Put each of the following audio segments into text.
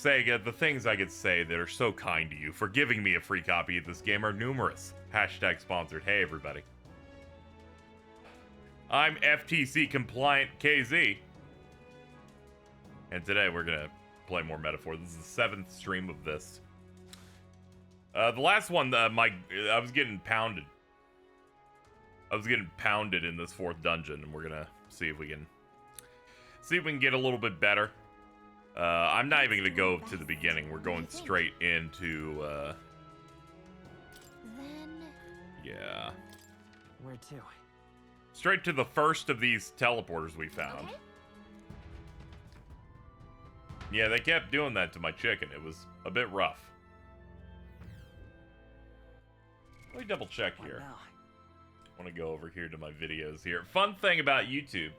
Sega, the things I could say that are so kind to you for giving me a free copy of this game are numerous. Hashtag sponsored. Hey, everybody. I'm FTC compliant KZ. And today we're gonna play more Metaphor. This is the 7th stream of this. The last one, I was getting pounded. I was getting pounded in this 4th dungeon, and we're gonna see if we can get a little bit better. I'm not even gonna go to the beginning. We're going straight into yeah. Where to? Straight to the first of these teleporters we found. Okay. Yeah, they kept doing that to my chicken. It was a bit rough. Let me double check here. I want to go over here to my videos here. Fun thing about YouTube.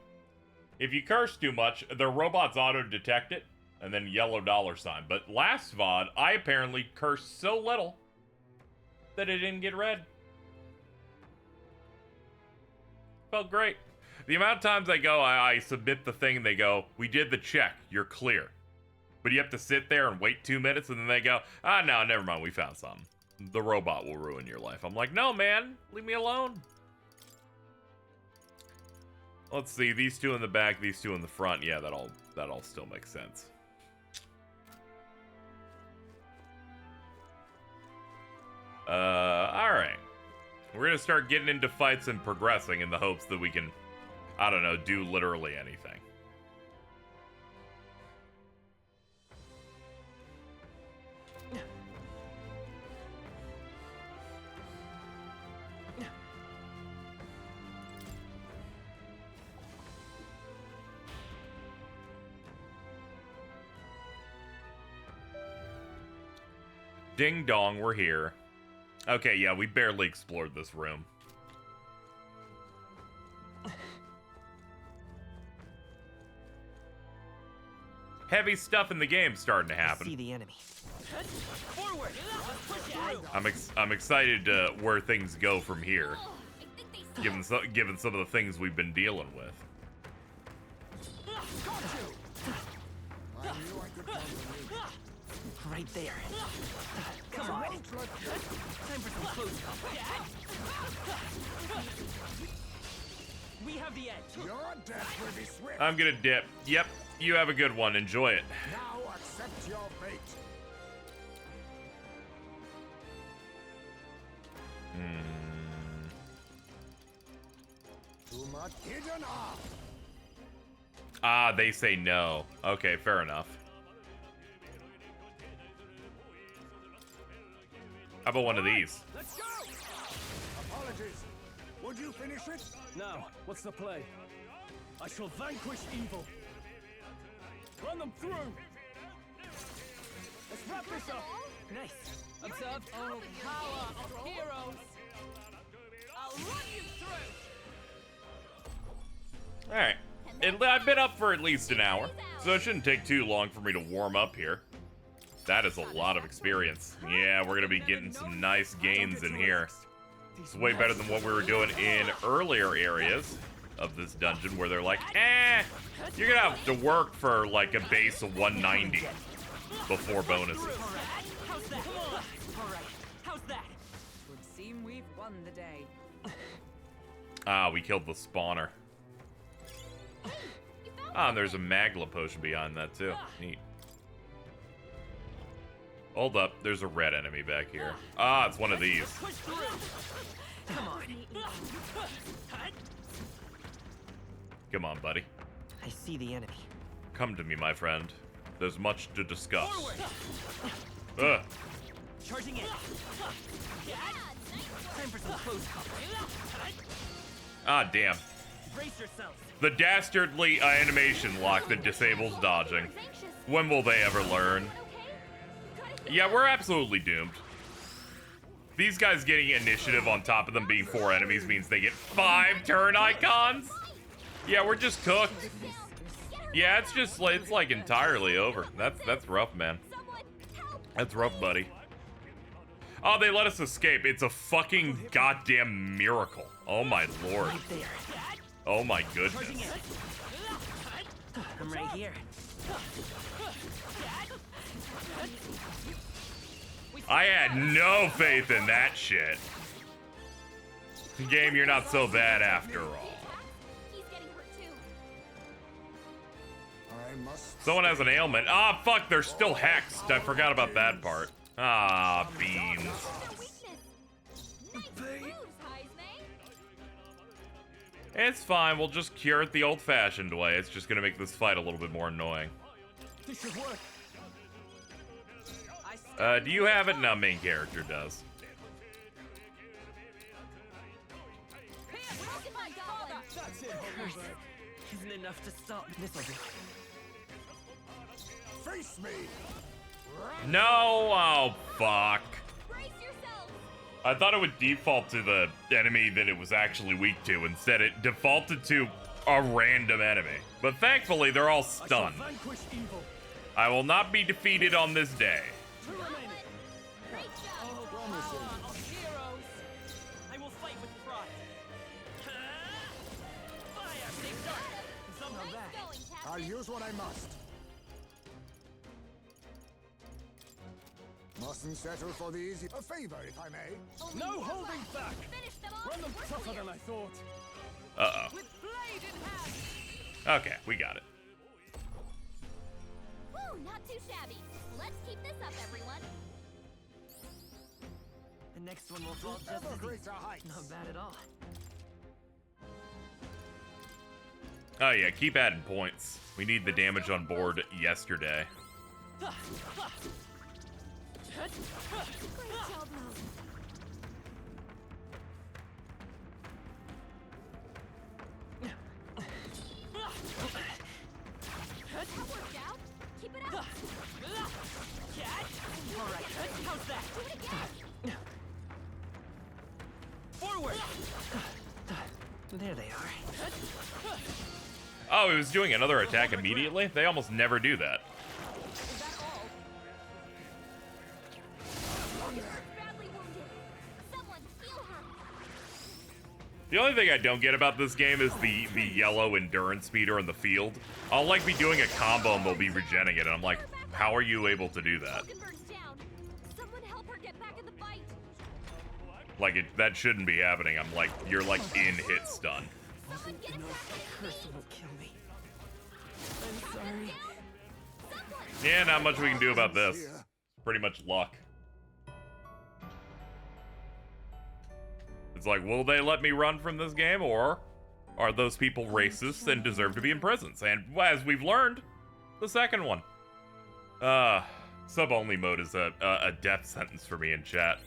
If you curse too much, the robots auto-detect it, and then yellow $sign. But last VOD, I apparently cursed so little that it didn't get read. Felt great. The amount of times I go, I submit the thing, and they go, we did the check, you're clear. But you have to sit there and wait 2 minutes, and then they go, ah, no, never mind, we found something. The robot will ruin your life. I'm like, no, man, leave me alone. Let's see, these two in the back, these two in the front. Yeah, that all still makes sense. Alright. We're gonna start getting into fights and progressing in the hopes that we can, I don't know, do literally anything. Ding dong, we're here. Okay, yeah, we barely explored this room. Heavy stuff in the game starting to happen. See the enemy. Forward. I'm excited where things go from here, given some of the things we've been dealing with. Right there. Come on. Time for some close combat. We have the edge. Your death will be swift. I'm gonna dip. Yep, you have a good one. Enjoy it. Now accept your fate. Too much hidden off. Ah, they say no. Okay, fair enough. How about one of these? Let's go. Apologies. Would you finish it? Now, what's the play? I shall vanquish evil. Run them through. Let's wrap this up. Nice. Observe all power of heroes. I'll run you through. Alright. I've been up for at least an hour, so it shouldn't take too long for me to warm up here. That is a lot of experience. Yeah, we're gonna be getting some nice gains in here. It's way better than what we were doing in earlier areas of this dungeon, where they're like, you're gonna have to work for like a base of 190 before bonuses. How's that? All right. How's that? Would seem we've won the day. Ah, we killed the spawner. Ah, and there's a Magla potion behind that too. Neat. Hold up, there's a red enemy back here. Ah, it's one of these. Come on. Come on, buddy. I see the enemy. Come to me, my friend. There's much to discuss. Ugh. Charging in. Time for some close combat. Ah, damn. Brace yourselves. The dastardly animation lock that disables dodging. When will they ever learn? Yeah, we're absolutely doomed. These guys getting initiative on top of them being 4 enemies means they get 5 turn icons? Yeah, we're just cooked. Yeah, it's like entirely over. That's rough, man. That's rough, buddy. Oh, they let us escape. It's a fucking goddamn miracle. Oh my lord. Right there. Oh my goodness. I'm right here. I had no faith in that shit. Game, you're not so bad after all. He's getting hurt too. I must. Someone has an ailment. Ah, fuck, they're still hexed. I forgot about that part. Ah, beans. Their weakness. Nice bruise, Heisman. It's fine, we'll just cure it the old-fashioned way. It's just gonna make this fight a little bit more annoying. This should work. Do you have it? No, main character does. Look at my goblin. That's it, Huckleberry. Isn't enough to stop this'll do. Face me. No! Oh, fuck. Brace yourselves. I thought it would default to the enemy that it was actually weak to. Instead, it defaulted to a random enemy. But thankfully, they're all I shall stunned. vanquish evil. I will not be defeated on this day. Two remaining. Great job. Oh, promising. Power of heroes. I will fight with pride. Fire, big dark. And somehow Nice that. going, I'll Captain. use what I must. Mustn't settle for the easy. A favor, if I may. Only No one holding left. back. Finish them off. Run them We're tougher clear. than I thought. Uh-oh. With blade in hand. Okay, we got it. Woo, not too shabby. Let's keep this up, everyone. The next one will fall just Ever as easy. greater heights. Not bad at all. Oh yeah, keep adding points. We need the damage on board yesterday. Great job, Mo. That worked out. Keep it up. All right, how's that? Do it again. Forward. There they are. Oh, he was doing another attack immediately? They almost never do that. Is that all? Badly wounded. Someone heal her. The only thing I don't get about this game is the yellow endurance meter in the field. I'll like be doing a combo and they'll be regenning it, and I'm like, how are you able to do that? Falkenberg's down. Someone help her get back in the fight. Like, that shouldn't be happening. I'm like, you're like in hit stun. Someone get him back in the Curse fight. will kill me. I'm sorry. Someone. Yeah, not much we can do about this. Pretty much luck. It's like, will they let me run from this game, or are those people racist and deserve to be in prisons? And as we've learned, the second one. Sub-only mode is a death sentence for me in chat.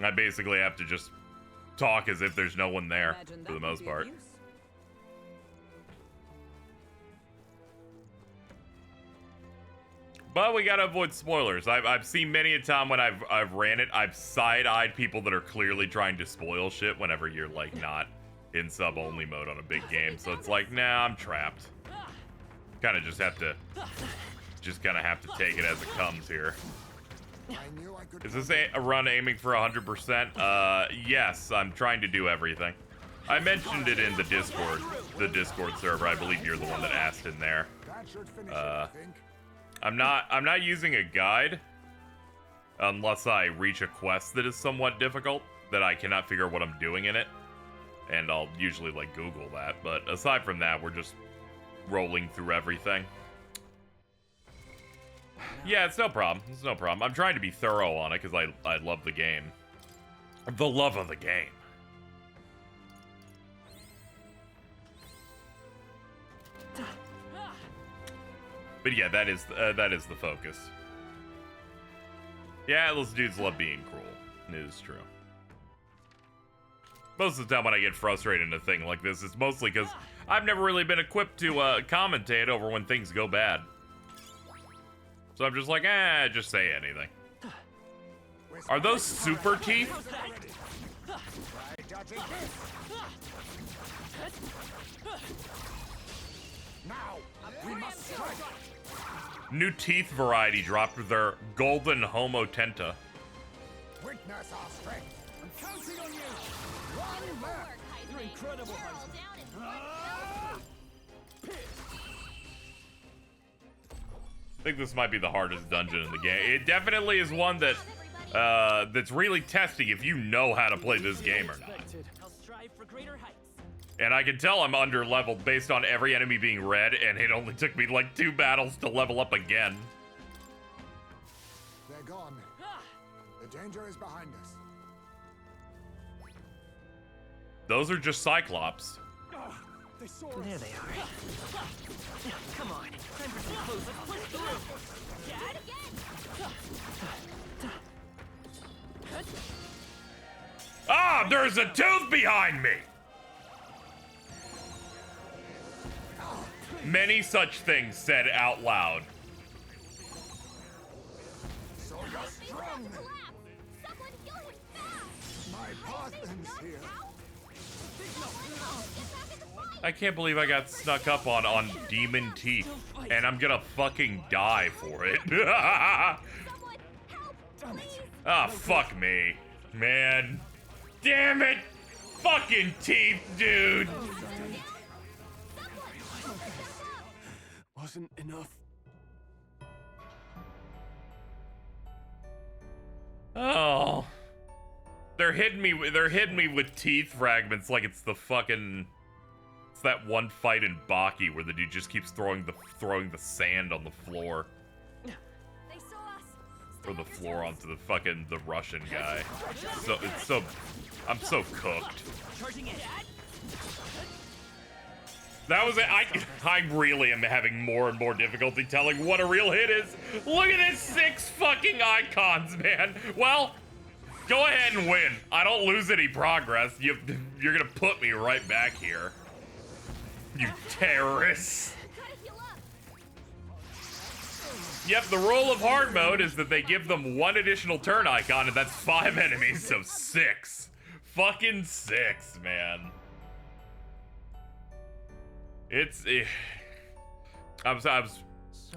I basically have to just talk as if there's no one there, Imagine for the that would most be part. of use. But we gotta avoid spoilers. I've seen many a time when I've ran it, I've side-eyed people that are clearly trying to spoil shit whenever you're like not in sub-only mode on a big game. So it's like, nah, I'm trapped. Kind of just have to take it as it comes here. I knew I could. Is this a run aiming for 100%? Yes, I'm trying to do everything. I mentioned it in the Discord server. I believe you're the one that asked in there. That should finish it, I think. I'm not using a guide unless I reach a quest that is somewhat difficult, that I cannot figure out what I'm doing in it. And I'll usually like Google that, but aside from that, we're just rolling through everything. Yeah, it's no problem. It's no problem. I'm trying to be thorough on it because I love the game. The love of the game. But yeah, that is the focus. Yeah, those dudes love being cruel. It is true. Most of the time when I get frustrated in a thing like this, it's mostly because I've never really been equipped to commentate over when things go bad. So I'm just like, just say anything. Are those super teeth? Try dodging this. Now we must strike. New teeth variety dropped their golden homotenta. Witness our strength. I'm counting on you. Wonderful work, Heisman. You're incredible, You're all Heisman. down and Ah! I think this might be the hardest dungeon in the game. It definitely is one that that's really testing if you know how to play this game or not. I'll strive for greater heights. And I can tell I'm under leveled based on every enemy being red, and it only took me like 2 battles to level up again. They're gone. The danger is behind us. Those are just Cyclops. They saw us. There they are. Come on, time for some close. Let's push through. Dad? Ah, there's a tooth behind me! Many such things said out loud. So you're strong. My partner's here. I can't believe I got snuck up on demon teeth, and I'm gonna fucking die for it. Ah, fuck me. Man. Damn it! Fucking teeth, dude! Wasn't enough. Oh. They're hitting me with teeth fragments like it's the fucking... It's that one fight in Baki where the dude just keeps throwing the sand on the floor. They saw us. Or the floor onto the Russian guy. I'm so cooked. Charging in. That was it. I really am having more and more difficulty telling what a real hit is. Look at this 6 fucking icons, man. Well, go ahead and win. I don't lose any progress. You're gonna put me right back here. You terrorists. Yep, the rule of hard mode is that they give them 1 additional turn icon, and that's 5 enemies, so 6. Fucking 6, man. I was,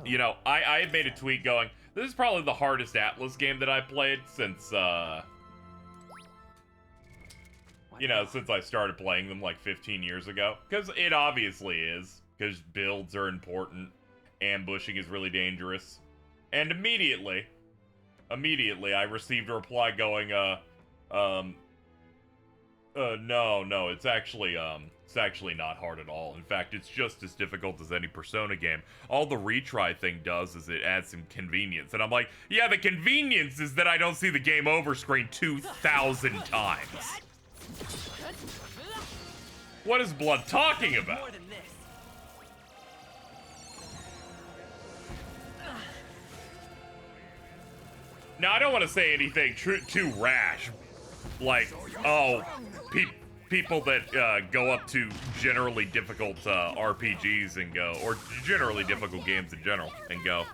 you know, I had made a tweet going, this is probably the hardest Atlas game that I played since, you know, since I started playing them like 15 years ago. Because it obviously is, because builds are important, ambushing is really dangerous. And immediately I received a reply going, no, it's actually not hard at all. In fact, it's just as difficult as any Persona game. All the retry thing does is it adds some convenience. And I'm like, yeah, the convenience is that I don't see the game over screen 2,000 times. What is Blood talking about? More than this. Now, I don't want to say anything too rash. Like, oh, people that go up to generally difficult RPGs and go, or generally difficult games in general, and go,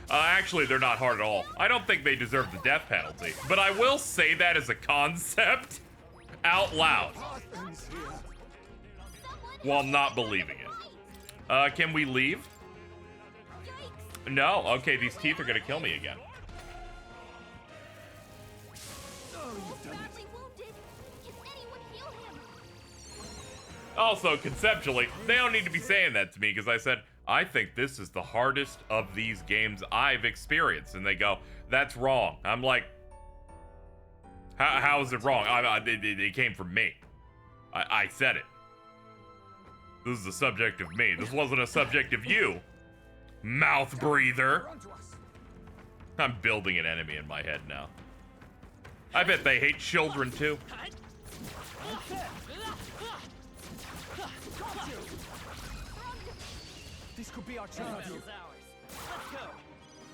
actually, they're not hard at all. I don't think they deserve the death penalty. But I will say that as a concept out loud while not believing it. Can we leave? No? Okay, these teeth are gonna kill me again. Also, conceptually, they don't need to be saying that to me because I said, I think this is the hardest of these games I've experienced. And they go, that's wrong. I'm like, how is it wrong? It came from me. I said it. This is a subject of me. This wasn't a subject of you. Mouth breather. I'm building an enemy in my head now. I bet they hate children too. This could be our chance.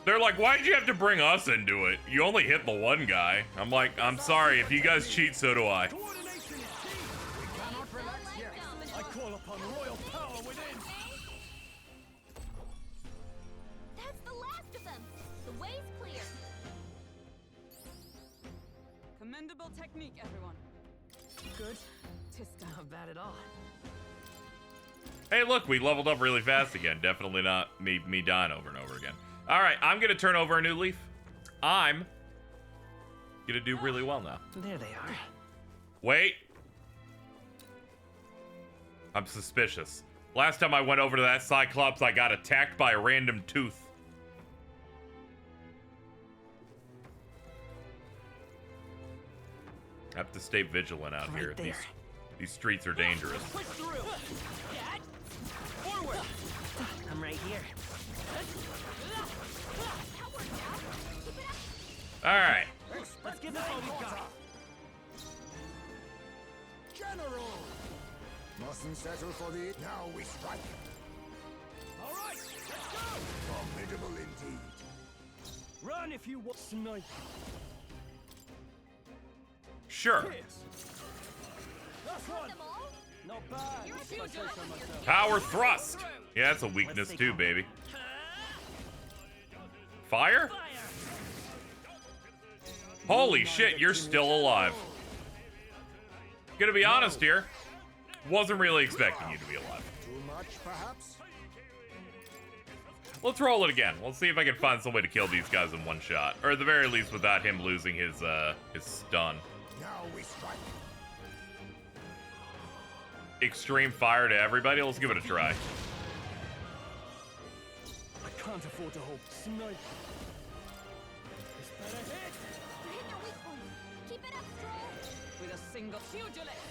They're like, why'd you have to bring us into it? You only hit the one guy. I'm like, I'm sorry. If you guys cheat, so do I. I call upon royal power within. That's the last of them. The way's clear. Commendable technique, everyone. Good. Just not bad at all. Hey, look, we leveled up really fast again. Definitely not me dying over and over again. All right, I'm going to turn over a new leaf. I'm going to do really well now. There they are. Wait. I'm suspicious. Last time I went over to that Cyclops, I got attacked by a random tooth. Have to stay vigilant out Right here. there. These streets are dangerous. Push through. Get forward. I'm right here. All right. Let's give this all we got. General! Mustn't settle for the... Now we strike. All right, let's go. Formidable indeed. Run if you want. Snipe. Sure. Pierce. That's one. Not bad. If I say so myself. Power thrust. Yeah, that's a weakness too, baby. Fire? Holy shit, you're still alive. Gonna be honest here. Wasn't really expecting you to be alive. Too much, perhaps? Let's roll it again. Let's see if I can find some way to kill these guys in one shot. Or at the very least without him losing his stun. Now we strike. Extreme fire to everybody. Let's give it a try. I can't afford to hold. Snipe. This better hit. You hit your weak point. Keep it up, Stroll. With a single pugilist.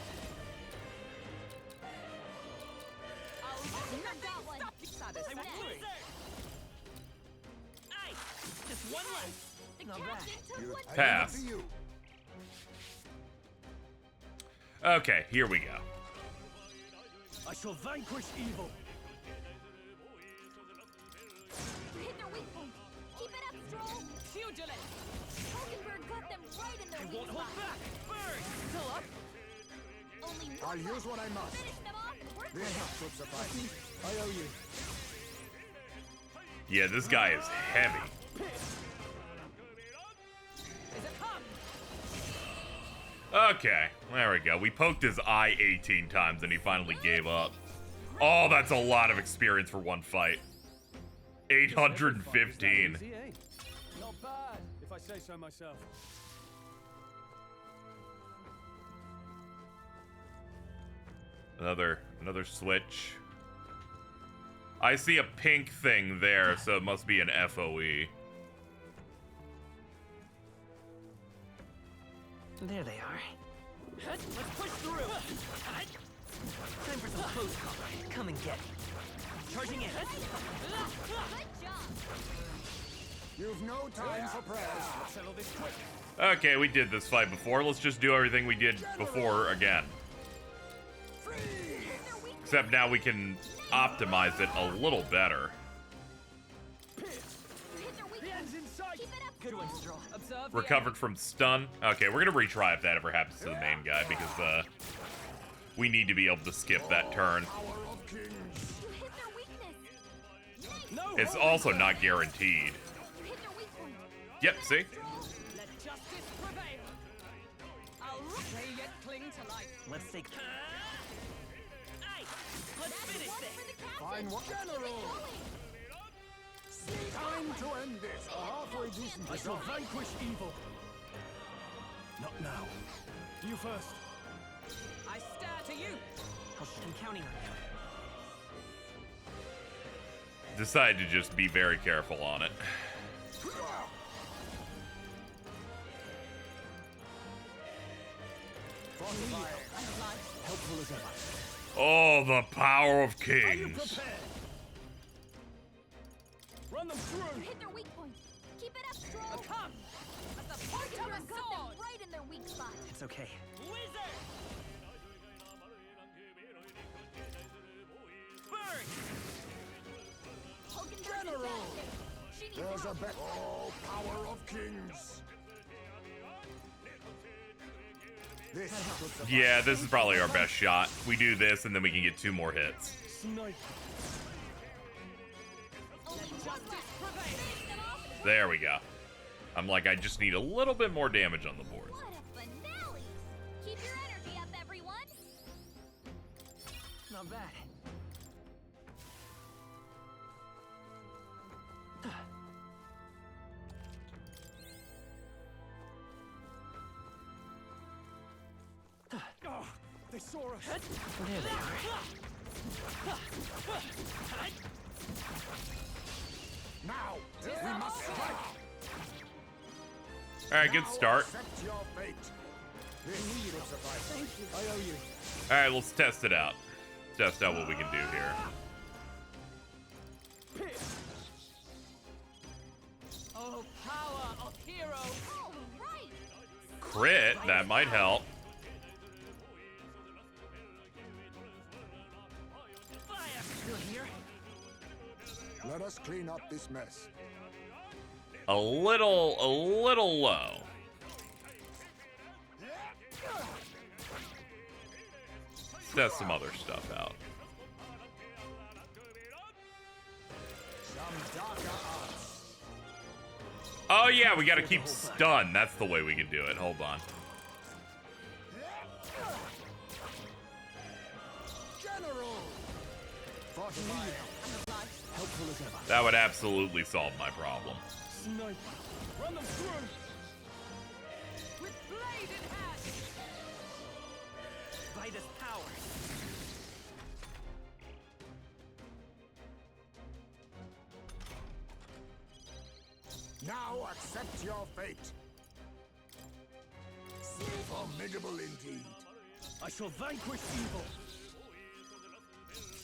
You got one. Satisfied. Aye. Just one left. The Not captain bad. took one. Pass. To you. Okay, here we go. I shall vanquish evil. You hit their weak point. Keep it up, Stroll. Pugilist. Hulkenberg got them right in their weak Won't hold spot. back. Burn. Still up. Only I'll one use what I must. finish them off and work This should suffice. I owe you. Yeah, this guy is heavy. Is it come? Okay, there we go. We poked his eye 18 times and he finally gave up. Oh, that's a lot of experience for one fight. 815. Easy, eh? Not bad, if I say so myself. Another switch. I see a pink thing there, so it must be an FOE. There they are. Let's push through. Time for some close call. Come and get me. Charging in. Good job. You've no time for prayers. Settle this quick. Okay, we did this fight before. Let's just do everything we did before again. Except now we can optimize it a little better. You hit their weak The point. end's in sight. Keep it up, Good one, Stroll. Stroll. Observe the Recovered from stun. Okay, we're gonna retry if that ever happens to the main guy because we need to be able to skip that turn. Power of kings. You hit their weakness. Nice. No. It's also not guaranteed. You hit their weak point. Yep, see? Let justice prevail. I'll they yet cling to life. Let's take. Aye. Let's finish One this. for the captain. Fine work. General! Time to end this. A halfway decent I shall job. vanquish evil. Not now. You first. I stare to you. I'm counting on you. Decide to just be very careful on it. Helpful as ever. Oh, the power of Are you kings. prepared? Run them You through. hit their weak point. Keep it up, Stroll. Come. At the point of a Hulkenberg got them sword. right in their weak spot. It's okay. Wizard. Burn. Hulkenberg is General! back. She needs There's a help. bet. Oh, power of kings. This should suffice. Yeah, this is probably our best shot. We do this and then we can get 2 more hits. Snipe. Only one left. Finish them off and work. There we go. I'm like, I just need a little bit more damage on the board. What a finale! Keep your energy up, everyone. Not bad. Oh, they saw us. There they are. Now, we must strike. Alright, good Now start. accept your fate. I owe you. Alright, let's test it out. Test out what we can do here. Oh, power of heroes. All right. Crit, that might help. Fire! Still here? Let us clean up this mess. A little low. Let's test some other stuff out. Some darker arts. Oh yeah, we gotta keep stun. That's the way we can do it. Hold on. General! Fortify. Helpful as ever. That would absolutely solve my problem. Sniper. Run them through. With blade in hand. By this power. Now accept your fate. Formidable indeed. I shall vanquish evil.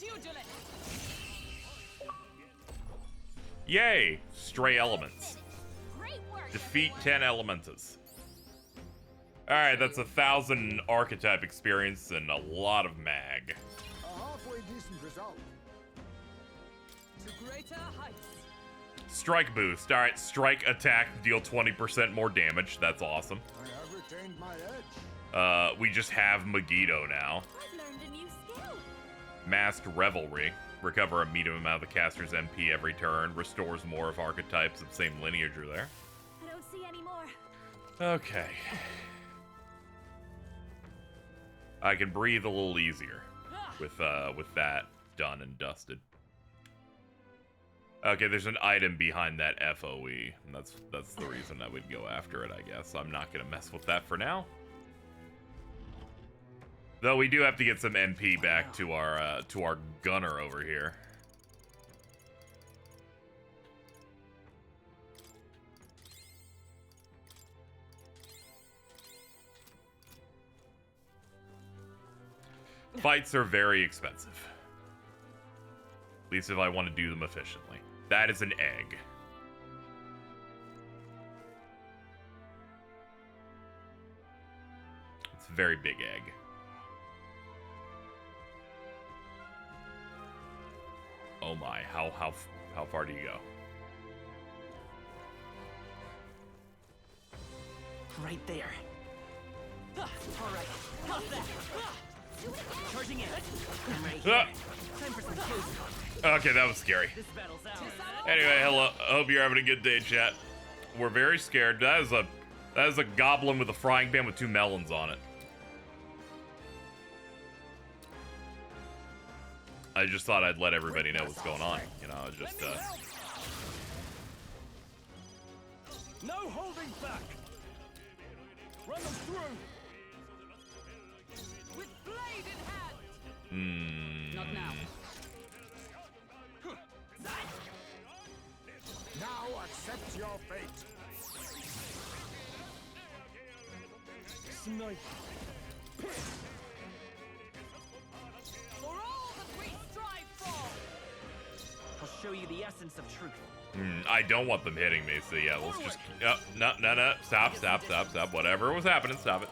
Pugilist. Yay! Stray elements. Great work. Defeat 10 elementas. Alright, that's 1,000 archetype experience and a lot of mag. A halfway decent result. To greater heights. Strike boost. Alright, strike attack, deal 20% more damage. That's awesome. I have retained my edge. We just have Megiddo now. I've learned a new skill. Masked Revelry. Recover a medium amount of the caster's MP every turn. Restores more of archetypes of same lineage are there. I don't see any more. Okay. I can breathe a little easier with that done and dusted. Okay, there's an item behind that FOE. And that's the reason I would go after it, I guess. I'm not gonna mess with that for now. Though we do have to get some MP back to our gunner over here. Fights are very expensive. At least if I want to do them efficiently. That is an egg. It's a very big egg. Oh my, how far do you go? Right there. All right. How's that? Charging in. I'm right here. Time for some toast. Okay, that was scary. This battle's ours. Anyway, hello. I hope you're having a good day, chat. We're very scared. That is a goblin with a frying pan with 2 melons on it. I just thought I'd let everybody know what's going on. You know, just No holding back. Run them through. With blade in hand. Not now. Now accept your fate. Sniper. For all that we strive for. I'll show you the essence of truth. I don't want them hitting me, so yeah, let's just... Oh, no. Stop. Whatever was happening, stop it.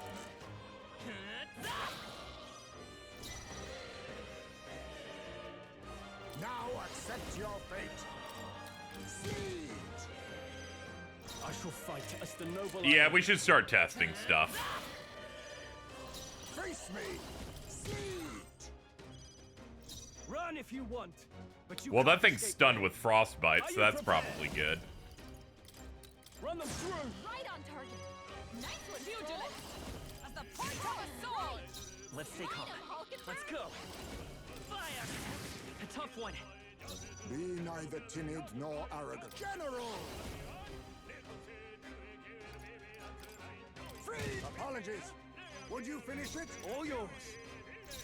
Now accept your fate. Siege. I shall fight as the noble. Yeah, we should start testing stuff. Face me. Siege. Run if you want. But you Well, that can't thing's escape stunned me. with frostbite, so that's probably good. Run them through. Right on target. Nice one, Pugilist. As the point of a sword. Let's stay calm. Let's go. Fire! A tough one. Be neither timid nor arrogant. General. Free. Apologies. Would you finish it? All yours.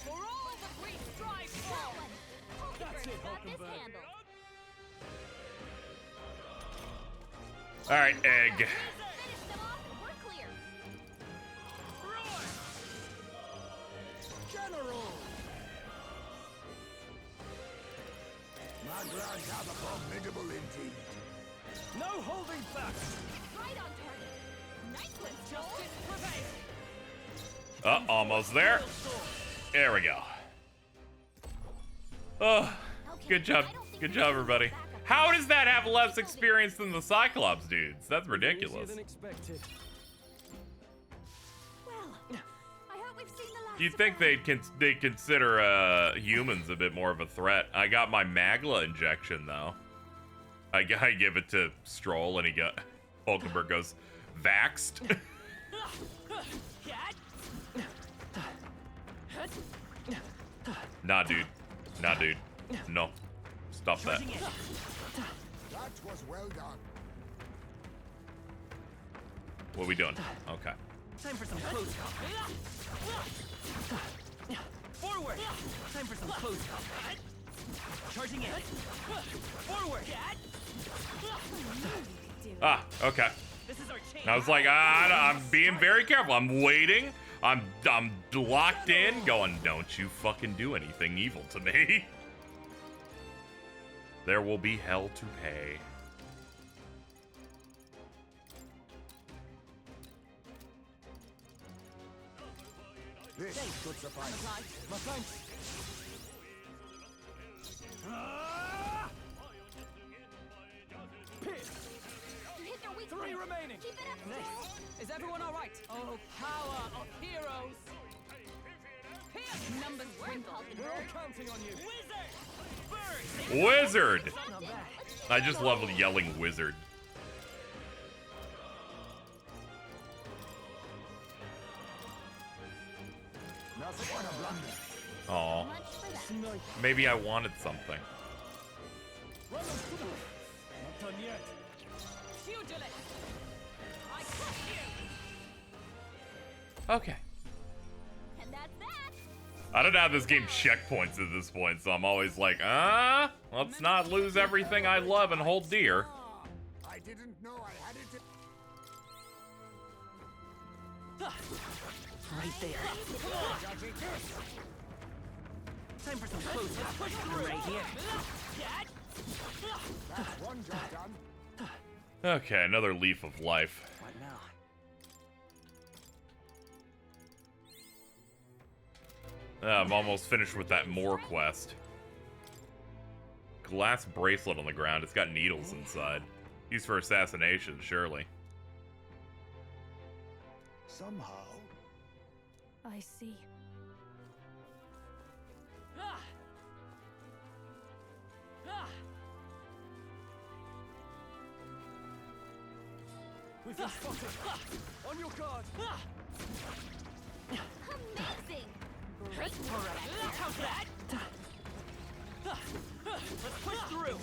For all that we strive for. That's it, Hulkenberg. Alright, egg. Finish them off and we're clear. Backgrounds have formidable indeed. No holding back. Right on target. Nice one, justice prevail. Almost there. There we go. Oh, good job. Good job, everybody. How does that have less experience than the Cyclops dudes? That's Easier ridiculous. than expected. Well, I hope we've seen the last You'd of think her. they'd consider humans a bit more of a threat. I got my Magla injection though. I give it to Stroll and he got Hulkenberg goes vaxxed. Nah, dude. Nah, dude. No. Stop that. That was well done. What are we doing? Okay. Time for some close combat. Forward. Time for some close combat. Charging in. Forward. Ah, okay. This is our chance. I was like, I'm being very careful. I'm waiting. I'm locked in, going, don't you fucking do anything evil to me. There will be hell to pay. This should suffice. My thanks. Pierce. You hit their weak 3 point. remaining. Keep it up. Nice. Is everyone all right? Oh, power of heroes. Pierce. Numbers twinkle. We're all counting on you. Wizard! Not bad. I just love yelling wizard. Nothing but a blunder. Aw. Much for that. Maybe I wanted something. Run us through. Not done yet. Pugilist. I crush you. Okay. And that's that. I don't know how this game checkpoints at this point, so I'm always like, let's not lose everything I love and hold dear. I didn't know I had it. Right there. Time for some close combat. Right here. That's one job done. Okay, another leaf of life. What now? I'm almost finished with that Moore quest. Glass bracelet on the ground. It's got needles inside. Used for assassination, surely. Somehow. I see. We've been spotted. On your guard. Amazing. Alright. How's that? Let's push through.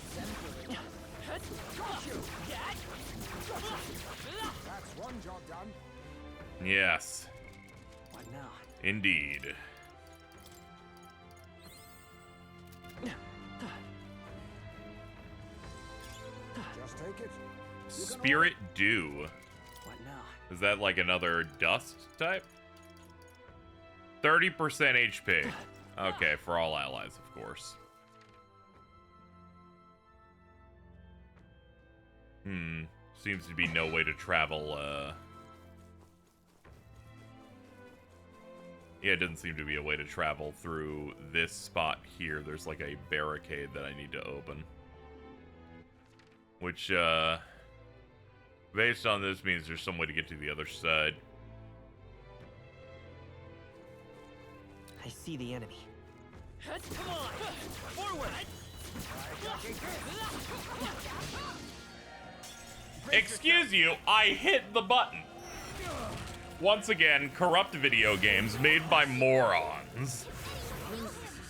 Got you. That's one job done. Yes, What now? indeed. Just take it. Spirit Dew. What now? Is that like another dust type? 30% HP. Okay, for all allies, of course. Seems to be no way to travel, Yeah, it doesn't seem to be a way to travel through this spot here. There's like a barricade that I need to open. Which, based on this, means there's some way to get to the other side. I see the enemy. Come on! Forward! Excuse you, I hit the button. Once again, corrupt video games made by morons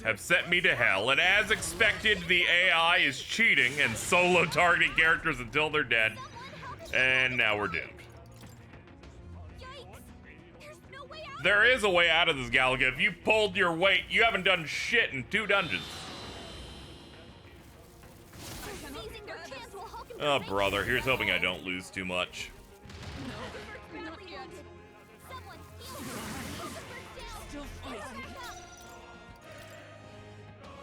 have sent me to hell, and as expected, the AI is cheating and solo targeting characters until they're dead, and now we're doomed. Yikes. There's no way out. There is a way out of this, Galaga. If you pulled your weight, you haven't done shit in 2 dungeons. Amazing their chance will Hulk and Oh, brother, here's hoping I don't lose too much. Not yet. Someone heal me. Still fighting.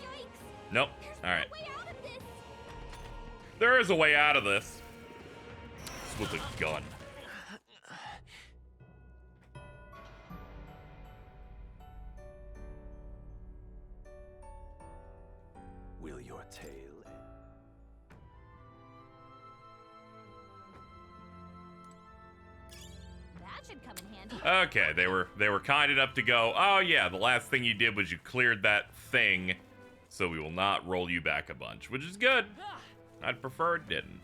Yikes. Nope. There's Alright. no way out of this. There is a way out of this. This was a gun. Will your tail That should come in handy. Okay, they were kind enough to go, oh yeah, the last thing you did was you cleared that thing, so we will not roll you back a bunch, which is good. I'd prefer it didn't.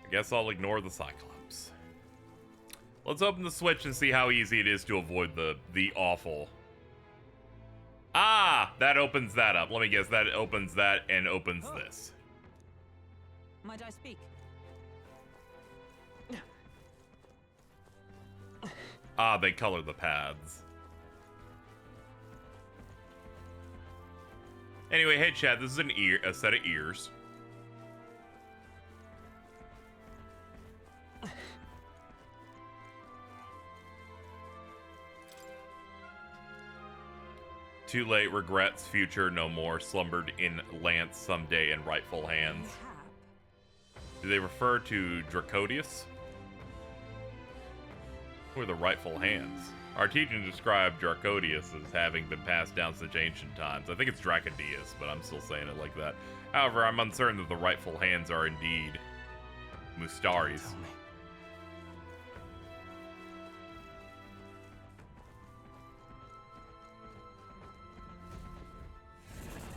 I guess I'll ignore the Cyclops. Let's open the switch and see how easy it is to avoid the awful. Ah, that opens that up. Let me guess, that opens that and opens this. Might I speak? Ah, they color the paths. Anyway, hey Chad, this is a set of ears. Too late, regrets, future no more, slumbered in lance someday in rightful hands. Do they refer to Dracodius? Who are the rightful hands? Our teaching described Dracodius as having been passed down since ancient times. I think it's Dracodius, but I'm still saying it like that. However, I'm uncertain that the rightful hands are indeed Mustaris. tell me?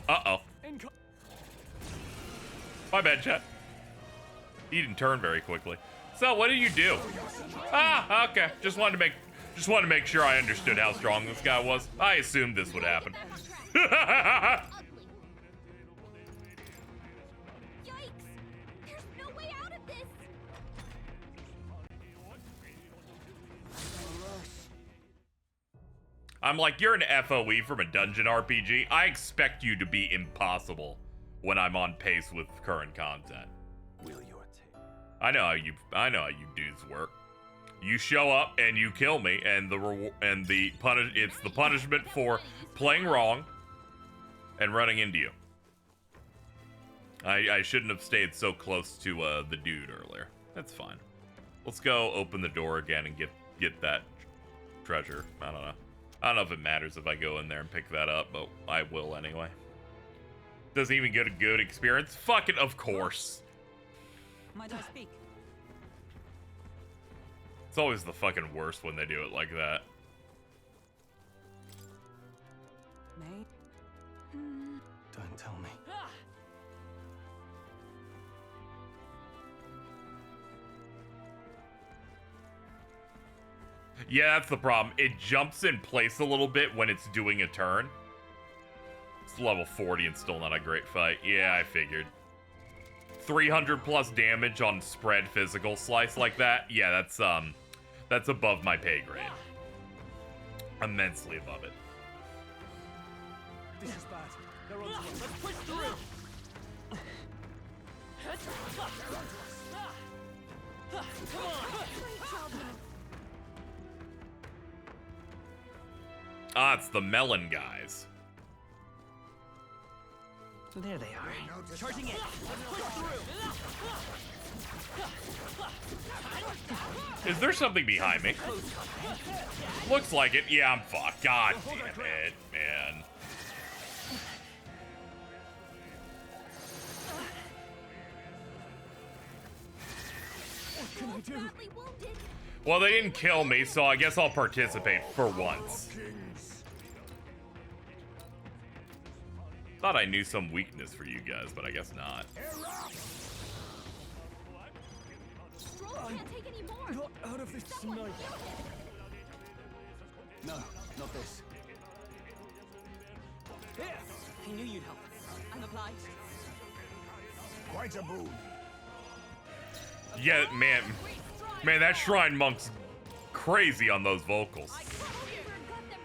Uh-oh. My bad, chat. He didn't turn very quickly. So, what did you do? Ah, okay. Just wanted to make sure I understood how strong this guy was. I assumed this would happen. Yikes! There's no way out of this. I'm like, you're an FOE from a dungeon RPG. I expect you to be impossible when I'm on pace with current content. Will your tail? I know how you dudes work. You show up and you kill me, and it's the punishment for playing wrong and running into you. I shouldn't have stayed so close to the dude earlier. That's fine. Let's go open the door again and get that treasure. I don't know. I don't know if it matters if I go in there and pick that up, but I will anyway. Doesn't even get a good experience? Fuck it, of course. Might I speak? It's always the fucking worst when they do it like that. May? Don't tell me. Yeah, that's the problem. It jumps in place a little bit when it's doing a turn. It's level 40 and still not a great fight. Yeah, I figured. 300 plus damage on spread physical slice like that. Yeah, that's above my pay grade. Immensely above it. This is bad. They're on to us. Let's push through! Ah, it's the melon guys. There they are. Charging in. Let's push through! Is there something behind me? Looks like it. Yeah, I'm fucked. God damn it, man. What can I do? Badly wounded. Well, they didn't kill me, so I guess I'll participate for once. Thought I knew some weakness for you guys, but I guess not. Stroll can't take any more. Not out of this tonight. No, not this. Here! I knew you'd help. I'm obliged. Quite a boon. Yeah, man, that shrine monk's crazy on those vocals.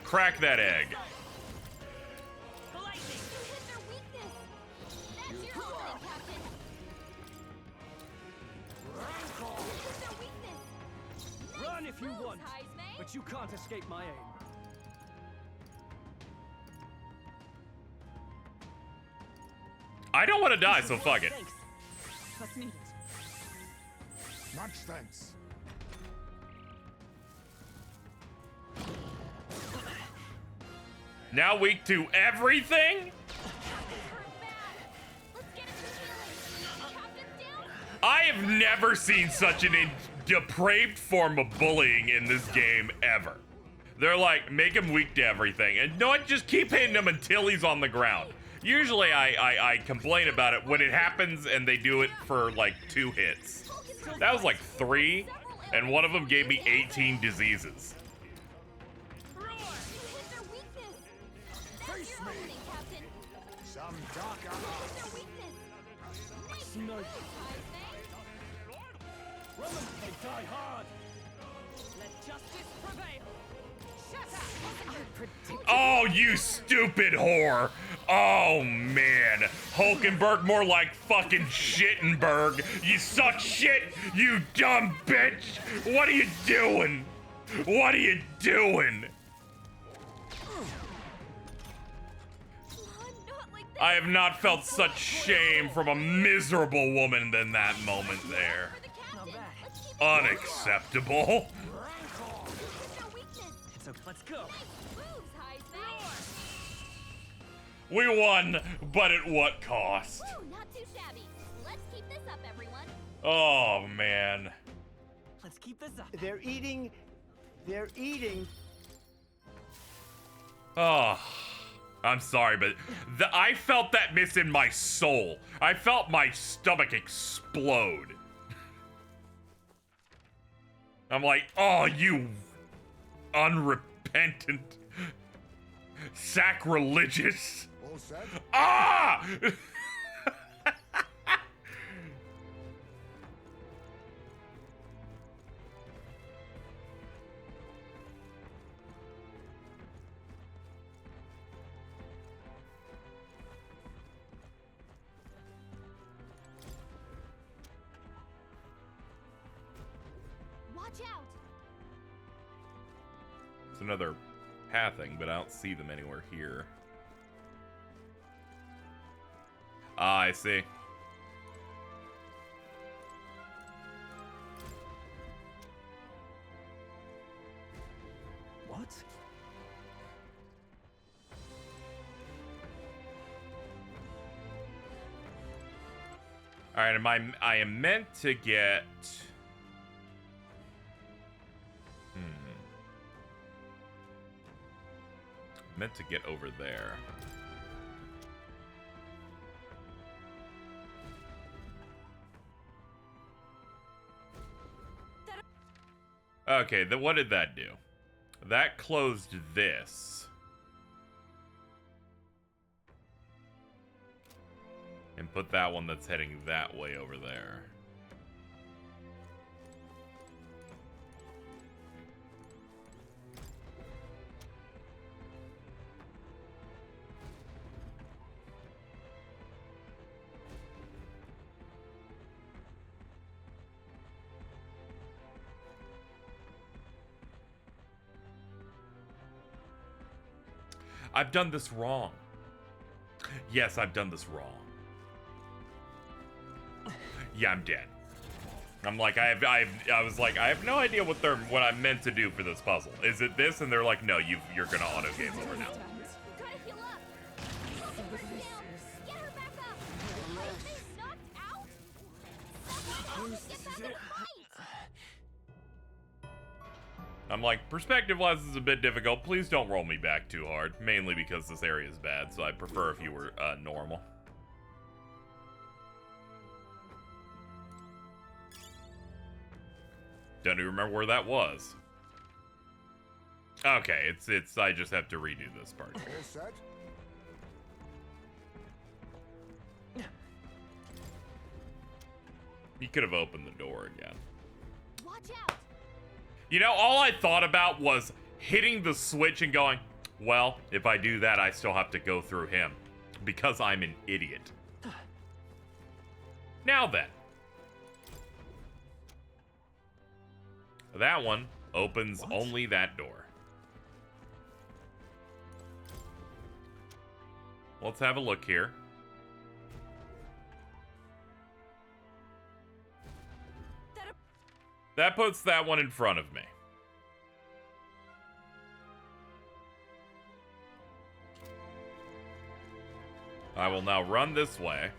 Crack that egg. You hit their weakness. That's your opening, Captain. You hit their weakness. Run if you Moves, want, Heisman. but you can't escape my aim. I don't want to die, so fuck it. Thanks. Backups needed. Much thanks. Now weak to everything? I have never seen such an depraved form of bullying in this game ever. They're like, make him weak to everything. And no, just keep hitting him until he's on the ground. Usually I complain about it when it happens and they do it for like 2 hits. That was like 3, and one of them gave me 18 diseases. Face me. Some darker arts. Snipe. Woman, they die hard. Let justice prevail. Shut up. Oh, you stupid whore. Oh, man. Hulkenberg, more like fucking Shittenberg. You suck shit, you dumb bitch. What are you doing? What are you doing? I have not felt such shame from a miserable woman than that moment there. Unacceptable. It's okay. Let's go. We won, but at what cost? Not too shabby. Let's keep this up, everyone. Oh, man. Let's keep this up. They're eating. They're eating. Oh, I'm sorry, but I felt that miss in my soul. I felt my stomach explode. I'm like, oh, you unrepentant, sacrilegious. All set? Ah! Watch out. It's another pathing, but I don't see them anywhere here. Ah, I see. What? All right, I am meant to get. Meant to get over there. Okay, then what did that do? That closed this. And put that one that's heading that way over there. I've done this wrong. Yes, I've done this wrong. Yeah, I'm dead. I'm like, I was like, I have no idea what I'm meant to do for this puzzle. Is it this? And they're like, no, you're gonna auto game over now. Gotta heal up. Get her down. Get her back up. Is she knocked out? Get back in the fight. I'm like, perspective-wise, this is a bit difficult. Please don't roll me back too hard. Mainly because this area is bad, so I'd prefer if you were normal. Don't even remember where that was. Okay, it's I just have to redo this part. All set? You could have opened the door again. Watch out. You know, all I thought about was hitting the switch and going, well, if I do that, I still have to go through him. Because I'm an idiot. Now then. That one opens only that door. Let's have a look here. That puts that one in front of me. I will now run this way.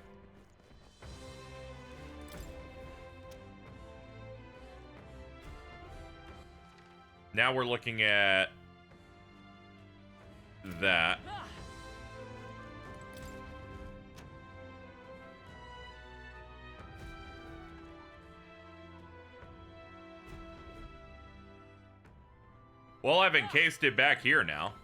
Now we're looking at that. Well, I've encased it back here now.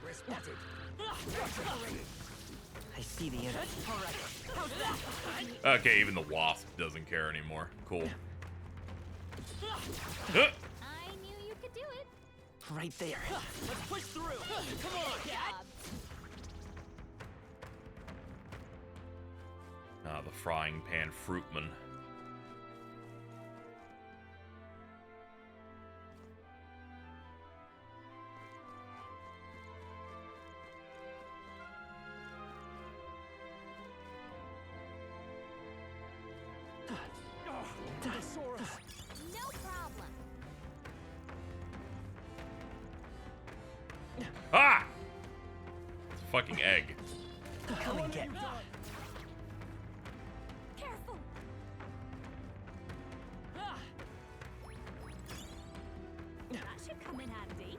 We're spotted. I see the enemy. All right. How's that? Okay, even the wasp doesn't care anymore. Cool. I knew you could do it. Right there. Let's push through. Come on, Good cat. job. Ah, the frying pan fruitman. No problem. Ah! It's a fucking egg. Come and get me. Careful. That should come in handy.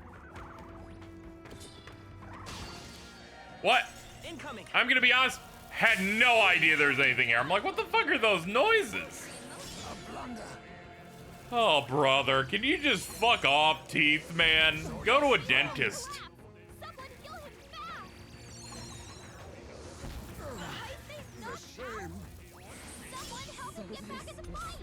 What? Incoming. I'm gonna be honest, had no idea there's anything here. I'm like, what the fuck are those noises? Oh, brother, can you just fuck off, teeth, man? Go to a dentist. Someone kill him fast. Someone help him get back in the fight.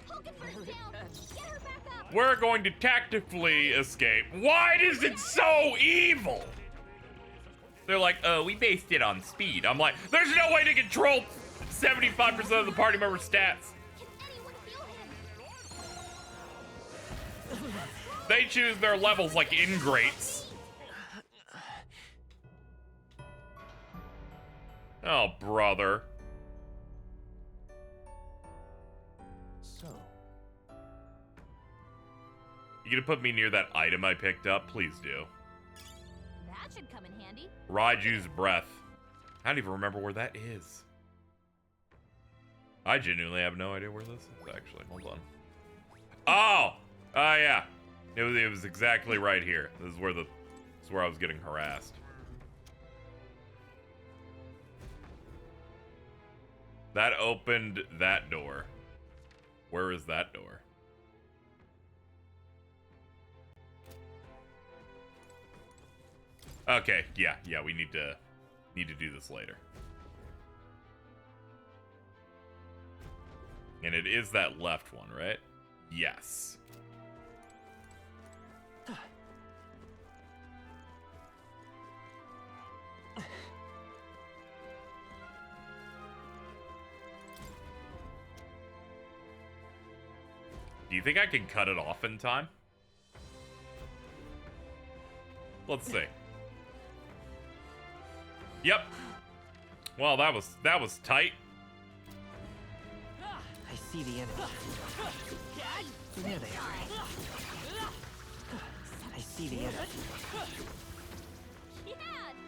Hulkenberg's down. Get her back up. We're going to tactically escape. Why is it so evil? They're like, oh, we based it on speed. I'm like, there's no way to control 75% of the party member stats. Can anyone feel him? They choose their levels like ingrates. Oh, brother. So, You gonna put me near that item I picked up? Please do. That should come in handy. Raiju's breath. I don't even remember where that is. I genuinely have no idea where this is, actually. Hold on. Oh! Oh, yeah. It was exactly right here. This is where I was getting harassed. That opened that door. Where is that door? Okay, yeah, we need to do this later. And it is that left one, right? Yes. Do you think I can cut it off in time? Let's see. Yep. Well, that was tight. I see the enemy. There they are. I see the enemy. Yeah,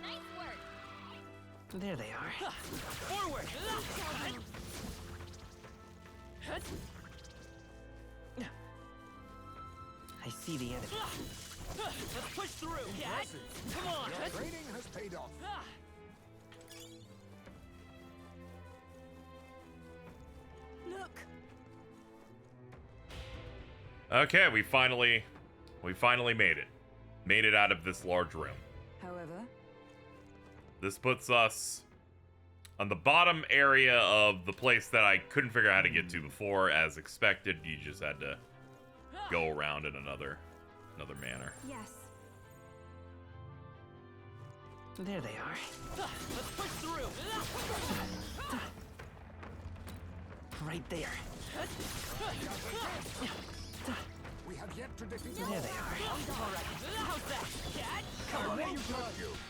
nice work. There they are. Forward. I see the enemy. Let's push through, cat. Come on. your training has paid off. Look. Okay, we finally made it. Made it out of this large room. However, This puts us on the bottom area of the place that I couldn't figure out how to get to before. As expected, you just had to go around in another manner. yes. There they are. Let's push through. Right there. We have yet to defeat There they are. How's that? Cat? Come on,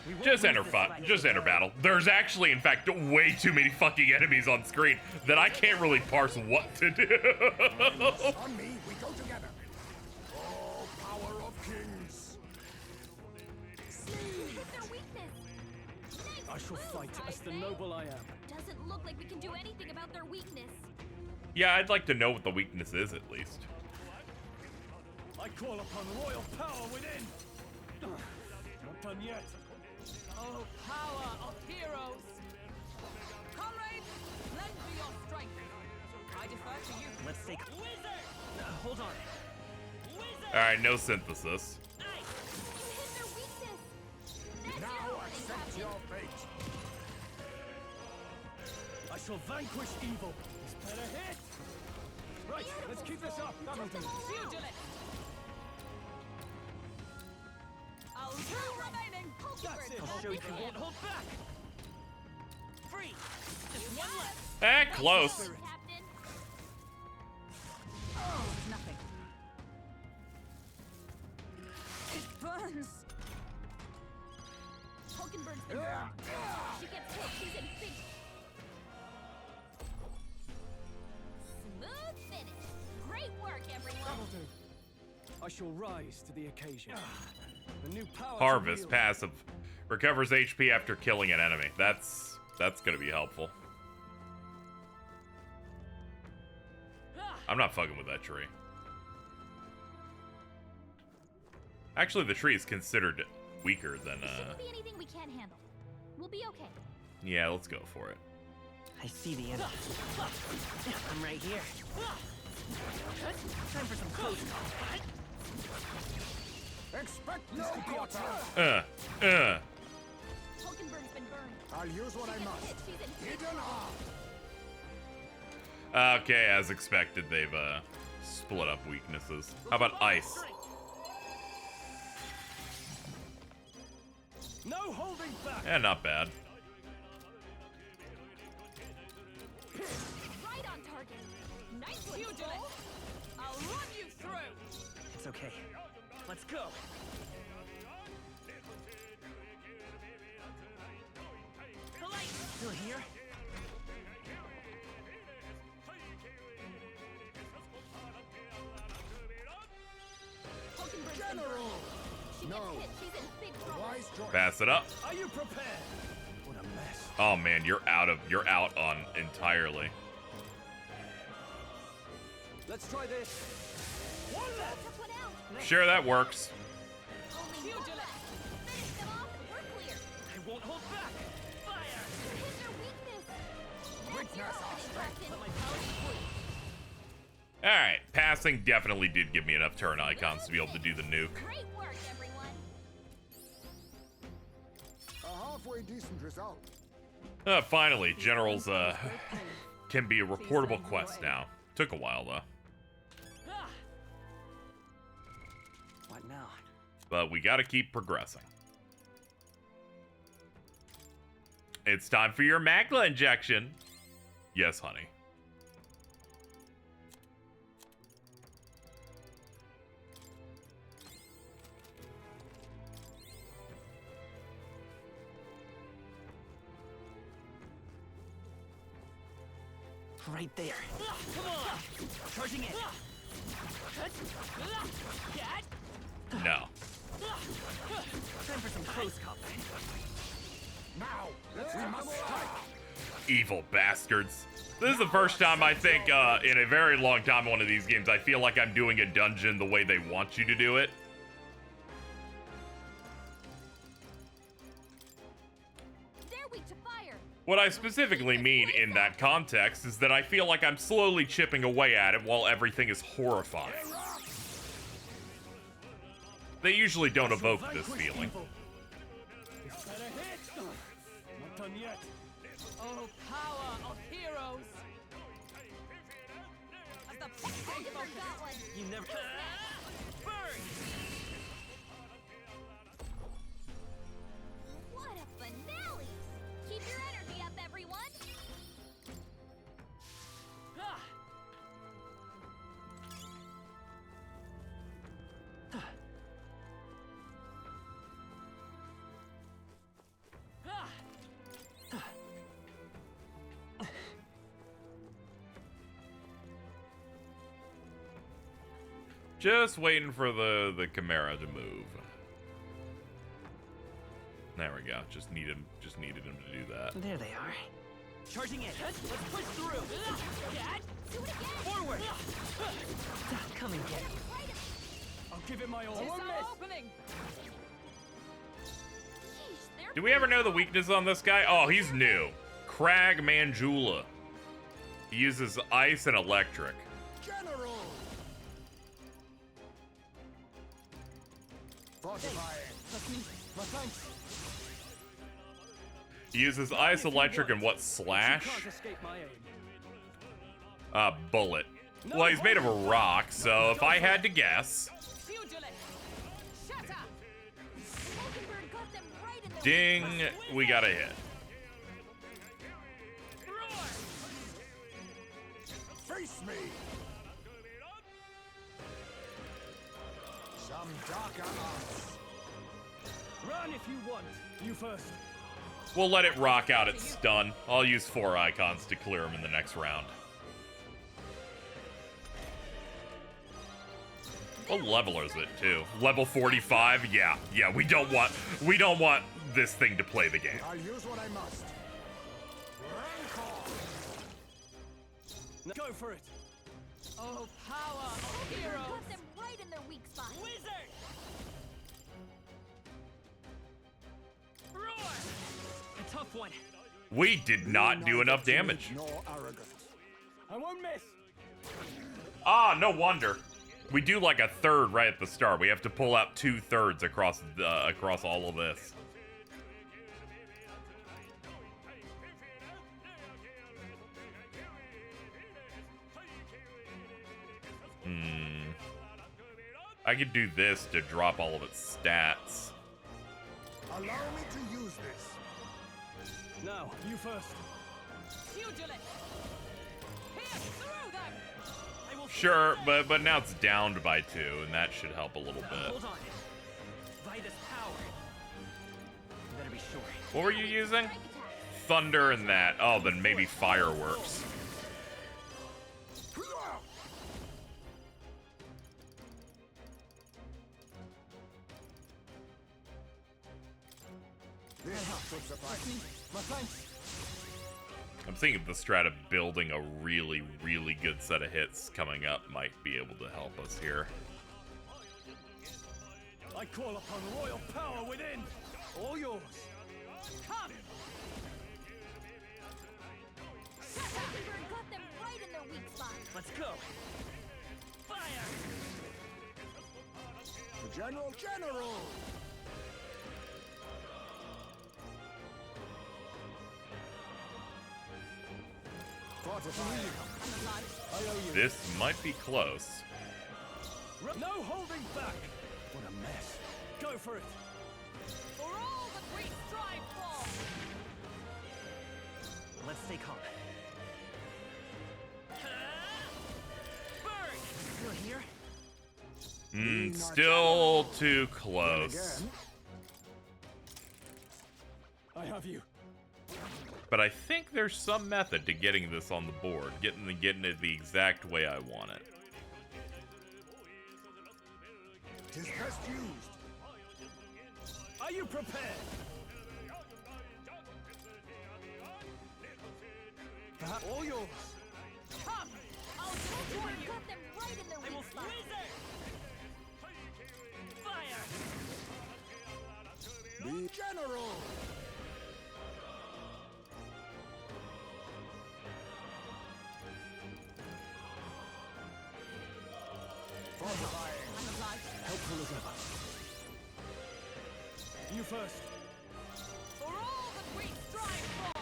you Just enter just enter battle. There's actually, in fact, way too many fucking enemies on screen that I can't really parse what to do. On me, we go together. Oh, power of kings. Hit their weakness. Nice I shall move, fight as the Archetype. noble I am. Doesn't look like we can do anything about their weakness. Yeah, I'd like to know what the weakness is at least. I call upon royal power within. Not done yet. Oh, power of heroes! Comrades, lend me your strength. I defer to you. Let's take. Wizard! Hold on. Wizard! All right, no synthesis. You hit their weakness. That's Now your warning, accept Captain. your fate. I shall vanquish evil. This better hit. Right, let's keep this up. That'll do. Pugilist! I'll two remaining! That's it. I'll show you won't hold back. Free! Just one left! Eh, close. Captain. Oh, nothing. It burns! Hulkenberg's been burned. She gets hit. She's in big. Smooth finish. Great work, everyone. That'll do. I shall rise to the occasion. The new power. to Harvest wield. passive recovers HP after killing an enemy. That's gonna be helpful. I'm not fucking with that tree. Actually, the tree is considered weaker than Shouldn't be anything we can't handle. We'll be okay. yeah, let's go for it. I see the enemy. I'm right here. Time for some close call. Expect no quarter. Hulkenberg's been burned. I'll use what I She's must. hit. She's in big. Hidden arm. Okay, as expected, they've split up weaknesses. How about ice? No holding back. Eh, not bad. Right on target. Nice Pugilist! control. I'll run you through! It's okay. Let's go. The light! Still here? Hulkenberg's been General. burned. She No. gets hit. She's in big trouble. Wise choice. Pass it up. Are you prepared? What a mess. Oh man, you're out on entirely. Let's try this. One left. Took one out. Sure, that works. Only one left. Finish them off and we're clear. I won't hold back. Fire! Hit their weakness. That's Weakness your our opening, strength. Captain. My power's free. Alright, passing definitely did give me enough turn icons to be able to do the nuke. Great work, everyone. A halfway decent result. Finally, generals can be a reportable quest now. Took a while though. What now? But we gotta keep progressing. It's time for your magla injection. Yes, honey. Right there. Come on! Charging in. Cat! No. Time for some close combat. Now, we must strike. Evil bastards. This is the first time I think in a very long time in one of these games I feel like I'm doing a dungeon the way they want you to do it. They're weak to fire. What I specifically mean in that context is that I feel like I'm slowly chipping away at it while everything is horrifying. They usually don't evoke this Vanquish feeling. evil. This better hit. Not done yet. Oh, power of heroes! As the stay Hulkenberg focused! got one. You never. Burn! What a finale! Keep your energy up, everyone. Ah! Just waiting for the Chimera to move. There we go. Just needed him to do that. There they are. Charging in. Let's push through. Forward. Come and get it. I'll give it my all. Tis I won't our miss. opening. Do we ever know the weakness on this guy? Oh, he's new. Crag Manjula. He uses ice and electric. General! Fortifying. That's me. My thanks. He uses ice, electric, and what, You slash? can't escape my aim. Bullet. Well, he's made of a rock, so if I had to guess... Pugilist. Shatter. Mockingbird got them right in the Ding, we got a hit. Face me! Some darker arts. Run if you want. You first. We'll let it rock out its stun. I'll use 4 icons to clear him in the next round. What level is it, too? Level 45? Yeah, we don't want this thing to play the game. I'll use what I must. Rancor! Go for it. Oh, power of Mockingbird heroes. got them right in their weak spot. Wizard. A tough one. We did not do enough damage. Nor arrogant. I won't miss. Ah, no wonder. We do like a third right at the start. We have to pull out 2/3 across all of this. I could do this to drop all of its stats. Allow me to use this. Now, you first. Pugilist. Pierce through them. I will Sure, but now it's downed by 2, and that should help a little bit. Hold on. Vitus power. Better be sure. What were you using? Thunder and that. Oh, then maybe fireworks. This should suffice. My thanks. I'm thinking the strat of building a really, really good set of hits coming up might be able to help us here. I call upon royal power within. All yours. Come. Mockingbird got them right in their weak spot. Let's go. Fire. The General! Fortifying. I owe you. This might be close. No holding back. What a mess. Go for it. For all that we strive for. Let's stay calm. Burn. Still here? Still too close. Again. I have you. But I think there's some method to getting this on the board, getting it the exact way I want it. Tis best used. Are you prepared? All yours. Come. I'll destroy Mockingbird you. got them right in their I will weak spot. Fire. The General! Fortifying. I'm obliged. Helpful as ever. You first. For all that we strive for.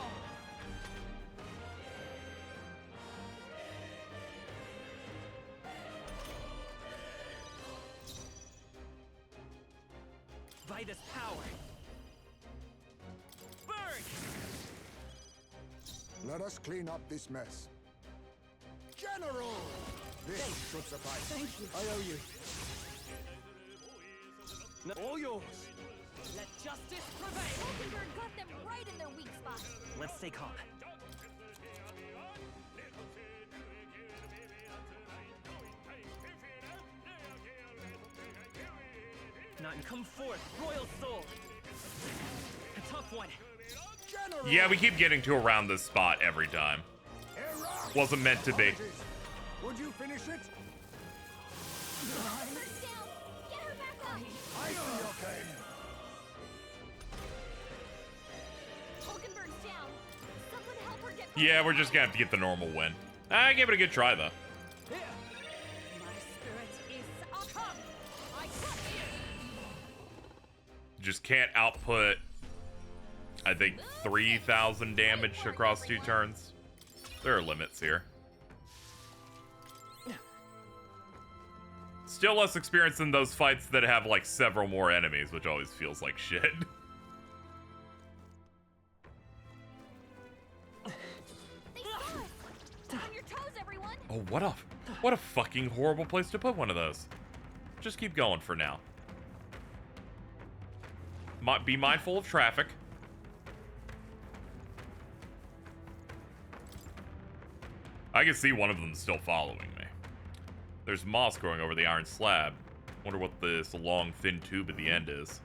Vitus power. Burn. Let us clean up this mess. General! This should suffice. Thank you. I owe you. No, all yours. Let justice prevail. Mockingbird got them right in their weak spot. Let's stay calm. None, come forth, royal soul. A tough one. General! Yeah, we keep getting to around this spot every time. Error! Wasn't meant to be. Apologies. Would you finish it? Bird's down. Get her back up. I see your game. Hulkenberg's down. Someone help her get back Yeah, up. we're just gonna have to get the normal win. I gave it a good try, though. Here. My spirit is come. I trust you. Just can't output, I think, 3,000 damage across 2 turns. There are limits here. Still less experience than those fights that have, like, several more enemies, which always feels like shit. They saw us. On your toes, everyone. Oh, what a fucking horrible place to put one of those. Just keep going for now. Be mindful of traffic. I can see one of them still following me. There's moss growing over the iron slab. Wonder what this long, thin tube at the end is.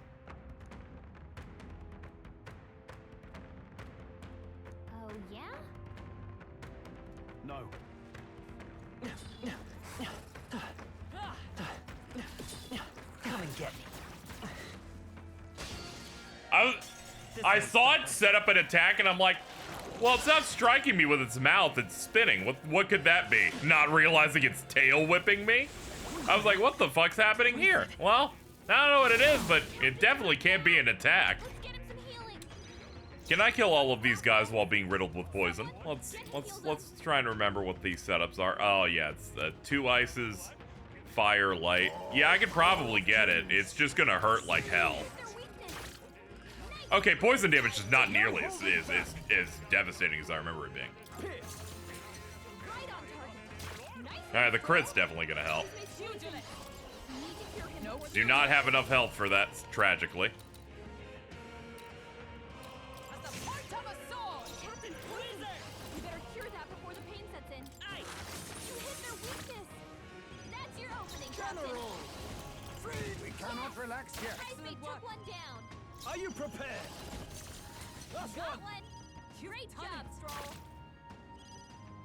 Oh, yeah? No. Come and get me. I saw it set up an attack, and I'm like, well, it's not striking me with its mouth, it's spinning. What could that be? Not realizing it's tail whipping me? I was like, what the fuck's happening here? Well, I don't know what it is, but it definitely can't be an attack. Let's get him some healing. Can I kill all of these guys while being riddled with poison? Let's try and remember what these setups are. Oh yeah, it's 2 ices, fire, light. Yeah, I could probably get it. It's just gonna hurt like hell. Their weakness. Okay, poison damage is not nearly as devastating as I remember it being. Right on target. Nice. Alright, the crit's definitely gonna help. You did it. Need to cure him before Do not have enough health for that, tragically. As the point of a sword. Captain, poison. We better cure that before the pain sets in. Aye. You hit their weakness. That's your opening, Captain. General! Free! We cannot relax yet. Ice Mate took one down. Are you prepared? That's Got one. one. Great job, Stroll.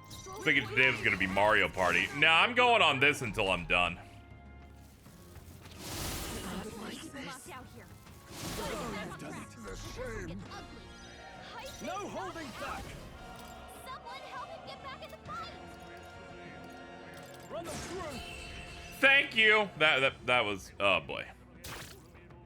Stroll Thinking is today was gonna be Mario Party. Nah, I'm going on this until I'm done. people locked out here. The shame. It's ugly. Ice No Mate's holding not back. Someone help him get back in the fight. Run them through. Thank you. That was, oh boy.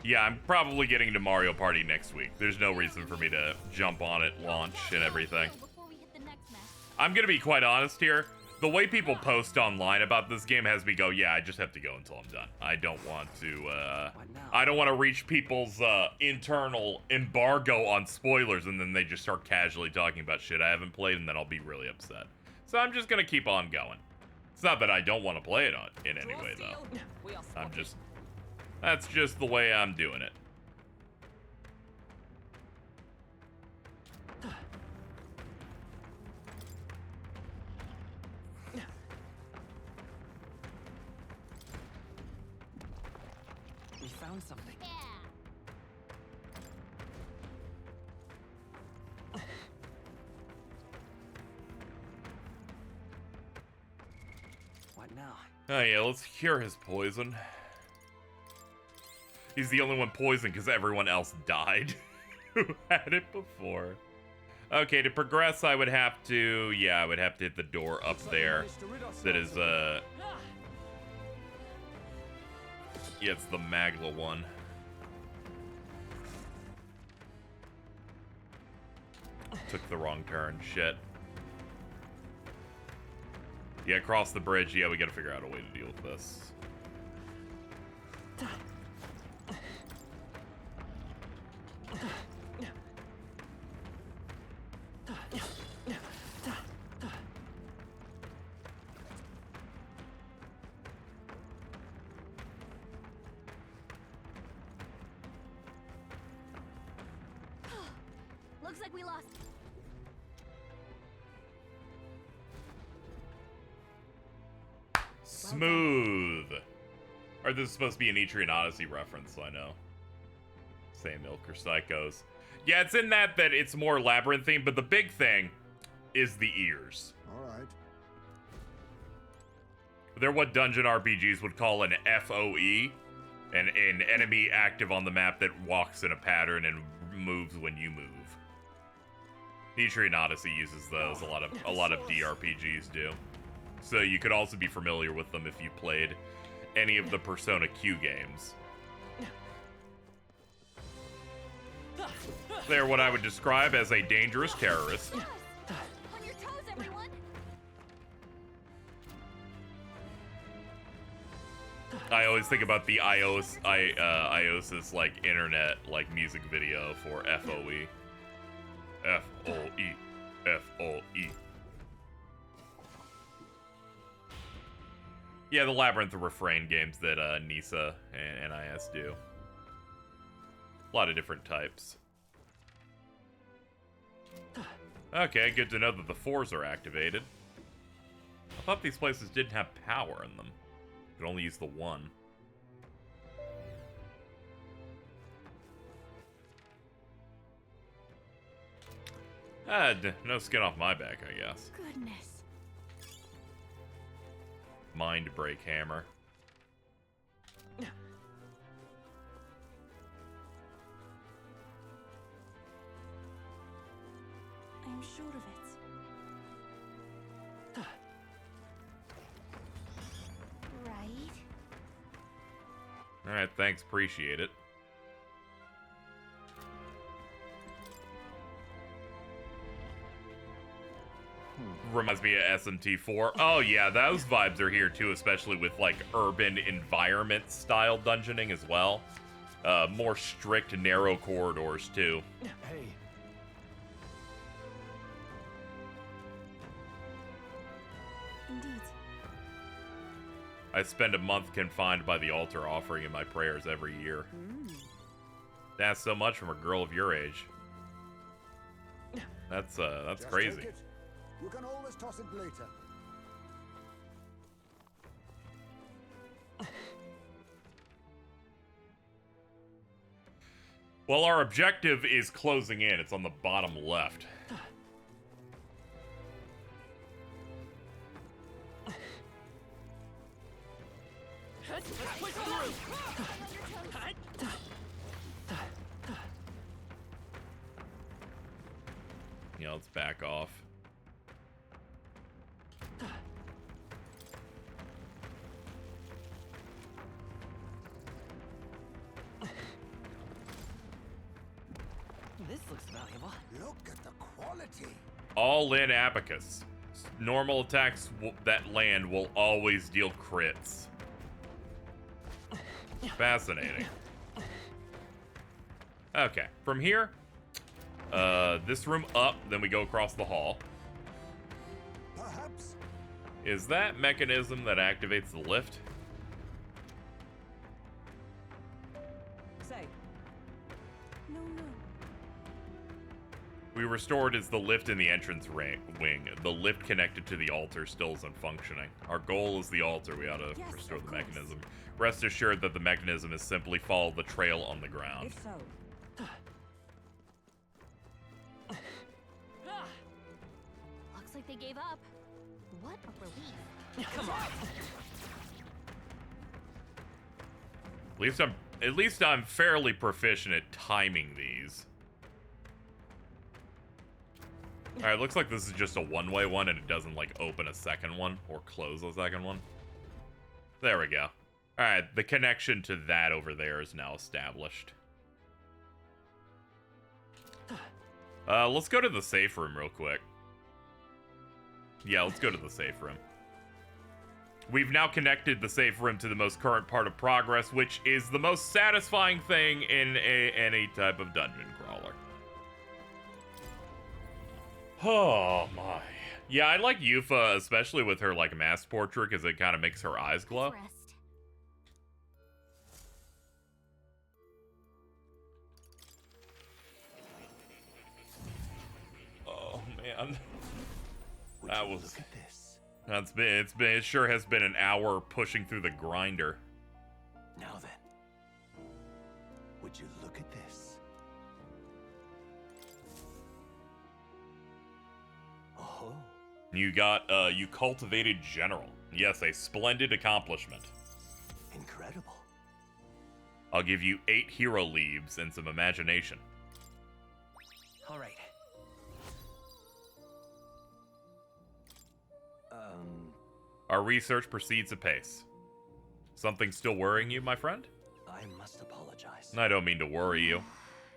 Yeah, I'm probably getting to Mario Party next week. There's no reason for me to jump on it, launch, and everything. Before we hit the next mess. I'm gonna be quite honest here. The way people post online about this game has me go, yeah, I just have to go until I'm done. I don't want to, I don't want to reach people's, internal embargo on spoilers, and then they just start casually talking about shit I haven't played, and then I'll be really upset. So I'm just gonna keep on going. It's not that I don't want to play it in any way, though. We are I'm spotted. just... That's just the way I'm doing it. We found something. Yeah. What now? Oh yeah, let's cure his poison. He's the only one poisoned because everyone else died who had it before. Okay, to progress, I would have to... Yeah, I would have to hit the door up there. That is, yeah, it's the Magla one. Took the wrong turn. Shit. Yeah, cross the bridge. Yeah, we gotta figure out a way to deal with this. Looks like we lost. Smooth. Or this is supposed to be an Etrian Odyssey reference, so I know. Sand Milk or Psychos. Yeah, it's in that it's more labyrinthine, but the big thing is the ears. All right. They're what dungeon RPGs would call an FOE, an enemy active on the map that walks in a pattern and moves when you move. Etrian Odyssey uses those. A lot of DRPGs do. So you could also be familiar with them if you played any of the Persona Q games. They're what I would describe as a dangerous terrorist. On your toes, everyone. I always think about the Iosis like internet like music video for FOE. FOE. FOE. Yeah, the Labyrinth of Refrain games that Nisa and NIS do. A lot of different types. Okay, good to know that the 4s are activated. I thought these places didn't have power in them. You could only use the 1. No skin off my back, I guess. Goodness. Mind break hammer. I'm sure of it. Right? Alright, thanks, appreciate it. Reminds me of SMT4. Oh yeah, those vibes are here too, especially with like urban environment style dungeoning as well. More strict, narrow corridors too. Hey. Indeed. I spend a month confined by the altar offering in my prayers every year. That's so much from a girl of your age. That's Just crazy. take it. You can always toss it later. Well, our objective is closing in. It's on the bottom left. You know, let's back off. This looks valuable. Look at the quality. All in Abacus. Normal attacks that land will always deal crits. Fascinating. Okay, from here, this room up, then we go across the hall. Perhaps. Is that mechanism that activates the lift? Say, No, no. We restored is the lift in the entrance wing. The lift connected to the altar still isn't functioning. Our goal is the altar. We ought to Yes, restore of the course. mechanism. Rest assured that the mechanism is simply follow the trail on the ground. if so. Looks like they gave up. What a relief. Come on. At least I'm fairly proficient at timing these. Alright, looks like this is just a one-way one and it doesn't like open a second one or close a second one. There we go. Alright, the connection to that over there is now established. Let's go to the safe room real quick. Yeah, let's go to the safe room. We've now connected the safe room to the most current part of progress, which is the most satisfying thing in any type of dungeon crawler. Oh my. Yeah, I like Yufa, especially with her like mask portrait, because it kind of makes her eyes glow. Rest. Oh man. That was Look at this. it sure has been an hour pushing through the grinder. Would you look at this? Oh. You cultivated general. Yes, a splendid accomplishment. Incredible. I'll give you 8 hero leaves and some imagination. All right. Our research proceeds apace. Something still worrying you, my friend? I must apologize. I don't mean to worry you.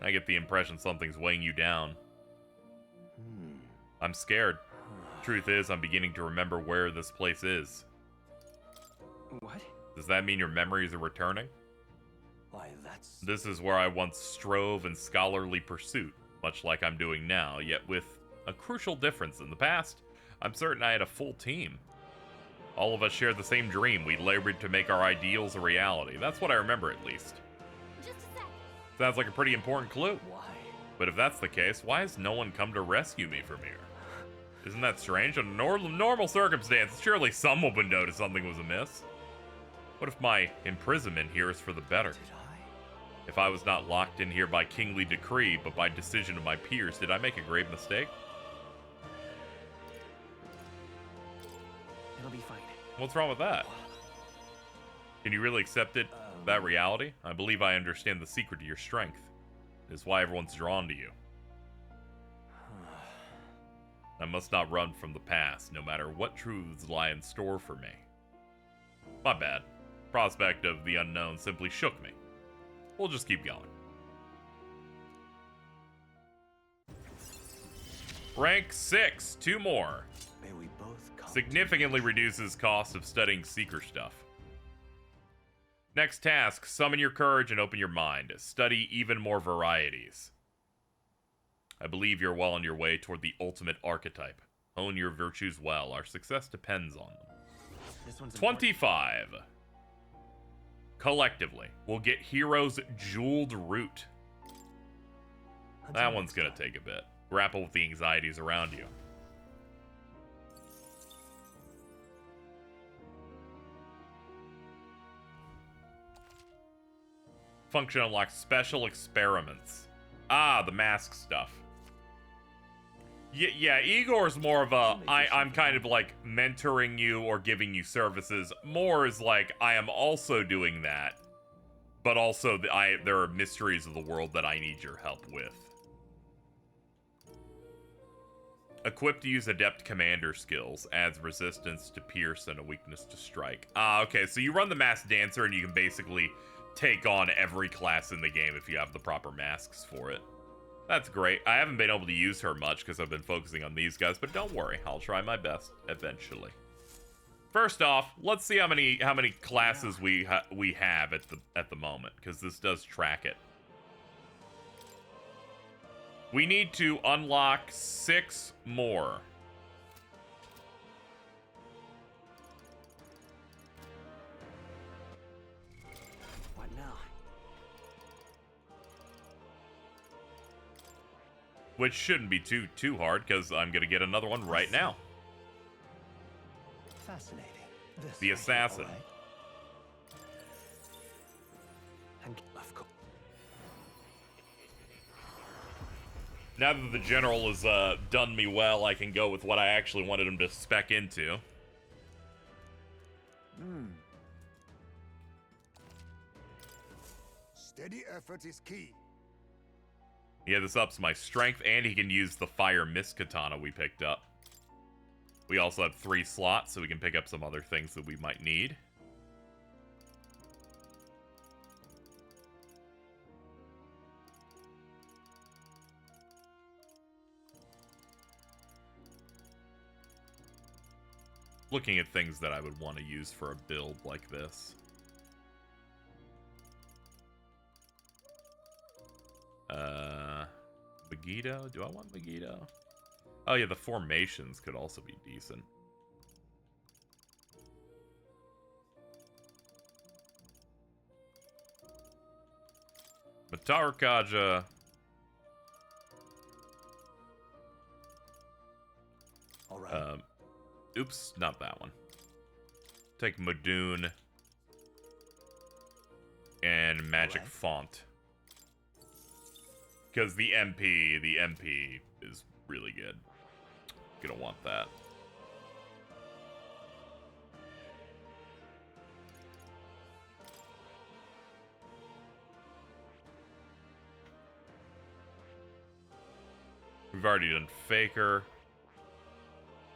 I get the impression something's weighing you down. I'm scared. Truth is, I'm beginning to remember where this place is. What? Does that mean your memories are returning? Why, that's... This is where I once strove in scholarly pursuit, much like I'm doing now, yet with a crucial difference. In the past, I'm certain I had a full team. All of us shared the same dream. We labored to make our ideals a reality. That's what I remember, at least. Just a sec. Sounds like a pretty important clue. Why? But if that's the case, why has no one come to rescue me from here? Isn't that strange? Under normal circumstances, surely someone would notice something was amiss. What if my imprisonment here is for the better? Did I? If I was not locked in here by kingly decree, but by decision of my peers, did I make a grave mistake? It'll be fine. What's wrong with that? Can you really accept it, that reality? I believe I understand the secret to your strength. It is why everyone's drawn to you. I must not run from the past, no matter what truths lie in store for me. My bad. Prospect of the unknown simply shook me. We'll just keep going. Rank 6, 2 more. May we both come Significantly reduces cost of studying seeker stuff. Next task, summon your courage and open your mind. Study even more varieties. I believe you're well on your way toward the ultimate archetype. Hone your virtues well. Our success depends on them. This one's 25. Collectively, we'll get Hero's Jeweled Root. That one's gonna take a bit. Grapple with the anxieties around you. Function unlocks special experiments. Ah, the mask stuff. Yeah, Igor's more of a, I'm kind of like mentoring you or giving you services. More is like, I am also doing that. But also, there are mysteries of the world that I need your help with. Equipped to use Adept Commander skills. Adds resistance to pierce and a weakness to strike. Ah, okay, so you run the Masked Dancer and you can basically take on every class in the game if you have the proper masks for it. That's great. I haven't been able to use her much because I've been focusing on these guys, but don't worry, I'll try my best eventually. First off, let's see how many classes we have at the moment, because this does track it. We need to unlock 6 more. What now? Which shouldn't be too hard, because I'm going to get another one right now. Fascinating. This The right, Assassin. all right. And of course. Now that the general has done me well, I can go with what I actually wanted him to spec into. Steady effort is key. Yeah, this ups my strength, and he can use the Fire Mist Katana we picked up. We also have 3 slots, so we can pick up some other things that we might need. Looking at things that I would want to use for a build like this. Megiddo? Do I want Megiddo? Oh yeah, the formations could also be decent. Matarkaja. All right. Oops, not that one. Take Madoon and Magic Alright. Font. Because the MP is really good. Gonna want that. We've already done Faker.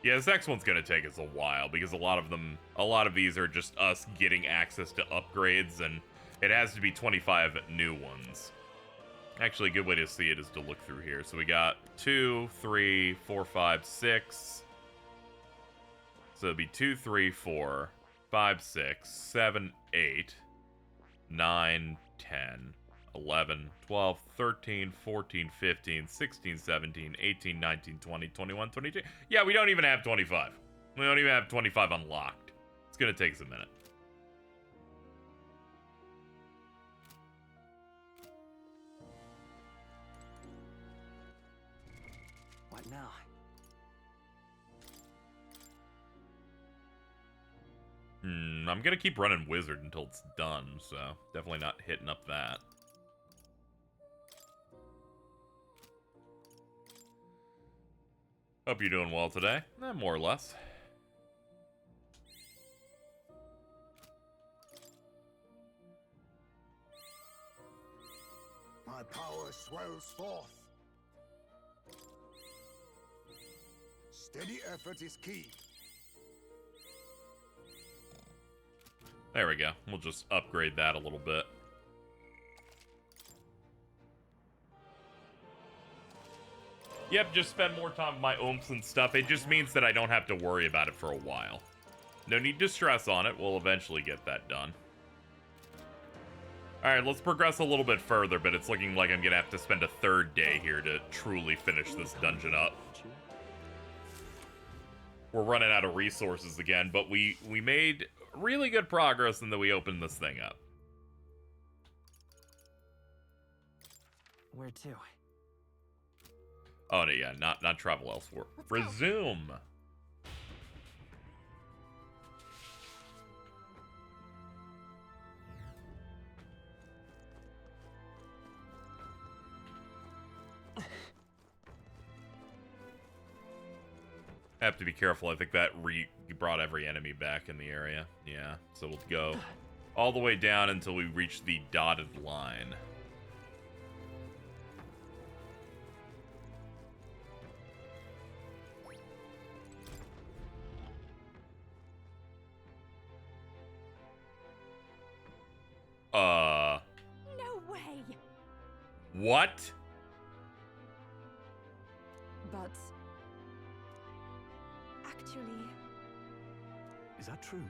Yeah, this next one's gonna take us a while because a lot of these are just us getting access to upgrades, and it has to be 25 new ones. Actually, a good way to see it is to look through here. So we got 2, 3, 4, 5, 6. So it'd be 2, 3, 4, 5, 6, 7, 8, 9, 10, 11, 12, 13, 14, 15, 16, 17, 18, 19, 20, 21, 22. Yeah, we don't even have 25. We don't even have 25 unlocked. It's gonna take us a minute. What now? I'm gonna keep running Wizard until it's done, so definitely not hitting up that. Hope you're doing well today. More or less. My power swells forth. Steady effort is key. There we go. We'll just upgrade that a little bit. Yep, just spend more time with my oomph and stuff. It just means that I don't have to worry about it for a while. No need to stress on it. We'll eventually get that done. Alright, let's progress a little bit further, but it's looking like I'm gonna have to spend a third day here to truly finish this dungeon up. We're running out of resources again, but we made really good progress in that we opened this thing up. Where to? Oh, no, yeah, not travel elsewhere. Resume. Have to be careful. I think that brought every enemy back in the area. Yeah, so we'll go all the way down until we reach the dotted line. No way. What? But actually, Is that true?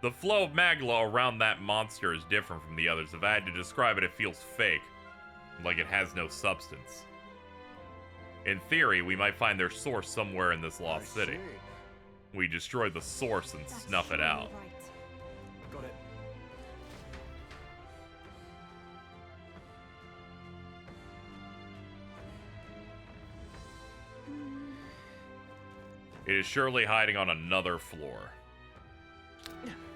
The flow of magma around that monster is different from the others. If I had to describe it, it feels fake, like it has no substance. In theory, we might find their source somewhere in this lost city. We destroy the source and that's snuff it surely out. right. Got it. It is surely hiding on another floor.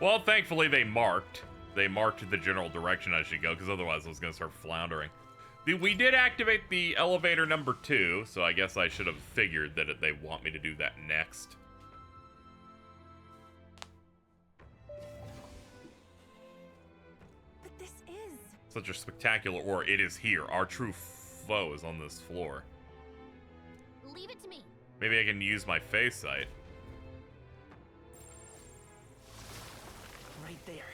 Well, thankfully they marked. They marked the general direction I should go, because otherwise I was going to start floundering. We did activate the elevator number 2, so I guess I should have figured that they want me to do that next. But this is. Such a spectacular ore. It is here. Our true foe is on this floor. Leave it to me. Maybe I can use my face sight. Right there.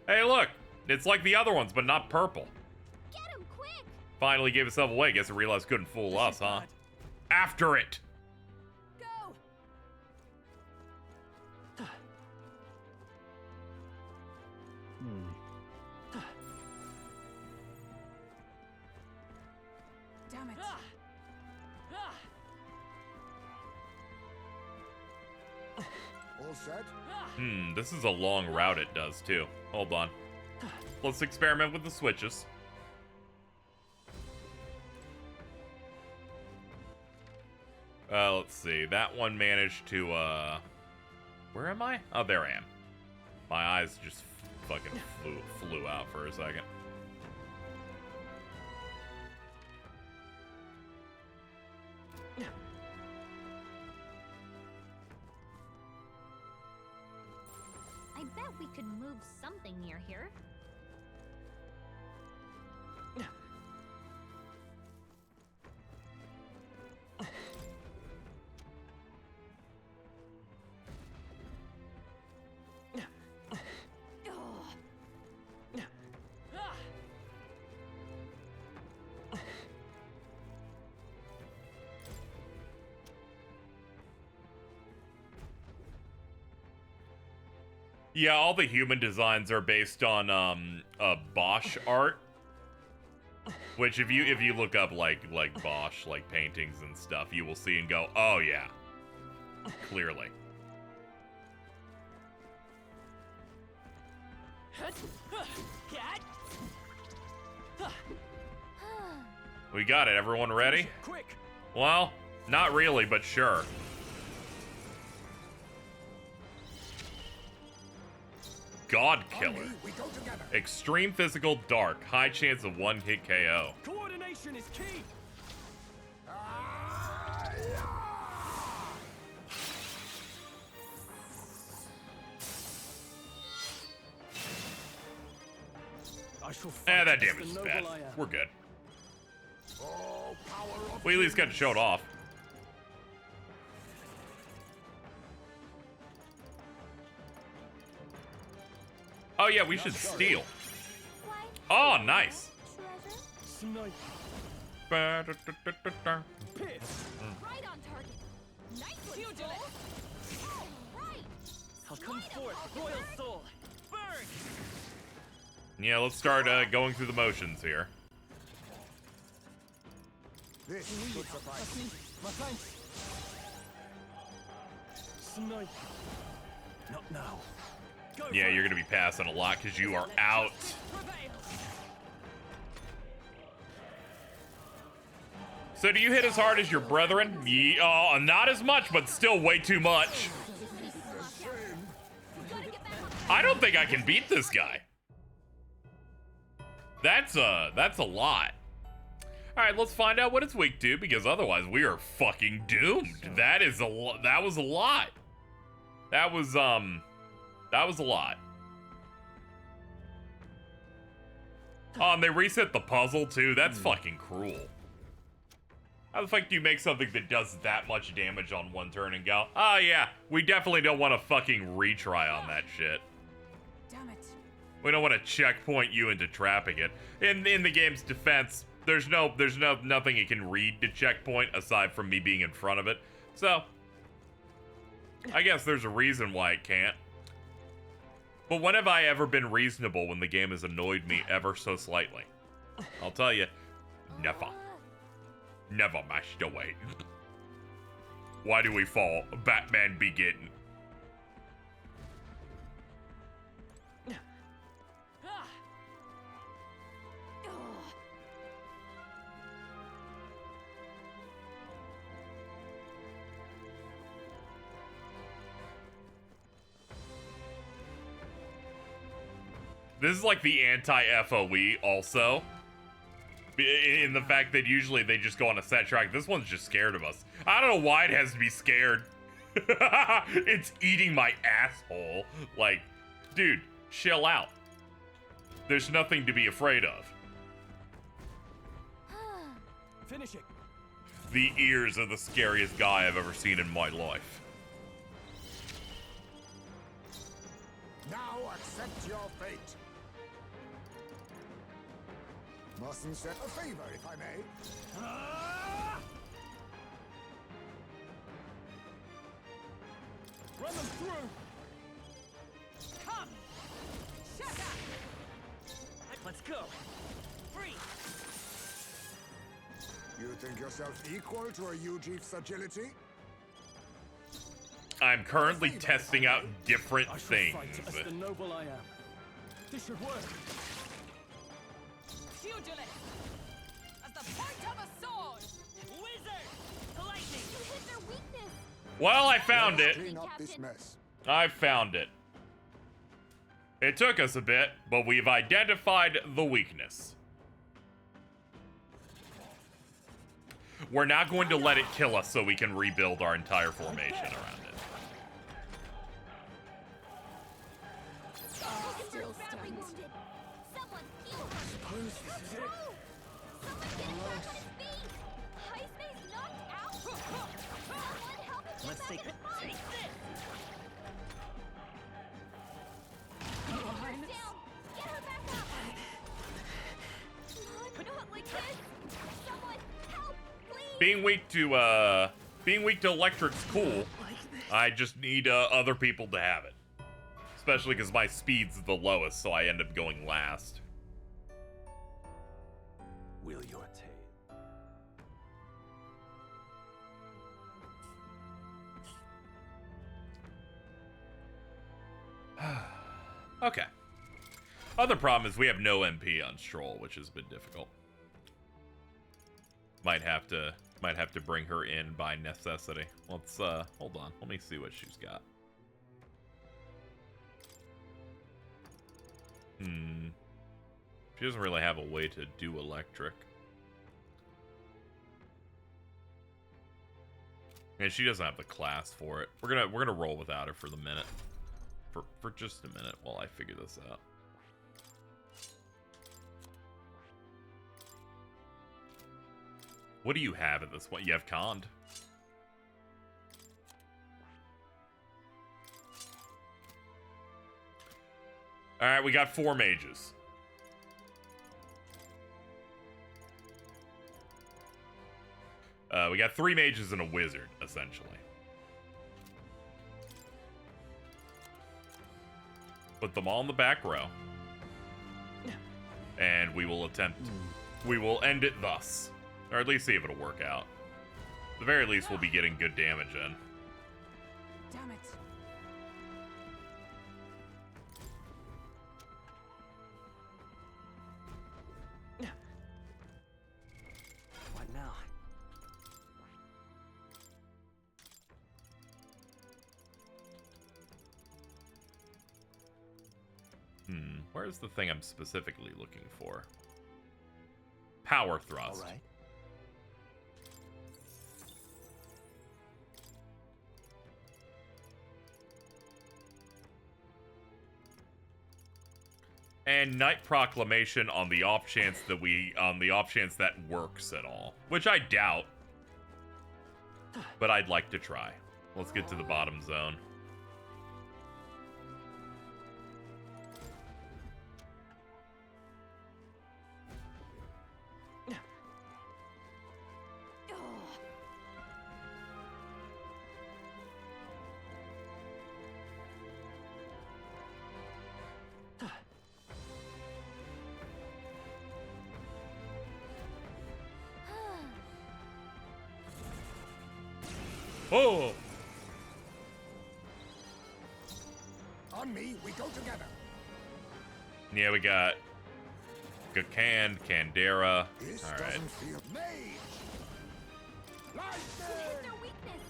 Hey, look! It's like the other ones, but not purple. Get him quick. Finally gave itself away. Guess it realized couldn't fool us, huh? After it! Go. Damn it. All set? This is a long route it does, too. Hold on. Let's experiment with the switches. Let's see. That one managed to, where am I? Oh, there I am. My eyes just fucking flew out for a second. thought we could move something near here. Yeah, all the human designs are based on Bosch art. Which if you look up like Bosch, like paintings and stuff, you will see and go, oh yeah. Clearly. We got it, everyone ready? Quick! Well, not really, but sure. God Killer. On me, we go together. Extreme physical dark. High chance of one hit KO. Coordination is key! I shall fight That as damage the is noble bad. I am. We're good. Oh, power of We at least got to show it off. Oh yeah, we should steal. Why? Oh, nice. Treasure? Snipe. Pierce. Right on target. Nice one, Huge Soul. All right. I'll come forth, royal soul. Burn! Yeah, let's start going through the motions here. This should surprise That's me. My thanks. Snipe. Not now. Go Yeah, for you're it. gonna be passing a lot because you are out. Prevail! So do you hit as hard as your brethren? Oh, not as much, but still way too much. I don't think I can beat this guy. That's a lot. All right, let's find out what it's weak to, because otherwise we are fucking doomed. That was a lot. That was a lot. Oh, and they reset the puzzle too. That's fucking cruel. How the fuck do you make something that does that much damage on one turn and go, oh yeah, we definitely don't want to fucking retry on that shit. Damn it. We don't want to checkpoint you into trapping it. In the game's defense, there's nothing it can read to checkpoint aside from me being in front of it. So, I guess there's a reason why it can't. But when have I ever been reasonable when the game has annoyed me ever so slightly? I'll tell you, never. Never, Master Wayne. Why do we fall? Batman begin. This is like the anti-FOE also. In the fact that usually they just go on a set track. This one's just scared of us. I don't know why it has to be scared. It's eating my asshole. Like, dude, chill out. There's nothing to be afraid of. Finish it. The ears are the scariest guy I've ever seen in my life. Now accept your fate. Mustn't set a favor, if I may. Run them through. Come! Shut up! Let's go. Free! You think yourself equal to a Ujief's agility? I'm currently testing out different I shall things. fight as the noble I am. This should work. Pugilist! As the point of a sword! Wizard! Lightning! You hit their weakness. Well, I found it. Clean up this mess. I found it. It took us a bit, but we've identified the weakness. We're not going to let it kill us so we can rebuild our entire formation around it. suppose this is it. Someone get him back on his feet! Heismay's knocked out! Someone help him get Let's back take in the fight! this. Get her down! Get her back up! Come on, not like this! Someone help, please! Being weak to electric's cool. I just need other people to have it. Especially because my speed's the lowest, so I end up going last. Will your tale? Okay. Other problem is we have no MP on Stroll, which has been difficult. Might have to bring her in by necessity. Let's hold on. Let me see what she's got. She doesn't really have a way to do electric. And she doesn't have the class for it. We're gonna roll without her for the minute. For just a minute while I figure this out. What do you have at this point? You have Cond. Alright, we got 4 mages. We got 3 mages and a wizard, essentially. Put them all in the back row. And we will end it thus. Or at least see if it'll work out. At the very least, we'll be getting good damage in. Damn it. What now? Where's the thing I'm specifically looking for? Power thrust. All right. And Night Proclamation on the off chance that works at all, which I doubt. But I'd like to try. Let's get to the bottom zone. Oh! On me, we go together. Yeah, we got Gakand, Kandera. This Alright. doesn't feel mage. Hit Lightning! their weakness!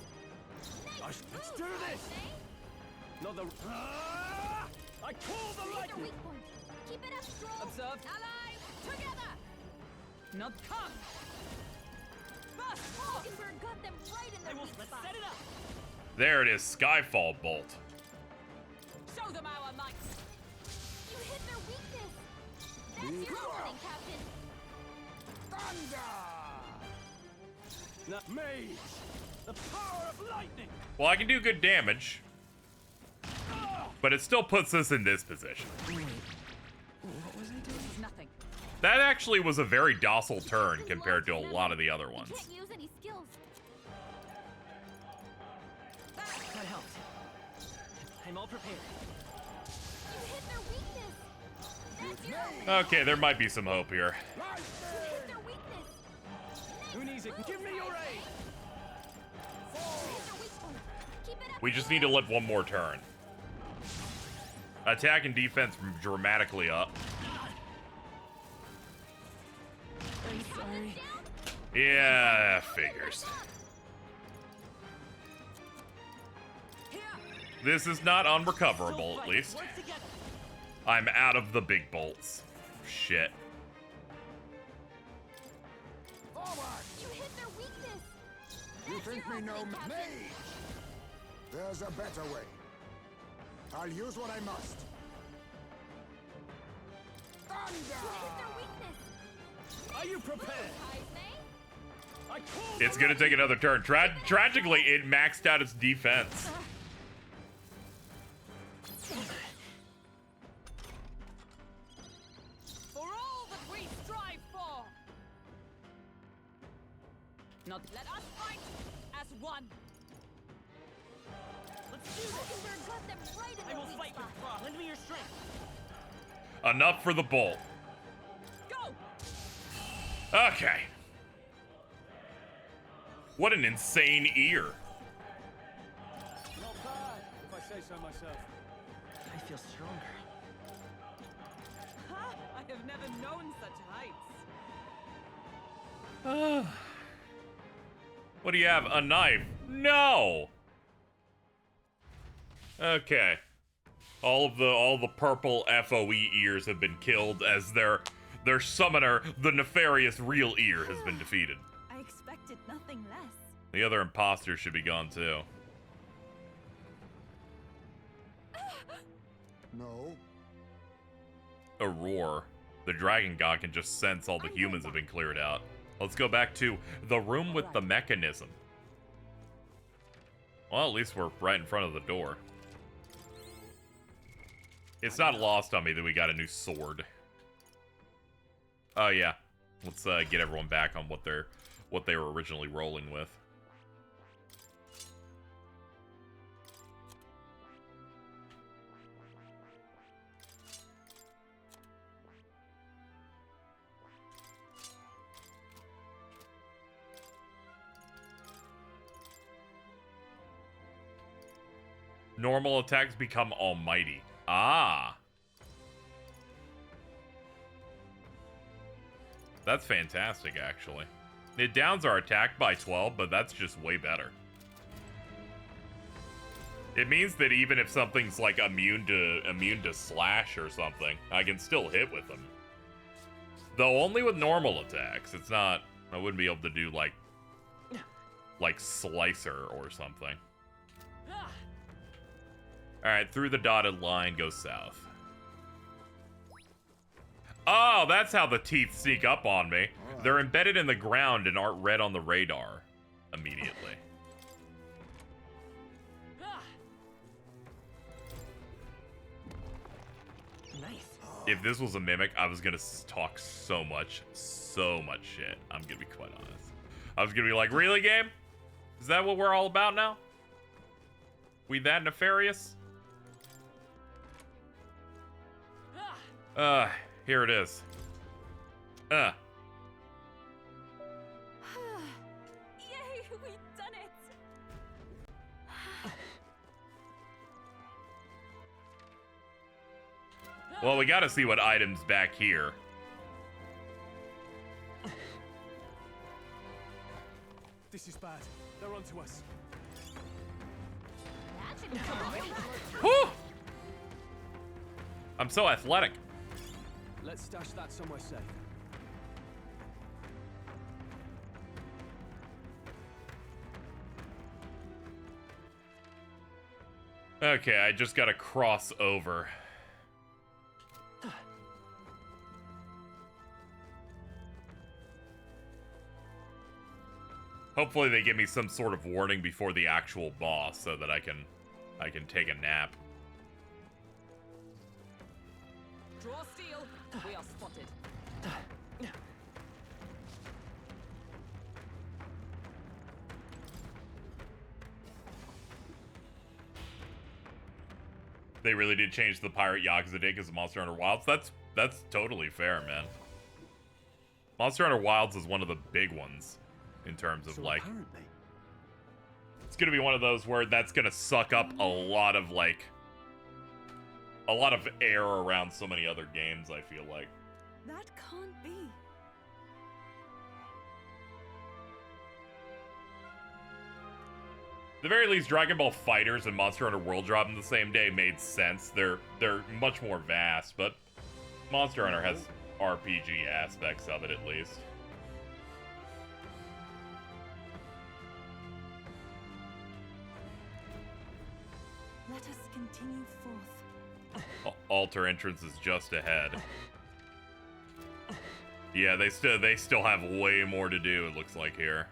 Nice Let's move, do this. Heismay! Not the. I call the Hit their lightning. weak point! Keep it up, Stroll! Observed. Allies, together! Not come. Burst! Hindenburg got them right in their weak Let's spot! set it up. There it is, Skyfall Bolt. Show them our might. You hit their weakness! That's your opening, Captain! Thunder! Not mage. The power of lightning. Well, I can do good damage, but it still puts us in this position. Nothing. That actually was a very docile turn compared to a lot of the other You ones. can't use any skills. That helps. I'm all prepared. You hit their weakness! That's your opening! Okay, there might be some hope here. You hit their weakness! Who needs it? Give me your aid. You hit their weak point! Keep it up! We just need to live one more turn. Attack and defense dramatically up. I'm sorry. Yeah, figures. This is not unrecoverable, at least. Work together. I'm out of the big bolts. Shit. Forward! You hit their weakness! You That's think your me no opening, Captain. mage? There's a better way. I'll use what I must. What is their weakness? Are you prepared? Kaise? I call It's gonna take another turn. Tragically, it maxed out its defense. For all that we strive for! Not let us fight as one! Let's do this. Mockingbird got them right in I the will weak fight spot. with Fra. Lend me your strength. Enough for the bolt. Go! Okay. What an insane ear. Not bad, if I say so myself. I feel stronger. Ha! I have never known such heights. What do you have? A knife? No. Okay. All the purple FOE ears have been killed as their summoner, the nefarious real ear, has been defeated. I expected nothing less. The other imposters should be gone too. No. A roar. The dragon god can just sense all the humans have been cleared out. Let's go back to the room with the mechanism. Well, at least we're right in front of the door. It's not lost on me that we got a new sword. Oh yeah. Let's get everyone back on what they were originally rolling with. Normal attacks become almighty. Ah. That's fantastic, actually. It downs our attack by 12, but that's just way better. It means that even if something's like immune to slash or something, I can still hit with them. Though only with normal attacks. It's not, I wouldn't be able to do like slicer or something. Alright, through the dotted line, go south. Oh, that's how the teeth sneak up on me. They're embedded in the ground and aren't read on the radar immediately. Nice. If this was a mimic, I was gonna talk so much shit. I'm gonna be quite honest. I was gonna be like, really, game? Is that what we're all about now? We that nefarious? Here it is. Yay, we've done it! Well, we gotta see what items back here. This is bad. They're onto us. That should cover it. Whew! I'm so athletic. Let's stash that somewhere safe. Okay, I just gotta cross over. Hopefully they give me some sort of warning before the actual boss so that I can take a nap. Draw steel. We are spotted. They really did change the Pirate Yakuza day because of Monster Hunter Wilds. That's totally fair, man. Monster Hunter Wilds is one of the big ones in terms of So like apparently, it's gonna be one of those where that's gonna suck up a lot of air around so many other games, I feel like. That can't be. At the very least, Dragon Ball Fighters and Monster Hunter World dropping the same day made sense. They're much more vast, but Monster Hunter has RPG aspects of it at least. Let us continue forth. Altar entrance is just ahead. Yeah, they still have way more to do, it looks like here.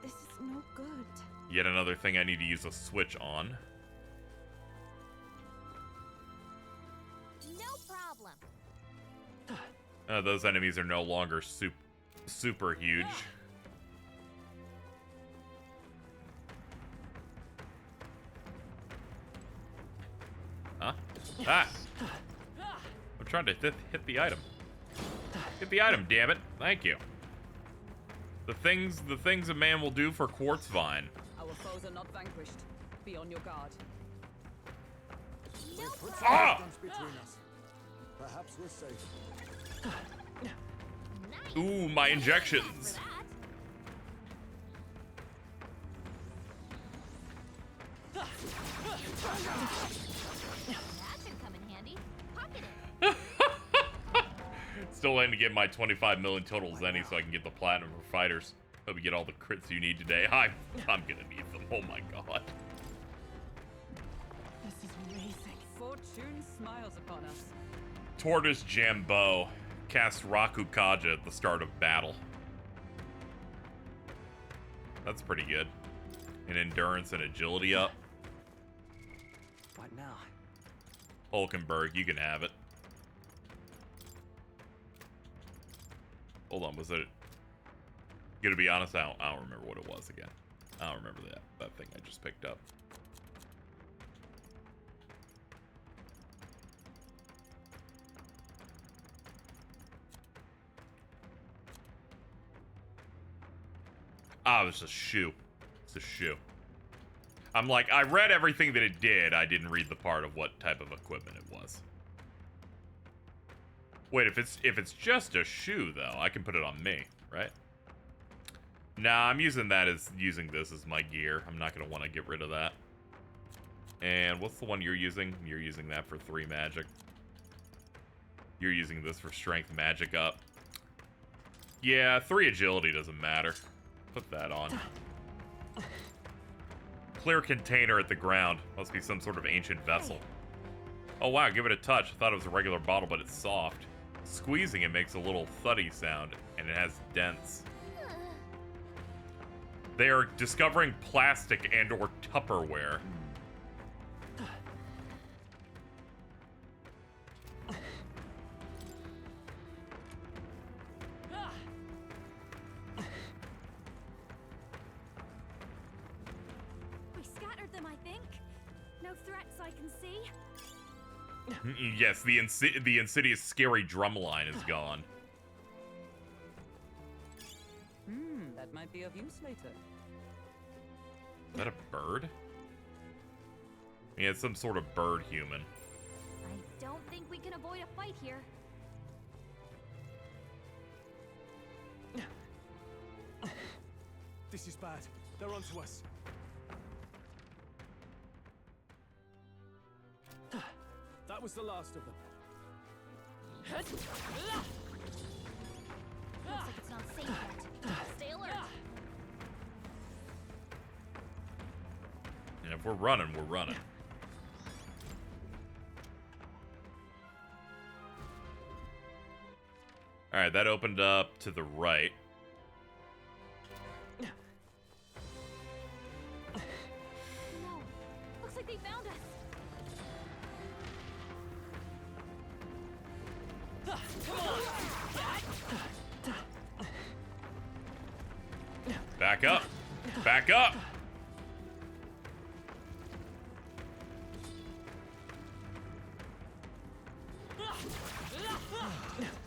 This is no good. Yet another thing I need to use a switch on. No problem. Those enemies are no longer super huge. Huh? Ah! I'm trying to hit the item. Hit the item, damn it. Thank you. The things a man will do for Quartz Vine. Our foes are not vanquished. Be on your guard. No Put some problem. Ah! distance between us. Perhaps we're safe. Nice. Ooh, my For injections. that. That should come in handy. Pocket it. Still waiting to get my 25 million total zenny so I can get the platinum for fighters. Hope you get all the crits you need today. I'm gonna need them. Oh my god. This is amazing. Fortune smiles upon us. Tortoise Jambo cast Rakukaja at the start of battle. That's pretty good. And endurance and agility up. What now? Hulkenberg, you can have it. Hold on, was it? Gonna be honest, I don't remember what it was again. I don't remember that thing I just picked up. Ah, it's a shoe. It's a shoe. I'm like, I read everything that it did. I didn't read the part of what type of equipment it was. Wait, if it's just a shoe though, I can put it on me, right? Nah, I'm using this as my gear. I'm not gonna want to get rid of that. And what's the one you're using? You're using that for 3 magic. You're using this for strength magic up. Yeah, 3 agility doesn't matter. Put that on. Clear container at the ground. Must be some sort of ancient vessel. Oh wow, give it a touch. I thought it was a regular bottle, but it's soft. Squeezing it makes a little thuddy sound, and it has dents. They are discovering plastic and or Tupperware. We scattered them, I think. No threats I can see. Yes, the insidious scary drumline is gone. That might be of use later. Is that a bird? Yeah, it's some sort of bird human. I don't think we can avoid a fight here. This is bad. They're onto us. That was the last of them. Looks like it's not safe yet. Stay alert. And if we're running, we're running. Alright, that opened up to the right. No. Looks like they found us. Back up! Back up!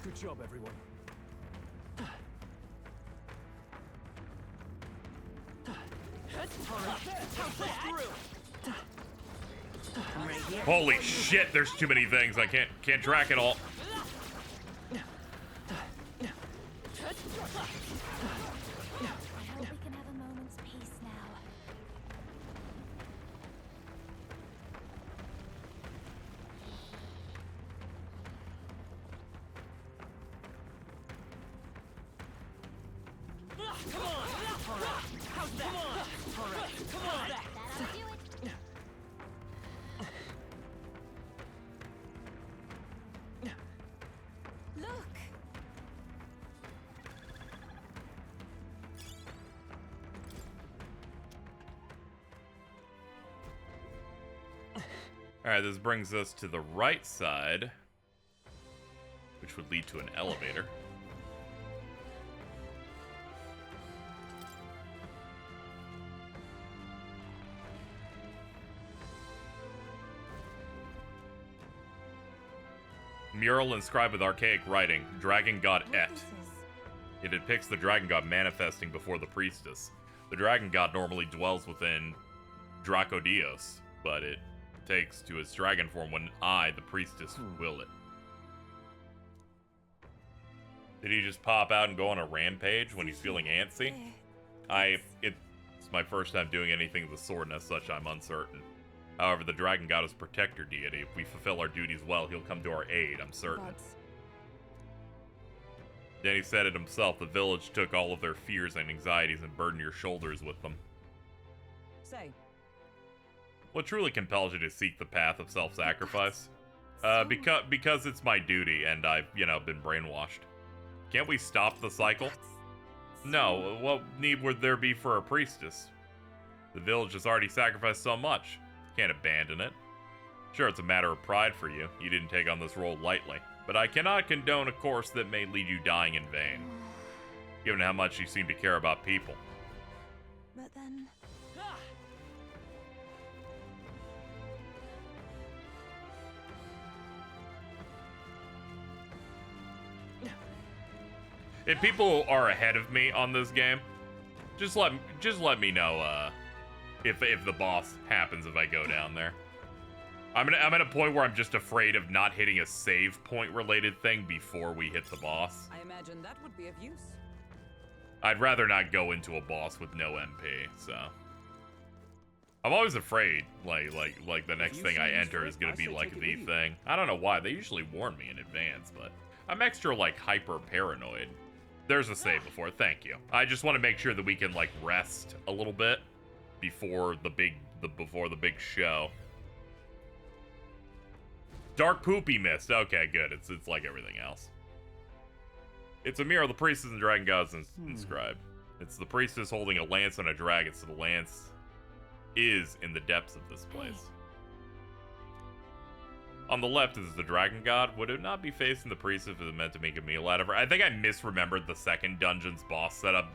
Good job, everyone. Holy shit, there's too many things. I can't track it all. I hope we can have a moment's peace now. That'll do it. Alright, this brings us to the right side, which would lead to an elevator. Mural inscribed with archaic writing, Dragon God Et. It depicts the Dragon God manifesting before the Priestess. The Dragon God normally dwells within Dracodios, but it takes to its dragon form when I, the Priestess, will it. Did he just pop out and go on a rampage when he's feeling antsy? It's my first time doing anything of the sort, and as such, I'm uncertain. However, the Dragon God is protector deity. If we fulfill our duties well, he'll come to our aid, I'm certain. Then he said it himself, the village took all of their fears and anxieties and burdened your shoulders with them. Say. What truly compels you to seek the path of self-sacrifice? Because it's my duty, and I've, been brainwashed. Can't we stop the cycle? No, what need would there be for a priestess? The village has already sacrificed so much. Can't abandon it. Sure, it's a matter of pride for you. You didn't take on this role lightly. But I cannot condone a course that may lead you dying in vain. Given how much you seem to care about people. But then... If people are ahead of me on this game, just let me know if the boss happens if I go down there. I'm at a point where I'm just afraid of not hitting a save point related thing before we hit the boss. I imagine that would be of use. I'd rather not go into a boss with no MP, so I'm always afraid like the next thing I enter is gonna be like the thing. I don't know why. They usually warn me in advance, but I'm extra like hyper paranoid. There's a save before, thank you. I just want to make sure that we can like rest a little bit before the big show. Dark poopy mist. Okay, good. It's like everything else. It's a mirror of the priestess and dragon gods inscribed. It's the priestess holding a lance and a dragon, so the lance is in the depths of this place. On the left is the dragon god. Would it not be facing the priestess if it was meant to make a meal out of her? I think I misremembered the second dungeon's boss setup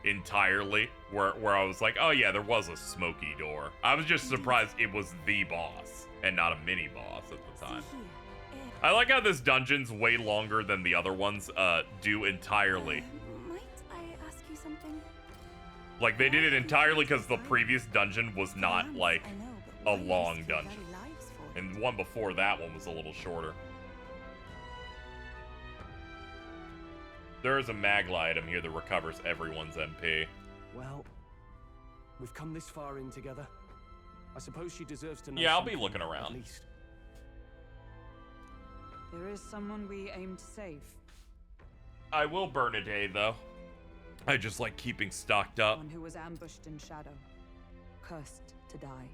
entirely, where I was like, oh yeah, there was a smoky door. I was just surprised it was the boss and not a mini boss at the time. I like how this dungeon's way longer than the other ones do entirely. Might I ask you something? Like, they did it entirely because the previous dungeon was not, like, a long dungeon. And the one before that one was a little shorter. There is a Magla item here that recovers everyone's MP. Well, we've come this far in together. I suppose she deserves to know. Yeah, I'll be looking around. At least. There is someone we aim to save. I will burn a day, though. I just like keeping stocked up. One who was ambushed in shadow, cursed to die.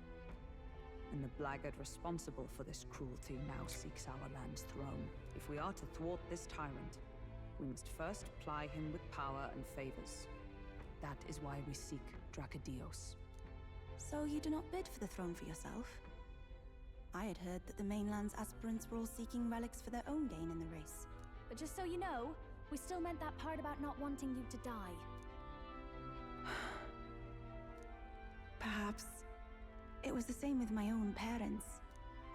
And the blackguard responsible for this cruelty now seeks our land's throne. If we are to thwart this tyrant, we must first ply him with power and favors. That is why we seek Dracodios. So you do not bid for the throne for yourself? I had heard that the mainland's aspirants were all seeking relics for their own gain in the race. But just so you know, we still meant that part about not wanting you to die. Perhaps. It was the same with my own parents.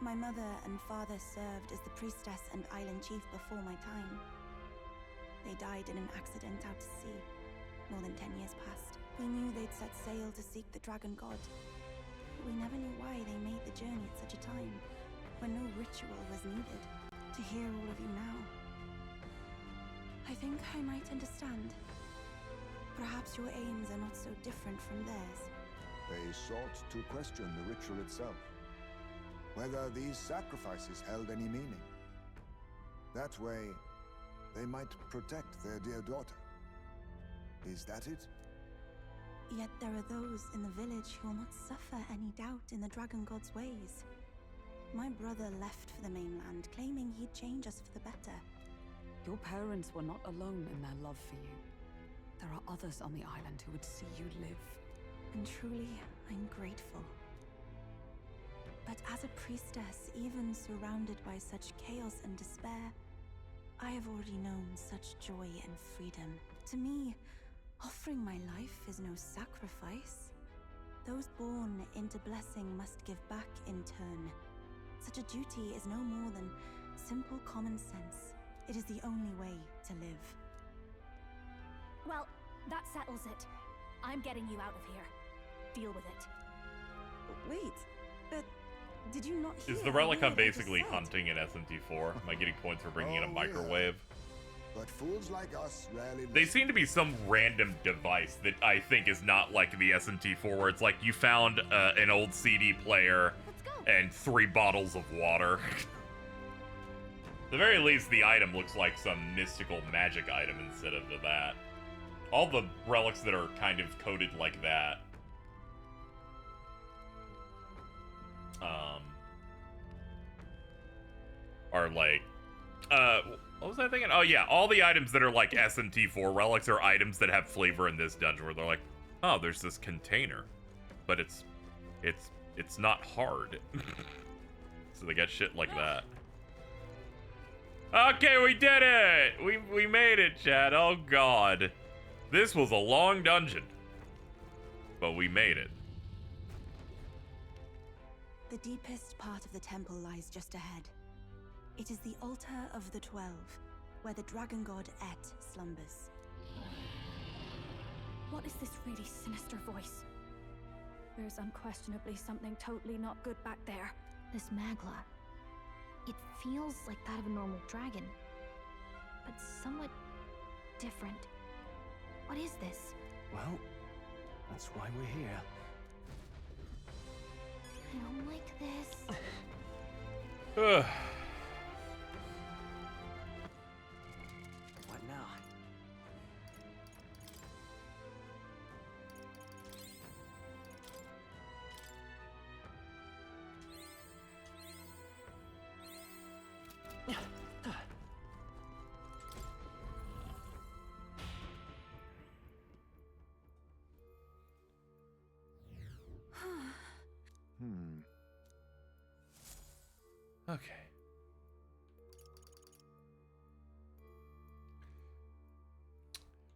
My mother and father served as the priestess and island chief before my time. They died in an accident out to sea. More than 10 years passed. We knew they'd set sail to seek the dragon god. But we never knew why they made the journey at such a time, when no ritual was needed. To hear all of you now, I think I might understand. Perhaps your aims are not so different from theirs. They sought to question the ritual itself, whether these sacrifices held any meaning. That way, they might protect their dear daughter. Is that it? Yet there are those in the village who will not suffer any doubt in the dragon god's ways. My brother left for the mainland, claiming he'd change us for the better. Your parents were not alone in their love for you. There are others on the island who would see you live. And truly, I'm grateful. But as As a priestess, even surrounded by such chaos and despair, I have already known such joy and freedom. To me, offering my life is no sacrifice. Those born into blessing must give back in turn. Such a duty is no more than simple common sense. It is the only way to live. Well, that settles it. I'm getting you out of here. Deal with it. Wait, but did you not hear? Is the Relicon basically hunting an SMT4? Am I getting points for bringing in a microwave? But fools like us rarely They seem to be some random device that I think is not like the SMT4, where it's like you found an old CD player and 3 bottles of water. At the very least, the item looks like some mystical magic item instead of that. All the relics that are kind of coded like that are like, what was I thinking? Oh yeah, all the items that are like SMT4 relics are items that have flavor in this dungeon, where they're like, oh, there's this container, but it's not hard. So they got shit like that. Okay, we did it! We made it, chat. Oh god. This was a long dungeon, but we made it. The deepest part of the temple lies just ahead. It is the altar of the 12, where the dragon god Et slumbers. What is this really sinister voice? There's unquestionably something totally not good back there. This Magla, it feels like that of a normal dragon, but somewhat different. What is this? Well, that's why we're here. I don't like this. What now? Okay.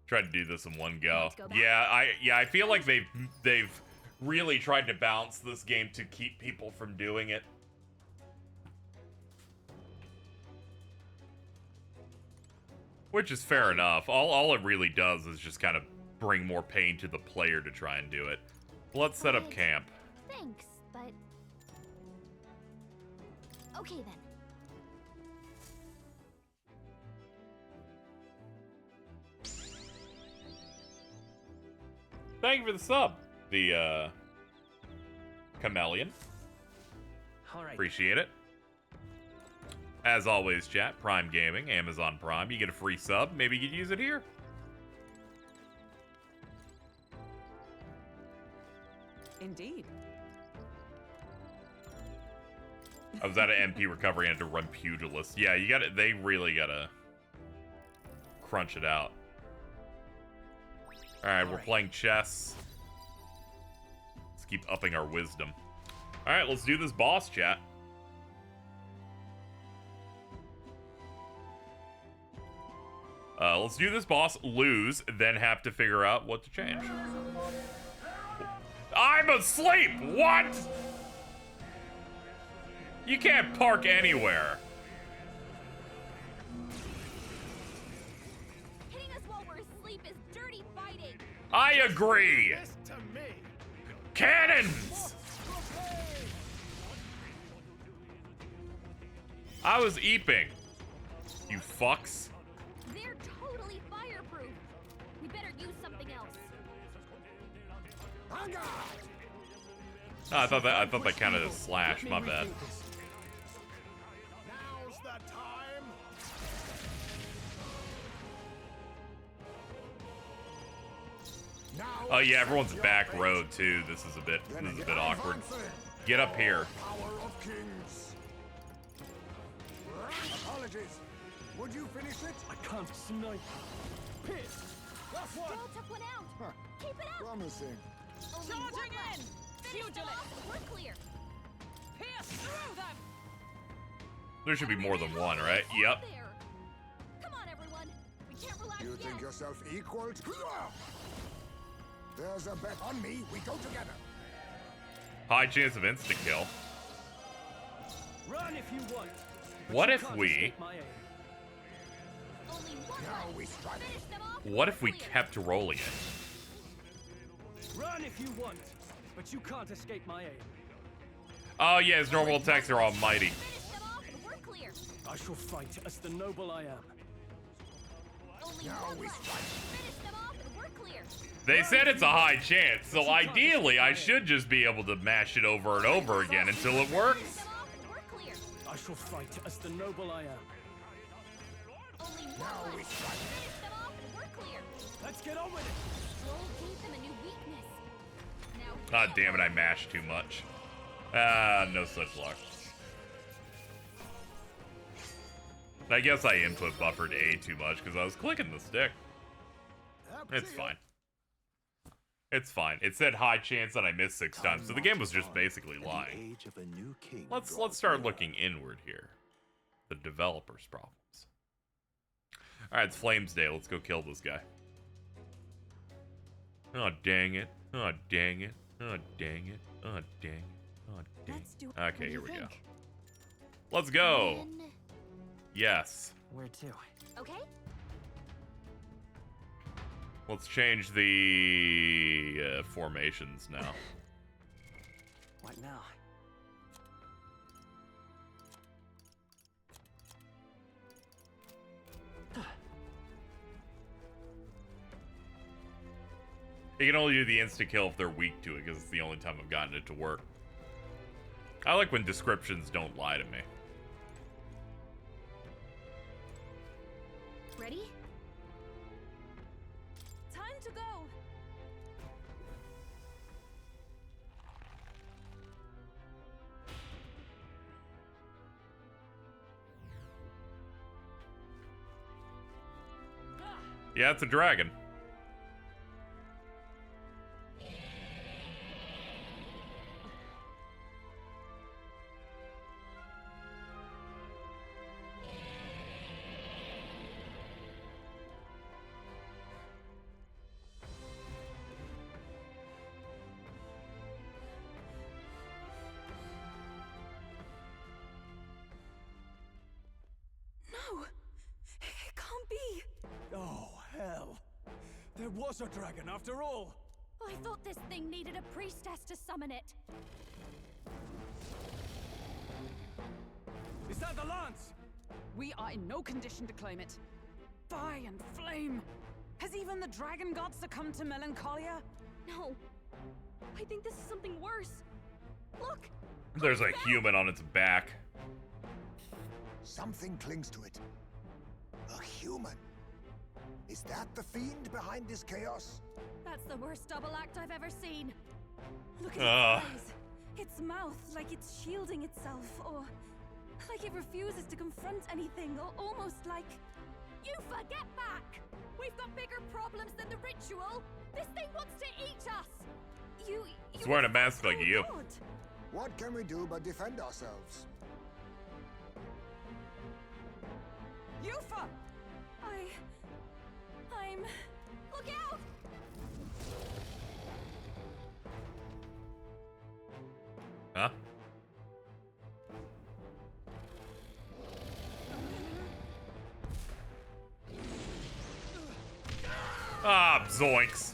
Tried to do this in one go. I feel like they've really tried to balance this game to keep people from doing it. Which is fair enough. All it really does is just kind of bring more pain to the player to try and do it. Let's set up camp. Thanks, but... Okay then. Thank you for the sub, the Chameleon. All right. Appreciate it. As always, chat, Prime Gaming, Amazon Prime. You get a free sub. Maybe you could use it here. Indeed. I was at an MP recovery and had to run Pugilist. Yeah, you gotta, they really gotta crunch it out. Alright, we're playing chess. Let's keep upping our wisdom. Alright, let's do this boss, chat. Let's do this boss, lose, then have to figure out what to change. I'm asleep! What? You can't park anywhere. Hitting us while we're asleep is dirty fighting. I agree. This to me. Cannons! I was eeping. You fucks. They're totally fireproof. We better use something else. Oh, I thought that counted as slash. My bad. Now's the time. Oh yeah, everyone's back row too. This is a bit awkward. Get up here. Power of kings. Apologies. Would you finish it? I can't snipe. Pierce. That's one. Still took one out. Huh. Keep it up. Promising. Charging in. Finish them off. We're clear. Pierce through! There should be more than one, right? Yep. There. Come on, everyone. We can't relax You yet. think yourself equal to... There's a bet on me. We go together. High chance of insta-kill. Run if you want. but What you if can't we... escape my aim. Only one Now life. we strike. Finish them off. What if we Clear. kept rolling it? Run if you want, but you can't escape my aim. Oh yeah, his normal attacks are almighty. Finish them off and we're clear. I shall fight as the noble I am. Only Now one we life. strike. Finish them off and we're clear. They said it's a high chance, so ideally I should just be able to mash it over and over again until it works. Finish them off and we're clear. I shall fight as the noble I am. Only one Now we life. strike. Finish them off and we're clear. Let's get on with it. Stroll gave them a new weakness. Now God damn it, I mashed too much. Ah, no such luck. I guess I input buffered A too much because I was clicking the stick. It's fine. It's fine. It said high chance that I missed 6 times, so the game was just basically lying. Let's start looking inward here. The developer's problems. Alright, it's Flames Day. Let's go kill this guy. Oh, dang it. Oh, dang it. Oh, dang it. Oh, dang it. Oh, dang it. Okay, here we go. Let's go. When- Yes. Where to? Okay. Let's change the formations now. What now? You can only do the insta-kill if they're weak to it, because it's the only time I've gotten it to work. I like when descriptions don't lie to me. Ready? Time to go. Yeah, it's a dragon. No, it can't be. Oh, hell. There was a dragon after all. I thought this thing needed a priestess to summon it. Is that the lance? We are in no condition to claim it. Fire and flame! Has even the dragon god succumbed to melancholia? No. I think this is something worse. Look. There's a human on its back. Something clings to it. A human. Is that the fiend behind this chaos? That's the worst double act I've ever seen. Look at its eyes. Its mouth, like it's shielding itself, or like it refuses to confront anything, or almost like... You forget back! We've got bigger problems than the ritual! This thing wants to eat us! It's wearing a mask like you. God. What can we do but defend ourselves? Yufa! I'm... Look out! Huh? Ah, zoinks.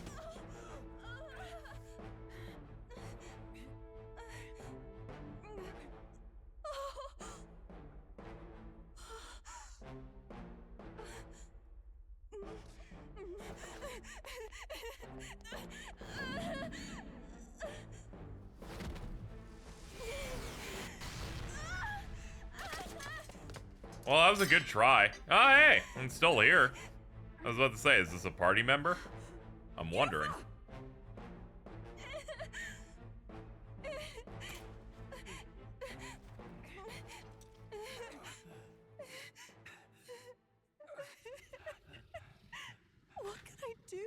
Well, that was a good try. Oh, hey, I'm still here. I was about to say, is this a party member? I'm wondering. What can I do?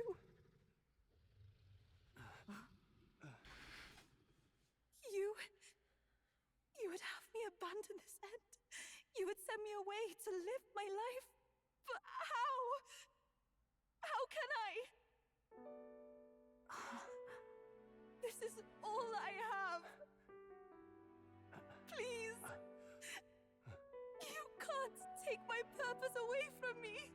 You would have me abandon this end You would send me away to live my life. But how? How can I? This is all I have. Please. You can't take my purpose away from me.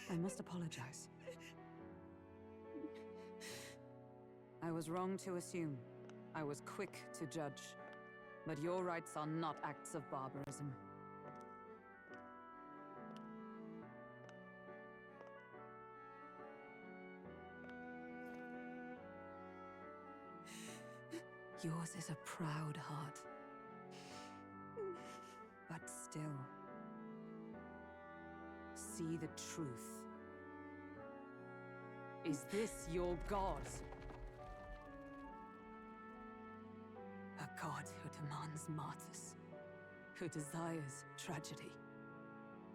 I must apologize. I was wrong to assume. I was quick to judge. But your rights are not acts of barbarism. Yours is a proud heart. But still, see the truth. Is this your god? A god who demands martyrs, who desires tragedy.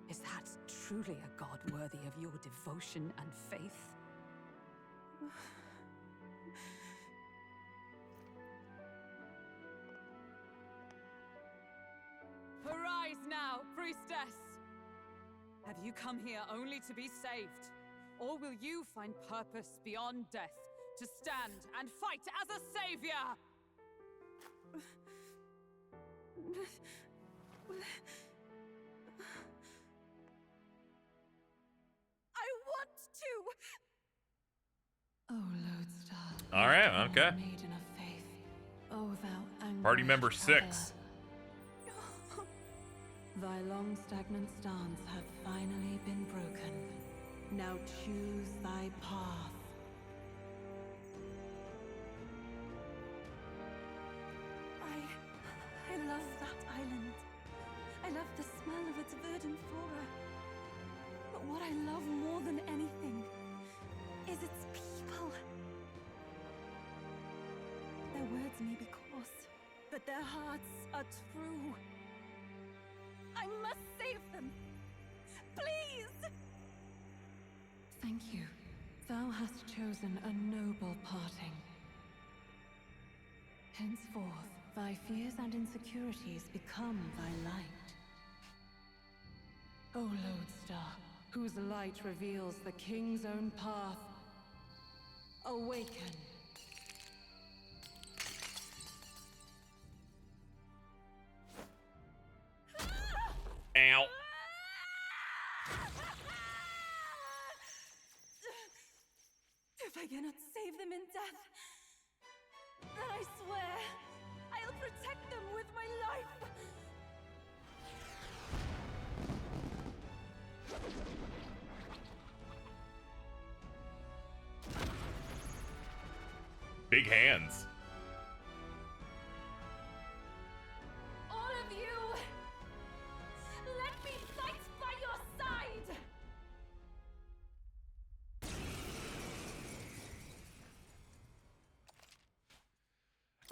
Is that truly a god worthy of your devotion and faith? Arise now, Priestess! Have you come here only to be saved? Or will you find purpose beyond death, to stand and fight as a savior? I want to! Oh, Lodestar. All right, okay. Maiden of faith. Oh, thou Party anguished member brother. 6. Thy long stagnant stance hath finally been broken. Now choose thy path. I love that island. I love the smell of its verdant flora. But what I love more than anything is its people. Their words may be coarse, but their hearts are true. I must save them. Please! Thank you. Thou hast chosen a noble parting. Henceforth, thy fears and insecurities become thy light. O Lodestar, whose light reveals the king's own path, awaken. Ow. If I cannot save them in death, then I swear I'll protect them with my life. Big hands. All of you, let me fight by your side.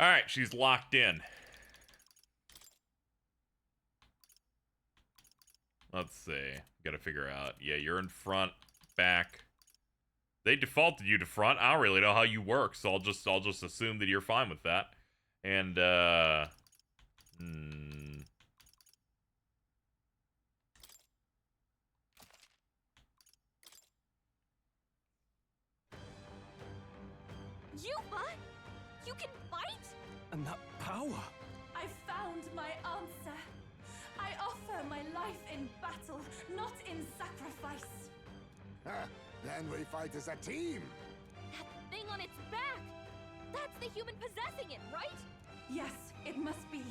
All right, she's locked in. Let's see. Got to figure out. Yeah, you're in front, back. They defaulted you to front. I don't really know how you work, so I'll just assume that you're fine with that. And You, what? You can fight? And that power! I found my answer. I offer my life in battle, not in sacrifice. Then we fight as a team. That thing on its back! That's the human possessing it, right? Yes, it must be.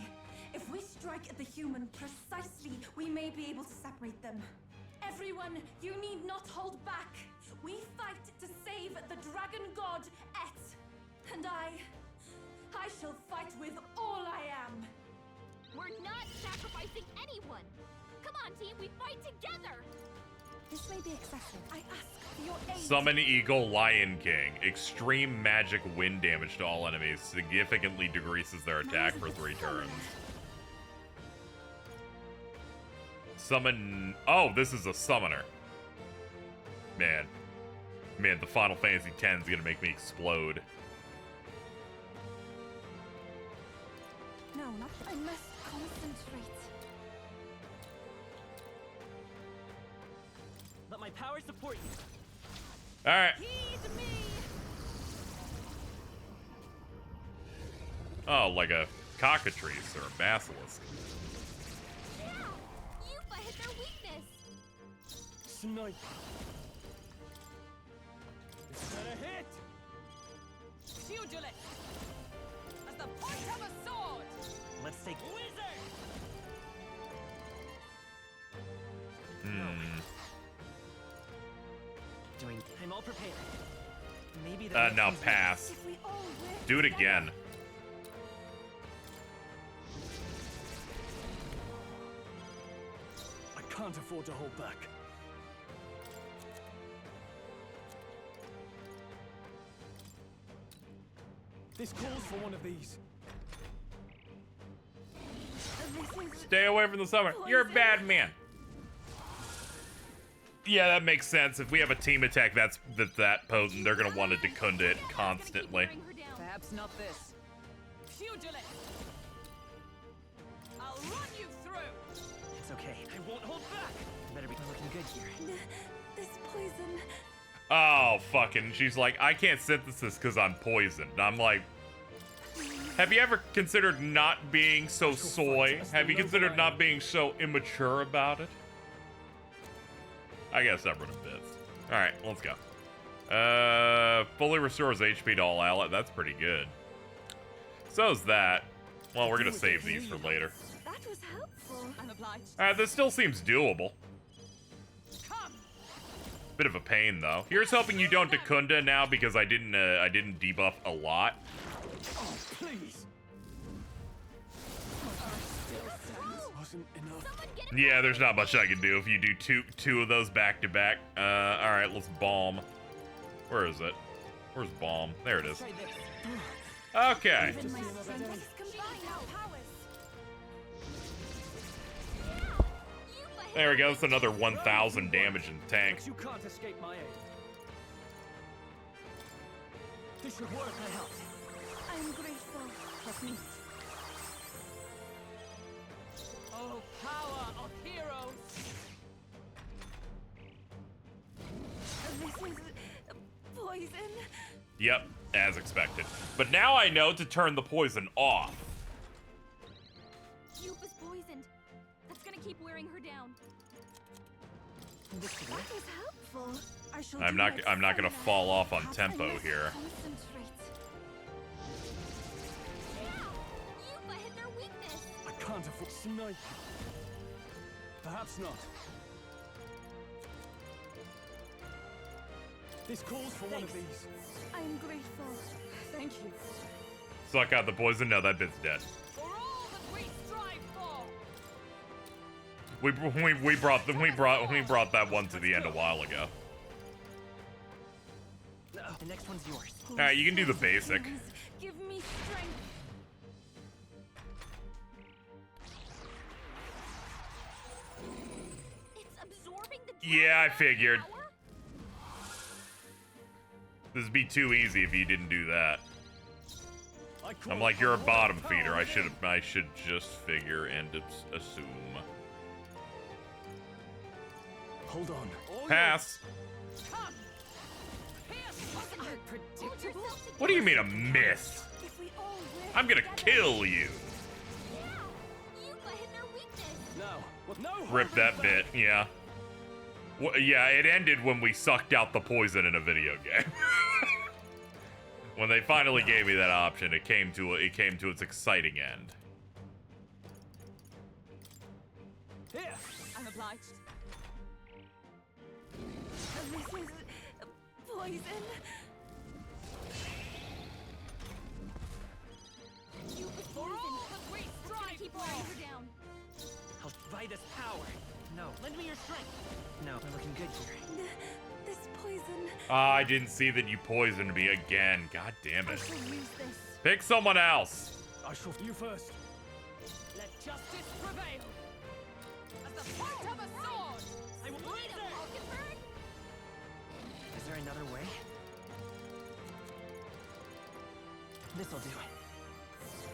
If we strike at the human precisely, we may be able to separate them. Everyone, you need not hold back. We fight to save the dragon god, Et. And I shall fight with all I am. We're not sacrificing anyone! Come on, team, we fight together! This may be excessive. I ask for your aid. Summon Eagle Lion King. Extreme magic wind damage to all enemies. Significantly decreases their attack for 3 turns. Summon... Oh, this is a summoner. Man. Man, the Final Fantasy X is gonna make me explode. No, not I must concentrate. Let my power support you. All right. Heed me. Oh, like a cockatrice or a basilisk. Yeah! Yupa hit their weakness! Snipe. Is that a hit? Pugilist. As the point of a sword. Let's take Wizard. doing. I'm all prepared. Maybe Now pass. If we all work Do it together- again. I can't afford to hold back. This calls for one of these. This is Stay away from the summer. You're a bad man. Yeah, that makes sense. If we have a team attack that's that potent, they're gonna want to Dekunda it constantly. Wearing her down. Perhaps not this. Pugilist. I'll run you through. It's okay. I won't hold back. Better be looking good here. this poison. Oh, fucking. She's like, I can't synthesis because I'm poisoned. And I'm like, have you ever considered not being so soy? Have you considered not being so immature about it? I guess that run a bit. Alright, let's go. Fully restores HP to all ally. That's pretty good. So is that. Well, we're gonna save these for later. That was helpful. I'm obliged. Alright, this still seems doable. Come. Bit of a pain though. Here's hoping you don't Dekunda now because I didn't debuff a lot. Oh, please. Wasn't enough. Someone get it. Yeah, there's not much I can do if you do two of those back to back. Alright, let's bomb. Where is it? Where's bomb? There it is. Try this. Okay. Even my strength combine our powers. Yupa hit There we go. That's another 1,000 damage in the tank. But you can't escape my aim. This should work. I helped. I'm grateful. Trust me. Oh, power of heroes. This is poison. Yep, as expected. But now I know to turn the poison off. Yupa's poisoned. That's gonna keep wearing her down. This should That work. was helpful. I shall I'm do not my gonna further. fall off on Perhaps I tempo must here. Concentrate. Yeah! Yupa hit their weakness. I can't afford snipe. Perhaps not. This calls for one of these. I'm grateful. Thank you. Suck out the poison. No, that bit's dead. For all that we strive for. We brought that one to the end a while ago. No, the next one's yours. Alright, you can do the basic. Give me strength. It's absorbing the Yeah, I dragon's figured. power? This would be too easy if you didn't do that. I call I'm like, you're a for bottom power feeder. I again. should just figure and assume. Hold on. All Pass. Come. Pierce. Wasn't it predictable? What do you mean a miss? If we all work I'm gonna together- kill you. Yeah! Yupa hit their weakness. No. What? No. Rip that bit. Yeah. Yeah, it ended when we sucked out the poison in a video game. When they finally gave me that option, it came to its exciting end. Here. I'm obliged. This is poison. Yupa's For all poisoned. that we That's gonna strive keep for. wearing her down. I'll buy this power. No, lend me your strength. No, we're looking good here. This poison. I didn't see that you poisoned me again. God damn I it. shall use this. Pick someone else. I shall. You first. Let justice prevail. As the point of a sword. I will Wait a Falconbird? Is there another way? This'll do.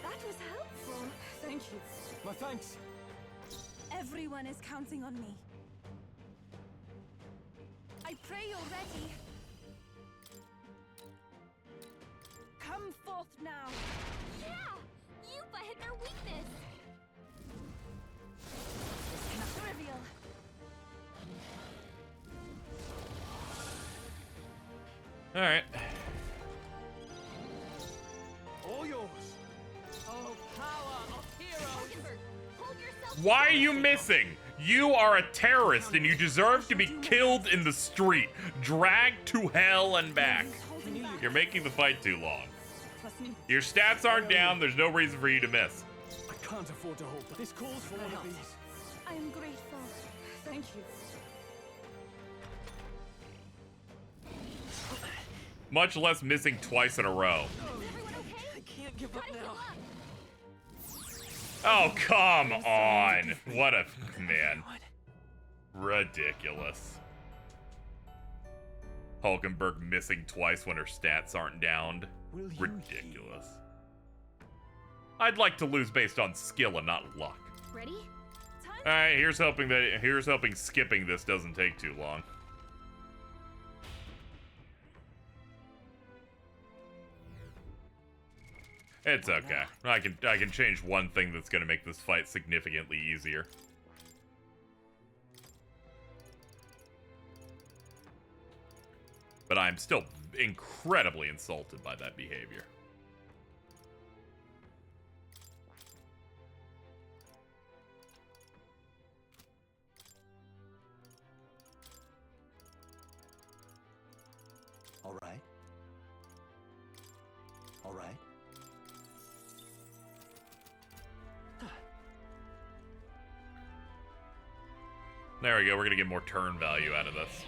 That was helpful. Thank you. My thanks. Everyone is counting on me. I pray you're ready. Come forth now. Yeah! Yupa hit their weakness! This cannot trivial. Alright. All yours. Oh, power of heroes! Hold yourself. Why are you missing? You are a terrorist and you deserve to be killed in the street, dragged to hell and back. You're making the fight too long. Your stats aren't down, there's no reason for you to miss. I can't afford to hold, but this calls for one of these. I am grateful. Thank you. Much less missing twice in a row. I can't give up now. Oh, come on. What a man. Ridiculous. Hulkenberg missing twice when her stats aren't down. Ridiculous. I'd like to lose based on skill and not luck. Ready? Alright, here's hoping skipping this doesn't take too long. It's okay. I can change one thing that's gonna make this fight significantly easier. But I'm still incredibly insulted by that behavior. All right. All right. There we go, we're gonna get more turn value out of this.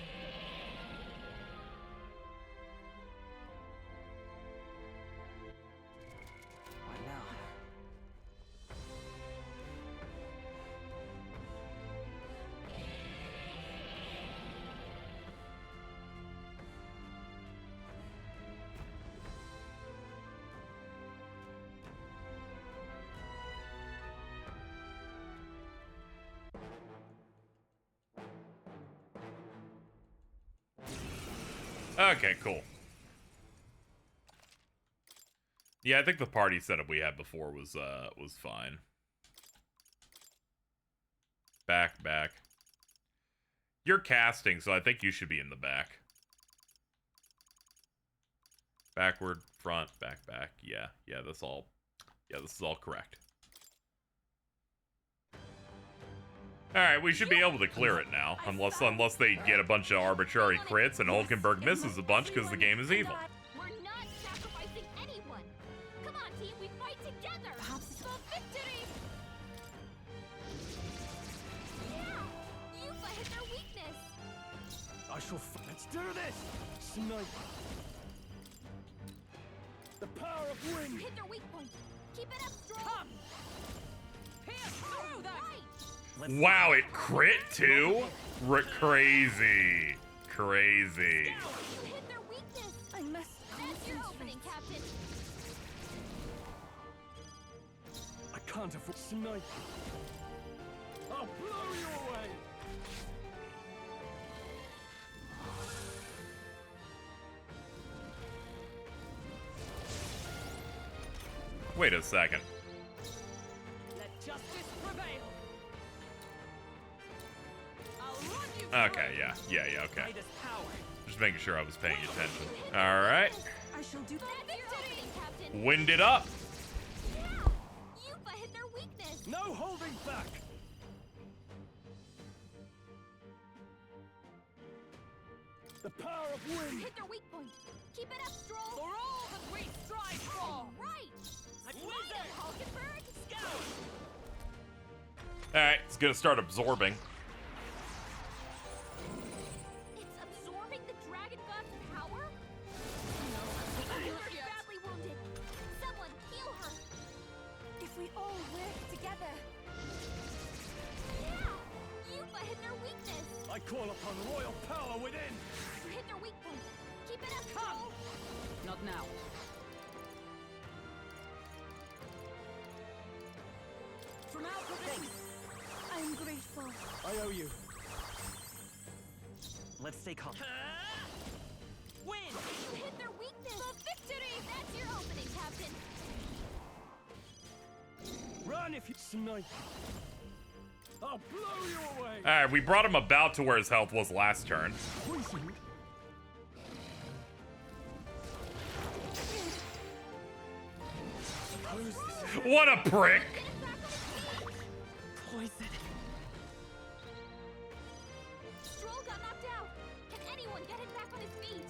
What now? Okay, cool. Yeah, I think the party setup we had before was fine. Back. You're casting, so I think you should be in the back. Backward, front, back. Yeah, this is all correct. Alright, we should be able to clear it now. Unless they get a bunch of arbitrary crits and Hulkenberg misses a bunch because the game is evil. We're not sacrificing anyone. Come on, team, we fight together. For victory. Yeah, Yupa hit their weakness. I shall. Let's do this. Snipe. The power of wind. Hit their weak point. Keep it up, strong. Come! Pierce through them! Right. Wow, it crit too? Crazy. You hit their weakness. I must That's your opening, Captain. I can't afford. Snipe. I'll blow you away. Wait a second. Let justice prevail. I'll run you Okay, yeah, okay. Greatest power. Just making sure I was paying attention. Alright. I shall do. That's your opening, Captain. Wind it up. Yeah, Yupa hit their weakness. No holding back. The power of wind. Hit their weak point. Keep it up, Stroll. for all that we strive for. Right. Let's Light win it, Hulkenberg. Scout. Alright, it's gonna start absorbing. It's absorbing the Dragon God's power? Hulkenberg's badly wounded. Someone heal her. If we all work together. Yeah, Yupa hit their weakness. I call upon royal power within. Hit their weak point. Not now. From out the things. I'm grateful. I owe you. Let's stay calm. Win! You hit their weakness! The victory! That's your opening, Captain! Run if you snipe. I'll blow you away. Alright, we brought him about to where his health was last turn. Poisoned. What a prick! Poison. Stroll got knocked out! Can anyone get him back on his feet?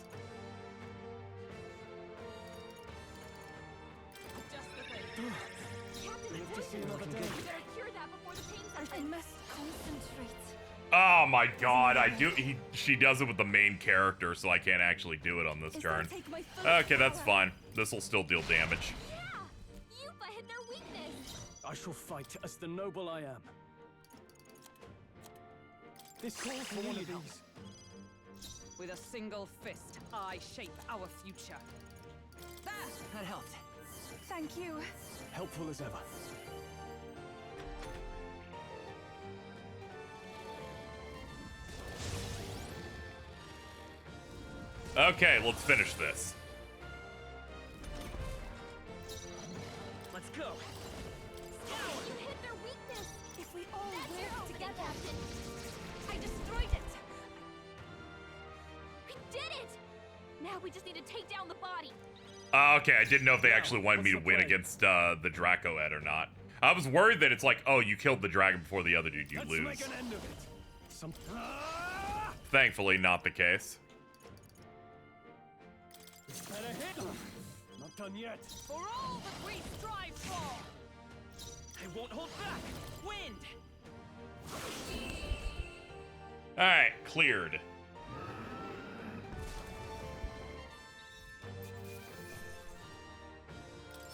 Just the thing. Captain, Live to see attention! another day. You better cure that before the pain sets I in. must concentrate. Oh my god, she does it with the main character, so I can't actually do it on this Is turn. that take my full Okay, that's power? fine. This will still deal damage. Yeah! Yuffie hit their weakness! I shall fight as the noble I am. This calls for one of these. With a single fist, I shape our future. That helped. Thank you. Helpful as ever. Okay, let's finish this. Let's go. You hit their weakness! If we all That's your work opening, together. Captain! I destroyed it! We did it! Now we just need to take down the body. Okay, I didn't know if they Now, actually wanted me to what's the win plan? against the Dracoed or not. I was worried that it's like, oh, you killed the dragon before the other dude, you Let's lose. make an end of it. Some. Thankfully, not the case. Better hit. Not done yet. For all that we strive for! I won't hold back. Wind. Alright, cleared.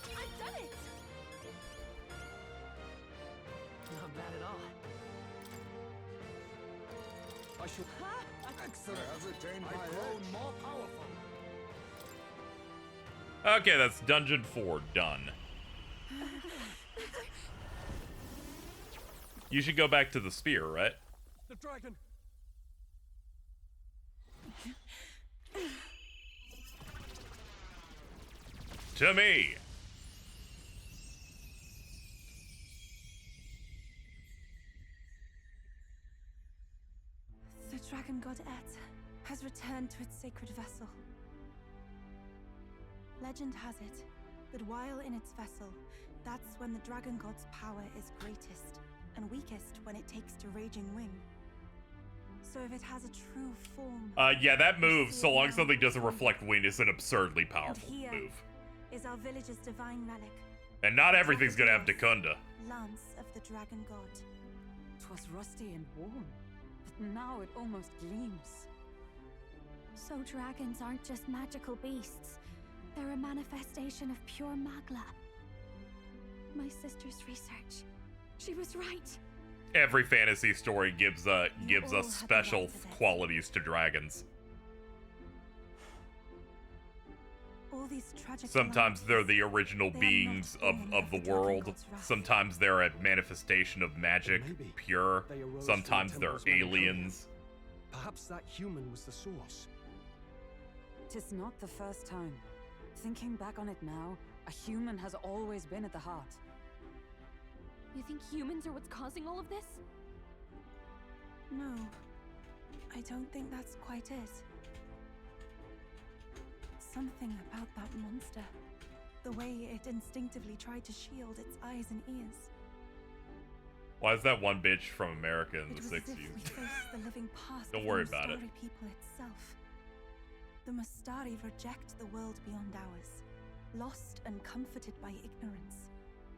I've done it! Not bad at all. I shall. Excellent. I have retained my own more powerful. Okay, that's Dungeon 4 done. You should go back to the spear, right? The dragon. To me! The dragon god Et has returned to its sacred vessel. Legend has it that while in its vessel, that's when the dragon god's power is greatest and weakest when it takes to raging wing. So if it has a true form, Yeah, that move, so long as something doesn't reflect wind, is an absurdly and powerful here move. is our village's divine relic, And not everything's gonna have Dekunda. Lance of the Dragon God. 'Twas rusty and worn, but now it almost gleams. So dragons aren't just magical beasts. They're a manifestation of pure magla. My sister's research. She was right. Every fantasy story gives all us have the special right to this. qualities to dragons. All these tragic Sometimes they're the calamities, original they are beings not born of the dragon world. god's wrath. Sometimes they're a manifestation of magic, Maybe pure. they arose from Sometimes the they're temple's melancholia. aliens. Perhaps that human was the source. 'Tis not the first time. Thinking back on it now, a human has always been at the heart. You think humans are what's causing all of this? No, I don't think that's quite it. Something about that monster. The way it instinctively tried to shield its eyes and ears. Why is that one bitch from America in It the was as if we 60s? face the living past Don't of worry the about it. Mustari people itself. The Mustari reject the world beyond ours, lost and comforted by ignorance.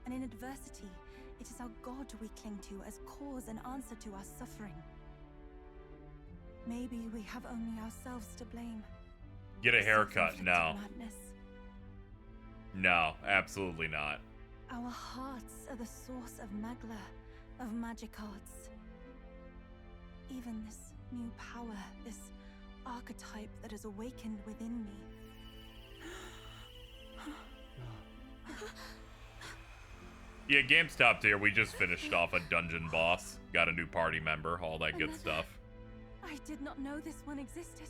And in adversity, it is our God we cling to as cause and answer to our suffering. Maybe we have only ourselves to blame. Get a for haircut. self-inflicted No. madness. No, absolutely not. Our hearts are the source of magla, of magic arts. Even this new power, this archetype that has awakened within me. Yeah, game's top tier. We just finished off a dungeon boss. Got a new party member, all that good stuff. I did not know this one existed.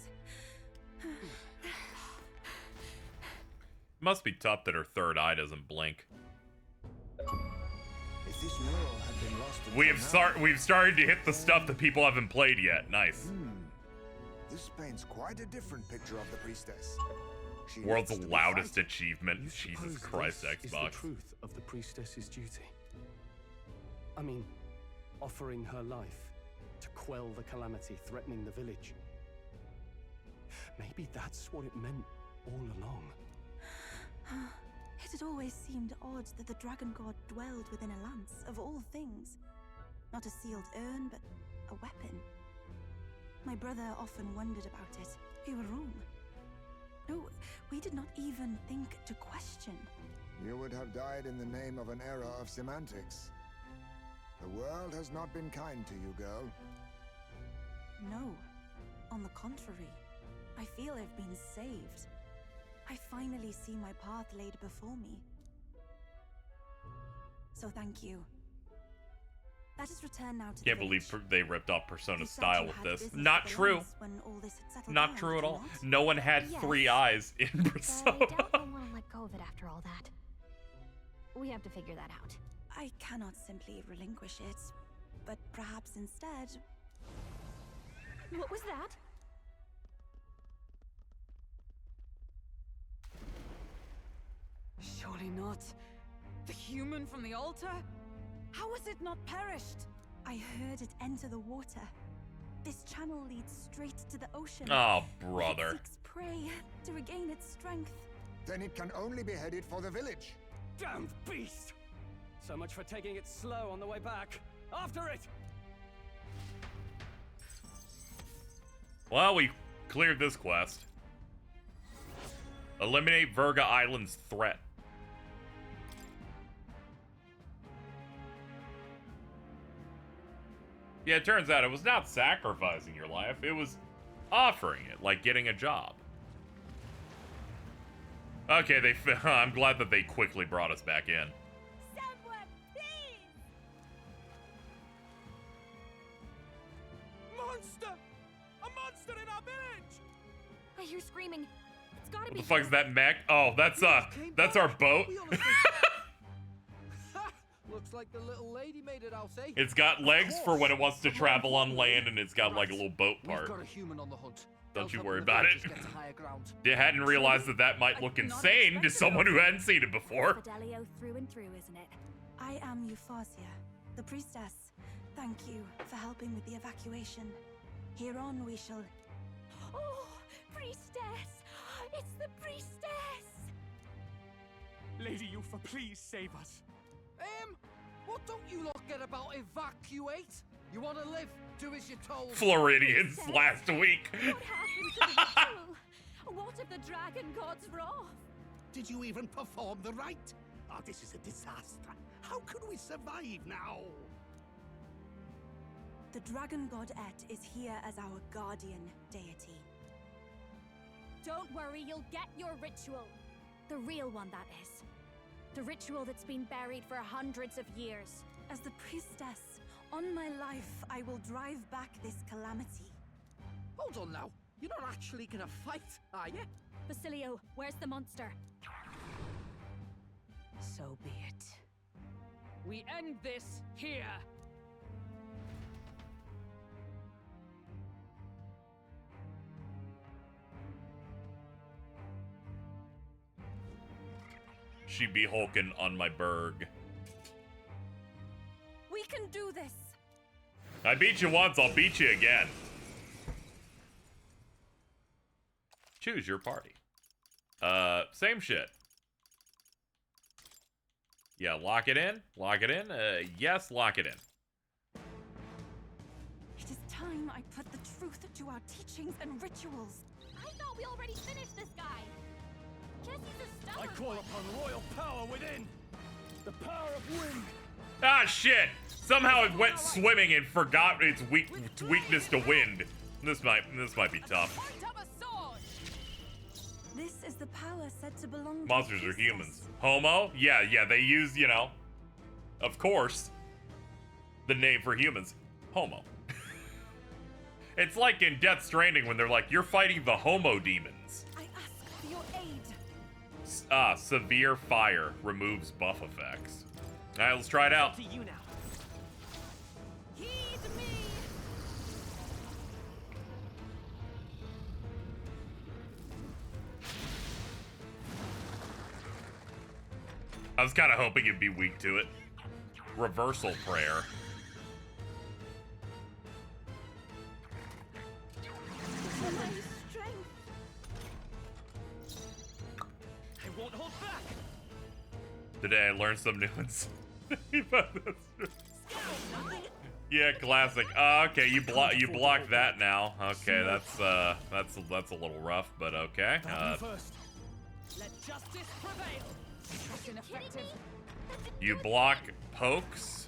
Must be tough that her third eye doesn't blink. If this mural had been lost until We've started to hit the stuff that people haven't played yet. Nice. This paints quite a different picture of the priestess. She World's needs to be loudest fighting. achievement. You Jesus suppose Christ, this is the Xbox. truth of the priestess's duty. I mean, offering her life to quell the calamity threatening the village. Maybe that's what it meant all along. It had always seemed odd that the dragon god dwelled within a lance, of all things. Not a sealed urn, but a weapon. My brother often wondered about it. We were wrong. No, we did not even think to question. You would have died in the name of an era of semantics. The world has not been kind to you, girl. No. On the contrary, I feel I've been saved. I finally see my path laid before me. So thank you. Let us return now to Can't the believe village. they ripped off Persona You said style you with had this. business Not with the true. Lance when all this had settled Not down, true did at you all. not? No one had Yes. 3 eyes in But I Persona. doubt they'll want to let go of it after all that. We have to figure that out. I cannot simply relinquish it, but perhaps instead... What was that? Surely not. The human from the altar? How has it not perished? I heard it enter the water. This channel leads straight to the ocean. Oh, It brother. seeks prey to regain its strength. Then it can only be headed for the village. Damned beast! So much for taking it slow on the way back. After it! Well, we cleared this quest. Eliminate Virga Island's threat. Yeah, it turns out it was not sacrificing your life, it was offering it, like getting a job. Okay, I'm glad that they quickly brought us back in. Someone, please! Monster! A monster in our village! I hear screaming. It's gotta What be the fuck is here. that mech? Oh, that's our boat. We honestly- Ha! Looks like the little lady made it out, eh? It's got legs for when it wants to travel on land, and it's got like a little boat We've part. got a human on the hunt. Don't you They'll worry help the about it. villagers get to higher ground. They hadn't realized that might look insane to someone who hadn't seen it before. Fidelio through and through, isn't it? I am Euphausia, the priestess. Thank you for helping with the evacuation. Here on we shall... Oh, priestess! It's the priestess! Lady Yufa, please save us. What don't you lot get about evacuate? You want to live? Do as you're told. Floridians last week. What happened to the ritual? What if the dragon god's wrath? Did you even perform the rite? Oh, this is a disaster. How can we survive now? The dragon godette is here as our guardian deity. Don't worry, you'll get your ritual. The real one, that is. The ritual that's been buried for hundreds of years. As the priestess, on my life, I will drive back this calamity. Hold on now. You're not actually gonna fight, are you? Basilio, where's the monster? So be it. We end this here. She be hulking on my berg. We can do this! I beat you once, I'll beat you again. Choose your party. Same shit. Yeah, lock it in. Lock it in. Yes, lock it in. It is time I put the truth to our teachings and rituals. I thought we already finished this guy. Guess he's a I stubborn call one. upon royal power within! The power of wind! Ah, shit! Somehow it went swimming and forgot its weakness to wind. This might be tough. Point up a sword. This is the power said to belong Monsters to are the priestess. humans. Homo? Yeah, they use, you know. Of course. The name for humans, homo. It's like in Death Stranding when they're like, you're fighting the homo demons. I ask for your aid. Severe fire removes buff effects. All right, let's try it out. To you now. Heed me. I was kind of hoping it'd be weak to it. Reversal prayer. My strength. I won't hold back. Today I learned some new ones. Yeah, classic. Okay, you block that now. Okay, that's a little rough, but okay. First. Let justice prevail. That's ineffective. You block pokes.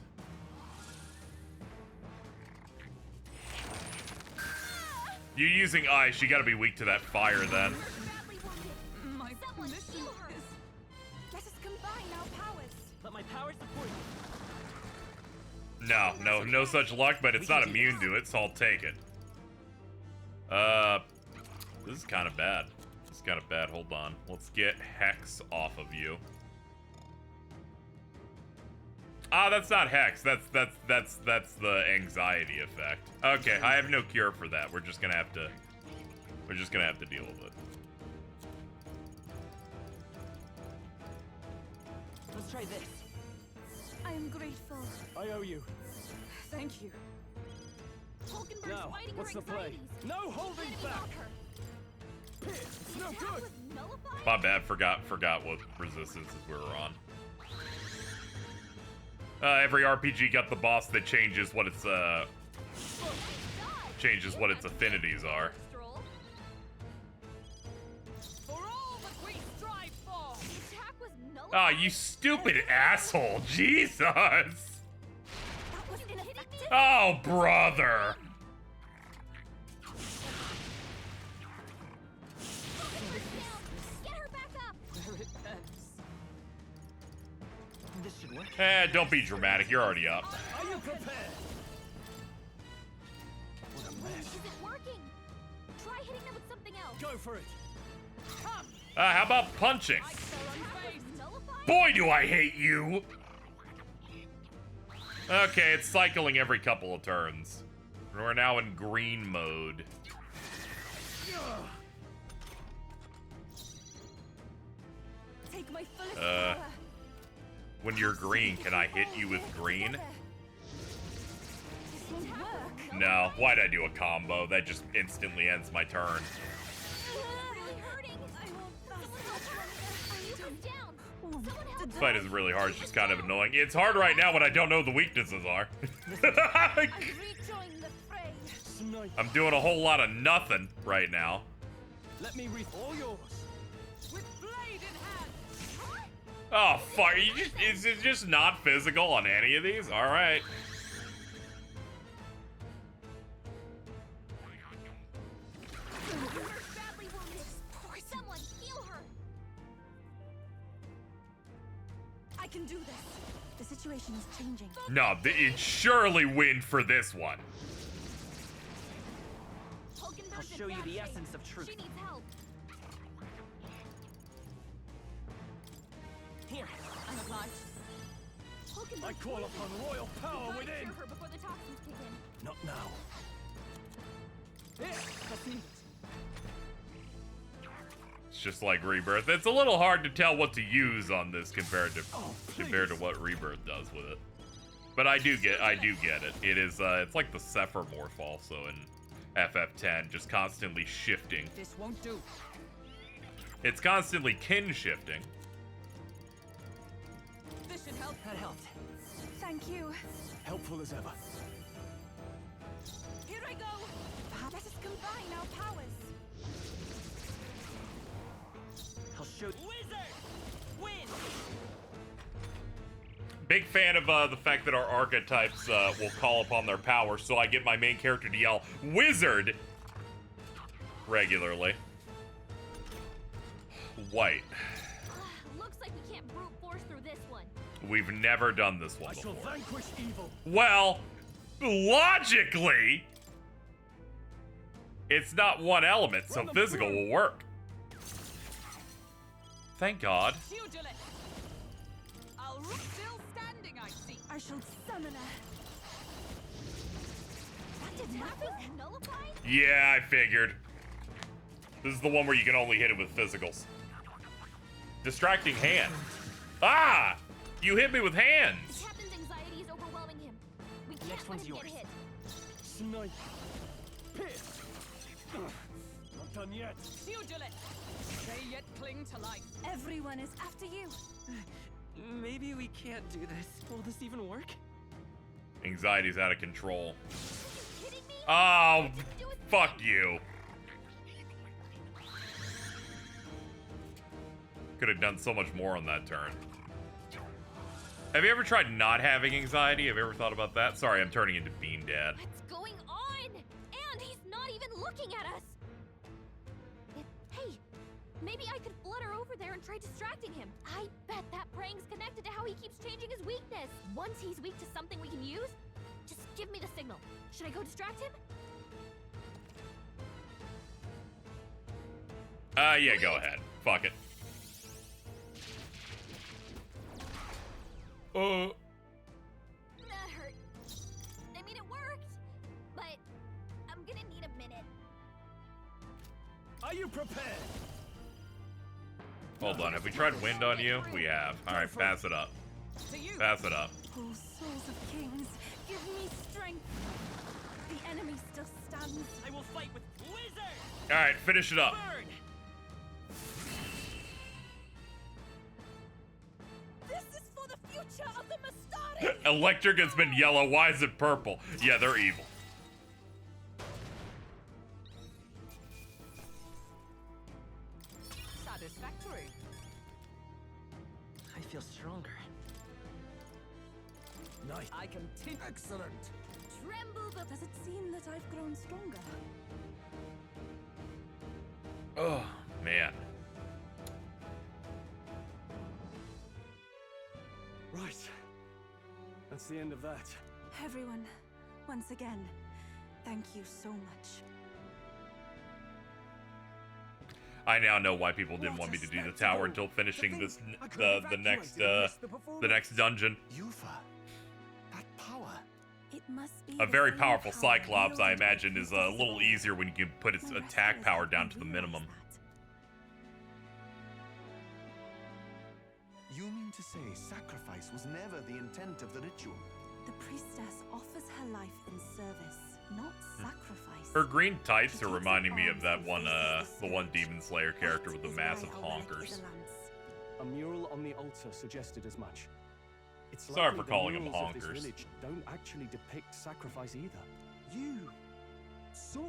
You using ice, you gotta be weak to that fire then. My mission is... Let us combine our powers. Let my power support you. No such luck, but it's not immune to it, so I'll take it. This is kind of bad. This is kind of bad. Hold on. Let's get Hex off of you. Ah, that's not Hex. That's the anxiety effect. Okay, I have no cure for that. We're just gonna have to deal with it. Let's try this. I am grateful. I owe you. Thank you. Hulkenberg's Now, fighting what's her the play? anxieties. No holding Enemy back. on her. It's no That good. was nullified? My bad. Forgot what resistances we were on. Every RPG got the boss that changes what its affinities are. Stroll. For all that we strive for. The attack was nullified. Ah, you stupid asshole! Jesus! That was ineffective. Oh, brother! Get her back up. Where it ends. This should work. Don't be dramatic. You're already up. Are you prepared? What a mess. Isn't working. Try hitting them with something else. Go for it. Come. How about punching? So unfazed. Nullified? Boy, do I hate you! Okay, it's cycling every couple of turns. We're now in green mode. Take my fullest Uh, power. When you're green, can I hit you with green? This won't work. No, why'd I do a combo? That just instantly ends my turn. Really hurting. I won't Someone help her. You come down. Someone help This fight is really hard, it's just kind of annoying. It's hard right now when I don't know the weaknesses are. rejoin the fray. Snipe. I'm doing a whole lot of nothing right now. Let me read all yours. With blade in hand. Oh, fuck. Is it just not physical on any of these? Alright. badly wounded. Someone heal her. I can do this. The situation is changing. No, it's surely win for this one. Hulkenberg's I'll show in you bad the shape. essence of truth. She needs help. Here. I'm obliged. I call upon royal power Gotta within. cure her before the toxins kick in. Not now. Here. Let's need it. It's just like Rebirth. It's a little hard to tell what to use on this compared to what Rebirth does with it. But I do get it. It is it's like the Zephyr morph also in FF10, just constantly shifting. This won't do. It's constantly kin shifting. This should help. That helped. Thank you. Helpful as ever. Here I go. Let us combine our powers. I'll show. Wizard. Win. Big fan of the fact that our archetypes will call upon their power, so I get my main character to yell "Wizard" regularly. White. Looks like we can't brute force through this one. We've never done this one I shall before. vanquish evil. Well, logically, it's not one element, so physical will work. Thank God. I'll still standing, I see. I shall summon her. That didn't happen. Nullified? Yeah, I figured. This is the one where you can only hit it with physicals. Distracting hand. Ah! You hit me with hands. The captain's anxiety is overwhelming him. We can't Next let one's him get yours. hit. Snipe. Pierce. Not done yet. Pugilate. They yet cling to life. Everyone is after you. Maybe we can't do this. Will this even work? Anxiety's out of control. Are you kidding me? Oh, Nothing to do with fuck you. Could have done so much more on that turn. Have you ever tried not having anxiety? Have you ever thought about that? Sorry, I'm turning into Bean Dad. What's going on? And he's not even looking at us. Hey, maybe I could flutter over there and try distracting him. I bet that praying's connected to how he keeps changing his weakness. Once he's weak to something we can use, just give me the signal. Should I go distract him? Yeah, go ahead. Fuck it. That hurt. I mean, it worked, but I'm gonna need a minute. Are you prepared? Hold on, have we tried wind on you? We have. Alright, pass it up. To you. Pass it up. Oh, souls of kings, give me strength. The enemy still stands. I will fight with Blizzard! Alright, finish it up. Burn! This is for the future of the Mastari. Electric has been yellow. Why is it purple? Yeah, they're evil. Satisfactory. I feel stronger. Nice. I continue. Excellent. Tremble, but Does it seem that I've grown stronger? Oh, man. Right. That's the end of that. Everyone, once again, thank you so much. I now know why people didn't want me to do the tower until finishing this the next dungeon. Yufa, that power. It must be A the very same powerful power Cyclops, I wielded by imagine, is a little Priestess. easier when you can put its The rest attack of us power haven't down to the realized minimum. that. You mean to say sacrifice was never the intent of the ritual? The priestess offers her life in service, not sacrifice. Her green tights She are takes reminding up me of arms that and one, faces the one Demon Slayer character with the That massive is why our relic honkers. is a lance. A mural on the altar suggested as much. It's Sorry likely for calling them the murals of this honkers. village don't actually depict sacrifice either. You saw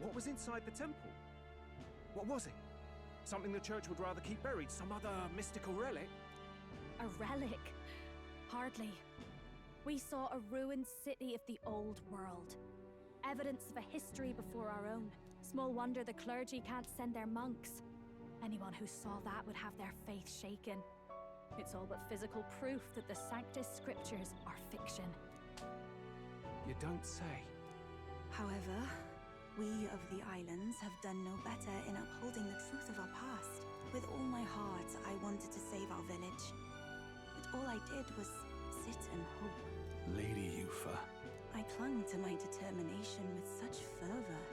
what was inside the temple? What was it? Something the church would rather keep buried? Some other mystical relic? a relic. Hardly. We saw a ruined city of the old world. Evidence of a history before our own. Small wonder the clergy can't send their monks. Anyone who saw that would have their faith shaken. It's all but physical proof that the Sanctus Scriptures are fiction. You don't say. However, we of the islands have done no better in upholding the truth of our past. With all my heart, I wanted to save our village. But all I did was sit and hope. Lady Yufa. I clung to my determination with such fervor.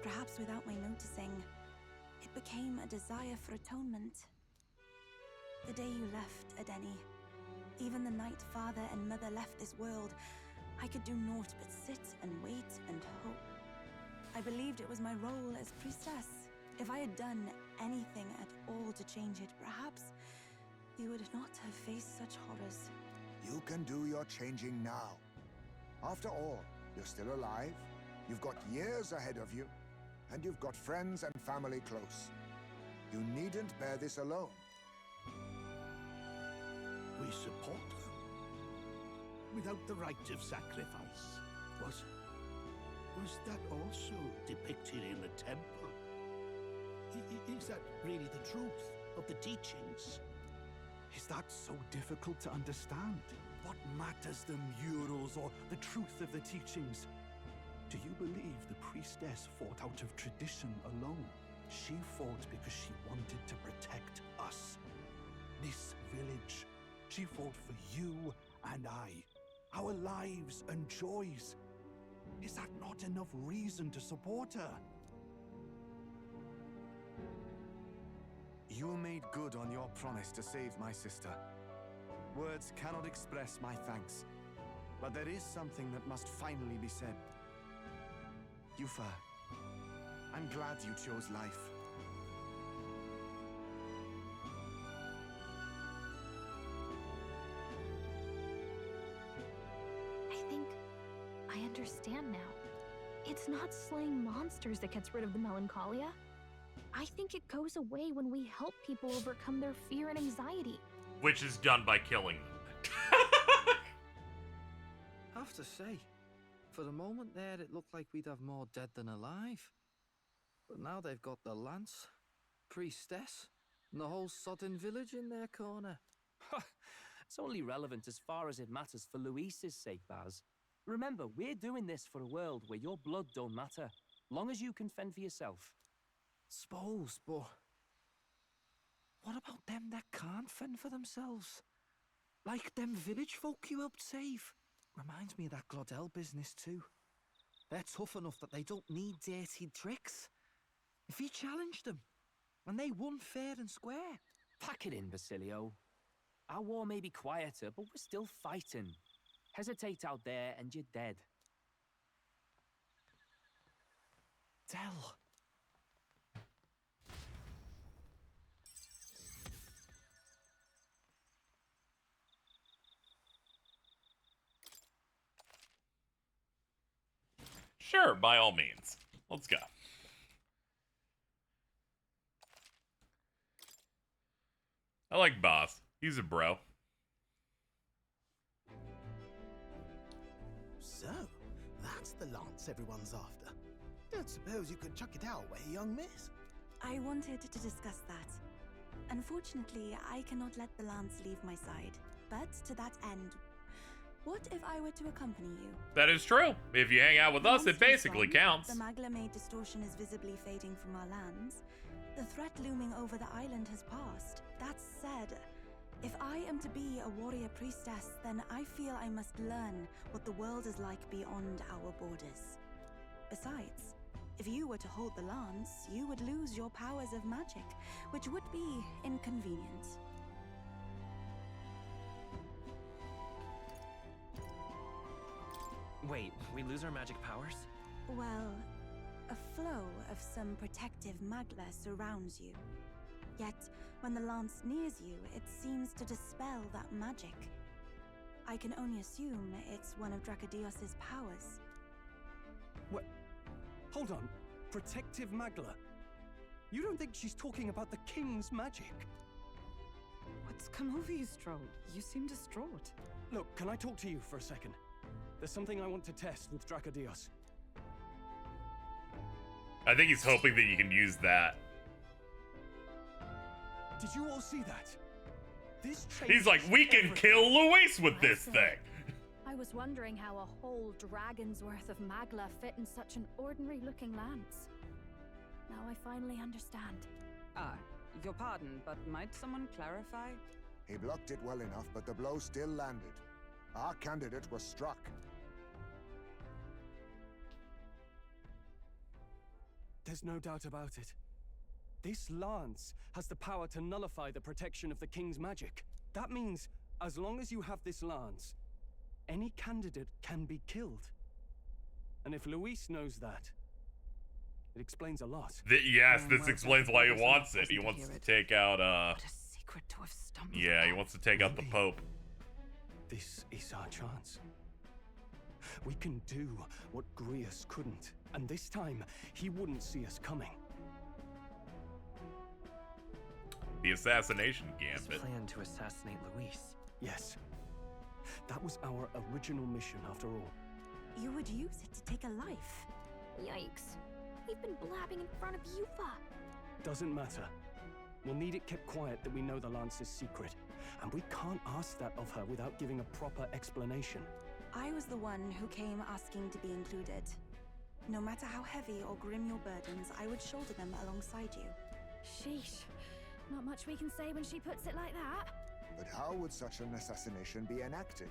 Perhaps without my noticing, it became a desire for atonement. The day you left, Adeni, even the night father and mother left this world, I could do naught but sit and wait and hope. I believed it was my role as priestess. If I had done anything at all to change it, perhaps we would not have faced such horrors. You can do your changing now. After all, you're still alive, you've got years ahead of you, and you've got friends and family close. You needn't bear this alone. We support her. Without the rite of sacrifice. Was that also depicted in the temple? Is that really the truth of the teachings? Is that so difficult to understand? What matters the murals or the truth of the teachings? Do you believe the priestess fought out of tradition alone? She fought because she wanted to protect us. This village. She fought for you and I. Our lives and joys. Is that not enough reason to support her? You made good on your promise to save my sister. Words cannot express my thanks. But there is something that must finally be said. Yufa, I'm glad you chose life. I think I understand now. It's not slaying monsters that gets rid of the melancholia. I think it goes away when we help people overcome their fear and anxiety. Which is done by killing them. I have to say, for the moment there, it looked like we'd have more dead than alive. But now they've got the lance, priestess, and the whole sodden village in their corner. It's only relevant as far as it matters for Louis's sake, Baz. Remember, we're doing this for a world where your blood don't matter, long as you can fend for yourself. Suppose, but what about them that can't fend for themselves? Like them village folk you helped save. Reminds me of that Glodell business too. They're tough enough that they don't need dirty tricks. If you challenged them, and they won fair and square. Pack it in, Basilio. Our war may be quieter, but we're still fighting. Hesitate out there and you're dead. Del. Sure, by all means. Let's go. I like Boss. He's a bro. So, that's the lance everyone's after. Don't suppose you could chuck it our way, young miss? I wanted to discuss that. Unfortunately, I cannot let the lance leave my side. But to that end, what if I were to accompany you? That is true. If you hang out with us, it basically counts. The Magla-made distortion is visibly fading from our lands. The threat looming over the island has passed. That said, if I am to be a warrior priestess, then I feel I must learn what the world is like beyond our borders. Besides, if you were to hold the lance, you would lose your powers of magic, which would be inconvenient. Wait, we lose our magic powers? Well, a flow of some protective magla surrounds you. Yet, when the lance nears you, it seems to dispel that magic. I can only assume it's one of Dracodios's powers. What? Hold on. Protective magla? You don't think she's talking about the king's magic? What's come over you, Strode? You seem distraught. Look, can I talk to you for a second? There's something I want to test with Dracodios. I think he's hoping that you can use that. Did you all see that? This He's like, we can kill Luis with this thing. I was wondering how a whole dragon's worth of magla fit in such an ordinary-looking lance. Now I finally understand. Your pardon, but might someone clarify? He blocked it well enough, but the blow still landed. Our candidate was struck. There's no doubt about it. This lance has the power to nullify the protection of the king's magic. That means, as long as you have this lance, any candidate can be killed. And if Luis knows that, it explains a lot. Yes, this explains why he wants it. He wants to take out, What a secret to have stumbled yeah, he wants to take out the Pope. This is our chance. We can do what Grius couldn't, and this time, he wouldn't see us coming. The assassination His gambit. plan to assassinate Luis. Yes. That was our original mission, after all. You would use it to take a life. Yikes. We've been blabbing in front of Yufa. Doesn't matter. We'll need it kept quiet that we know the Lance's secret. And we can't ask that of her without giving a proper explanation. I was the one who came asking to be included. No matter how heavy or grim your burdens, I would shoulder them alongside you. Sheesh. Not much we can say when she puts it like that. But how would such an assassination be enacted?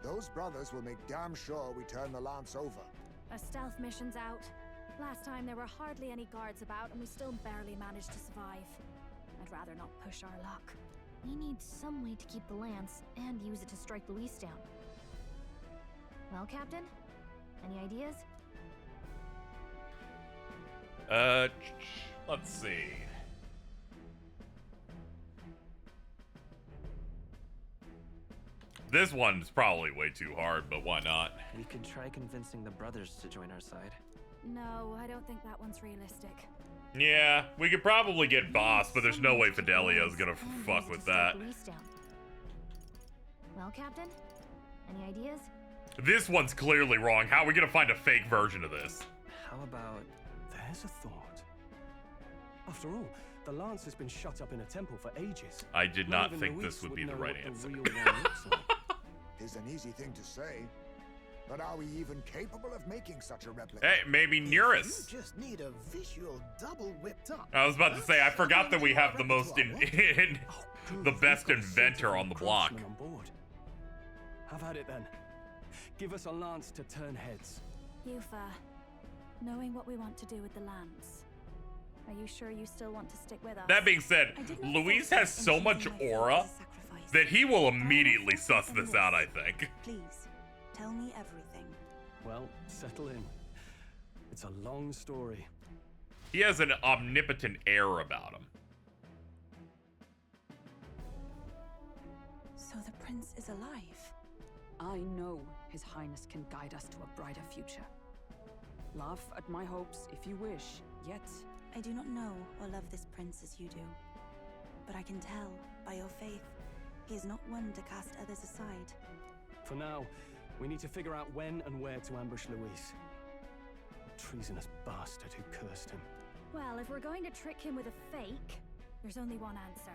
Those brothers will make damn sure we turn the Lance over. A stealth mission's out. Last time there were hardly any guards about and we still barely managed to survive. I'd rather not push our luck. We need some way to keep the lance and use it to strike Louis down. Well, Captain? Any ideas? Let's see. This one's probably way too hard, but why not? We could try convincing the brothers to join our side. No, I don't think that one's realistic. Yeah, we could probably get Boss, but there's no way Fidelia's gonna fuck with that. Well, Captain? Any ideas? This one's clearly wrong. How are we gonna find a fake version of this? How about... There's a thought. After all, the Lance has been shut up in a temple for ages. I did not even think Louis this would be the know right what answer. real one looks like. Is an easy thing to say, but are we even capable of making such a replica? Hey, maybe Nearest. You just need a visual double whipped up. I was about to say, I forgot that we have the most the best inventor on the block. On board. Have at it then. Give us a lance to turn heads. Yufa, knowing what we want to do with the lance, are you sure you still want to stick with us? That being said, Luis has so much aura that he will immediately suss this out, I think. Please, tell me everything. Well, settle in. It's a long story. He has an omnipotent air about him. So the prince is alive? I know His Highness can guide us to a brighter future. Laugh at my hopes if you wish, yet... I do not know or love this prince as you do. But I can tell, by your faith, he is not one to cast others aside. For now, we need to figure out when and where to ambush Louis. The treasonous bastard who cursed him. Well, if we're going to trick him with a fake, there's only one answer.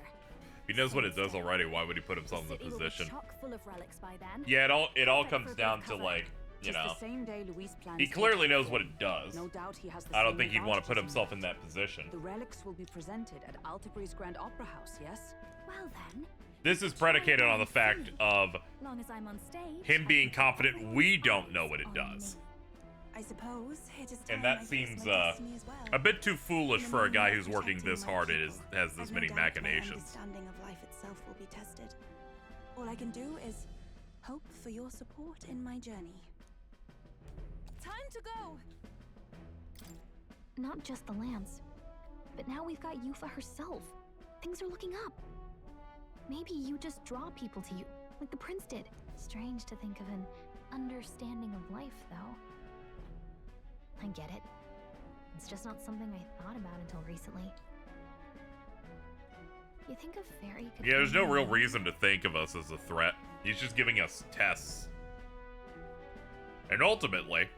He knows what it does already. Why would he put himself in the position? Chock full of relics by then. Yeah, it all comes down to, like, you know, he clearly knows what it does. No doubt he has the I don't same think he'd want to put advantages himself in that position. The relics will be presented at Altabri's Grand Opera House, yes? Well then. This is predicated on the fact of Long as I'm on stage, him being confident we don't know what it does. I suppose it is time And that I face seems my destiny as well. a bit too foolish In the for a name guy of who's working protecting this my hard people, and has this I've no many doubt my machinations. understanding of life itself will be tested. All I can do is hope for your support in my journey. Time to go. Not just the lance, but now we've got Yufa herself. Things are looking up. Maybe you just draw people to you, like the prince did. Strange to think of an understanding of life, though. I get it. It's just not something I thought about until recently. You think a fairy could... Yeah, there's no real reason to think of us as a threat. He's just giving us tests. And ultimately,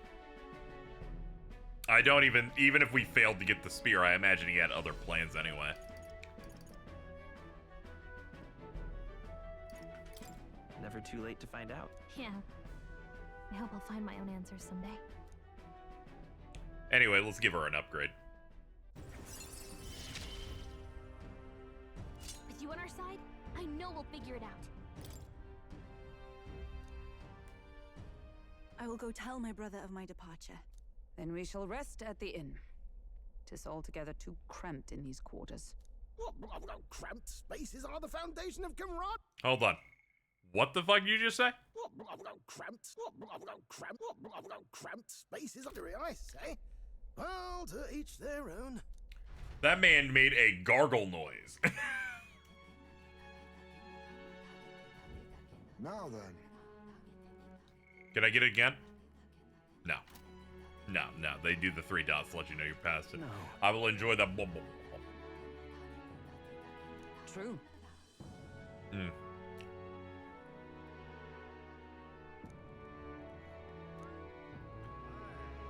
I don't even if we failed to get the spear, I imagine he had other plans anyway. Never too late to find out. Yeah. I hope I'll find my own answers someday. Anyway, let's give her an upgrade. With you on our side, I know we'll figure it out. I will go tell my brother of my departure. Then we shall rest at the inn. 'Tis altogether too cramped in these quarters. Cramped spaces are the foundation of camaraderie. Hold on. What the fuck did you just say? Cramped spaces, I say. Well, to each their own. That man made a gargle noise. Now then. Can I get it again? No. No, they do the 3 dots to let you know you're past it. No. I will enjoy that. True. Mm.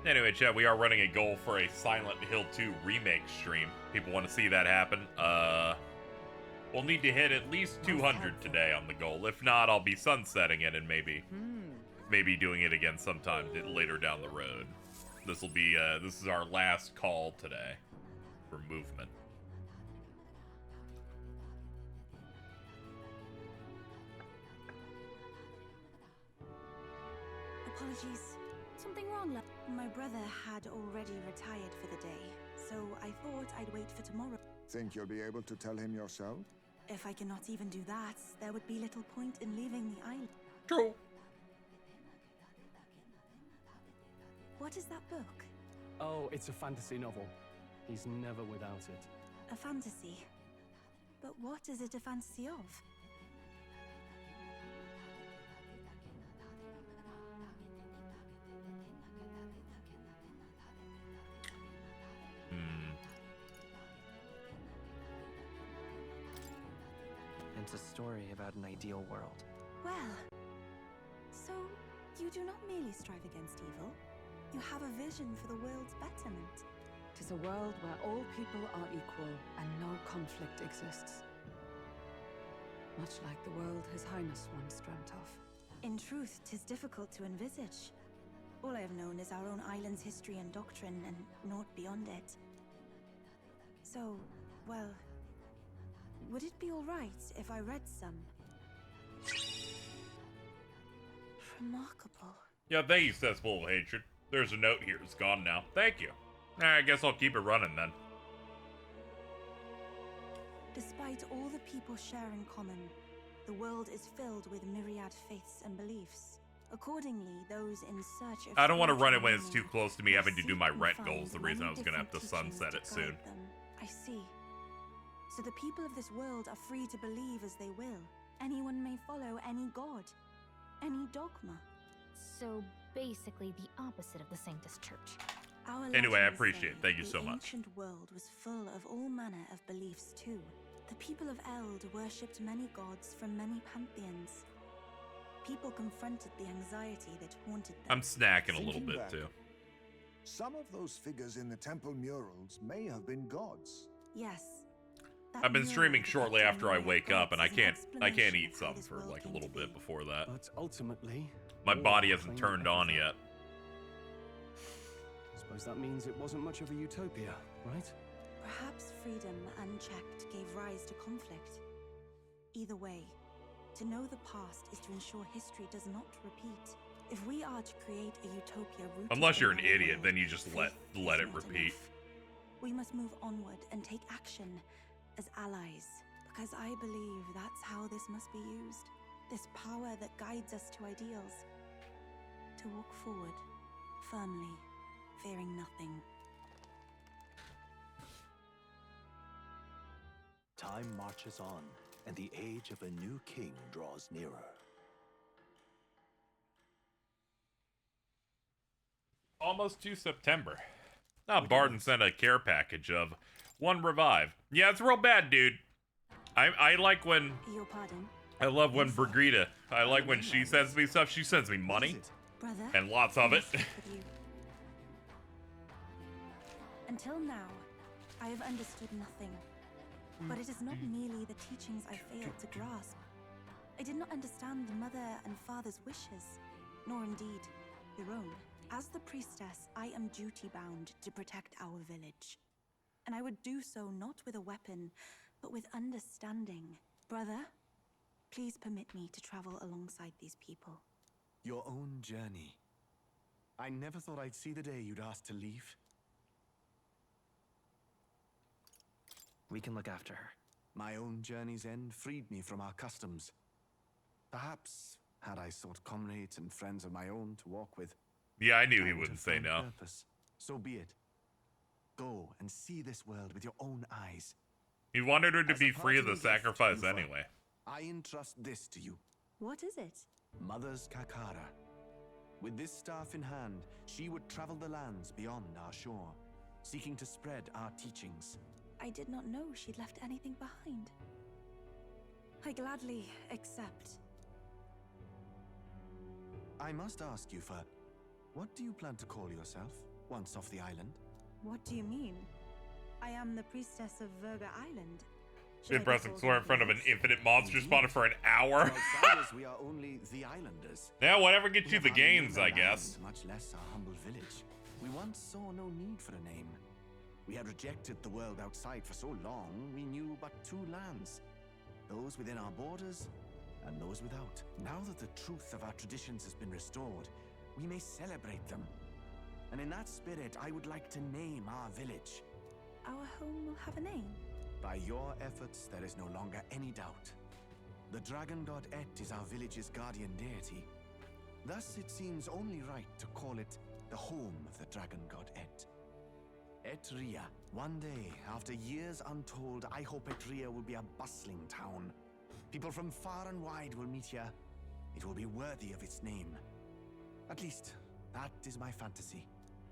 Anyway, chat, we are running a goal for a Silent Hill 2 remake stream. People want to see that happen. We'll need to hit at least 200 today on the goal. If not, I'll be sunsetting it and maybe doing it again sometime later down the road. This will be this is our last call today for movement. Apologies. Something wrong, love? My brother had already retired for the day, so I thought I'd wait for tomorrow. Think you'll be able to tell him yourself? If I cannot even do that, there would be little point in leaving the island. True. What is that book? Oh, it's a fantasy novel. He's never without it. A fantasy? But what is it a fantasy of? It's a story about an ideal world. Well, so you do not merely strive against evil, you have a vision for the world's betterment. 'Tis a world where all people are equal and no conflict exists. Much like the world His Highness once dreamt of. In truth, 'tis difficult to envisage. All I have known is our own island's history and doctrine, and naught beyond it. So, well, would it be alright if I read some? Remarkable. Yeah, thank you, Cesspool of Hatred. There's a note here. It's gone now. Thank you. I guess I'll keep it running then. Despite all the people share in common, the world is filled with myriad faiths and beliefs. Accordingly, those in search of... I don't want to run it when it's too close to me having to do my rent goals. The reason I was going to have to sunset it soon. I see. So the people of this world are free to believe as they will. Anyone may follow any god, any dogma. So basically the opposite of the Sanctus Church. Anyway, I appreciate it. Thank you so much. The ancient world was full of all manner of beliefs too. The people of Eld worshipped many gods from many pantheons. People confronted the anxiety that haunted them. I'm snacking a little bit too. Some of those figures in the temple murals may have been gods. Yes. I've been streaming shortly after I wake up, and I can't eat something for like a little bit before that. But ultimately, my body hasn't turned on yet. Suppose that means it wasn't much of a utopia, right? Perhaps freedom unchecked gave rise to conflict. Either way, to know the past is to ensure history does not repeat. If we are to create a utopia rooted Unless you're in an our idiot, world, then you just let it not repeat. enough. We must move onward and take action as allies, because I believe that's how this must be used. This power that guides us to ideals. To walk forward, firmly, fearing nothing. Time marches on, and the age of a new king draws nearer. Almost to September. Now Barden sent a care package of 1 revive. Yeah, it's real bad, dude. I like when... Your pardon? I love when Brigida... I like when she sends me stuff. She sends me money. Brother, and lots of it. Until now, I have understood nothing. But it is not merely the teachings I failed to grasp. I did not understand mother and father's wishes, nor indeed your own. As the priestess, I am duty-bound to protect our village. And I would do so not with a weapon, but with understanding. Brother, please permit me to travel alongside these people. Your own journey. I never thought I'd see the day you'd ask to leave. We can look after her. My own journey's end freed me from our customs. Perhaps, had I sought comrades and friends of my own to walk with... Yeah, I knew he wouldn't say no. Purpose. So be it. Go and see this world with your own eyes. He wanted her to be free of the sacrifice anyway. I entrust this to you. What is it? Mother's Kakara. With this staff in hand, she would travel the lands beyond our shore, seeking to spread our teachings. I did not know she'd left anything behind. I gladly accept. I must ask you, what do you plan to call yourself? once off the island. What do you mean? I am the priestess of Verga Island. It's impressive to swear in front of an infinite monster spawner for an hour. Outsiders, we are only the islanders. Yeah, whatever gets We you have the hardly known gains, their I guess. land, much less our humble village. We once saw no need for a name. We had rejected the world outside for so long, we knew but two lands. Those within our borders, and those without. Now that the truth of our traditions has been restored, we may celebrate them. And in that spirit, I would like to name our village. Our home will have a name. By your efforts, there is no longer any doubt. The dragon god Et is our village's guardian deity. Thus, it seems only right to call it the home of the dragon god Et. Etria. One day, after years untold, I hope Etria will be a bustling town. People from far and wide will meet here. It will be worthy of its name. At least, that is my fantasy.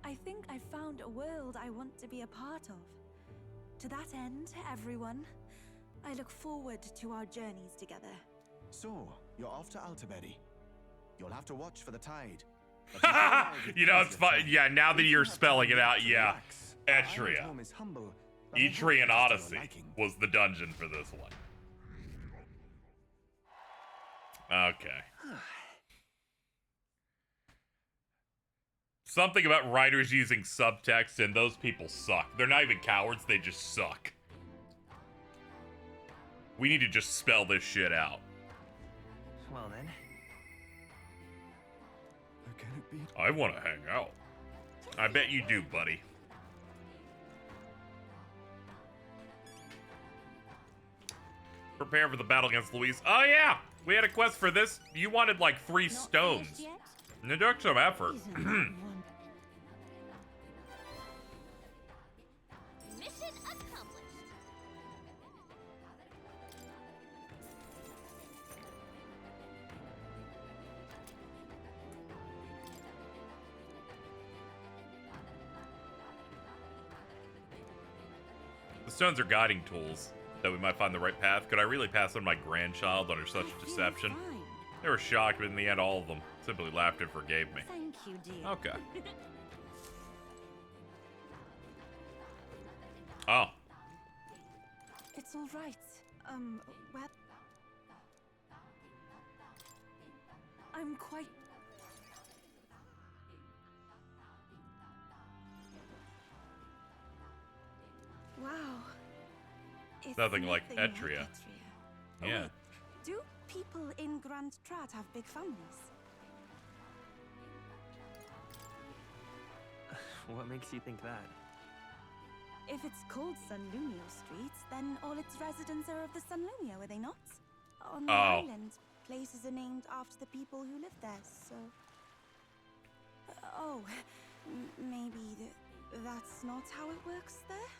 I think I found a world I want to be a part of. To that end, everyone, I look forward to our journeys together. So, you're off to Alterberry. You'll have to watch for the tide. You know, it's fun. Yeah, now that you're spelling it out, yeah. Etria. Etrian Odyssey was the dungeon for this one. Okay. Something about writers using subtext, and those people suck. They're not even cowards, they just suck. We need to just spell this shit out. Well then. I want to hang out. I bet you do, buddy. Prepare for the battle against Louis. Oh yeah! We had a quest for this. You wanted like 3 stones. It took some effort. Mission accomplished. The stones are guiding tools that we might find the right path. Could I really pass on my grandchild under such deception? They were shocked, but in the end, all of them simply laughed and forgave me. Thank you, dear. Okay. Oh. It's all right. Well, I'm quite... Wow. It's Nothing like nothing Etria. Oh, Yeah. wait. Do people in Grand Trat have big families? What makes you think that? If it's called Sunlumio Street, then all its residents are of the Sunlumio, are they not? On the island, places are named after the people who live there, so... maybe that's not how it works there?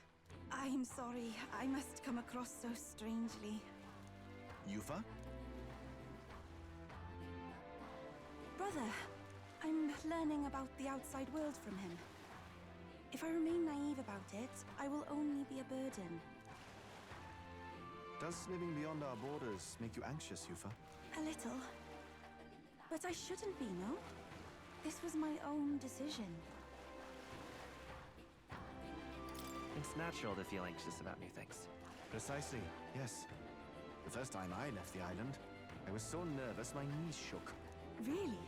I'm sorry, I must come across so strangely. Yufa? Brother, I'm learning about the outside world from him. If I remain naive about it, I will only be a burden. Does living beyond our borders make you anxious, Yufa? A little. But I shouldn't be, no? This was my own decision. It's natural to feel anxious about new things. Precisely, yes. The first time I left the island, I was so nervous my knees shook. Really?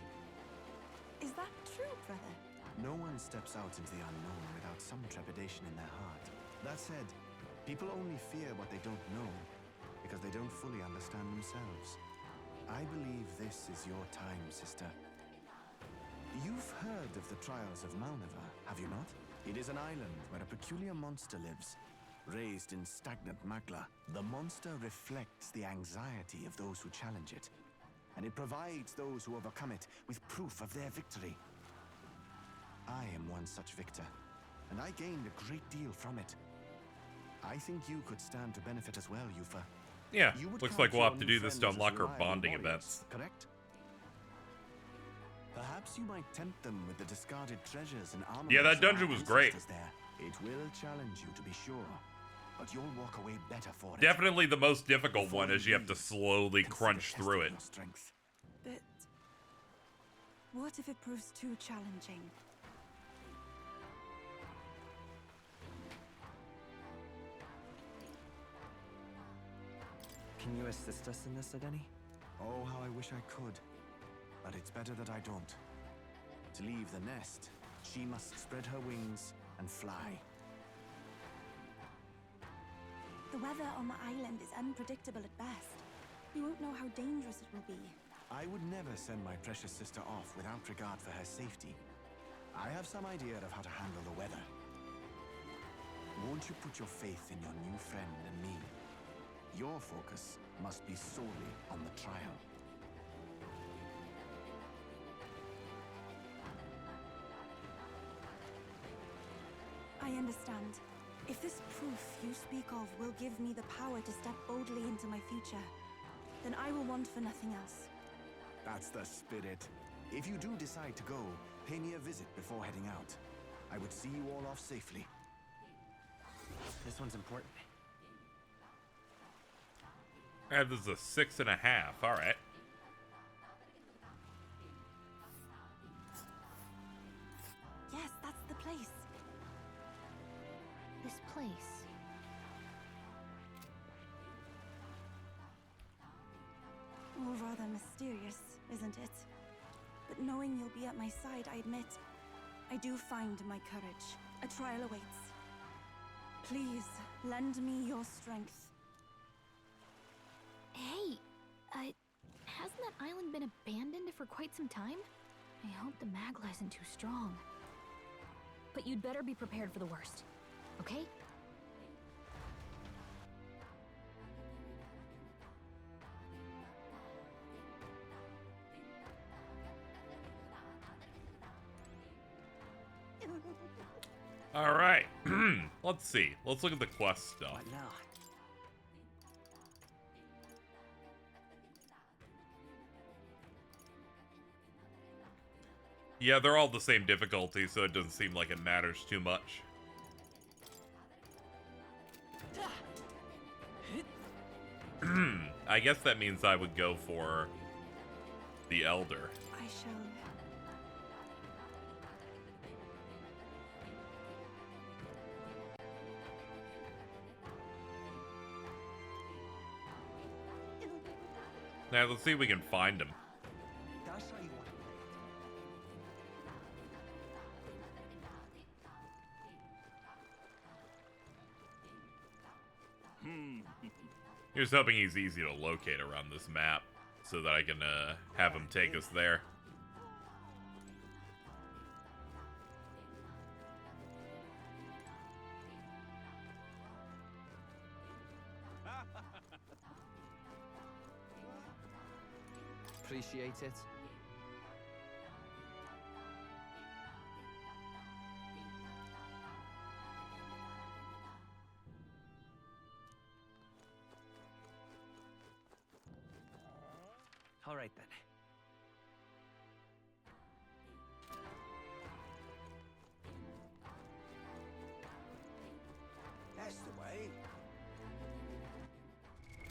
Is that true, brother? No one steps out into the unknown without some trepidation in their heart. That said, people only fear what they don't know because they don't fully understand themselves. I believe this is your time, sister. You've heard of the trials of Malnever, have you not? It is an island where a peculiar monster lives, raised in stagnant magma. The monster reflects the anxiety of those who challenge it, and it provides those who overcome it with proof of their victory. I am one such victor, and I gained a great deal from it. I think you could stand to benefit as well, Yufa. Yeah, looks like we'll have to do this to unlock our bonding events. Correct? Perhaps you might tempt them with the discarded treasures and armor. Yeah, that dungeon was great. It will challenge you, to be sure, but you'll walk away better for it. Definitely the most difficult one, as you have to slowly crunch through it. But what if it proves too challenging? Can you assist us in this, Adeni? Oh, how I wish I could. But it's better that I don't. To leave the nest, she must spread her wings and fly. The weather on the island is unpredictable at best. We won't know how dangerous it will be. I would never send my precious sister off without regard for her safety. I have some idea of how to handle the weather. Won't you put your faith in your new friend and me? Your focus must be solely on the trial. I understand. If this proof you speak of will give me the power to step boldly into my future, then I will want for nothing else. That's the spirit. If you do decide to go, pay me a visit before heading out. I would see you all off safely. This one's important. Alright, this is a 6.5. Alright. Yes, that's the place. This place. All rather mysterious, isn't it? But knowing you'll be at my side, I admit, I do find my courage. A trial awaits. Please, lend me your strength. Hey, hasn't that island been abandoned for quite some time? I hope the Magla isn't too strong. But you'd better be prepared for the worst, okay? All right. Let's see. Let's look at the quest stuff. What now? Yeah, they're all the same difficulty, so it doesn't seem like it matters too much. I guess that means I would go for the Elder. I shall. Now, let's see if we can find him. Here's hoping he's easy to locate around this map, so that I can have him take us there. Appreciate it. All right then. That's the way.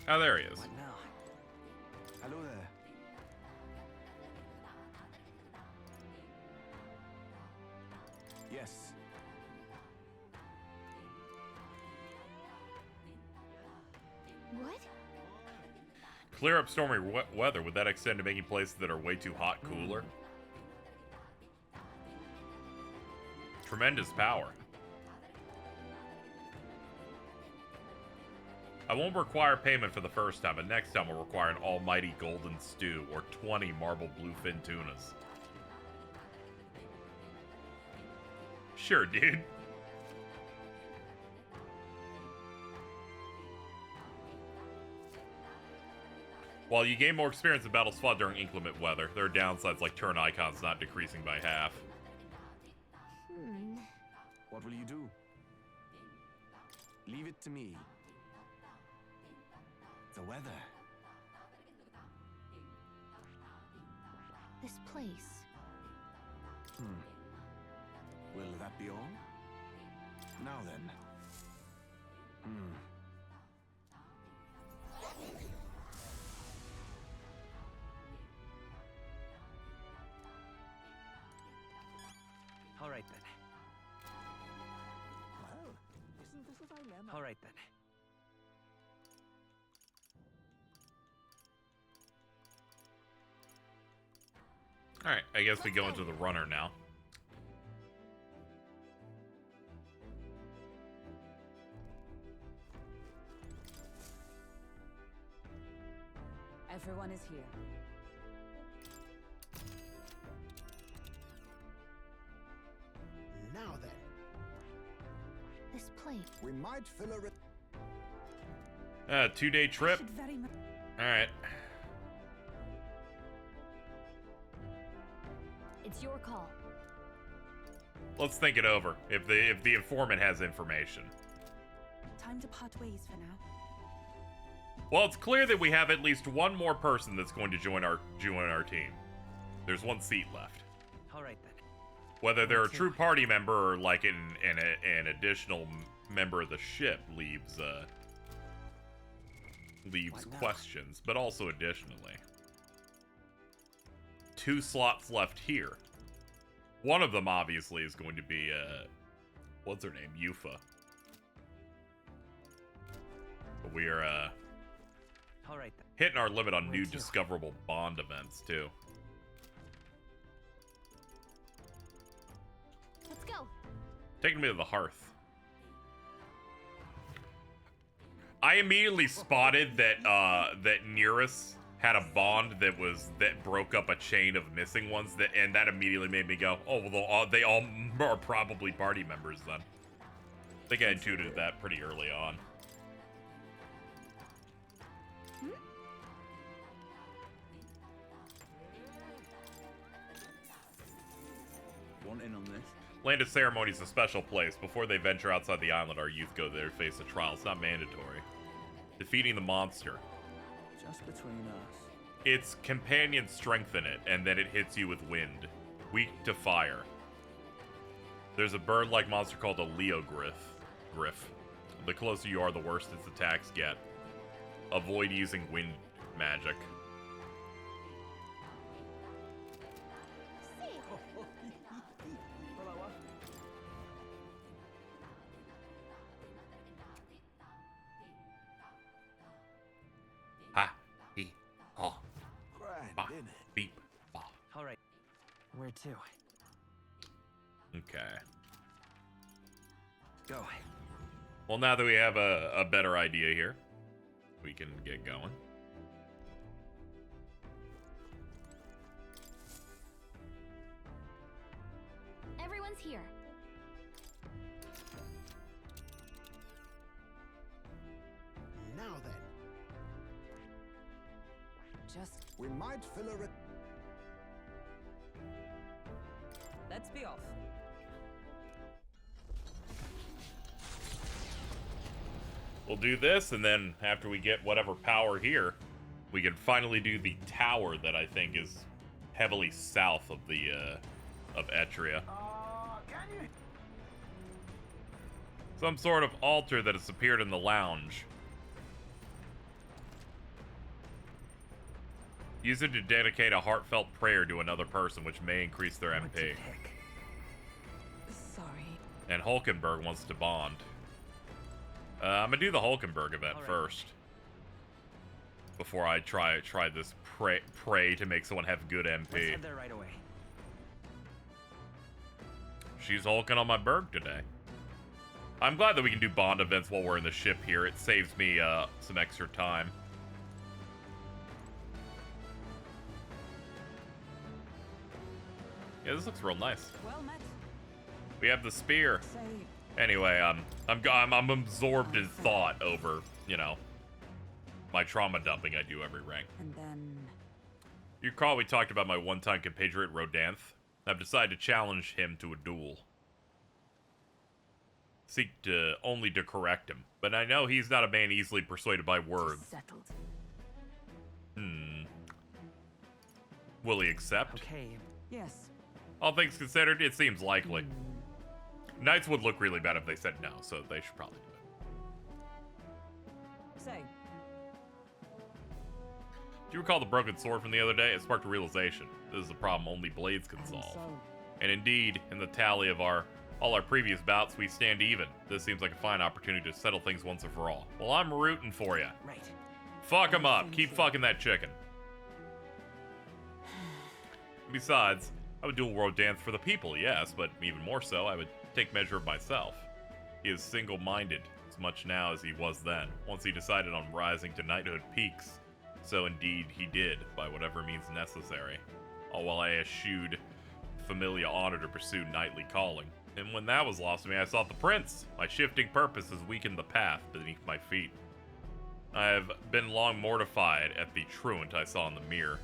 Oh, there he is. What now? Hello there. Yes. What? Clear up stormy weather. Would that extend to making places that are way too hot cooler? Tremendous power. I won't require payment for the first time, but next time will require an almighty golden stew or 20 marble bluefin tunas. Sure, dude. While you gain more experience in battles fought during inclement weather, there are downsides like turn icons not decreasing by half. What will you do? Leave it to me. The weather. This place. Will that be all? Now then. All right then. Well, isn't this a dilemma? All right then. Alright, I guess we go into the runner now. Everyone is here. Now then. This plate. We might fill a... 2-day trip. Alright. It's your call. Let's think it over. If the informant has information. Time to part ways for now. Well, it's clear that we have at least one more person that's going to join our team. There's one seat left. All right then. Whether they're a true party member or like an additional member of the ship leaves questions, but also additionally, 2 slots left here. One of them obviously is going to be what's her name, Yufa. But we are all right then. Hitting our limit on new discoverable bond events too. Let's go. Taking me to the hearth. I immediately spotted that that Nearest had a bond that broke up a chain of missing ones, and that immediately made me go, oh, well, they all are probably party members then. I think I intuited that pretty early on. Want in on this? Land of Ceremony is a special place. Before they venture outside the island, our youth go there to face a trial. It's not mandatory. Defeating the monster. Just between us. Its companions strengthen it, and then it hits you with wind. Weak to fire. There's a bird-like monster called a Leogryph. The closer you are, the worse its attacks get. Avoid using wind magic. Ha, he, ha, ba, beep, ba. All right. Where to? Okay. Go. Well, now that we have a better idea here, we can get going. Everyone's here. Now then. Just We might fill a... let's be off. We'll do this, and then after we get whatever power here, we can finally do the tower that I think is heavily south of the of Etria. Some sort of altar that has appeared in the lounge. Use it to dedicate a heartfelt prayer to another person, which may increase their MP. Sorry. And Hulkenberg wants to bond. I'm gonna do the Hulkenberg event first. Before I try this pray to make someone have good MP. Let's head there right away. She's hulking on my berg today. I'm glad that we can do bond events while we're in the ship here. It saves me some extra time. Yeah, this looks real nice. Well met. We have the spear. Anyway, I'm absorbed in thought over, you know, my trauma dumping I do every rank. And then You recall we talked about my one-time compatriot Rodanth? I've decided to challenge him to a duel. Seek only to correct him, but I know he's not a man easily persuaded by words. settled. Will he accept? Okay. Yes. All things considered, it seems likely. Knights would look really bad if they said no, so they should probably do it. Say. Do you recall the broken sword from the other day? It sparked a realization. This is a problem only blades can solve. And indeed, in the tally of all our previous bouts, we stand even. This seems like a fine opportunity to settle things once and for all. Well, I'm rooting for you. Right. Fuck him up. Keep fucking that chicken. Besides, I would dual world dance for the people, yes, but even more so, I would take measure of myself. He is single-minded, as much now as he was then, once he decided on rising to knighthood peaks. So indeed he did, by whatever means necessary, all while I eschewed familiar honor to pursue knightly calling. And when that was lost to me, I sought the prince. My shifting purpose has weakened the path beneath my feet. I have been long mortified at the truant I saw in the mirror.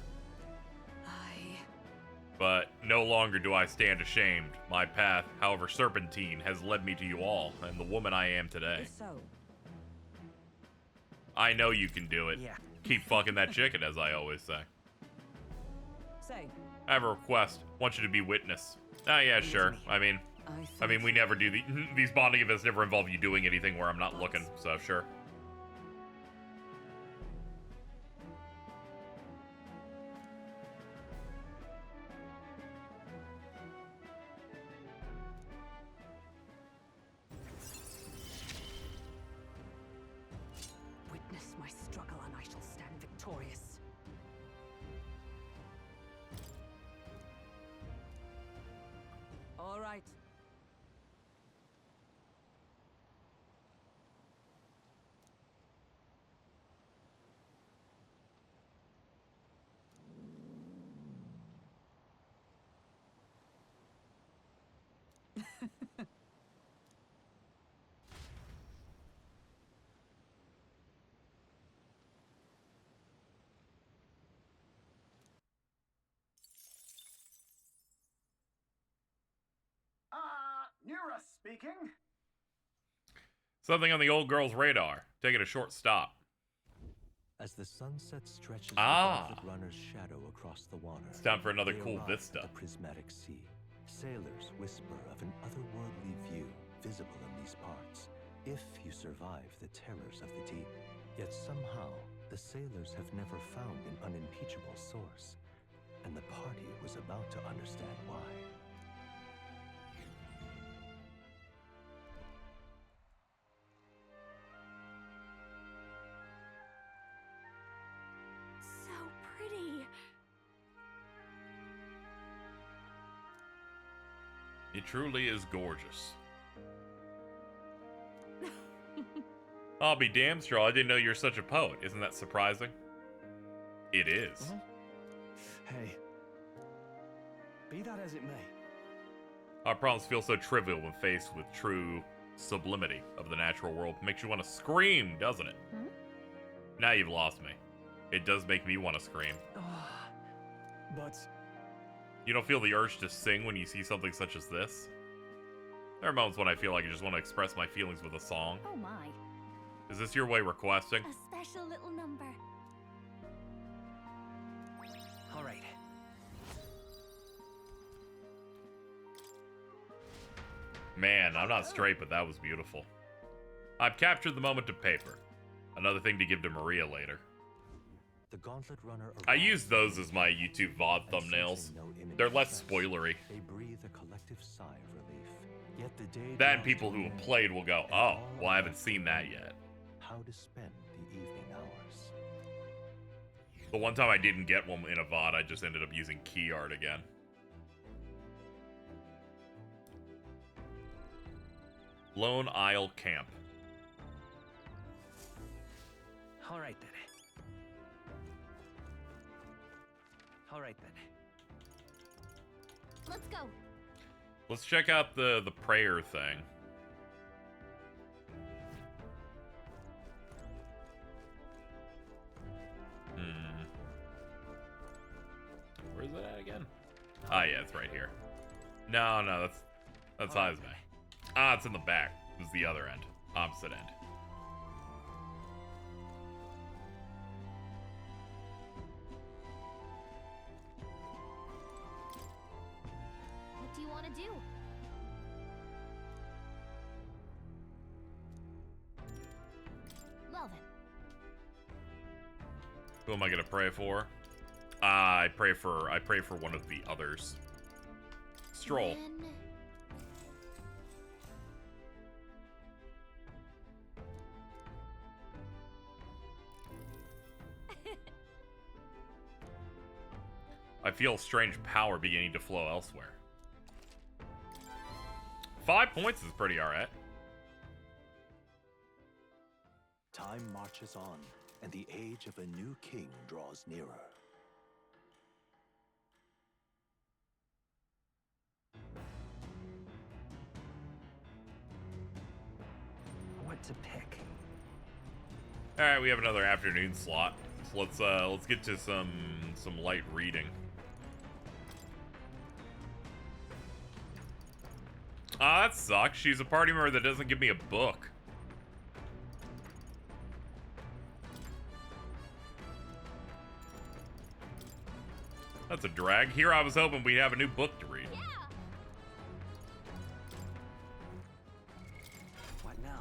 But no longer do I stand ashamed. My path, however serpentine, has led me to you all, and the woman I am today. I know you can do it. Yeah. Keep fucking that chicken, as I always say. Say. I have a request. Want you to be witness. Ah, yeah, sure. I mean, we never do these bonding events never involve you doing anything where I'm not looking, so sure. Witness my struggle and I shall stand victorious. All right. Nura speaking. Something on the old girl's radar. Taking a short stop. As the sunset stretches the Ah. gauntlet runner's shadow across the water, It's time for another they cool arrive vista. at the prismatic sea. Sailors whisper of an otherworldly view visible in these parts, if you survive the terrors of the deep. Yet somehow, the sailors have never found an unimpeachable source, and the party was about to understand why. So pretty. It truly is gorgeous. I'll be damn sure I didn't know you're such a poet. Isn't that surprising? It is. Hey. Be that as it may. Our problems feel so trivial when faced with true sublimity of the natural world. Makes you want to scream, doesn't it? Now you've lost me. It does make me want to scream. But You don't feel the urge to sing when you see something such as this? There are moments when I feel like I just want to express my feelings with a song. Oh my. Is this your way requesting? A special little number. All right. Man, I'm not straight, but that was beautiful. I've captured the moment to paper. Another thing to give to Maria later. The gauntlet runner I use those as my YouTube VOD thumbnails. They're less spoilery. They breathe a collective sigh of relief. Yet the day Then draws people to who an have end, played will go, and oh, all well, I haven't eyes seen that yet. how to spend the evening hours. The one time I didn't get one in a VOD, I just ended up using key art again. Lone Isle Camp. All right then. All right then. Let's go. Let's check out the prayer thing. Where's it at again? Ah, yeah, it's right here. No, that's Izme. Ah, it's in the back. This is the other end. Opposite end. What do you want to do? Well then. Who am I gonna pray for? I pray for one of the others. Stroll. I feel strange power beginning to flow elsewhere. 5 points is pretty alright. Time marches on, and the age of a new king draws nearer. What to pick? Alright, we have another afternoon slot. So let's get to some light reading. Ah, that sucks. She's a party member that doesn't give me a book. That's a drag. Here I was hoping we'd have a new book to read. Yeah. What now?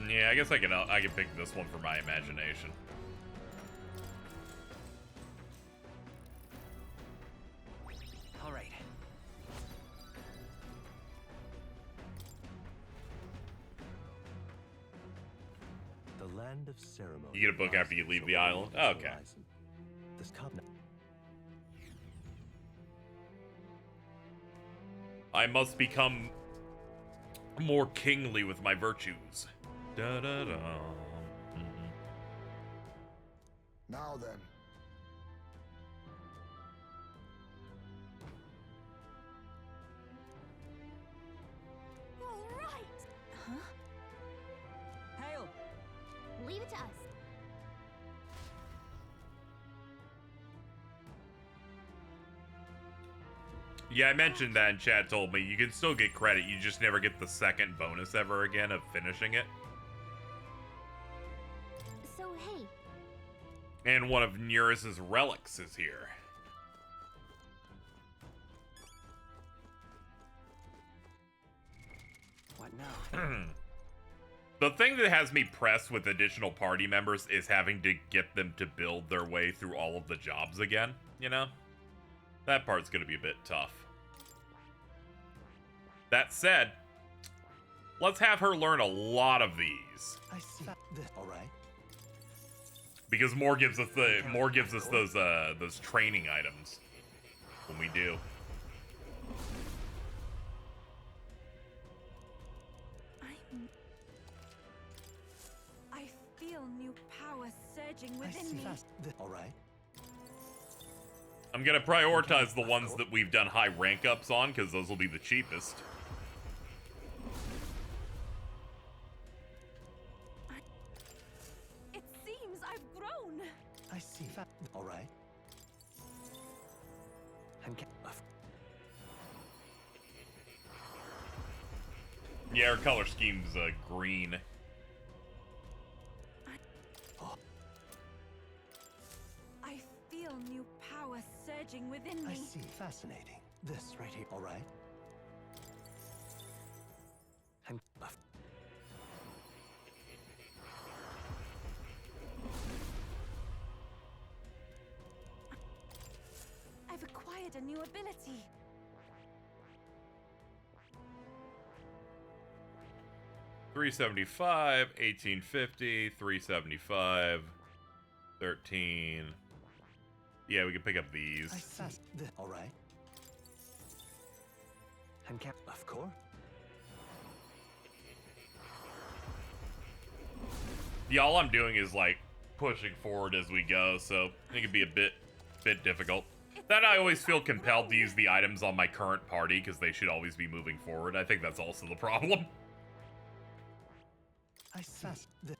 Yeah, I guess I can pick this one for my imagination. All right. The land of ceremony. You get a book after you leave the island? Oh, okay. This covenant. I must become more kingly with my virtues. Da da da. Now then. All right. Huh? Hail! Leave it to us. Yeah, I mentioned that and Chad told me you can still get credit, you just never get the second bonus ever again of finishing it. So, hey. And one of Neurus's relics is here. What now? The thing that has me pressed with additional party members is having to get them to build their way through all of the jobs again, you know? That part's gonna be a bit tough. That said, let's have her learn a lot of these. I see. All right. Because more gives us those training items when we do. I feel new power surging within me. All right. I'm gonna prioritize the ones that we've done high rank ups on, because those will be the cheapest. It seems I've grown. I see. All right. Yeah, her color scheme's green. I feel new power surging within me. I see. Fascinating. This right here. All right. I've acquired a new ability. $375, $18.50, $375, $13. Yeah, we can pick up these. I see. All right. Of course. Yeah, all I'm doing is like pushing forward as we go, so it can be a bit difficult. That I always feel compelled to use the items on my current party because they should always be moving forward. I think that's also the problem. I see.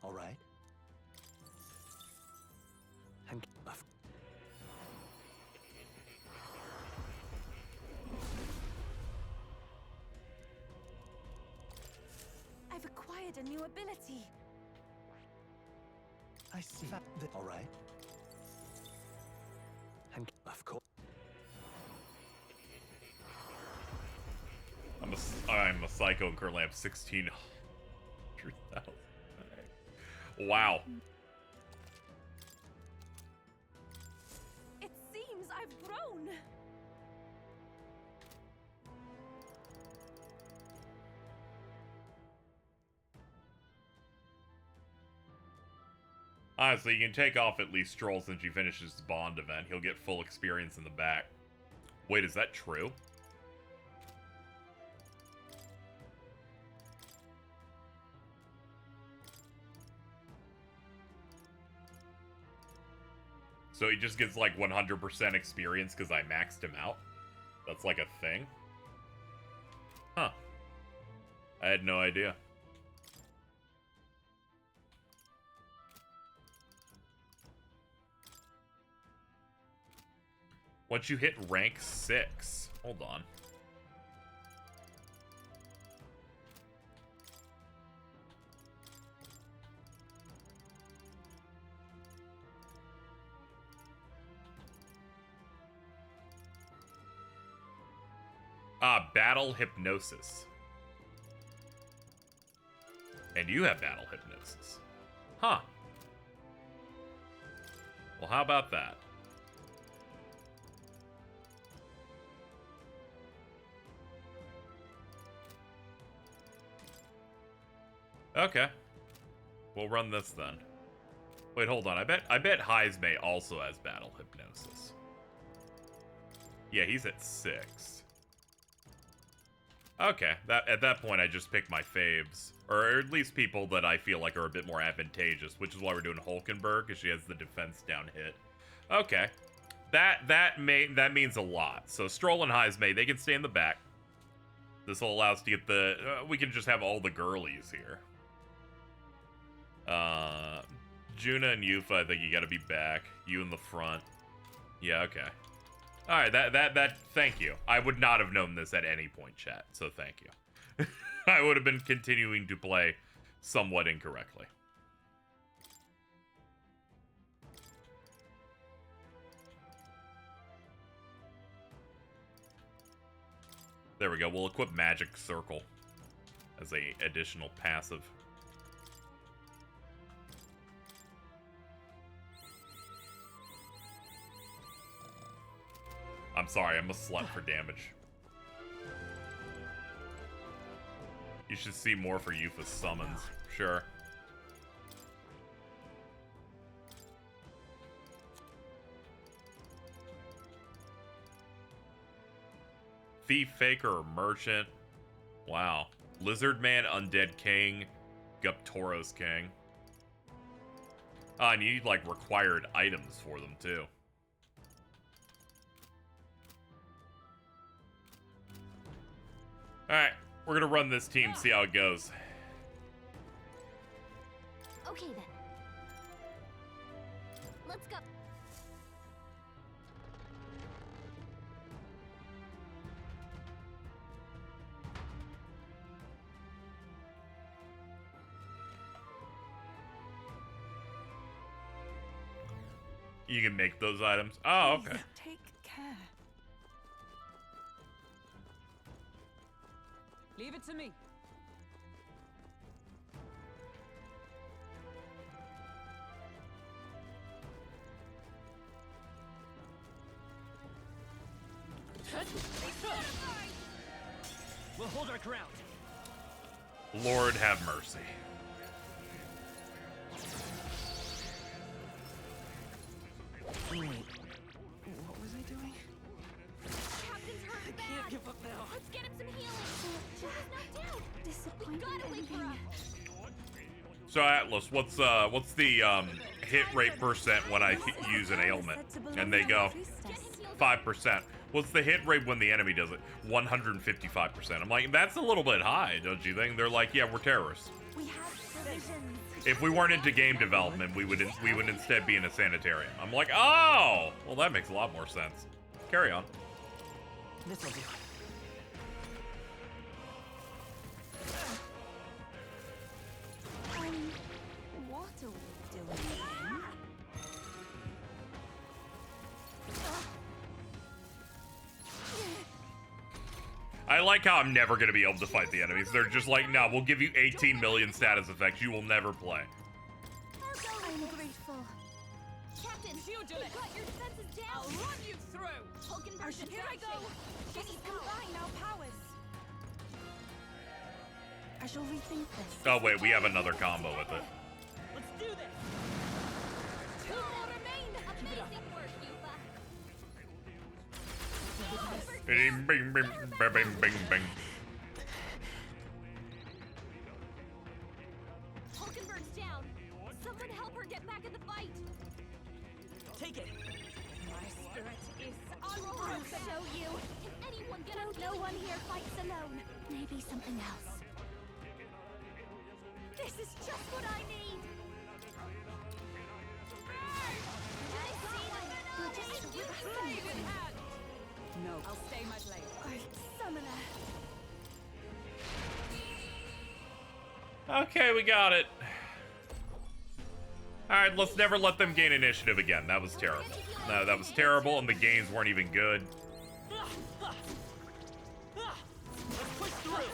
All right. I've acquired a new ability. I see. All right. Of course. I'm a psycho and currently have 16,000. Wow. It seems I've grown. Honestly, you can take off at least Stroll since he finishes the Bond event. He'll get full experience in the back. Wait, is that true? So he just gets like 100% experience because I maxed him out? That's like a thing? Huh. I had no idea. Once you hit rank 6. Hold on. Battle hypnosis. And you have battle hypnosis. Huh. Well, how about that? Okay. We'll run this then. Wait, hold on. I bet Heismay also has battle hypnosis. Yeah, he's at 6. Okay, at that point I just pick my faves. Or at least people that I feel like are a bit more advantageous, which is why we're doing Hulkenberg, because she has the defense down hit. Okay. That means a lot. So Stroll and Heismay, they can stay in the back. This will allow us to get the... we can just have all the girlies here. Juna and Yufa, I think you gotta be back. You in the front. Yeah, okay. Alright, thank you. I would not have known this at any point, chat, so thank you. I would have been continuing to play somewhat incorrectly. There we go, we'll equip Magic Circle as a additional passive. I'm sorry, I'm a slut for damage. You should see more for Yufa's summons. Sure. Thief, Faker, or Merchant. Wow. Lizard Man, Undead King, Guptoros King. And you need, like, required items for them, too. Alright, we're gonna run this team, see how it goes. Okay then. Let's go. You can make those items. Oh, okay. Take care. Leave it to me. We'll hold our ground. Lord have mercy. Wait, what was I doing? Captain's hurt bad. Can't give up now. Let's get him some healing. He's knocked out. We gotta wait for him. So Atlas, what's the hit rate percent when I use an ailment? And they go 5%. What's the hit rate when the enemy does it? 155%. I'm like, that's a little bit high, don't you think? They're like, yeah, we're terrorists. We have provisions. If we weren't into game development, we would instead be in a sanitarium. I'm like, oh, well that makes a lot more sense. Carry on. This'll do. What are we doing? I like how I'm never going to be able to fight the enemies. They're just like, no, we'll give you 18 million status effects. You will never play. I'm grateful. Captain, you got your defenses down. I'll run you through. Hulkenberg, Here I go. Just combine our powers. I shall rethink this. Oh, wait, we have another combo with it. Let's do this. Bing, bing, bing, bing, bing, bing, bing. Hulkenberg's down. Someone help her get back in the fight. Take it. My spirit is unbroken. I'll show you. Can anyone get out? No one here fights alone. Maybe something else. This is just what I need. No. I'll stay my blade. Summoner. Okay, we got it. Alright, let's never let them gain initiative again. That was terrible. No, that was terrible, and the games weren't even good. Let's push through.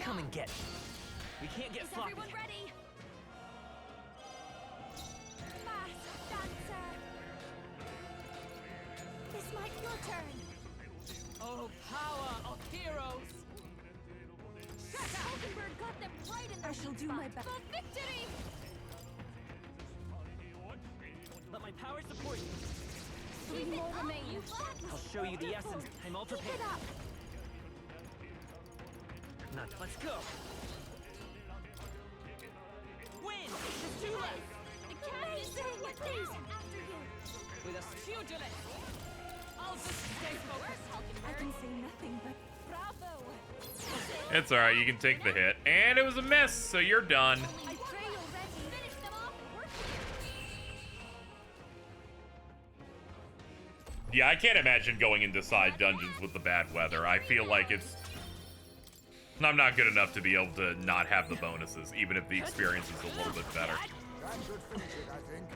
Come and get me. We can't get sloppy. Everyone ready? Masked dancer. This might your turn. Oh, power of heroes. Hulkenberg got them right in their I shall do my best. For victory! Let my power support you. 3 more remain. I'll show you the essence. I'm ultra Keep it up. Now, let's go. Win! The duel! The captain! Please, after you. With a pugilist! I'll just stay focused. I can say nothing but Bravo! It's alright, you can take the hit. And it was a miss, so you're done. I pray you're ready. Finish them off and work here. Yeah, I can't imagine going into side dungeons with the bad weather. I feel like I'm not good enough to be able to not have the bonuses, even if the experience is a little bit better. That should finish it, I think.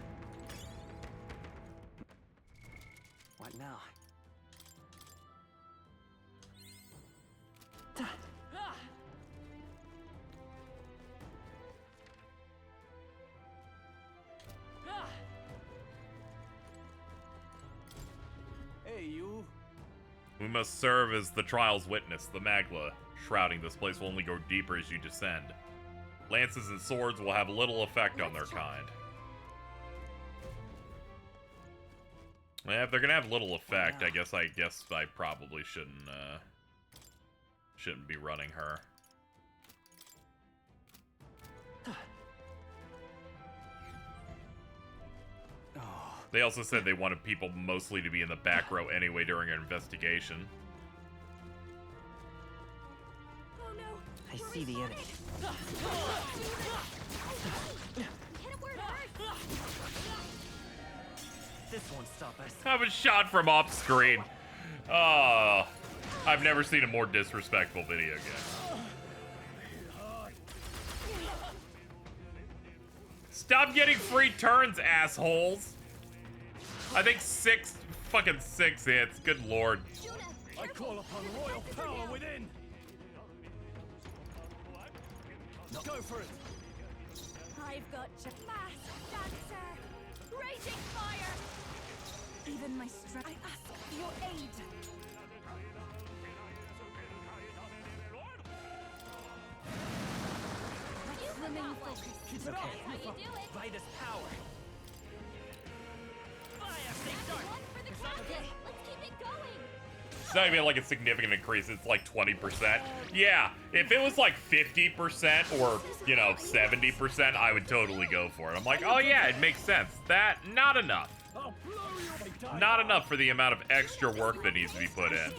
What now? Hey, you. We must serve as the trial's witness. The Magla shrouding this place will only go deeper as you descend. Lances and swords will have little effect on their kind. If they're gonna have little effect, I guess I probably shouldn't be running her. They also said they wanted people mostly to be in the back row anyway during an investigation. Oh no! I see the enemy. Hit him where it hurts! This won't stop us. I was shot from off screen. Oh, I've never seen a more disrespectful video game. Stop getting free turns, assholes. I think 6 hits. Good lord. I call upon royal power within. Go for it. I've got you. Masked dancer! Raging fire! even my strength. I ask for your aid. Remain focused. It's okay. How you do it? By this power. Fire, stay sharp. One for the captain. Let's keep it going. It's not even like a significant increase, it's like 20%. Yeah, if it was like 50% or, you know, 70%, I would totally go for it. I'm like, oh yeah, it makes sense. That, not enough. Not enough for the amount of extra work that needs to be put in.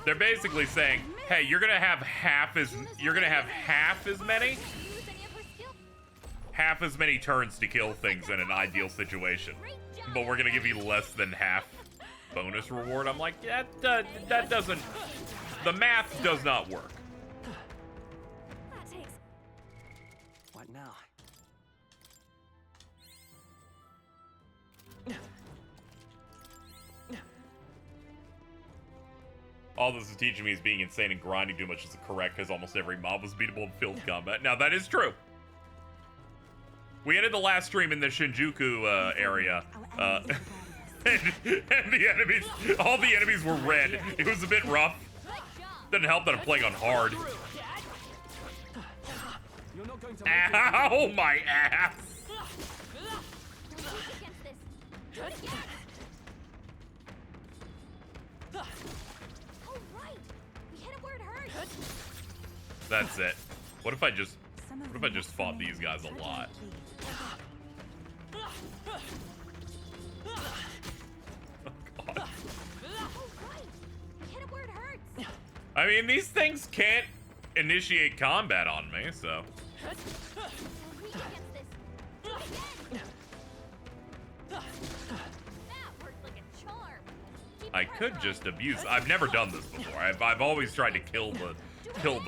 They're basically saying, hey, you're gonna have half as many turns to kill things in an ideal situation, but we're gonna give you less than half bonus reward. I'm like, yeah, that doesn't, the math does not work. What now? All this is teaching me is being insane and grinding too much is correct, because almost every mob was beatable in field combat. Now, that is true. We ended the last stream in the Shinjuku area, and the enemies, all the enemies were red. It was a bit rough. Doesn't help that I'm playing on hard. Ow, my ass! That's it. What if I just fought these guys a lot? Oh, God. I mean, these things can't initiate combat on me, so. I could just abuse. I've never done this before. I've always tried to kill the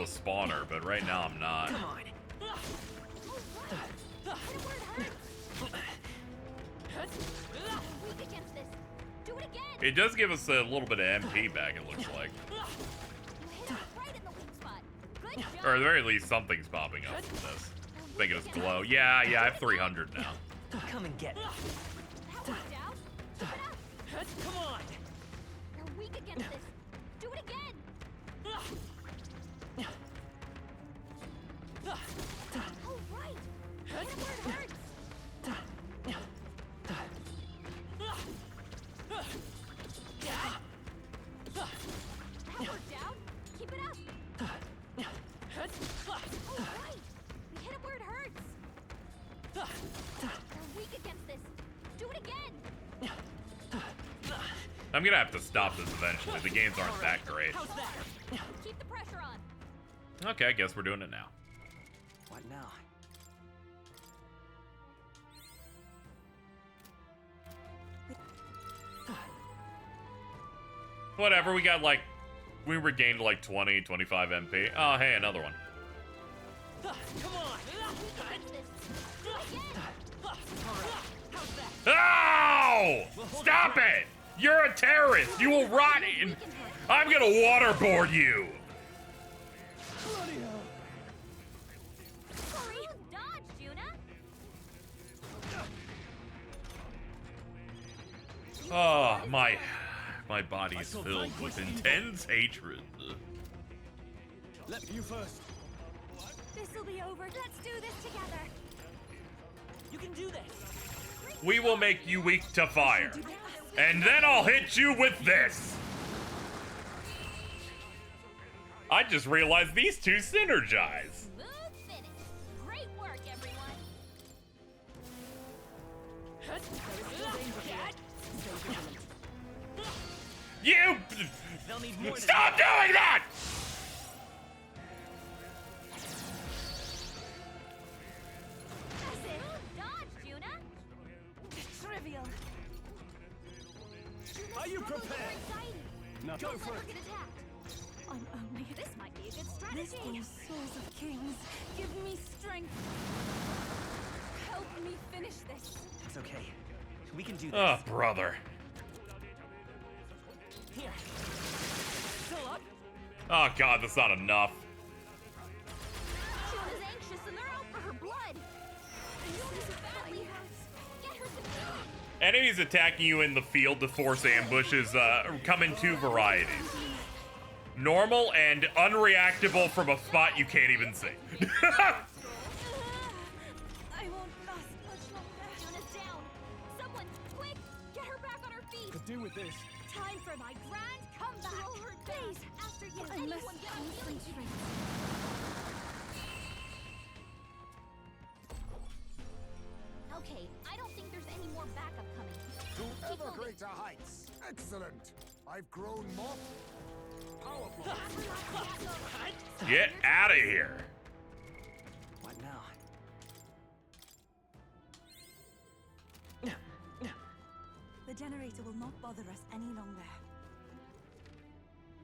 spawner, but right now I'm not. Come on. It does give us a little bit of MP back, it looks like. Or at the very least, something's popping up with this. I think it was glow. Yeah, I have 300 now. Come and get it. Come on. You're weak against this. Do it again. All right. Hit it where it hurts. That worked out. Keep it up. All right. We hit it where it hurts. You're weak against this. Do it again. I'm gonna have to stop this eventually. The games aren't that great. Keep the pressure on. Okay, I guess we're doing it now. What now? Whatever, we regained like 20, 25 MP. Oh, hey, another one. Come on. Ow! Stop it! You're a terrorist! You will rot in... I'm gonna waterboard you! Oh, my body's filled with intense hatred. You first. This'll be over. Let's do this together. You can do this. We will make you weak to fire. And then I'll hit you with this. I just realized these two synergize. Great work, everyone. You stop doing that! Trivial. Are you prepared? No. Go for it. I'm only. This might be a good strategy. Little souls of kings, give me strength. Help me finish this. It's okay. We can do this. Oh, brother. Here. Still up? Oh, God, that's not enough. She was anxious and they're out for her blood. Get her some. Enemies attacking you in the field to force ambushes come in two varieties. Normal and unreactable from a spot you can't even see. I won't last much longer. Juna's down. Someone, quick, get her back on her feet. Could do with this. Time for my grand comeback. Please, after you, anyone get on healing strength. Okay, I don't think there's any more backup coming. To ever greater heights. Excellent. I've grown more powerful. Get out of here. What now? The generator will not bother us any longer.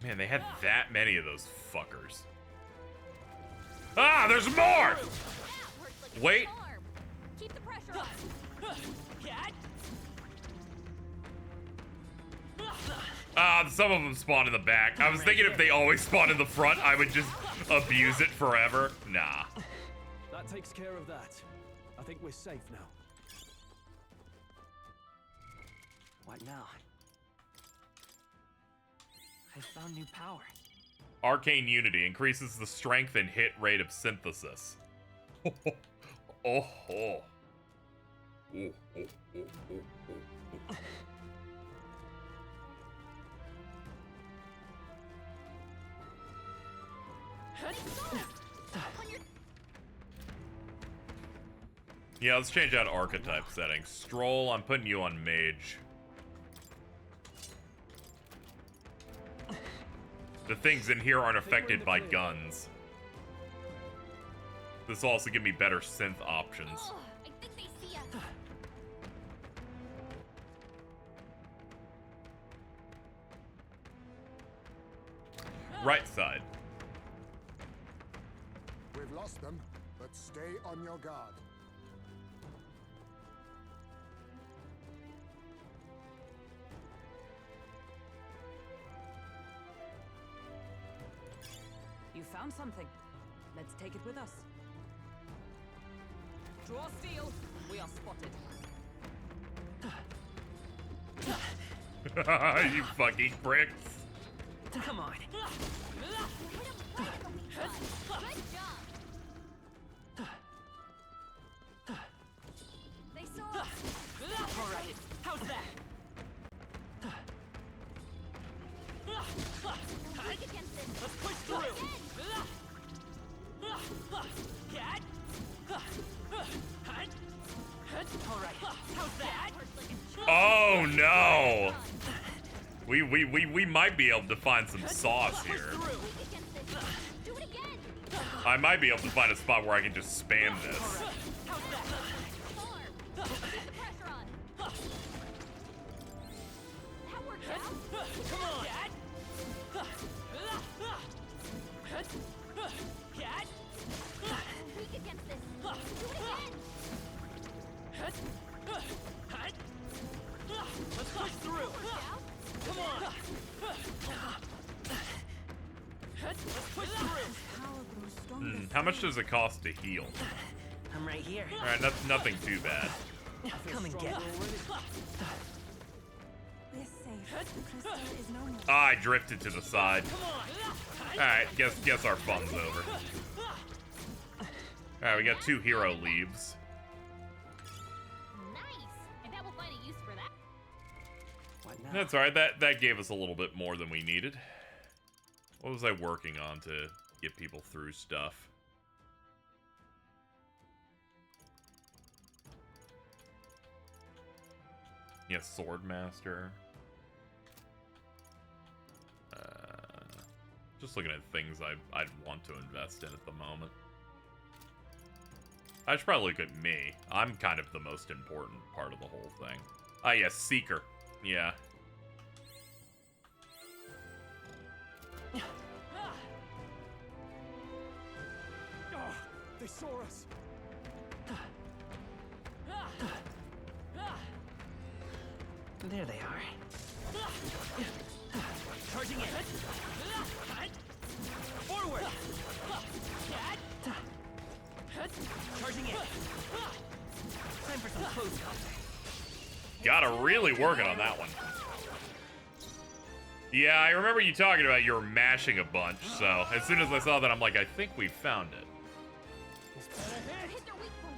Man, they had that many of those fuckers. Ah, there's more! Wait. Keep the pressure on. Some of them spawn in the back. I was thinking if they always spawn in the front, I would just abuse it forever. Nah. That takes care of that. I think we're safe now. What now? I found new power. Arcane Unity increases the strength and hit rate of synthesis. Oh. Yeah, let's change out archetype settings. Stroll, I'm putting you on mage. The things in here aren't affected by guns. This will also give me better synth options. Ugh, I think they see us. Right side. We've lost them, but stay on your guard. You found something. Let's take it with us. Draw steel. We are spotted. You fucking pricks. Come on. They saw us. All right. How's that? Weak against this. Let's push through. All right. How's that? Oh no! We might be able to find some sauce here. Do it again. I might be able to find a spot where I can just spam this. How's that? Farm. Keep the pressure on. That worked out. Come on. Weak against this. Do it again. Let's push through. Come on. Let's push through. How much does it cost to heal? I'm right here. Alright, nothing too bad. Come and get it. We're safe. The crystal is no more. Ah, I drifted to the side. Alright, guess our fun's over. Alright, we got 2 hero leaves. Nice. I bet we'll find a use for that. What now? That's alright, that gave us a little bit more than we needed. What was I working on to get people through stuff? Yeah, Swordmaster. Just looking at things I'd want to invest in at the moment. I should probably look at me. I'm kind of the most important part of the whole thing. Ah, yes, Seeker. Yeah. Oh, they saw us. There they are. Charging in. Forward. Charging in. Time for some close contact. Gotta really working on that one. Yeah, I remember you talking about you were mashing a bunch, so as soon as I saw that, I'm like, I think we found it. Hit their weak point.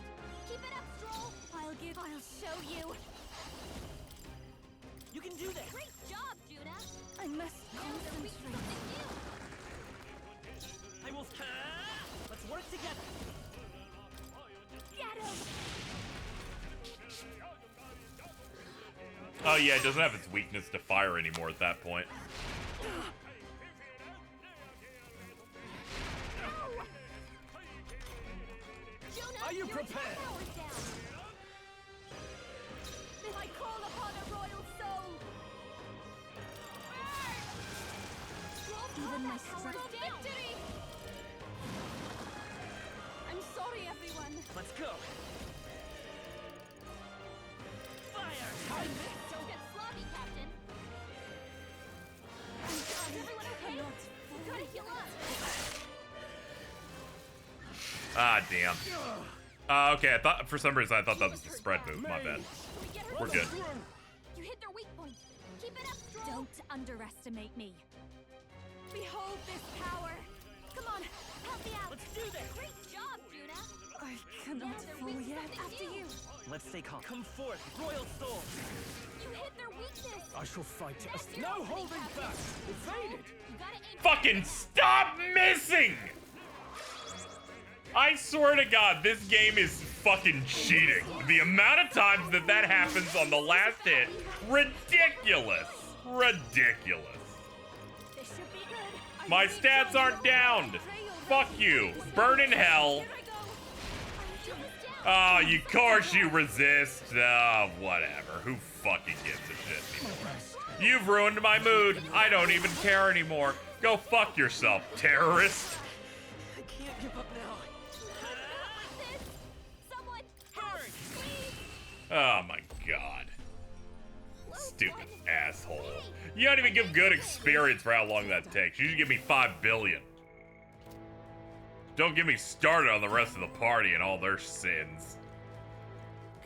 Keep it up, Stroll. I'll show you. You can do this. Great job, Judah. I must concentrate. I will. Let's work together. Get him. Oh yeah, it doesn't have its weakness to fire anymore at that point. Judah, Are you prepared? If I call upon a royal soul. Even my strength. Victory! I'm sorry, everyone. Let's go. Fire! Don't get sloppy, Captain. Is everyone okay? Gotta heal up. Ah, damn. Okay, I thought for some reason I thought that was the spread move. My bad. We're good. You hit their weak point. Keep it up, Stroll. Don't underestimate me. Behold this power. Come on, help me out. Let's do this. Great job, Judah. I cannot fall yet. After you. Let's stay calm. Come forth, royal soul. You hit their weakness. I shall fight That's us. your No opening, holding Captain. back. Evaded. You gotta aim. Fucking stop missing! I swear to God, this game is fucking cheating. The amount of times that happens on the last hit, ridiculous. Ridiculous. My stats aren't downed. Fuck you. Burn in hell. Oh, of course you resist. Oh, whatever. Who fucking gives a shit anymore? You've ruined my mood. I don't even care anymore. Go fuck yourself, terrorist. I can't give up now. Oh my god. Stupid asshole. You don't even give good experience for how long that takes. You should give me 5 billion. Don't get me started on the rest of the party and all their sins.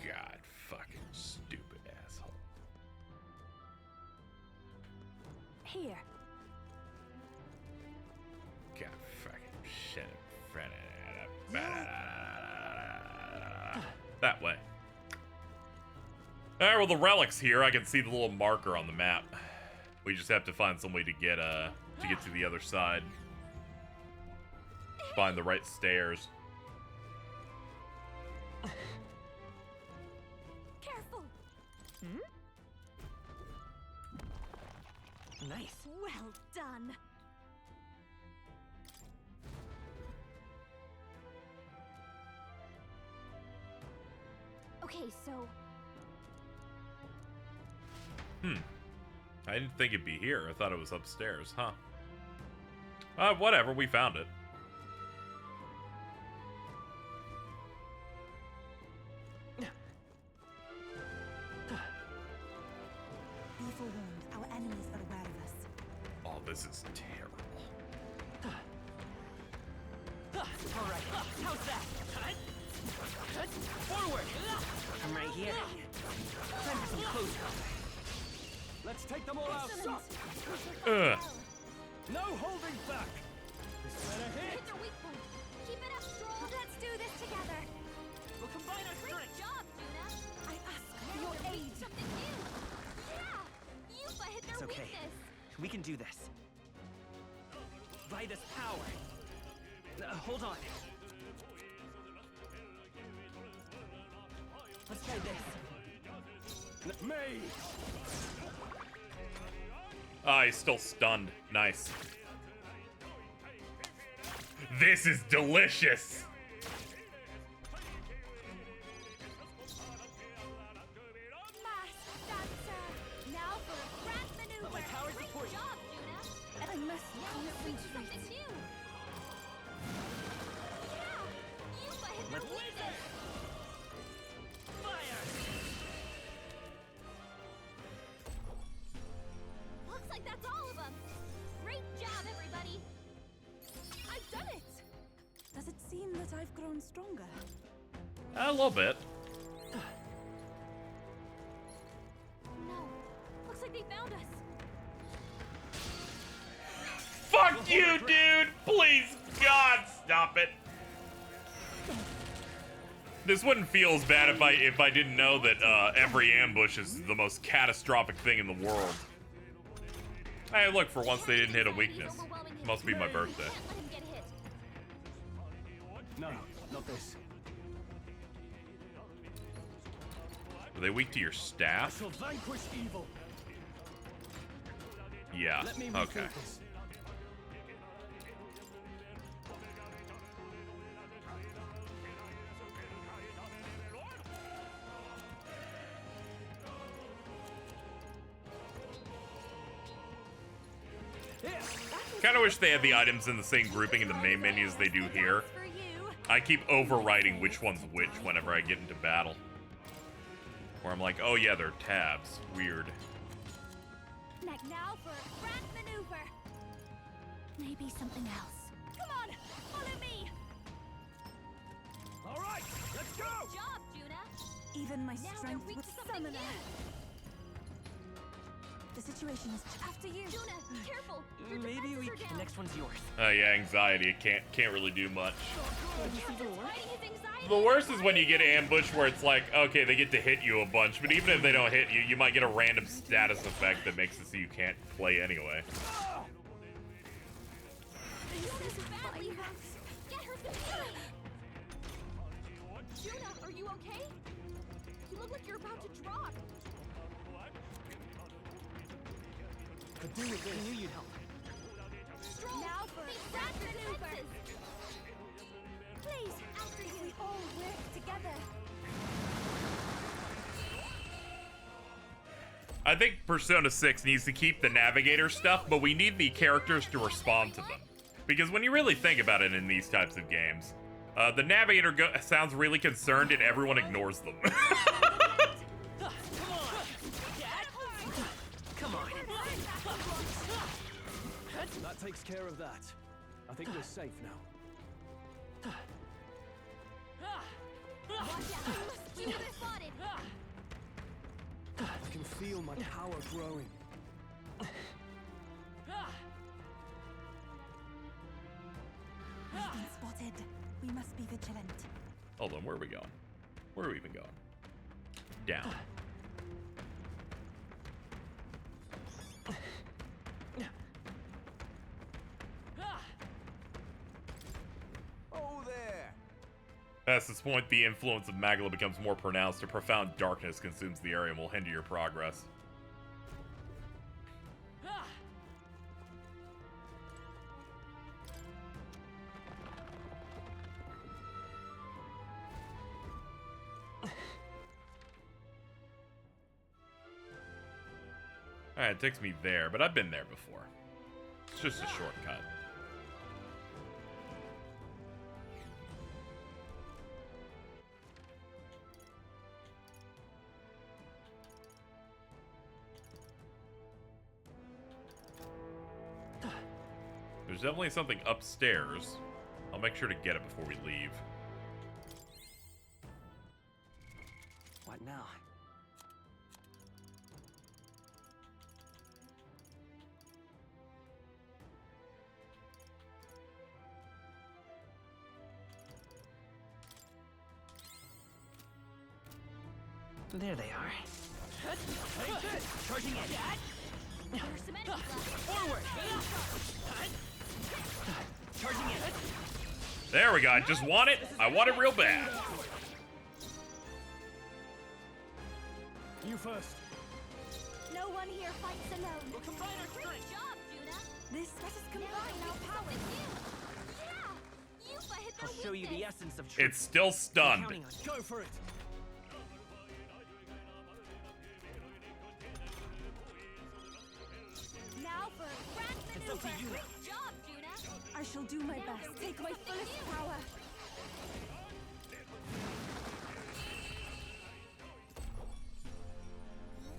God, fucking stupid asshole. Here. God, fucking shit. That way. Alright, well the relic's here. I can see the little marker on the map. We just have to find some way to get to the other side. Find the right stairs. Careful. Nice. Well done. Okay, so I didn't think it'd be here. I thought it was upstairs, huh? Whatever, we found it. Be forewarned, our enemies are aware of us. Oh, this is terrible. All right, how's that? Forward. I'm right here. Time for some close combat. Let's take them all out. No holding back. This better hit. Hit their weak point. Keep it up, strong. Let's do this together. We'll combine our Great strength. job, Juna. I ask for your aid. Something new. Yeah. Yufa hit their It's okay. weakness. We can do this. By this power. Hold on. Let's try this. Mage. Ah, he's still stunned. Nice. This is delicious. Masked dancer. Now for a grand maneuver. My power Great support. job, Juna. I must Now let's reach concentrate. something new. Yeah. Yufa hit their Let's weakness. Fire. Looks like that's all of them. Great job, everybody. I've done it! Does it seem that I've grown stronger? A little bit. No. Looks like they found us. Fuck you, dude! Please, God, stop it. This wouldn't feel as bad if I didn't know that every ambush is the most catastrophic thing in the world. Hey, look, for once they didn't hit a weakness. Must be my birthday. Can't let him get hit. No, not this. Are they weak to your I staff? shall vanquish evil. Yeah, Let me okay. rethink this. Kind of wish they had the items in the same grouping in the main menu as they do here. For you. I keep overwriting which one's which whenever I get into battle. Where I'm like, oh yeah, they're tabs. Weird. Now for a grand maneuver. Maybe something else. Come on, follow me. All right, let's go. Good job, Juna. Even my Now they're strength weak would to something summon new. The situation is after you. Juna, careful. Your Maybe defenses we. are down. Next one's yours. Yeah, anxiety. It can't really do much. Captain's fighting his anxiety. The worst is when you get ambushed where it's like, okay, they get to hit you a bunch, but even if they don't hit you, you might get a random status effect that makes it so you can't play anyway. Juna's badly hurt. Get her some healing. Juna, are okay? You look like you're about to drop. Could do with this. I knew you'd help. Stroll. Now for that maneuver. Please, after you, we all work together. I think Persona 6 needs to keep the navigator stuff, but we need the characters to respond to them. Because when you really think about it in these types of games, the navigator sounds really concerned and everyone ignores them. Come on. That takes care of that. I think we're safe now. Watch out! You must be spotted. I can feel my power growing. We've been spotted. We must be vigilant. Hold on, where are we going? Where are we even going? Down. Oh there! Past this point, the influence of Magla becomes more pronounced. A profound darkness consumes the area and will hinder your progress. Alright, it takes me there, but I've been there before. It's just a shortcut. There's definitely something upstairs. I'll make sure to get it before we leave. What now? There they are. Charging in. There's some enemies left. Forward. Charging in. There we go. I just want it. I want it real bad. You first. No one here fights alone. We'll combine our Great strength. job, Juna. Let us combine our powers. Yeah, Yufa hit I'll their show you the weakness. essence of truth. It's still stunned. Counting on you. Go for it. Now for a grand It's up to maneuver. you. Great job, Juna. I shall do my best. Take my fullest power.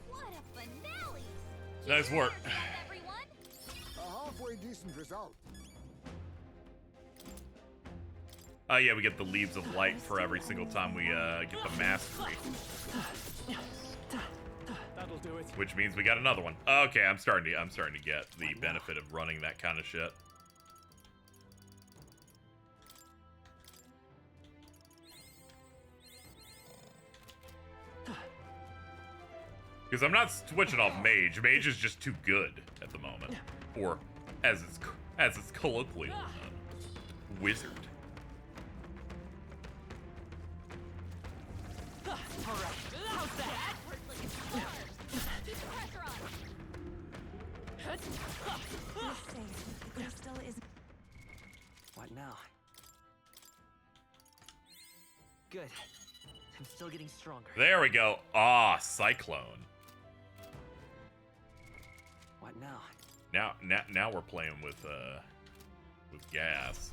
What a finale! Nice work. Everyone. A halfway decent result. Oh yeah, we get the Leaves of Light for every single time we get the mastery. That'll do it. Which means we got another one. Okay, I'm starting to get the benefit of running that kind of shit. Because I'm not switching off Mage. Mage is just too good at the moment. Or, as it's colloquially known, Wizard. Alright. How's that? Keep the pressure on. We're safe. The crystal is. What now? Good. I'm still getting stronger. There we go. Ah, Cyclone. What now? Now we're playing with gas.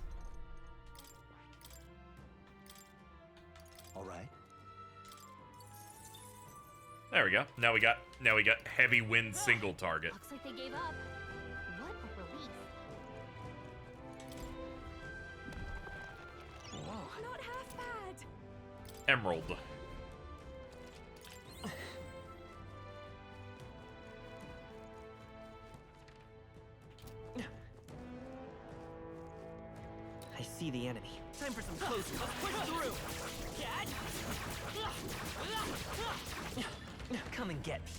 All right. There we go. Now we got heavy wind single target. Looks like they gave up. What a relief. Whoa. Not half bad. Emerald. I see the enemy. Time for some close. Let's push through. Come and get me.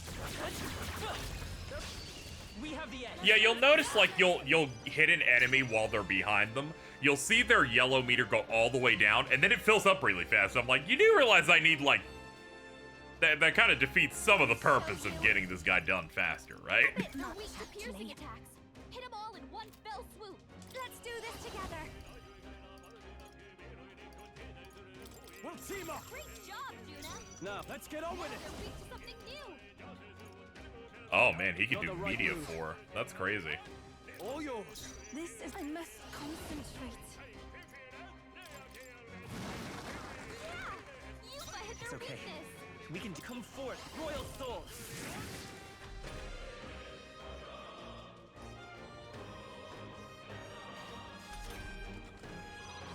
We have Have the edge. Yeah, you'll notice like you'll hit an enemy while they're behind them. You'll see their yellow meter go all the way down, and then it fills up really fast. So I'm like, you do realize I need like that kind of defeats some of the purpose of getting this guy done faster, right? Not weak to piercing attacks. Hit them all in one fell swoop. Let's do this together. We'll team up. Great job, Juna. Now, let's get on with it. You're weak to something new. Oh man, he can do media 4. That's crazy. All yours. This is. I must concentrate. Yuba hit It's their okay. weakness. We can come forth, Royal Soul.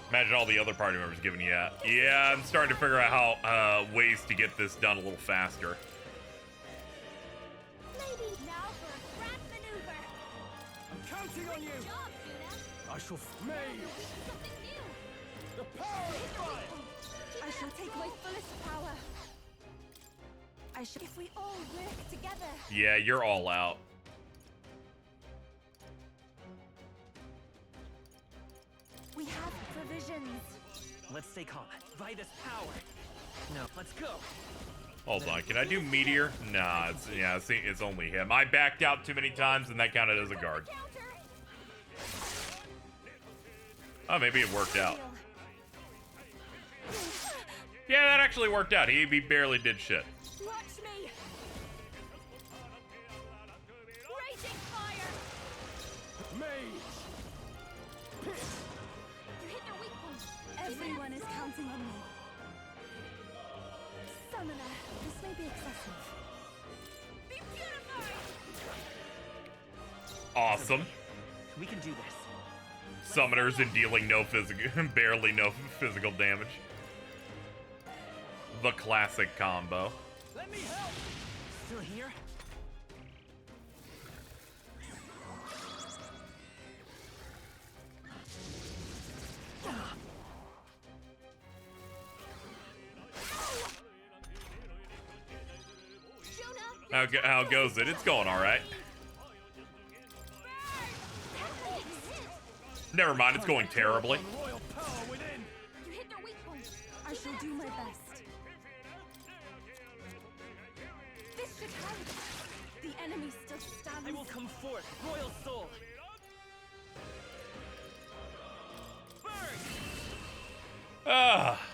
Imagine all the other party members giving you that. Yeah, I'm starting to figure out how ways to get this done a little faster. Ladies, now for a grand maneuver. I'm counting on you. Good job, Juna. I shall You're made weak to something new. the power of fire. I shall take my fullest power. If we all work together. Yeah, you're all out. We have provisions. Let's stay calm. By this power. No, let's go. Hold on, can I do meteor? Nah, it's only him. I backed out too many times, and that counted as a guard. Oh, maybe it worked out. Yeah, that actually worked out. He barely did shit. Watch me. Raging fire. Mage. You hit their weak point. Everyone is counting on me. Summoner, this may be excessive. Be purified. Awesome. We can do this. Summoners and dealing barely no physical damage. The classic combo. Let me help. Still here? How goes it? It's going all right. Never mind, it's going terribly. Royal power within. You hit their weak point. I shall do my best. This should help. The enemy still stands. I will come forth, Royal Soul.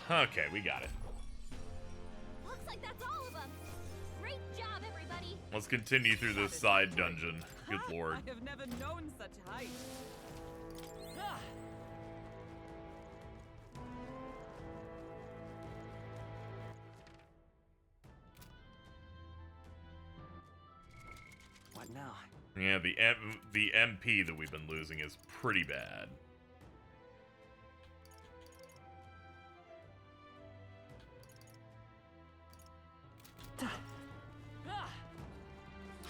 Okay, we got it. Looks like that's all of them. Great job, everybody. Let's continue through this side dungeon. Good lord. I have never known such height. Ah. What now? Yeah, the MP that we've been losing is pretty bad.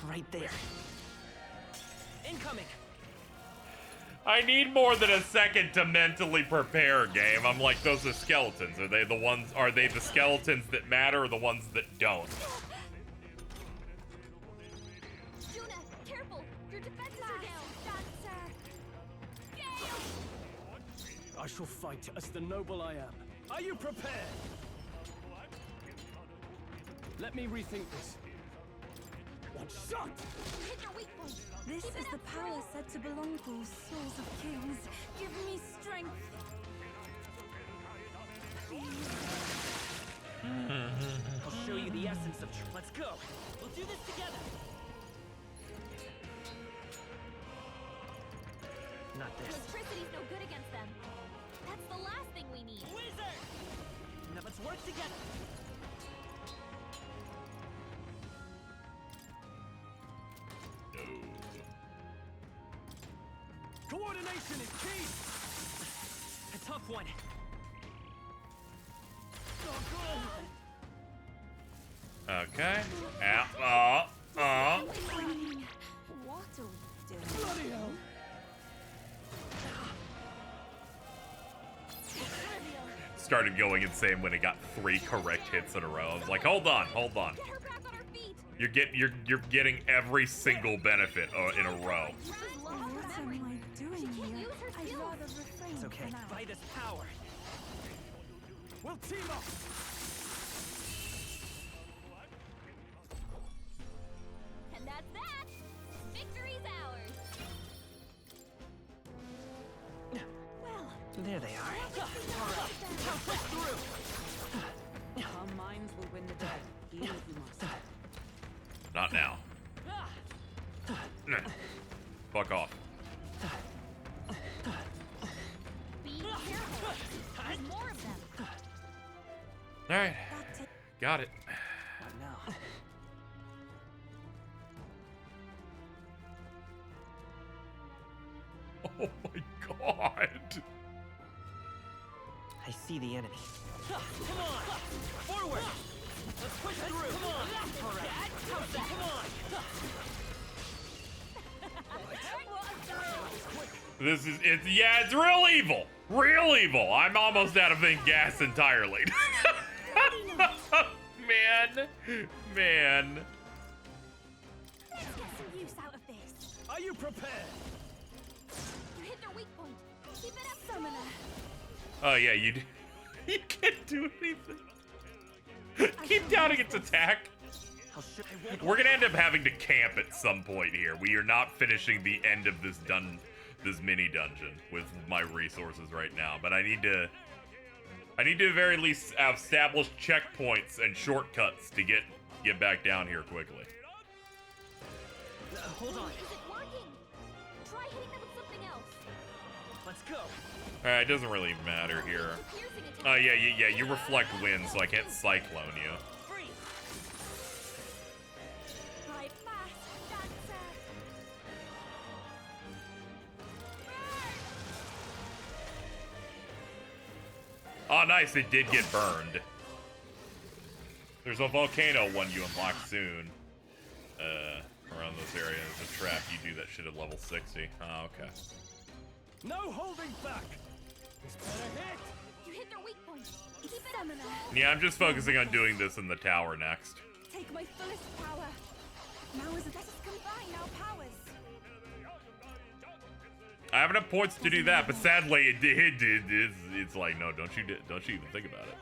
Right there. Incoming. I need more than a second to mentally prepare, game. I'm like, those are skeletons. Are they the skeletons that matter or the ones that don't? Juna, careful. Your defenses are down. Dancer. Gale. I shall fight as the noble I am. Are you prepared? Let me rethink this. One shot! You hit their weak point. This is the power said to belong to souls of kings. Give me strength. I'll show you the essence of truth. Let's go. We'll do this together. Not this. Electricity's no good against them. That's the last thing we need. Wizard! Now let's work together. Coordination is key! A tough one. Okay. What are we doing? Bloody hell! Started going insane when it got 3 correct hits in a row. I was like, hold on. Get her back on her feet. You're getting every single benefit in a row. What am I doing here? I'd rather refrain It's okay. for now. By this power. We'll team up! And that's that! Victory's ours! Well, There they are. Alright, now push through! Our minds will win the day. Heal if you must. Not now. Fuck off. be careful! There's more of them! Alright. Got it. What now? Oh my god. I see the enemy. Come on! Forward! Let's push through! Come on! Alright. How's that? Come on! It's real evil. Real evil. I'm almost out of gas entirely. Man. Let's get some use out of this! Are you prepared? You hit their weak point! Keep it up, Summoner! Oh yeah, you can't do anything. Keep downing its attack. We're gonna end up having to camp at some point here. We are not finishing the end of this mini dungeon with my resources right now, but I need to at very least establish checkpoints and shortcuts to get back down here quickly. Hold on. Is it working? Try hitting them with something else! Let's go. Alright, it doesn't really matter here. Oh yeah, you reflect wind, so I can't cyclone you. Right fast, dancer! Oh nice, it did get burned. There's a volcano one you unlock soon. Around those areas. It's a trap, you do that shit at level 60. Oh, okay. No holding back! This better hit! You hit their weak point! Keep it up! Yeah, I'm just focusing on doing this in the tower next. Take my fullest power! Now is it? Let us combine our powers! I have enough points to do that, but sadly it's like, no, don't you even think about it.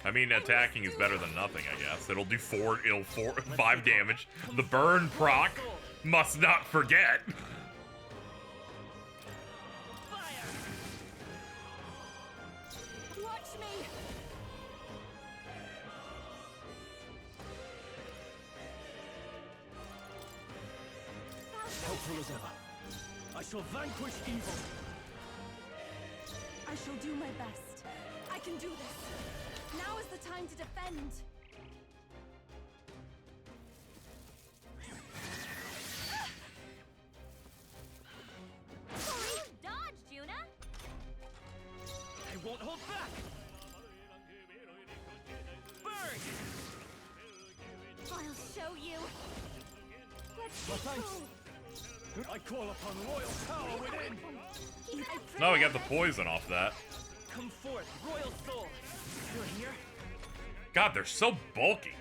I mean, attacking is better than nothing, I guess. It'll do 5 damage. The burn proc, must not forget. Watch me! Helpful as ever. I shall vanquish evil. I shall do my best. I can do this. Now is the time to defend. Sorry, dodge, Juna. I won't hold back. Burn! I'll show you. Let's Well, go. thanks. I call upon royal power within. No, we got the poison off that. Come forth, royal soul. You're here? God, they're so bulky.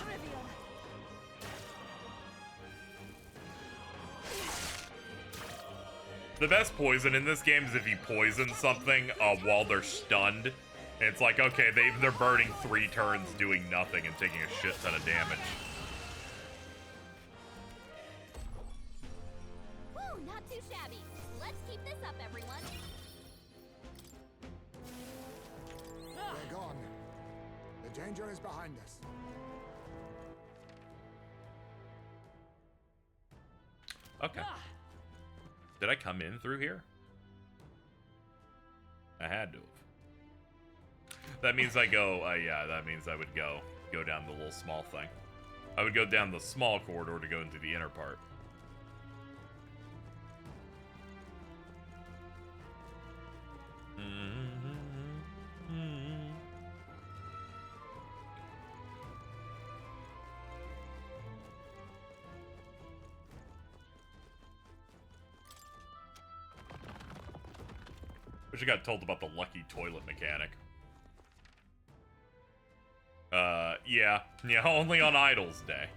Trivial. The best poison in this game is if you poison something while they're stunned. And it's like, okay, they're burning 3 turns doing nothing and taking a shit ton of damage. Woo, not too shabby. Let's keep this up, everyone. They're gone. The danger is behind us. Okay. Did I come in through here? I had to have. That means I go, yeah, that means I would go down the little small thing. I would go down the small corridor to go into the inner part. Wish I got told about the lucky toilet mechanic. Yeah, only on Idol's Day.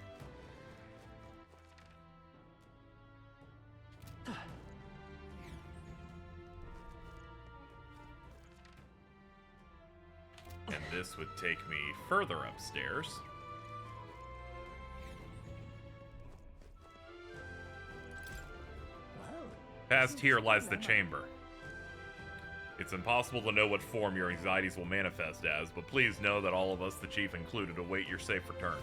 And this would take me further upstairs. Past here lies the chamber. It's impossible to know what form your anxieties will manifest as, but please know that all of us, the chief included, await your safe return.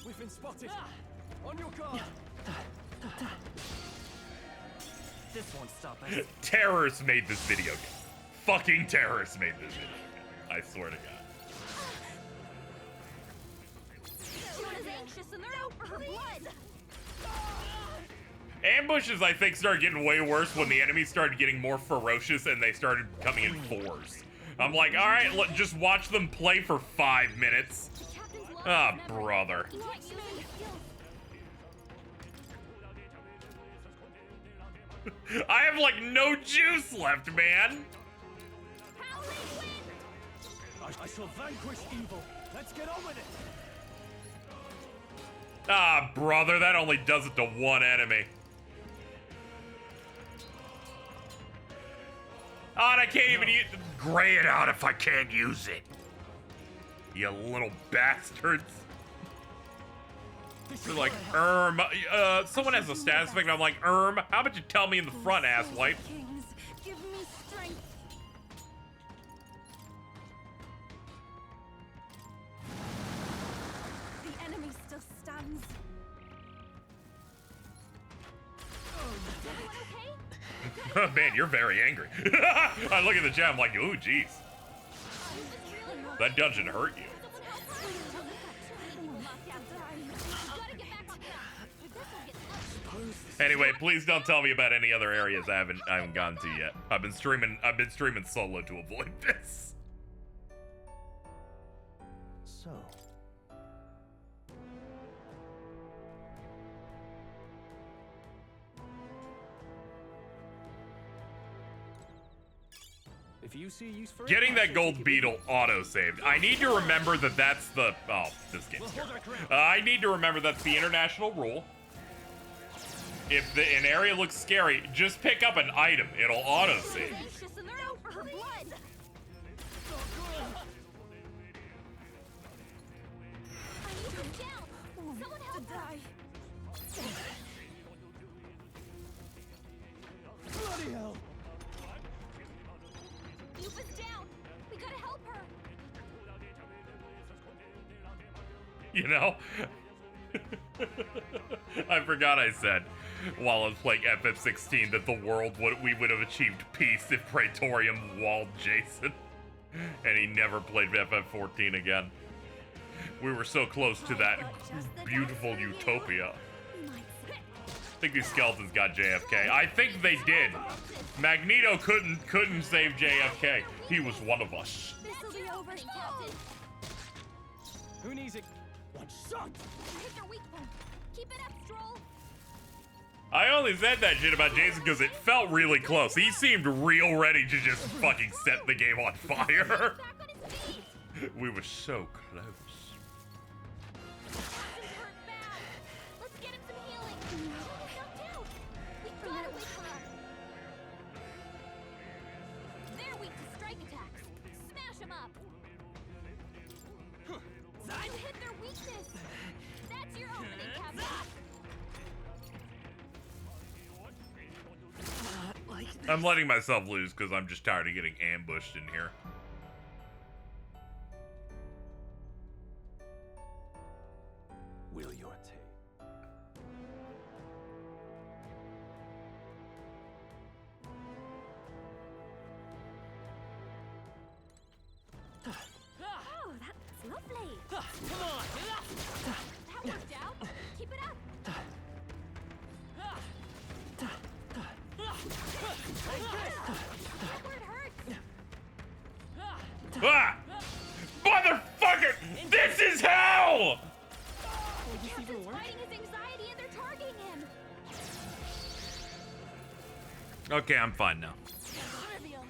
We've been spotted. On your guard. This won't stop us. Terrorists made this video. Fucking terrorists made this video. I swear to God. She was anxious and they're out for her blood. Ambushes, I think, started getting way worse when the enemies started getting more ferocious and they started coming in fours. I'm like, alright, just watch them play for 5 minutes. Ah, brother. I have, like, no juice left, man. I shall vanquish evil. Let's get on with it. Ah, brother, that only does it to one enemy. Oh, and I can't even use gray it out if I can't use it. You little bastards. They're like, someone has a status effect, and I'm like, how about you tell me in the front, asswipe? Kings, give me strength. The enemy still stands. Is everyone okay? Man, you're very angry. I look at the chat, I'm like, ooh, jeez. That dungeon hurt you. Anyway, please don't tell me about any other areas I haven't gone to yet. I've been streaming solo to avoid this. So, if you see use for getting that gold beetle auto-saved. I need to remember that that's the... Oh, this game's terrible. I need to remember that's the international rule. If an area looks scary, just pick up an item. It'll auto-save. Anxious and they're out for her blood. I need her down. Someone help her. Bloody hell! Yuba's down. We gotta help her. You know? I forgot I said while I was playing FF16 that we would have achieved peace if Praetorium walled Jason. And he never played FF14 again. We were so close to that beautiful utopia. I think these skeletons got JFK. I think they did. Magneto couldn't save JFK. He was one of us. This'll be over, Captain. Who needs it? One shot! You hit their weak point. Keep it up, Stroll. I only said that shit about Jason because it felt really close. He seemed real ready to just fucking set the game on fire. We were so close. Let's get him some healing. He's knocked out. We gotta wake her up. They're weak to strike attacks. Smash them up. You hit their weakness. That's your opening, Captain. I'm letting myself lose because I'm just tired of getting ambushed in here. will your take? Oh, that's lovely. Come on! That worked out. Keep it up. Ah! Motherfucker! This is hell! Captain's fighting his anxiety and they're targeting him. Okay, I'm fine now. Trivial.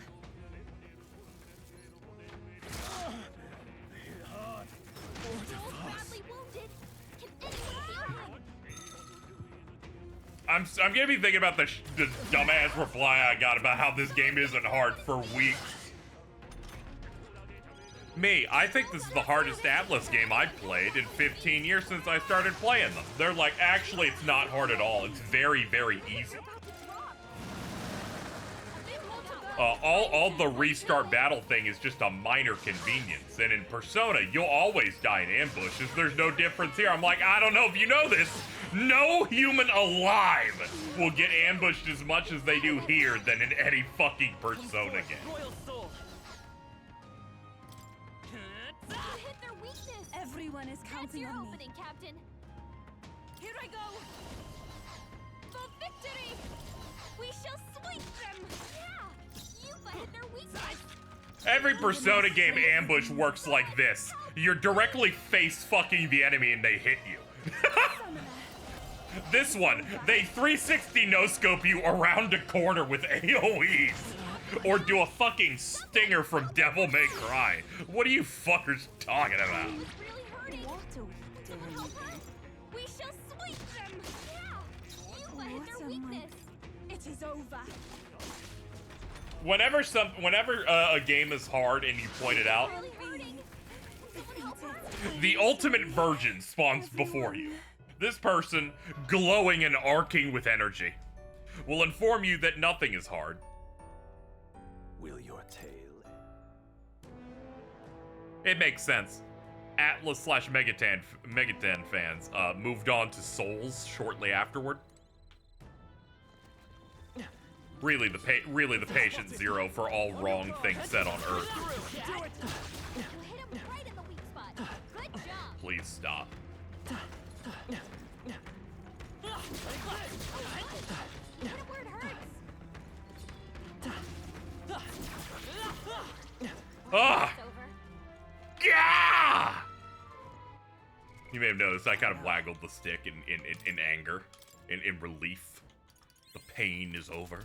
Badly wounded. Can anyone heal him? I'm gonna be thinking about the dumbass reply I got about how this game isn't hard for weeks. Me, I think this is the hardest Atlas game I've played in 15 years since I started playing them. They're like, actually, it's not hard at all. It's very, very easy. All the restart battle thing is just a minor convenience. And in Persona, you'll always die in ambushes. There's no difference here. I'm like, I don't know if you know this. No human alive will get ambushed as much as they do here than in any fucking Persona game. You hit their weakness. Everyone is counting That's your on me. opening, Captain. Here I go. For victory! We shall sweep them! Yeah! Yuba hit their weakness! Every Persona game ambush works like this. You're directly face fucking the enemy and they hit you. This one, they 360 no-scope you around a corner with AoEs. Or do a fucking stinger from Devil May Cry. What are you fuckers talking about? We shall sweep them! Yeah! Yuba hit their weakness! It is over. Whenever a game is hard and you point it out, the ultimate virgin spawns before you. This person, glowing and arcing with energy, will inform you that nothing is hard. Will your tale It makes sense. Atlas / Megaton fans moved on to Souls shortly afterward. Really the patient zero for all wrong things said on Earth. You hit him right in the weak spot. Good job! Please stop. Hit him where it hurts. Ah! It's over. Gah! You may have noticed I kind of waggled the stick in anger, in relief. The pain is over.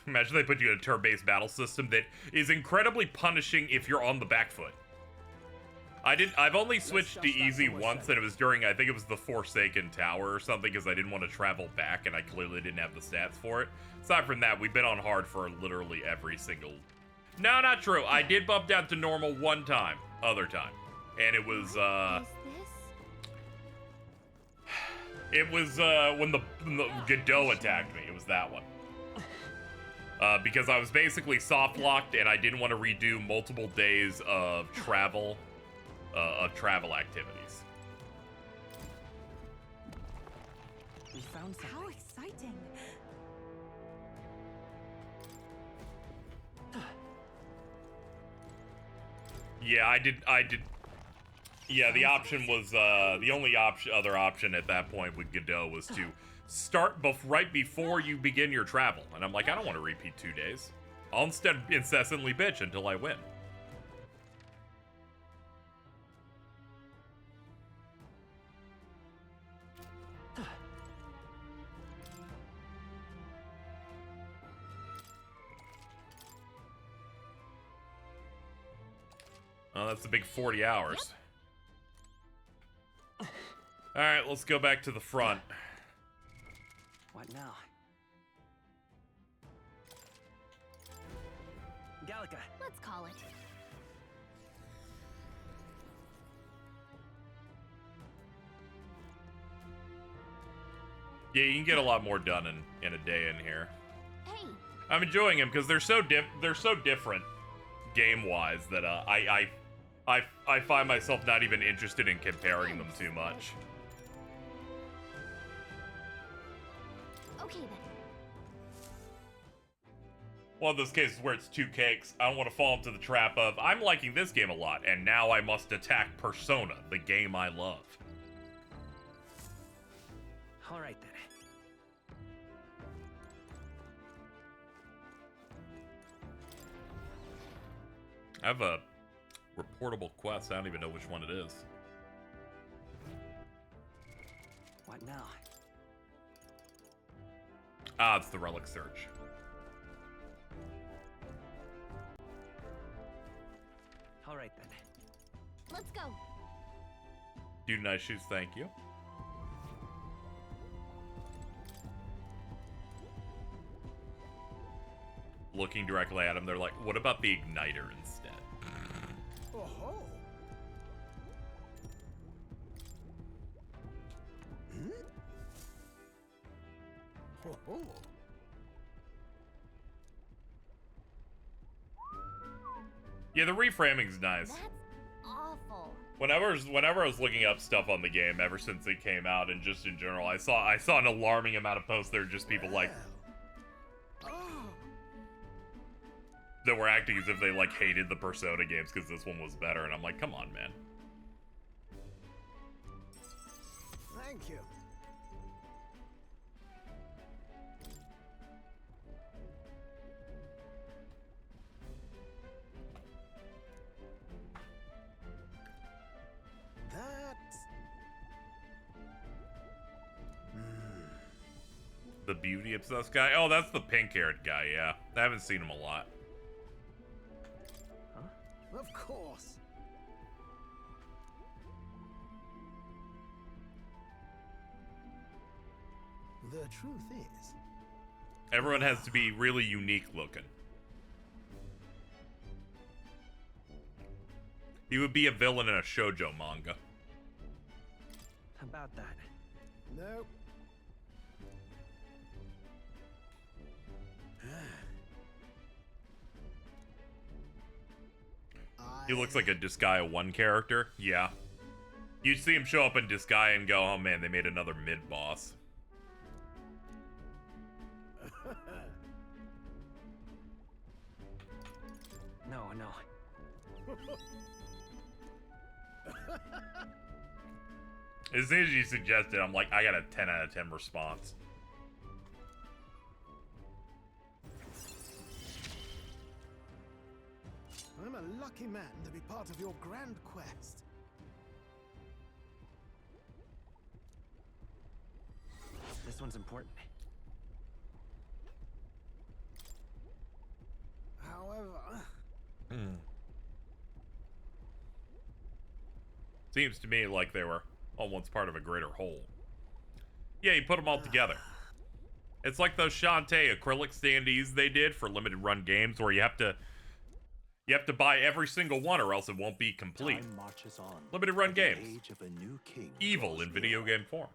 Imagine they put you in a turn-based battle system that is incredibly punishing if you're on the back foot. I've only switched to easy once, and it was during, I think it was the Forsaken Tower or something, because I didn't want to travel back, and I clearly didn't have the stats for it. Aside from that, we've been on hard for literally every single... No, not true. I did bump down to normal one time, other time. And it was, It was, when the Godot attacked me. It was that one. Because I was basically soft-locked, and I didn't want to redo multiple days of travel activities. We found something. How exciting. Yeah, I did. Yeah, the option was, the only other option at that point with Godot was to start right before you begin your travel. And I'm like, I don't want to repeat 2 days. I'll instead incessantly bitch until I win. Oh, that's a big 40 hours. Alright, let's go back to the front. What now? Gallica. Let's call it. Yeah, you can get a lot more done in a day in here. Hey. I'm enjoying them because they're so different game-wise that I find myself not even interested in comparing them too much. Okay then. One of those cases where it's 2 cakes, I don't want to fall into the trap of, I'm liking this game a lot, and now I must attack Persona, the game I love. Alright then. I have a reportable quest. I don't even know which one it is. What now? Ah, it's the relic search. All right then. Let's go. Dude, nice shoes, thank you. Looking directly at him, they're like, what about the igniter instead? Oh ho! Ho ho! Yeah, the reframing's nice. That's awful. Whenever I was looking up stuff on the game ever since it came out and just in general, I saw an alarming amount of posts there, just people like that were acting as if they like hated the Persona games because this one was better, and I'm like, come on, man. Thank you. That's The beauty obsessed guy? Oh, that's the pink-haired guy, yeah. I haven't seen him a lot. of course. The truth is, Everyone has to be really unique looking. He would be a villain in a shoujo manga. How about that? no. He looks like a Disgaea 1 character. Yeah. You'd see him show up in Disgaea and go, oh man, they made another mid-boss. No. As soon as you suggested, I'm like, I got a 10 out of 10 response. I'm a lucky man to be part of your grand quest. This one's important. However, Seems to me like they were all once part of a greater whole. Yeah, you put them all together. It's like those Shantae acrylic standees they did for limited run games where you have to buy every single one or else it won't be complete. Time marches on. Limited run The games. age of a new king Evil draws in video near. game form.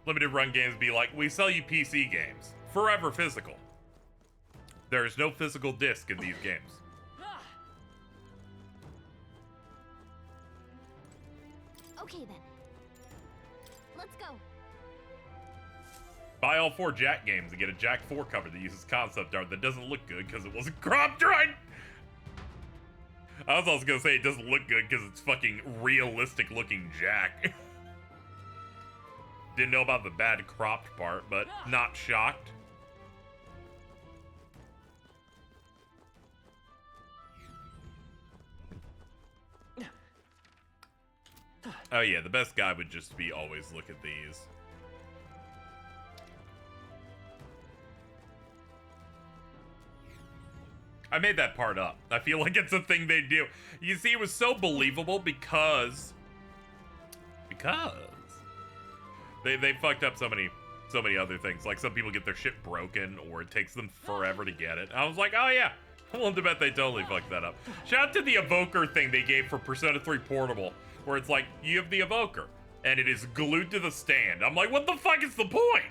Limited run games be like, we sell you PC games. Forever physical. There is no physical disc in these games. Okay then. Let's go. Buy all 4 Jack games and get a Jack 4 cover that uses concept art that doesn't look good because it wasn't cropped right. I was also gonna say it doesn't look good because it's fucking realistic looking Jack. Didn't know about the bad cropped part, but not shocked. Oh yeah, the best guy would just be always look at these. I made that part up. I feel like it's a thing they do. You see, it was so believable because they fucked up so many other things. Like some people get their shit broken or it takes them forever to get it. I was like, oh yeah, I'm willing to bet they totally fucked that up. Shout out to the evoker thing they gave for Persona 3 Portable, where it's like, you have the evoker and it is glued to the stand. I'm like, what the fuck is the point?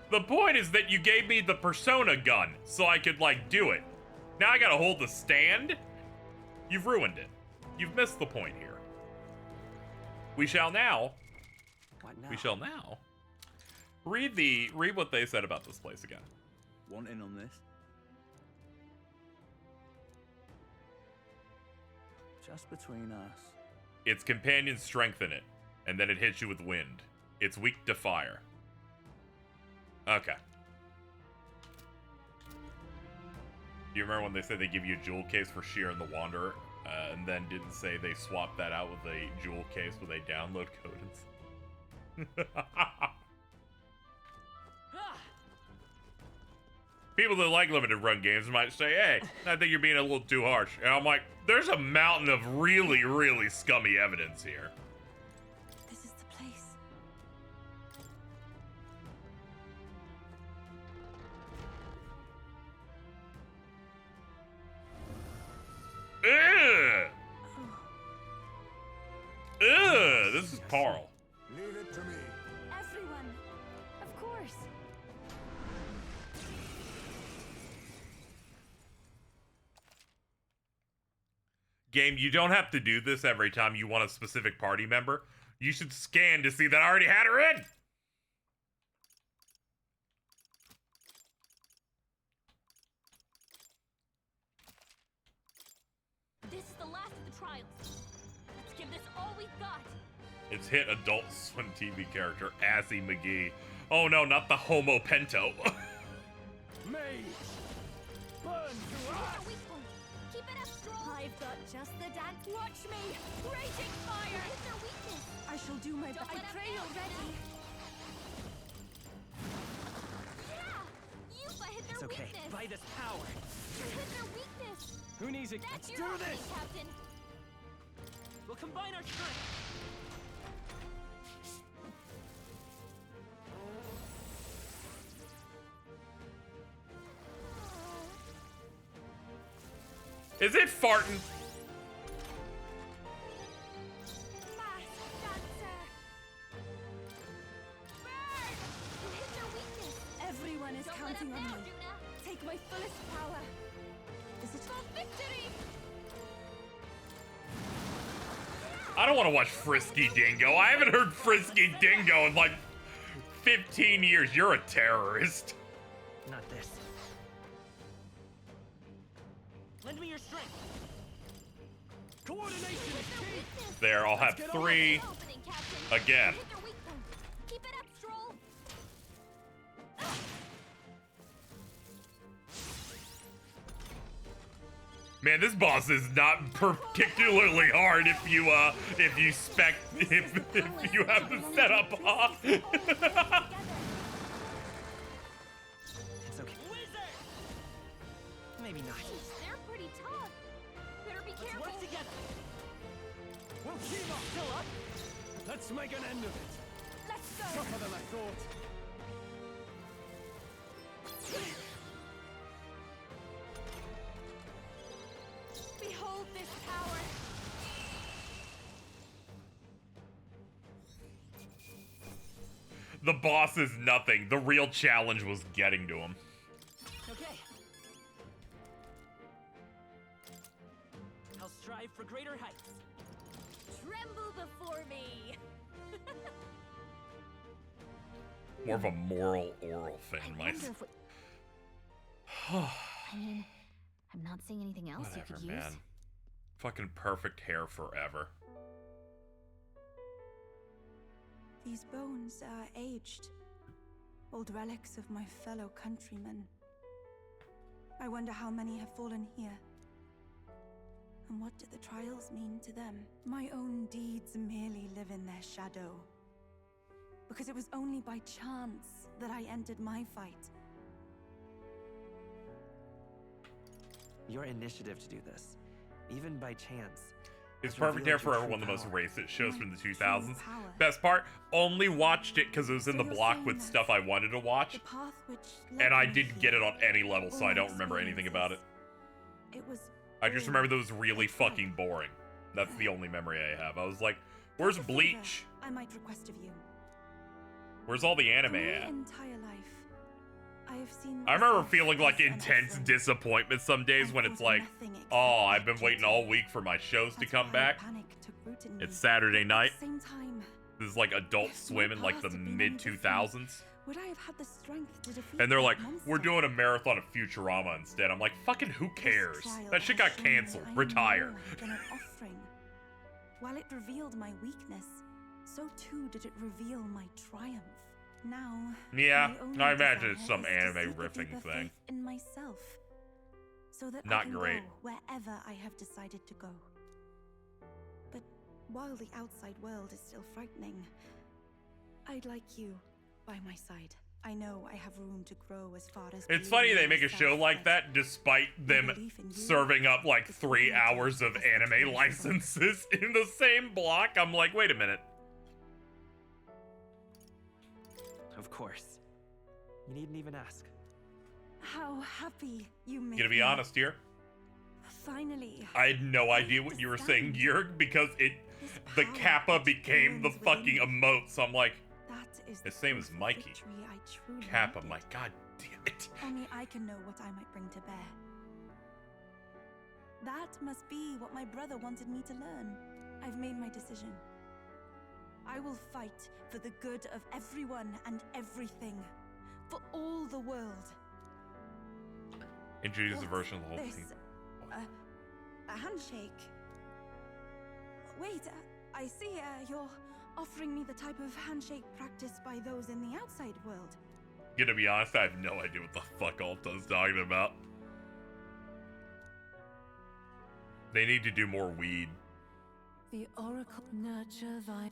The point is that you gave me the Persona gun so I could, like, do it. Now I gotta hold the stand? You've ruined it. You've missed the point here. We shall now. What now? We shall now. Read what they said about this place again. Want in on this? Just between us. Its companions strengthen it, and then it hits you with wind. It's weak to fire. Okay. Do you remember when they said they give you a jewel case for Sheer and the Wanderer? And then didn't say they swapped that out with a jewel case with a download code. People that like limited run games might say, hey, I think you're being a little too harsh. And I'm like, there's a mountain of really, really scummy evidence here. This is the place. Ugh! Ugh! This is Carl. Leave it to me. Everyone, of course. Game, you don't have to do this every time you want a specific party member. You should scan to see that I already had her in. This is the last of the trials. Let's give this all we've got. It's hit Adult Swim TV character Assy McGee. Oh no, not the Homo Pento. Mage! Burn to us! Keep it up strong. I've got just the dance. Watch me. Raging fire. Hit their weakness. I shall do my best. I pray already. Yeah. Yufa hit their It's okay. weakness. By this power. You hit their weakness. Who needs it? That's Let's your do opening, this! Captain. We'll combine our strength. Is it farting? Everyone is counting on me. Take my fullest power. Is it for victory? I don't want to watch Frisky Dingo. I haven't heard Frisky Dingo in like 15 years. You're a terrorist. Not this. Lend me your strength. Coordination is key. There, I'll have 3 again. Keep it up, Stroll. Man, this boss is not particularly hard if you if you have the setup off. It's okay. Maybe not. They're pretty tough. Better be careful. Let's work together. We'll keep up. Still up. Let's make an end of it. Let's go. Tougher than I thought. Behold this power. The boss is nothing. The real challenge was getting to him. Okay. I'll strive for greater heights. Tremble before me. More of a moral oral thing, I mean, I'm not seeing anything else you Whatever, could use. man. Fucking perfect hair forever. These bones are aged. Old relics of my fellow countrymen. I wonder how many have fallen here. And what do the trials mean to them? My own deeds merely live in their shadow. Because it was only by chance that I entered my fight. Your initiative to do this, even by chance. It's has perfect hair revealed your forever, one of the true most power. racist shows from the 2000s. power. Best part, only watched it because it was in So the you're block saying with that stuff I wanted to watch, The path which and led I me didn't get it on here, any level, so all I my don't remember anything about it. It was I just remember that it was really fucking boring. That's the only memory I have. I was like, where's As a Bleach? favor I might request of you. Where's all the anime My at? entire life, I have seen I remember myself feeling like as an intense offering. disappointment some days when it's like, oh, I've been waiting all week for my shows to come back. Panic took root in me. It's Saturday night. At the same time, This is like Adult Swim in like the past had been mid any different, 2000s. would I have had the strength to defeat And they're that like, monster? we're doing a marathon of Futurama instead. I'm like, fucking who cares? Trial That shit has got shown me canceled. I am Retire. more than an offering. While it revealed my weakness, so too did it reveal my triumph. Now, Yeah, my only I imagine it's desire some is to anime seek a riffing deeper thing. faith in myself, so that I Not can great. go wherever I have decided to go. But while the outside world is still frightening, I'd like you by my side. I know I have room to grow as far as It's funny believing they in make a show myself, like but that despite them belief in you serving up like is 3 all I hours take of as the anime price of licenses in the same block. I'm like, wait a minute. Of course. You needn't even ask. how happy you make Gonna be me. honest here. Finally. I had no idea what you were saying, Jurg, because the kappa became the fucking emote, so I'm like, That is the same as Mikey. victory I truly Kappa, needed. my god damn it. Only I can know what I might bring to bear. That must be what my brother wanted me to learn. I've made my decision. I will fight for the good of everyone and everything. For all the world. Introduce a version of the whole This, thing. a handshake. Wait, I see you're offering me the type of handshake practiced by those in the outside world. Gonna be honest, I have no idea what the fuck Alta's talking about. They need to do more weed. The Oracle nurture thy.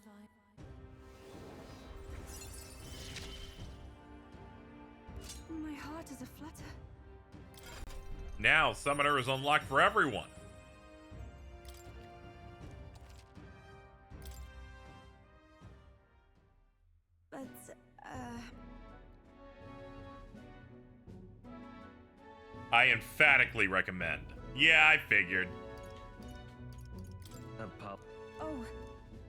My heart is aflutter. Now, Summoner is unlocked for everyone. But, I emphatically recommend. Yeah, I figured. Pop. oh,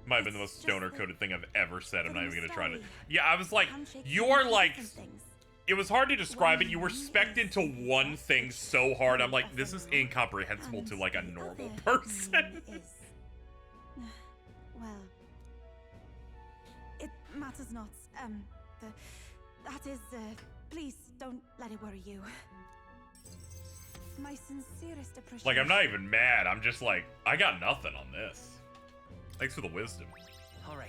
Might have been the most stoner-coded thing I've ever said. I'm not even gonna try to. story. Yeah, I was like, handshakes you mean are two like. different things. It was hard to describe it. You were specced into one thing so hard. I'm like, this is incomprehensible to like a normal person. Well, it matters not. That is, please don't let it worry you. My sincerest appreciation. Like, I'm not even mad. I'm just like, I got nothing on this. Thanks for the wisdom. All right.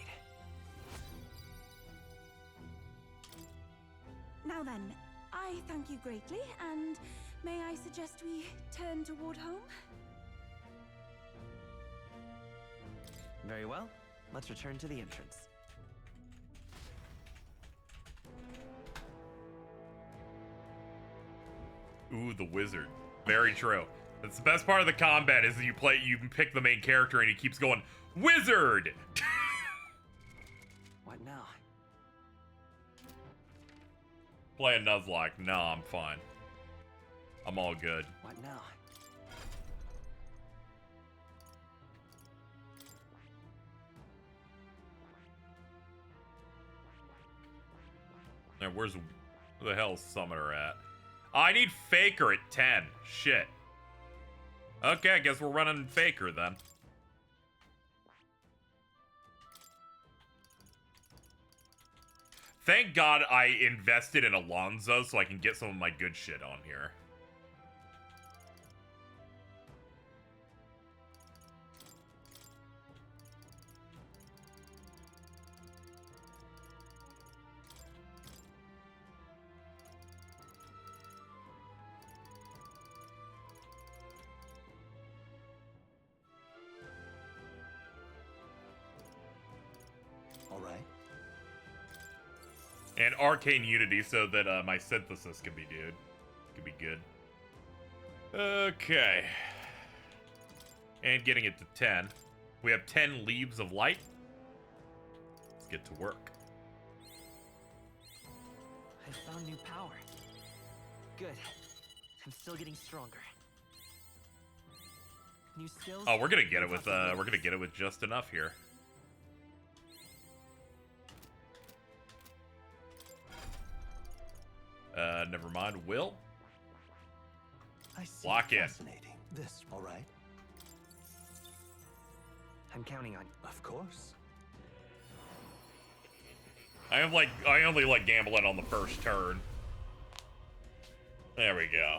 Now then, I thank you greatly, and may I suggest we turn toward home? Very well. Let's return to the entrance. Ooh, the wizard. Very true. That's the best part of the combat is that you pick the main character and he keeps going, wizard! What now? Play a Nuzlocke. No, I'm fine. I'm all good. What now? Now, where the hell's Summoner at? I need Faker at 10. Shit. Okay, I guess we're running Faker then. Thank God I invested in Alonzo so I can get some of my good shit on here. All right. And Arcane Unity so that my synthesis can be good. Okay. And getting it to 10. We have 10 Leaves of Light. Let's get to work. I found new power. Good. I'm still getting stronger. New skills. Oh, we're gonna get it with just enough here. Never mind. Will? I see. Lock in. Fascinating. This, all right? I'm counting on. Of course. I only like gambling on the first turn. There we go.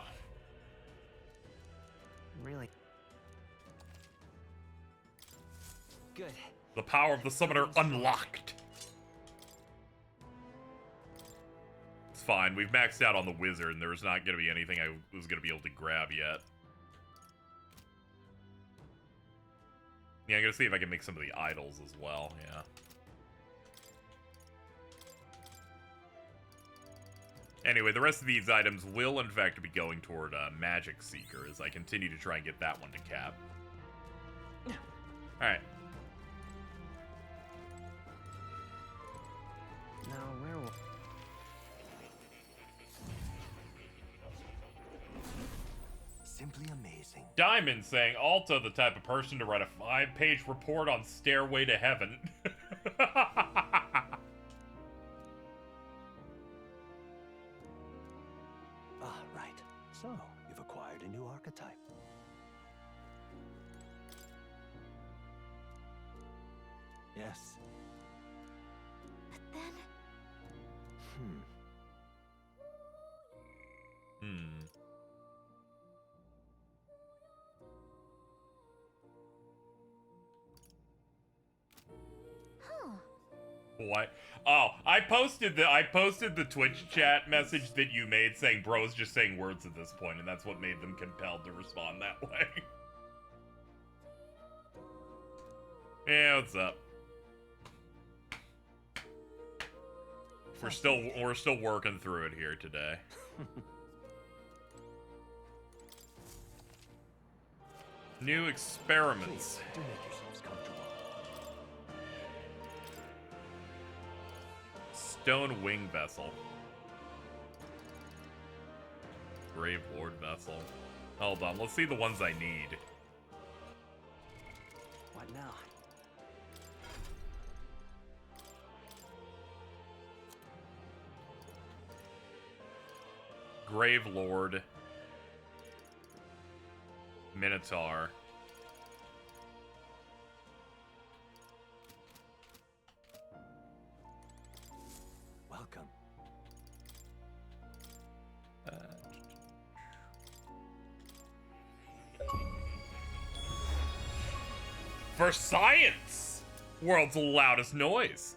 Really? Good. The power of the summoner unlocked. It's fine. We've maxed out on the wizard, and there's not going to be anything I was going to be able to grab yet. Yeah, I'm going to see if I can make some of the idols as well, yeah. Anyway, the rest of these items will, in fact, be going toward Magic Seeker as I continue to try and get that one to cap. Alright. Now, where will... Simply amazing. Diamond saying, Alta, the type of person to write a 5-page report on Stairway to Heaven. Ah, right. So, you've acquired a new archetype. Yes. But then... Huh. What? Oh, I posted the Twitch chat message that you made saying bro's just saying words at this point, and that's what made them compelled to respond that way. Yeah, what's up? We're still working through it here today. New experiments. Please, do make yourselves comfortable. Stone Wing Vessel. Grave Lord Vessel. Hold on, let's see the ones I need. What now? Grave Lord. Minotaur. Welcome. For science! World's loudest noise.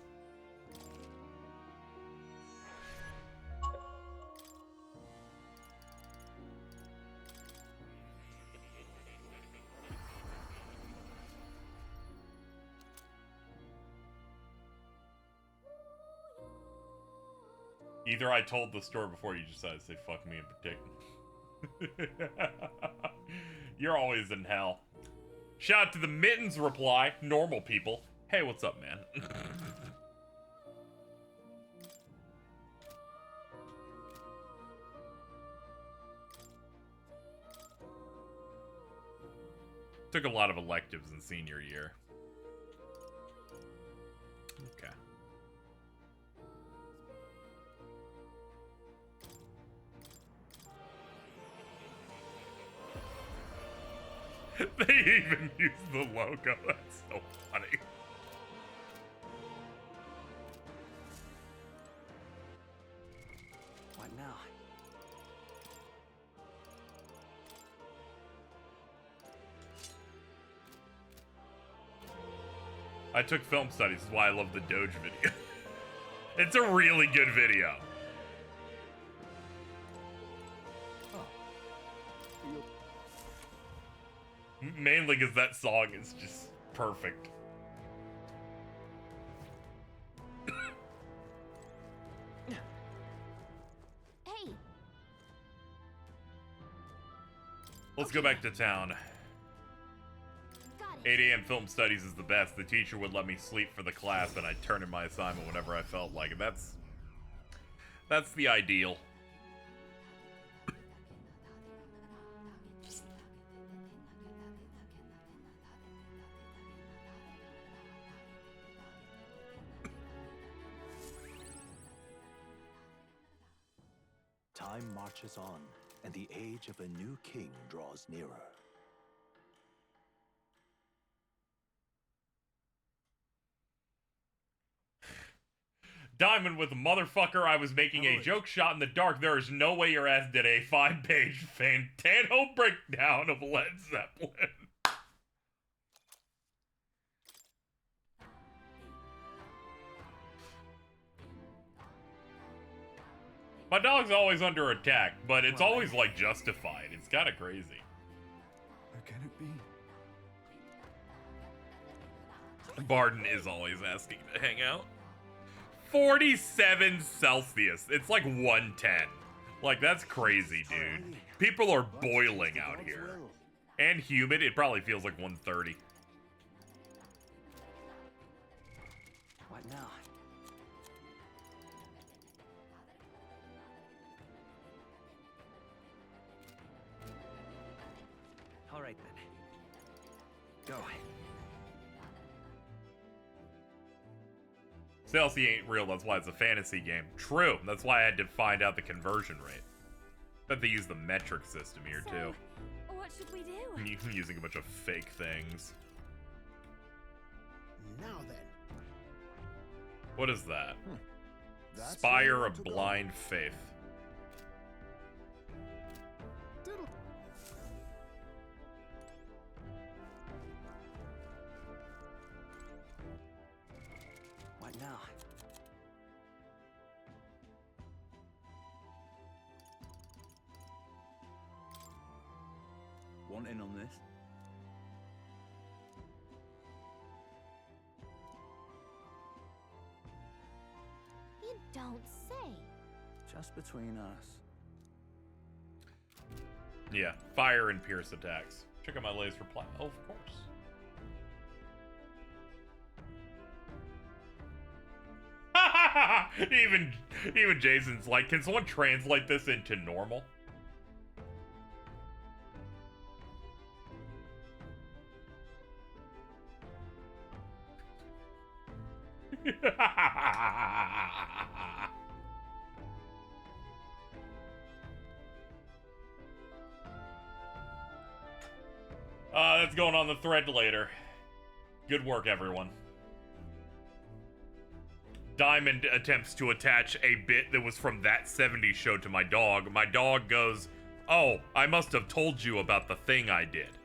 Either I told the story before you decided to say fuck me in particular. You're always in hell. Shout out to the Mittens reply. Normal people. Hey, what's up, man? Took a lot of electives in senior year. Okay. They even use the logo. That's so funny. What now? I took film studies, is why I love the Doge video. It's a really good video. Mainly because that song is just perfect. Hey. Let's go back to town. 8 a.m. film studies is the best. The teacher would let me sleep for the class and I'd turn in my assignment whenever I felt like it. That's the ideal. Time marches on, and the age of a new king draws nearer. Diamond with a motherfucker, I was making a joke shot in the dark. There is no way your ass did a 5-page Fantano breakdown of Led Zeppelin. My dog's always under attack, but it's always, like, justified. It's kind of crazy. Or can it be? Barden is always asking to hang out. 47 Celsius. It's like 110. Like, that's crazy, dude. People are boiling out here. And humid, it probably feels like 130. What now? All right then. Go. Celsius ain't real, that's why it's a fantasy game. True, that's why I had to find out the conversion rate. Bet they use the metric system here, too. What should we do? Using a bunch of fake things. Now then. What is that? That's Spire where of to go. Blind Faith. Diddle. What now? Want in on this? You don't say. Just between us. Yeah, fire and pierce attacks. Check out my latest reply. Oh, of course. even Jason's like, can someone translate this into normal? That's going on the thread later. Good work, everyone. Diamond attempts to attach a bit that was from That 70s Show to my dog. My dog goes, "Oh, I must have told you about the thing I did."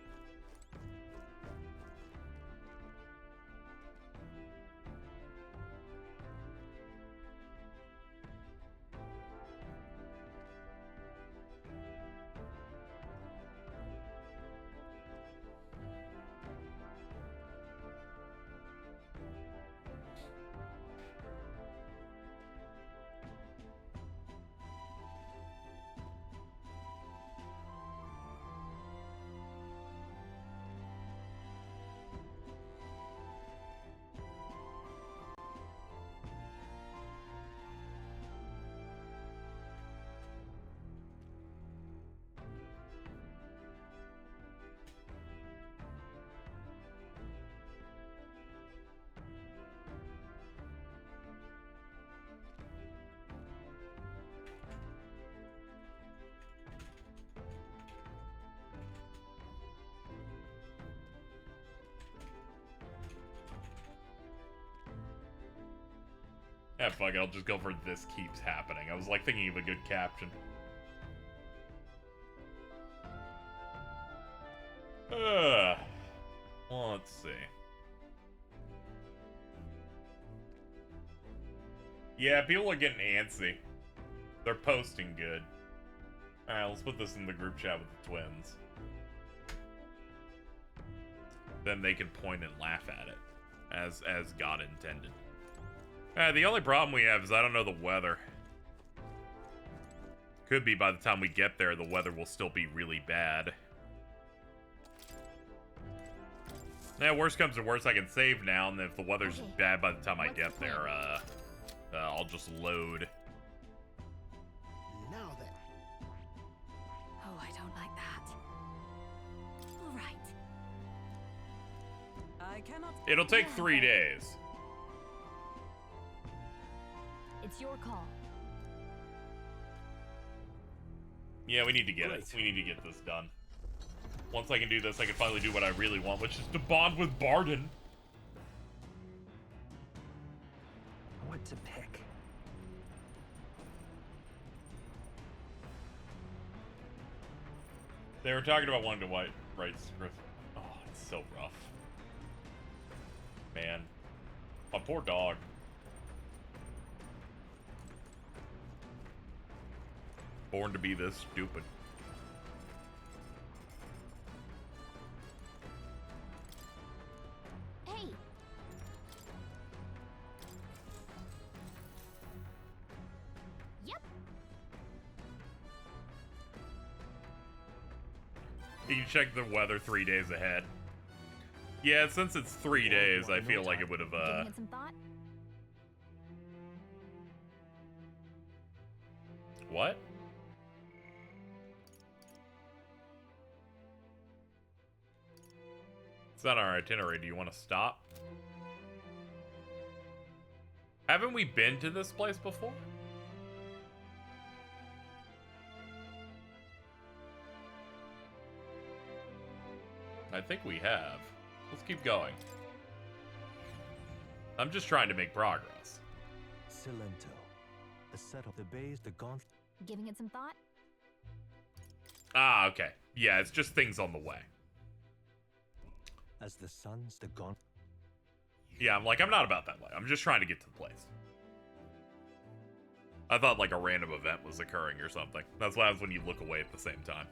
Yeah, fuck it, I'll just go for "this keeps happening." I was like thinking of a good caption. Well, let's see. Yeah, people are getting antsy. They're posting good. Alright, let's put this in the group chat with the twins. Then they can point and laugh at it. As God intended. The only problem we have is I don't know the weather. Could be by the time we get there, the weather will still be really bad. Yeah, worst comes to worst, I can save now, and if the weather's bad by the time I get there, I'll just load. Now then. Oh, I don't like that. All right. I cannot. It'll take 3 days. It's your call. Yeah, we need to get it. We need to get this done. Once I can do this, I can finally do what I really want, which is to bond with Barden. What to pick? They were talking about wanting to write script. Oh, it's so rough. Man. My poor dog. Born to be this stupid. Hey. Yep. You can check the weather 3 days ahead. Yeah, since it's 3 days, I feel like it would have, Giving it some thought? What? It's not our itinerary. Do you want to stop? Haven't we been to this place before? I think we have. Let's keep going. I'm just trying to make progress. Cilento. The set of the base, the gauntlet. Giving it some thought? Ah, okay. Yeah, it's just things on the way. As the suns, the gauntlet. Yeah, I'm not about that way. I'm just trying to get to the place. I thought like a random event was occurring or something. That's why when you look away at the same time.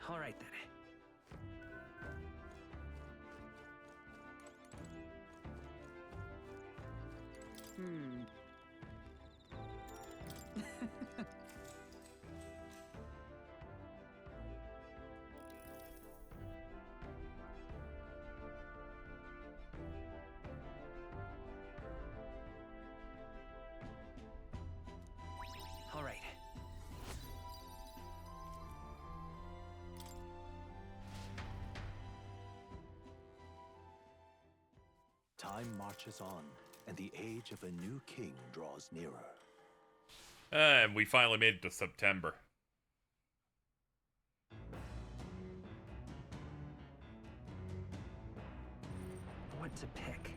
All right then. All right. Time marches on, and the age of a new king draws nearer. And we finally made it to September. What to pick?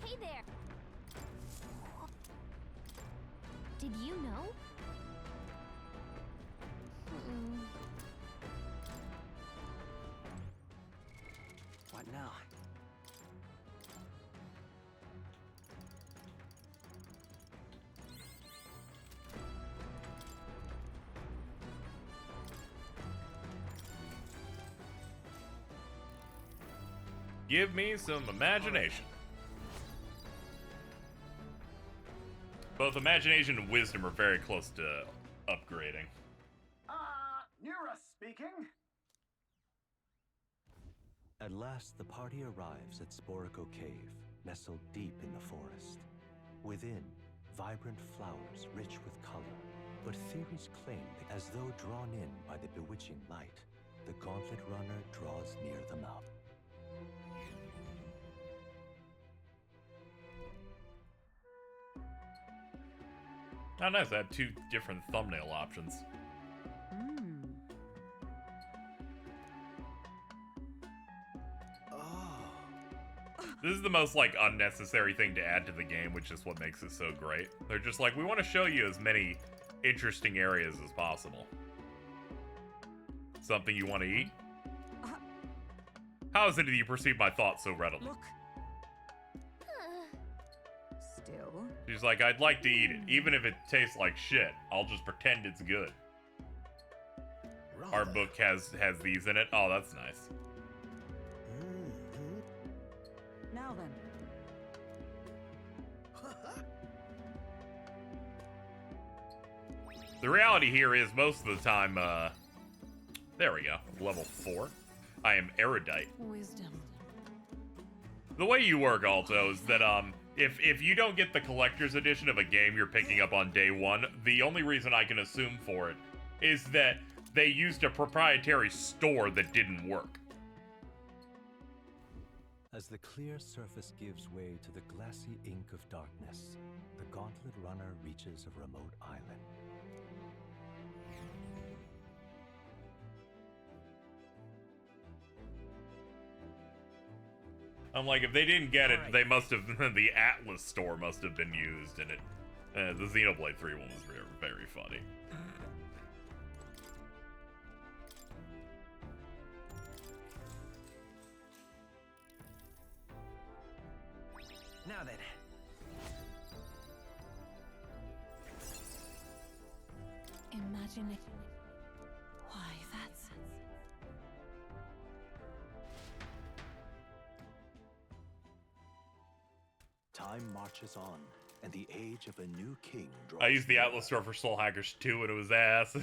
Hey there. Did you know? What now? Give me some imagination. Both imagination and wisdom are very close to upgrading. Nura speaking. At last, the party arrives at Sporico Cave, nestled deep in the forest. Within, vibrant flowers rich with color, but theories claim that as though drawn in by the bewitching light, the Gauntlet Runner draws near the mouth. Oh, nice. I have 2 different thumbnail options. This is the most, like, unnecessary thing to add to the game, which is what makes it so great. They're just like, we want to show you as many interesting areas as possible. Something you want to eat? How is it that you perceive my thoughts so readily? Look. Still. She's like, I'd like to eat it, even if it tastes like shit. I'll just pretend it's good. Our book has these in it. Oh, that's nice. Now then. The reality here is most of the time, there we go, level 4. I am erudite. Wisdom. The way you work, Alto, is that, if you don't get the collector's edition of a game you're picking up on day 1, the only reason I can assume for it is that they used a proprietary store that didn't work. As the clear surface gives way to the glassy ink of darkness, the Gauntlet Runner reaches a remote island. I'm like, if they didn't get it, they must have, the Atlas store must have been used, and it The Xenoblade 3 one was very, very funny. Now then. Imagine it. Why, that's... Time marches on, and the age of a new king draws I used the near. Atlas Store for Soul Hackers 2 and it was ass.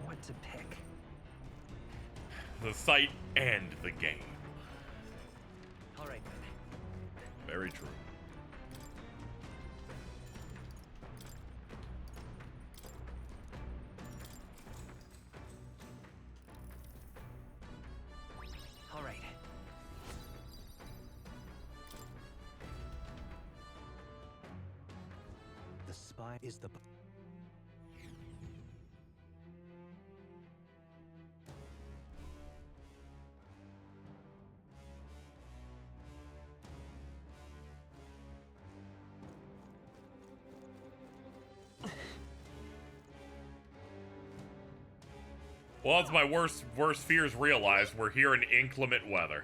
What to pick? The site and the game. All right then. Very true. All right. The spy is the... Well, it's my worst fears realized. We're here in inclement weather.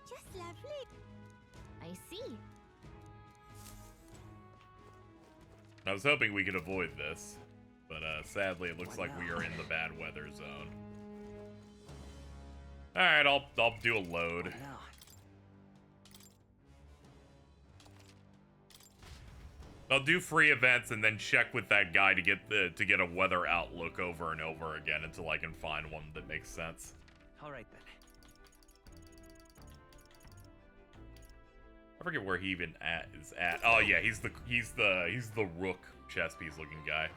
Just lovely. I see. I was hoping we could avoid this, but sadly it looks like we are in the bad weather zone. All right, I'll do a load. I'll do free events and then check with that guy to get a weather outlook over and over again until I can find one that makes sense. All right then. I forget where he even is at. Oh yeah, he's the rook chess piece looking guy.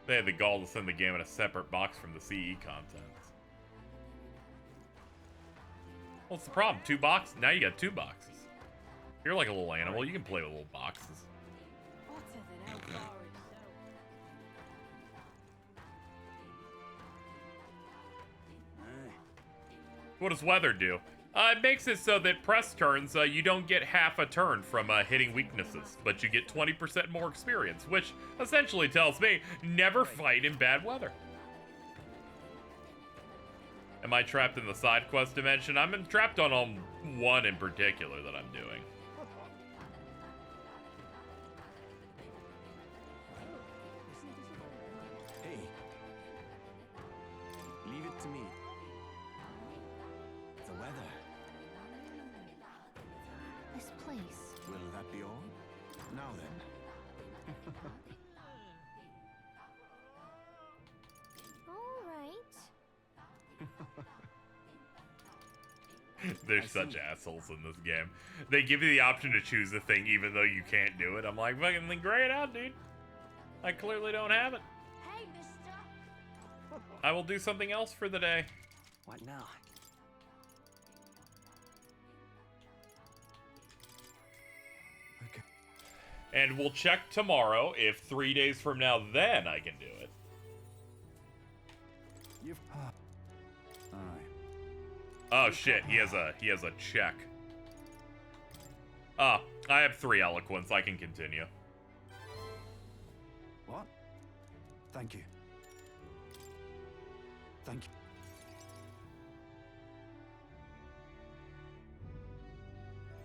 They had the gall to send the game in a separate box from the CE contents. What's the problem? 2 boxes? Now you got 2 boxes. You're like a little animal. You can play with little boxes. What does weather do? It makes it so that press turns, you don't get half a turn from hitting weaknesses, but you get 20% more experience, which essentially tells me never fight in bad weather. Am I trapped in the side quest dimension? I'm trapped on one in particular that I'm doing. Hey. Leave it to me. The weather. This place. Will that be all? Now then. All right. They're such assholes in this game. They give you the option to choose a thing even though you can't do it. I'm like, fucking then gray it out, dude. I clearly don't have it. Hey, mister. I will do something else for the day. What now? Okay. And we'll check tomorrow if 3 days from now then I can do it. You've... Aye. Oh shit, he has a check. I have 3 eloquence. I can continue. What? Thank you. Thank you.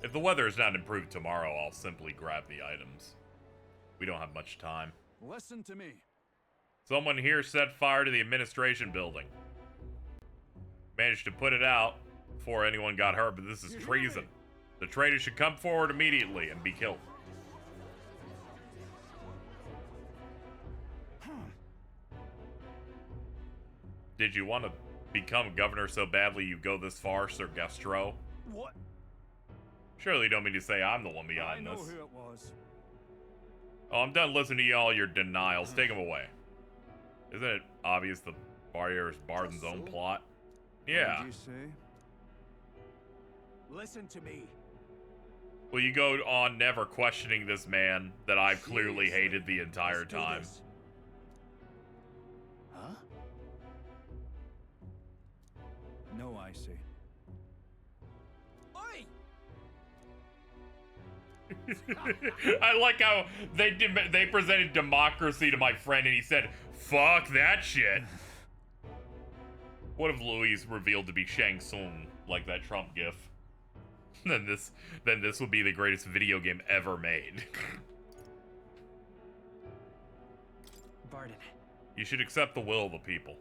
If the weather is not improved tomorrow, I'll simply grab the items. We don't have much time. Listen to me. Someone here set fire to the administration building. Managed to put it out before anyone got hurt, but this is treason. The traitors should come forward immediately and be killed. Did you want to become governor so badly you go this far, Sir Gastro? What? Surely you don't mean to say I'm the one behind I know this. who it was. Oh, I'm done listening to all your denials. Take them away. Isn't it obvious the barrier is Barden's own plot? Yeah. What did you say? Listen to me. Will you go on never questioning this man that I've clearly hated the entire time? I say. Oi! I like how they presented democracy to my friend and he said, "Fuck that shit." What if Louis is revealed to be Shang Tsung, like that Trump gif? then this would be the greatest video game ever made. Barden. You should accept the will of the people.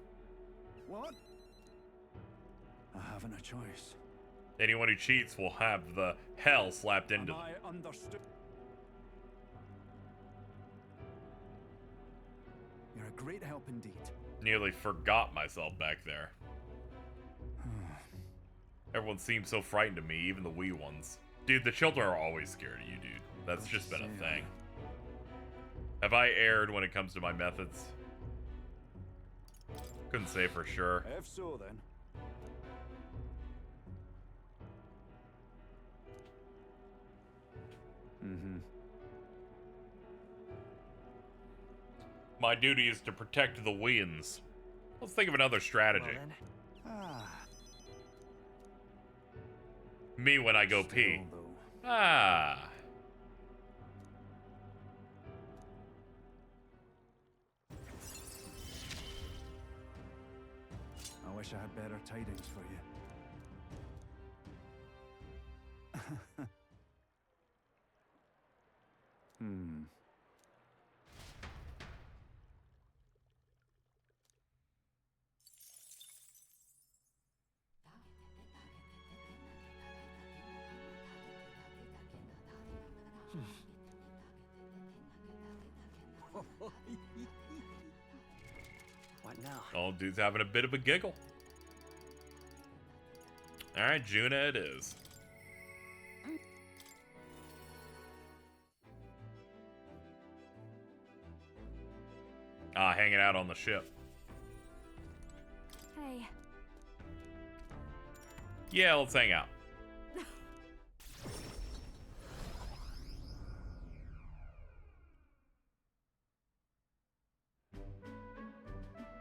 What? I haven't a choice. Anyone who cheats will have the hell slapped into them. I understood. You're a great help indeed. Nearly forgot myself back there. Everyone seems so frightened of me, even the wee ones. Dude, the children are always scared of you, dude. That's just been a thing. Have I erred when it comes to my methods? Couldn't say for sure. If so, then. My duty is to protect the wins. Let's think of another strategy. Me when I go pee. Ah. I wish I had better tidings for you. What now? Oh, dude's having a bit of a giggle. Alright, Juna it is. Hanging out on the ship. Hey. Yeah, let's hang out.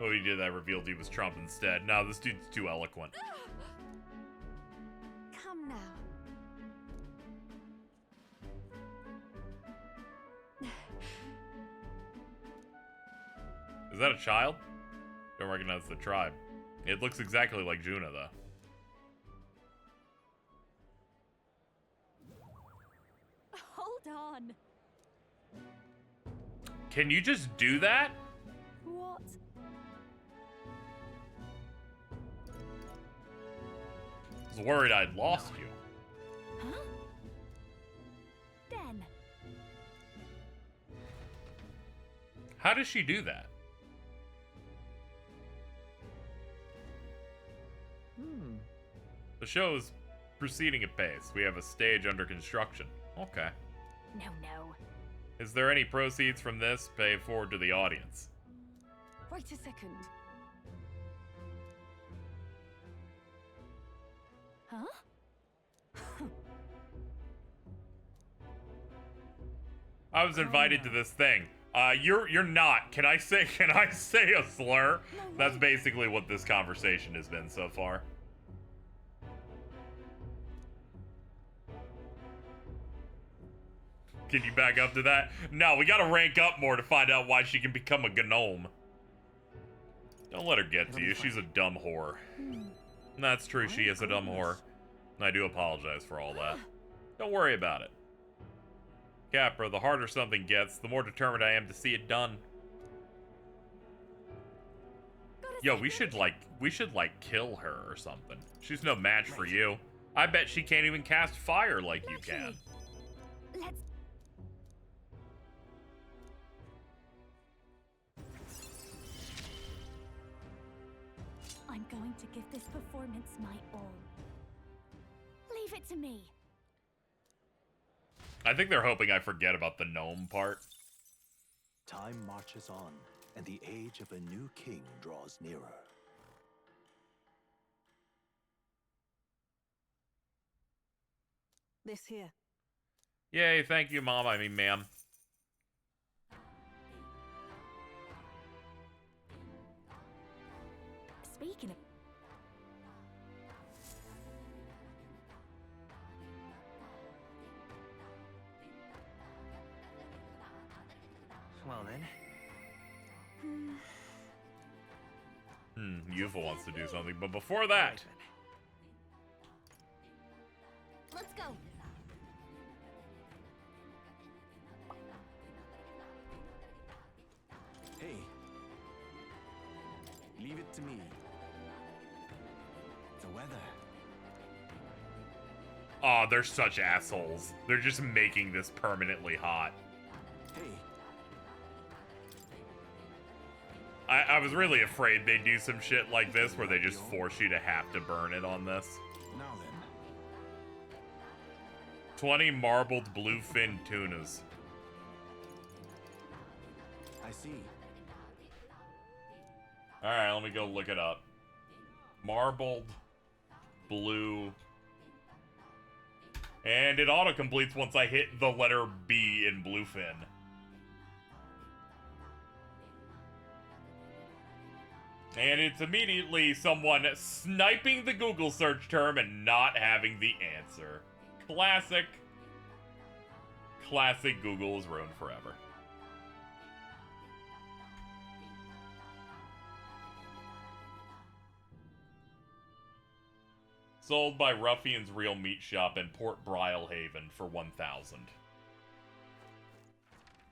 Oh, he did that, revealed he was Trump instead. No, this dude's too eloquent. Come now. Is that a child? Don't recognize the tribe. It looks exactly like Juna, though. Hold on. Can you just do that? What? I was worried I'd lost you. Huh? Den. How does she do that? The show is proceeding at pace. We have a stage under construction. Okay. No. Is there any proceeds from this paid forward to the audience? Wait a second. Huh? I was invited to this thing. You're not. Can I say a slur? That's basically what this conversation has been so far. Can you back up to that? No, we gotta rank up more to find out why she can become a gnome. Don't let her get to you. She's a dumb whore. That's true, she is a dumb whore. And I do apologize for all that. Don't worry about it. Capra, the harder something gets, the more determined I am to see it done. Yo, we should kill her or something. She's no match for you. I bet she can't even cast fire like you can. Let's... I'm going to give this performance my all. Leave it to me. I think they're hoping I forget about the gnome part. Time marches on, and the age of a new king draws nearer. This here. Yay, thank you, Mom. I mean, ma'am. Speaking of... on then. Yufa wants to do something, but before that... Let's go. Hey. Leave it to me. The weather. Aw, they're such assholes. They're just making this permanently hot. Hey. I was really afraid they'd do some shit like this where they just force you to have to burn it on this. Now then. 20 marbled bluefin tunas. I see. Alright, let me go look it up. Marbled blue. And it auto-completes once I hit the letter B in bluefin. And it's immediately someone sniping the Google search term and not having the answer. Classic. Classic Google is ruined forever. Sold by Ruffian's Real Meat Shop in Port Brialhaven for 1,000.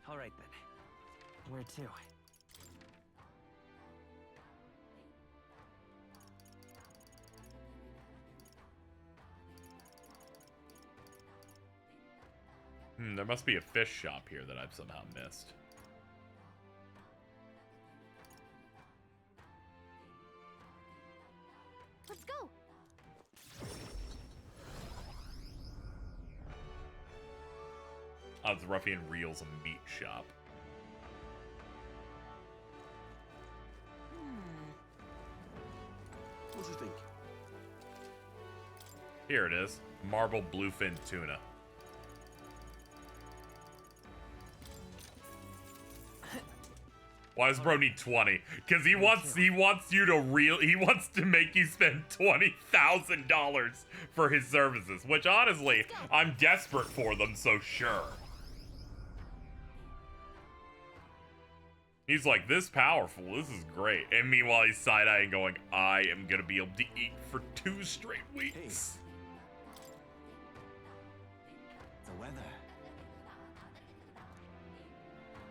All right then. Where to? There must be a fish shop here that I've somehow missed. Let's go. Oh, it's Ruffian Reel's a meat shop. What do you think? Here it is. Marbled bluefin tuna. Why does bro need 20? Because he wants you to he wants to make you spend $20,000 for his services, which honestly, I'm desperate for them, so sure. He's like, this powerful, this is great. And meanwhile, he's side-eyeing going, I am gonna be able to eat for 2 straight weeks. The weather.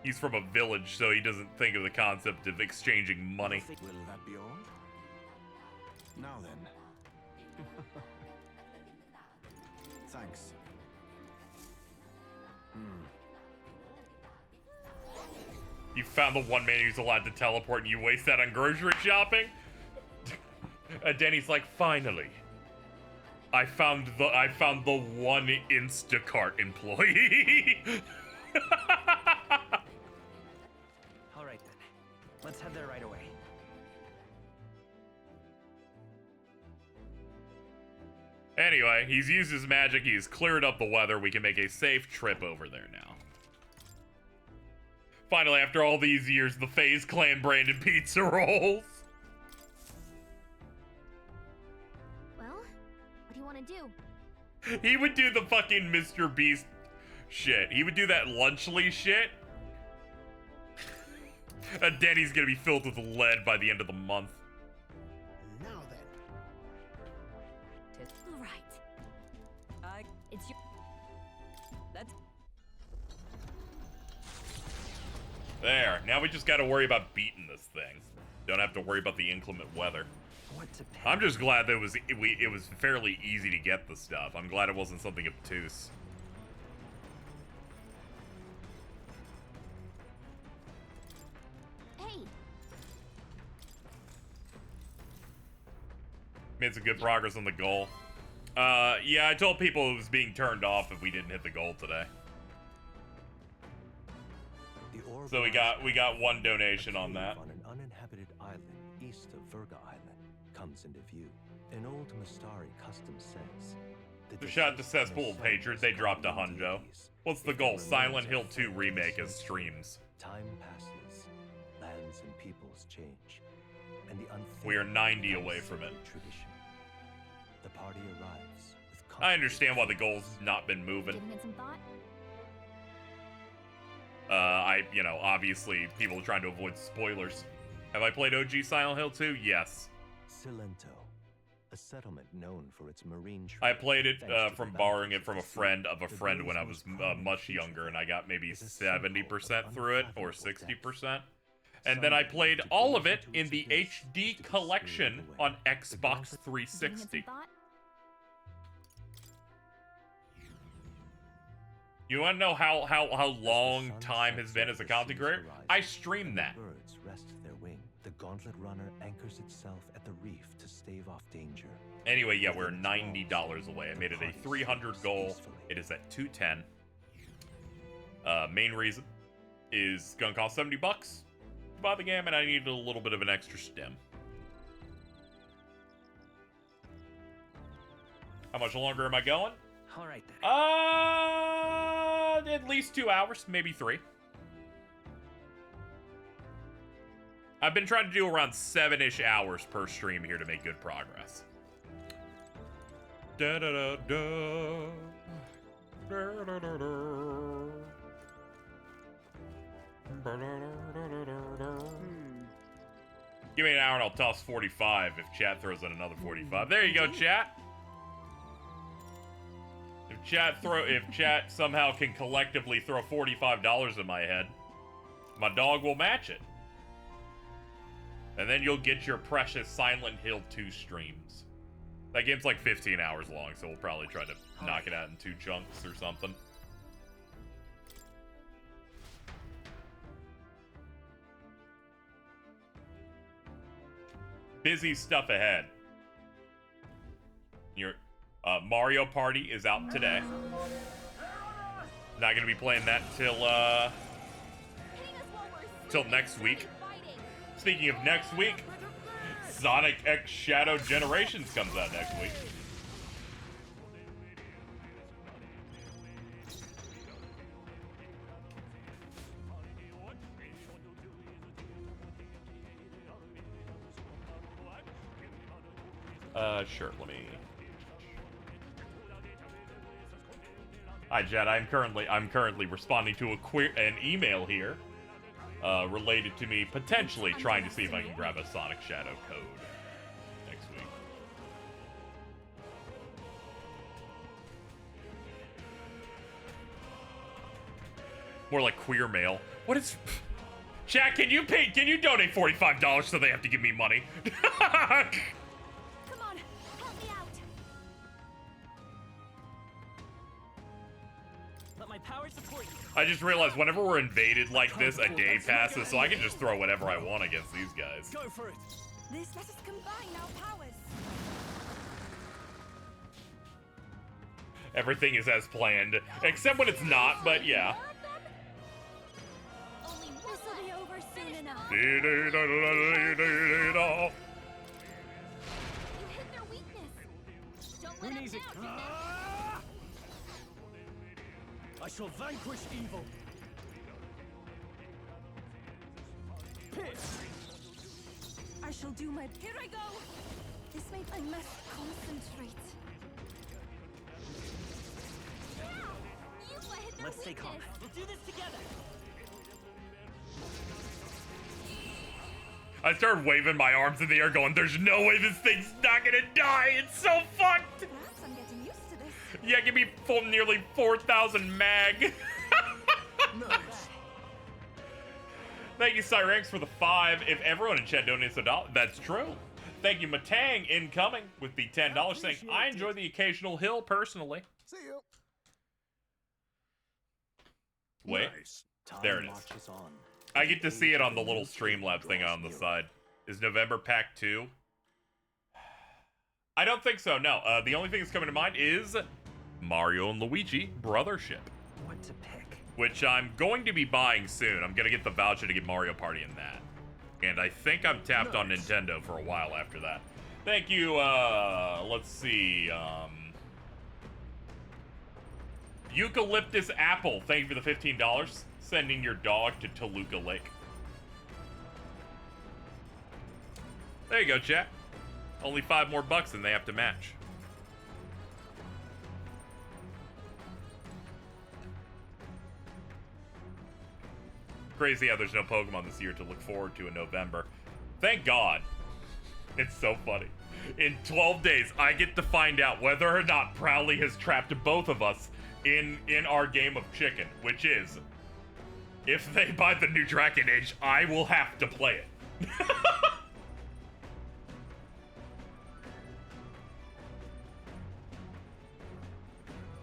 He's from a village, so he doesn't think of the concept of exchanging money. Will that be all? Now then. Thanks. You found the one man who's allowed to teleport and you waste that on grocery shopping? Denny's like, finally. I found the one Instacart employee. All right then. Let's head there right away. Anyway, he's used his magic, he's cleared up the weather, we can make a safe trip over there now. Finally, after all these years, the FaZe Clan branded pizza rolls. Well, what do you want to do? He would do the fucking Mr. Beast shit. He would do that Lunchly shit. And Denny's gonna be filled with lead by the end of the month. Now then. Right. It's your... That's... There. Now we just gotta worry about beating this thing. Don't have to worry about the inclement weather. I'm just glad that it was fairly easy to get the stuff. I'm glad it wasn't something obtuse. Hey. Made some good progress on the goal. Yeah, I told people it was being turned off if we didn't hit the goal today. So we got one donation on that. On an uninhabited island east of Virga Island comes into view. An old Mastari custom says The shot to cesspool of hatred, they dropped a hundo. What's the goal? Silent Hill 2 remake as streams. Time passes, lands and peoples change, and the we are 90 away from it. Tradition. The party arrives with I understand why the goal's not been moving. Giving it some thought? You know, obviously people are trying to avoid spoilers. Have I played OG Silent Hill 2? Yes. Cilento, a settlement known for its marine trade. I played it thanks to from the borrowing it bounties from a of the sea. friend of a The friend day's when I most was prominent much feature younger, and I got maybe is a symbol 70% of through it, or unfathomable 60%. And then I played all of it in the HD collection on Xbox 360. You want to know how long time has been as a content creator? I streamed that. Birds rest their wing. The gauntlet runner anchors itself at the reef to stave off danger. Anyway, yeah, we're $90 away. I made it a 300 goal. It is at 210. Main reason is gonna cost $70 to buy the game, and I needed a little bit of an extra stem. How much longer am I going? All right then. At least 2 hours, maybe 3. I've been trying to do around 7-ish hours per stream here to make good progress. Da da da da. Da da da da. Give me an hour and I'll toss 45 if chat throws in another 45. There you go, chat. If chat somehow can collectively throw $45 in my head, my dog will match it. And then you'll get your precious Silent Hill 2 streams. That game's like 15 hours long, so we'll probably try to knock it out in 2 chunks or something. Busy stuff ahead. Your Mario Party is out today. Not gonna be playing that till next week. Speaking of next week, Sonic X Shadow Generations comes out next week. Sure, let me... Hi, Jed. I'm currently responding to an email here, related to me potentially trying to see if I can grab a Sonic Shadow code next week. More like queer mail. What is... Chat, can you donate $45 so they have to give me money? I just realized whenever we're invaded like this, a day passes, so I can just throw whatever I want against these guys. Go for it. Let us combine our powers. Everything is as planned, except when it's not, but yeah. This will be over soon enough. You hit their weakness. Don't Who needs it? I shall vanquish evil. Pierce. I shall do my... Here I go! This made I must concentrate. Let's stay calm. We'll do this together. I started waving my arms in the air going, there's no way this thing's not gonna die, it's so fucked! Perhaps I'm getting used to this. Yeah, give me nearly 4,000 mag. Nice. Thank you, Cyranx, for the 5. If everyone in chat donates $1, that's true. Thank you, Matang, incoming with the $10 saying, I enjoy the occasional hill personally. See you. Wait, Nice. there it is. I get to see it on the little Streamlabs thing on the side. Is November Pack 2? I don't think so, no. The only thing that's coming to mind is Mario and Luigi Brothership. What to pick? Which I'm going to be buying soon. I'm going to get the voucher to get Mario Party in that. And I think I'm tapped on Nintendo for a while after that. Thank you, let's see, Eucalyptus Apple, thank you for the $15. Sending your dog to Toluca Lake. There you go, chat. Only 5 more bucks and they have to match. Crazy how there's no Pokemon this year to look forward to in November. Thank God. It's so funny. In 12 days, I get to find out whether or not Prowley has trapped both of us in our game of chicken, which is, if they buy the new Dragon Age, I will have to play it.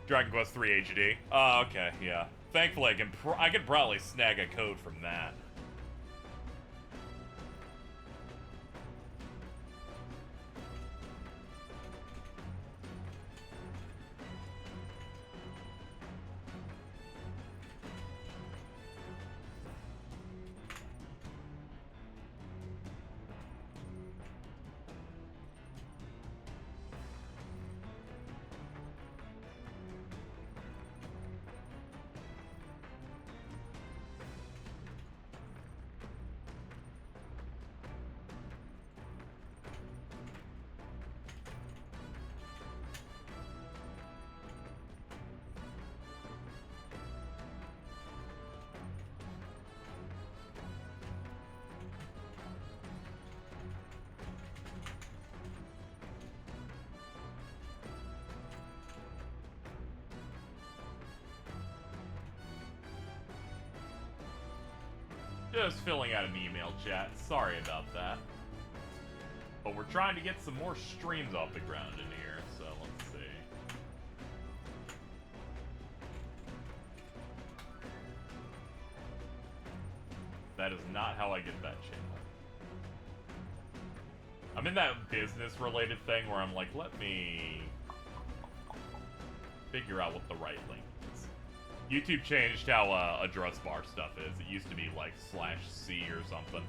Dragon Quest 3 HD. Oh, okay, yeah. Thankfully, I can probably snag a code from that. Just filling out an email chat. Sorry about that. But we're trying to get some more streams off the ground in here, so let's see. That is not how I get that channel. I'm in that business-related thing where I'm like, let me figure out what the right link is. YouTube changed how address bar stuff is. It used to be like /C or something.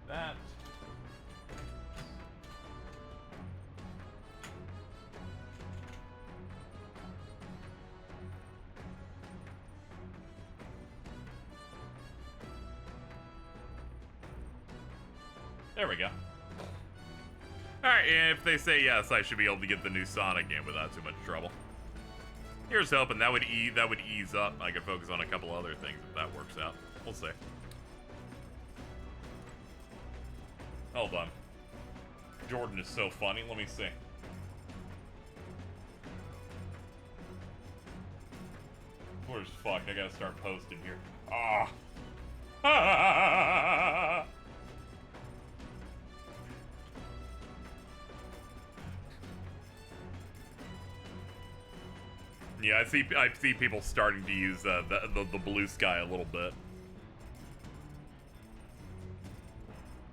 That. There we go. Alright, and if they say yes, I should be able to get the new Sonic game without too much trouble. Here's hoping that would ease up. I could focus on a couple other things if that works out. We'll see. Hold on. Jordan is so funny. Let me see. Where's fuck? I gotta start posting here. Ah. Yeah, I see people starting to use the blue sky a little bit.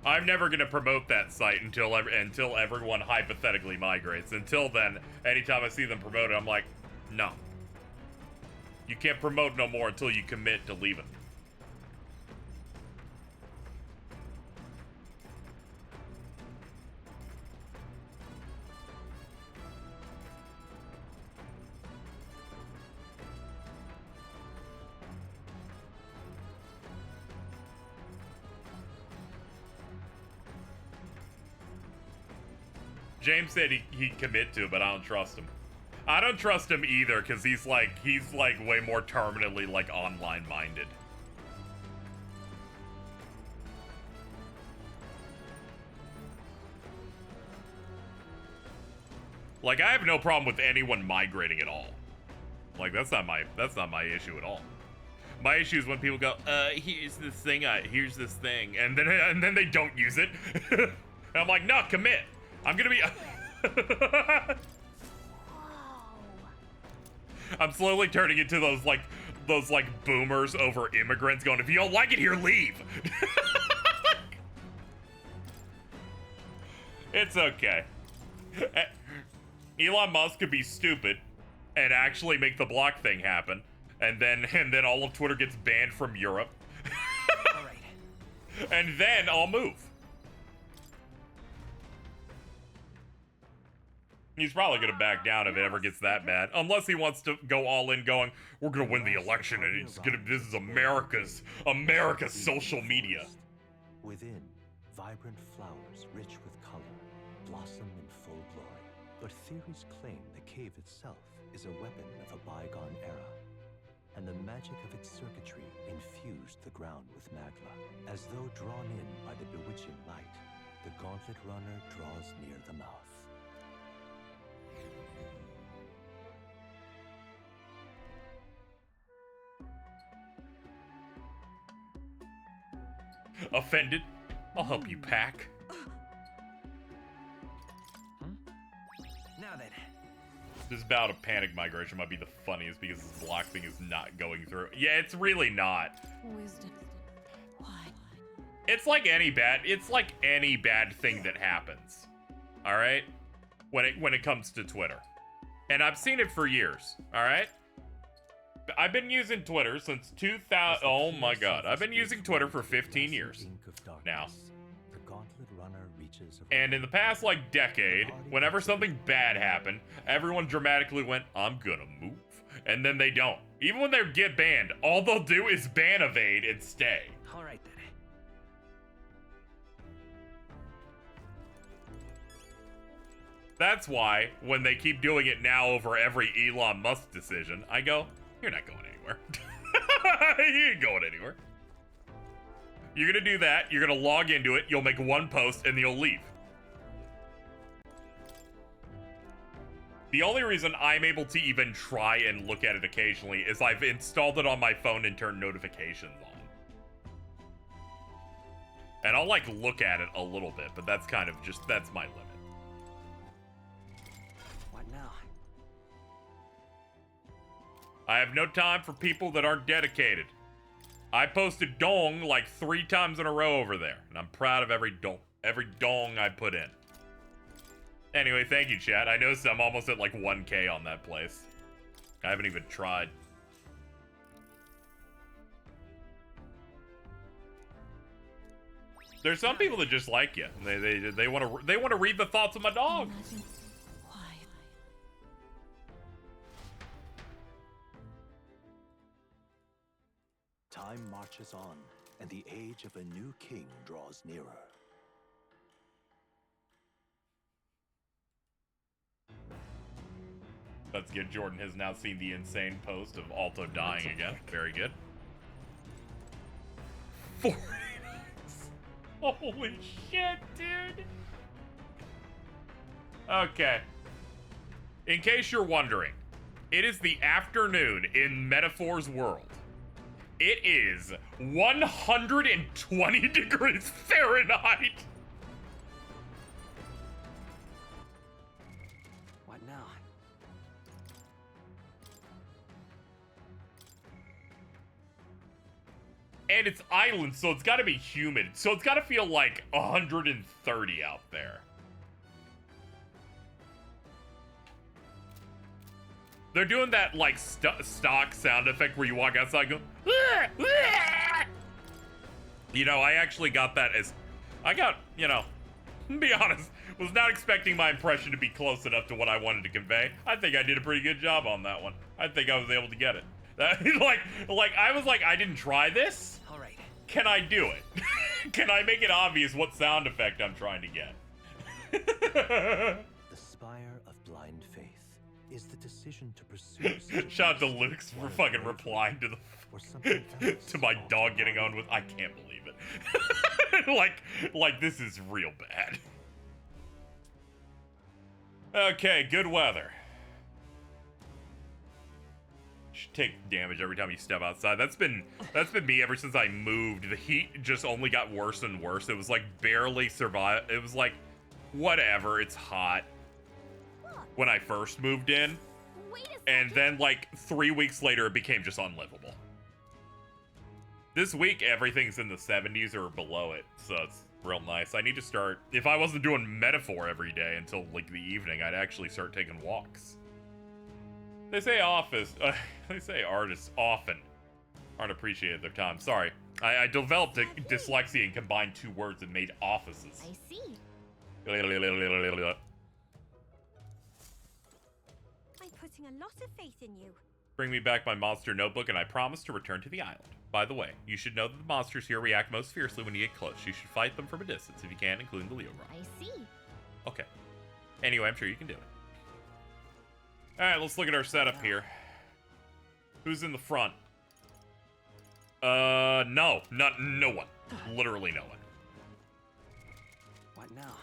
I'm never gonna promote that site until everyone hypothetically migrates. Until then, anytime I see them promote it, I'm like, no. You can't promote no more until you commit to leaving. James said he'd commit to, but I don't trust him. I don't trust him either, because he's like way more terminally like online minded. Like, I have no problem with anyone migrating at all. Like, that's not my issue at all. My issue is when people go, here's this thing, and then they don't use it. And I'm like, no, commit. I'm gonna be. I'm slowly turning into those boomers over immigrants going, if you don't like it here, leave. It's okay. Elon Musk could be stupid and actually make the block thing happen, and then all of Twitter gets banned from Europe. and then I'll move. He's probably going to back down if it ever gets that bad. Unless he wants to go all in going, we're going to win the election and this is America's social media. Within, vibrant flowers rich with color blossom in full glory. But theories claim the cave itself is a weapon of a bygone era, and the magic of its circuitry infused the ground with magma. As though drawn in by the bewitching light, the gauntlet runner draws near the mouth. Offended? I'll help you pack. Now then. This bout of panic migration might be the funniest because this block thing is not going through. Yeah, it's really not. Wisdom. Why? It's like any bad thing that happens. All right? When it comes to Twitter. And I've seen it for years, all right? I've been using Twitter since 2000. Oh my god. I've been using Twitter for 15 years now. And in the past, like, decade, whenever something bad happened, everyone dramatically went, I'm gonna move. And then they don't. Even when they get banned, all they'll do is ban evade and stay. Alright then. That's why, when they keep doing it now over every Elon Musk decision, I go, you're not going anywhere. You ain't going anywhere. You're gonna do that, you're gonna log into it, you'll make one post, and you'll leave. The only reason I'm able to even try and look at it occasionally is I've installed it on my phone and turned notifications on. And I'll, like, look at it a little bit, but that's kind of just, that's my limit. What now? I have no time for people that aren't dedicated. I posted dong like 3 times in a row over there, and I'm proud of every dong I put in. Anyway, thank you, chat. I noticed I'm almost at like 1K on that place. I haven't even tried. There's some people that just like you. They want to read the thoughts of my dog. Time marches on, and the age of a new king draws nearer. That's good. Jordan has now seen the insane post of Alto dying again. Very good. 49. Holy shit, dude. Okay. In case you're wondering, it is the afternoon in Metaphor's world. It is 120 degrees Fahrenheit. What now? And it's island, so it's got to be humid. So it's got to feel like 130 out there. They're doing that, like, stock sound effect where you walk outside and go, "Ah, ah." You know, I actually got that as, you know, to be honest, was not expecting my impression to be close enough to what I wanted to convey. I think I did a pretty good job on that one. I think I was able to get it. Like, I was like, I didn't try this. All right. Can I do it? Can I make it obvious what sound effect I'm trying to get? The spire of blind faith is the decision to pursue. Shout out to Luke's for fucking replying to the to my dog getting owned with. I can't believe it. like this is real bad. Okay, good weather. Should take damage every time you step outside. That's been me ever since I moved. The heat just only got worse and worse. It was like barely survive. It was like, whatever, it's hot. When I first moved in, and then like 3 weeks later, it became just unlivable. This week, everything's in the 70s or below it, so it's real nice. I need to start, if I wasn't doing Metaphor every day until like the evening, I'd actually start taking walks. They say they say artists often aren't appreciated their time. Sorry, I developed dyslexia and combined two words and made offices. I see. I'm putting a lot of faith in you. Bring me back my monster notebook, and I promise to return to the island. By the way, you should know that the monsters here react most fiercely when you get close. You should fight them from a distance if you can, including the Leo Run. I see. Okay. Anyway, I'm sure you can do it. Alright, let's look at our setup here. Who's in the front? No. No one. Literally no one. What now?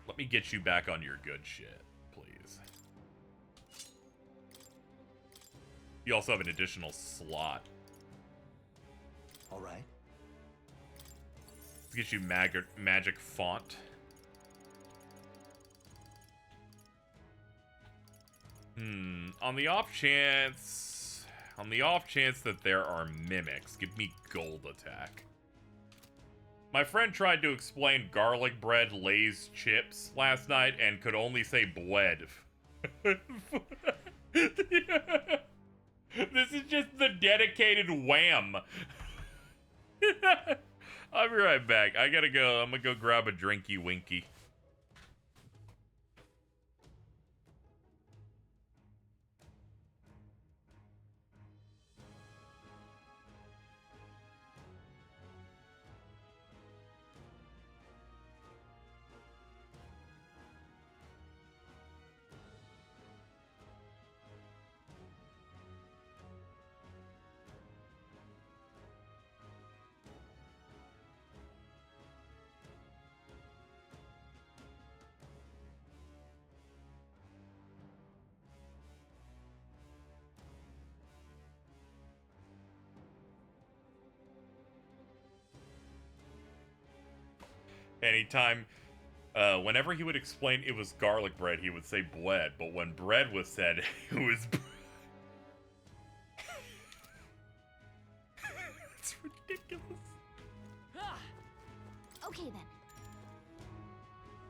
Let me get you back on your good shit, please. You also have an additional slot. All right. Let's get you magic font. On the off chance that there are mimics, give me gold attack. My friend tried to explain garlic bread Lay's chips last night and could only say bled. This is just the dedicated wham. I'll be right back. I gotta go. I'm gonna go grab a drinky winky. Anytime, whenever he would explain it was garlic bread, he would say bled, but when bread was said, it was... It's ridiculous. Okay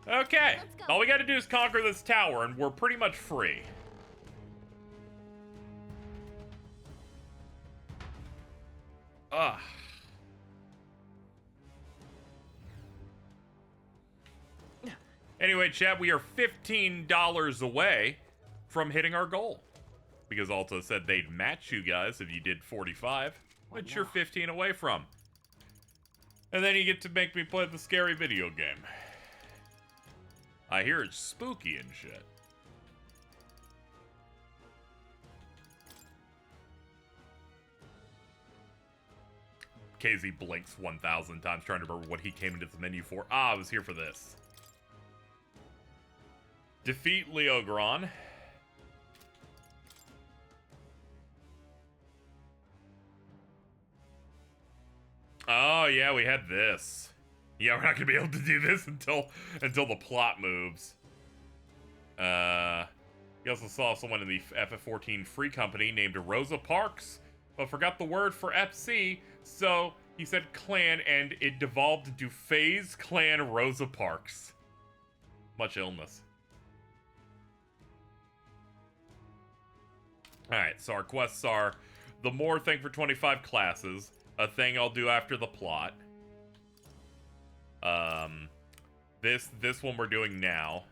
then. Okay, Let's go. all we gotta do is conquer this tower, and we're pretty much free. Ugh. Anyway, chat, we are $15 away from hitting our goal. Because Alta said they'd match you guys if you did 45, which you're 15 away from. And then you get to make me play the scary video game. I hear it's spooky and shit. KZ blinks 1,000 times trying to remember what he came into the menu for. Ah, I was here for this. Defeat Leogron. Oh yeah, we had this. Yeah, we're not gonna be able to do this until the plot moves. We also saw someone in the FF14 free company named Rosa Parks, but forgot the word for FC, so he said clan, and it devolved into FaZe Clan Rosa Parks. Much illness. Alright, so our quests are the more thing for 25 classes, a thing I'll do after the plot. This one we're doing now.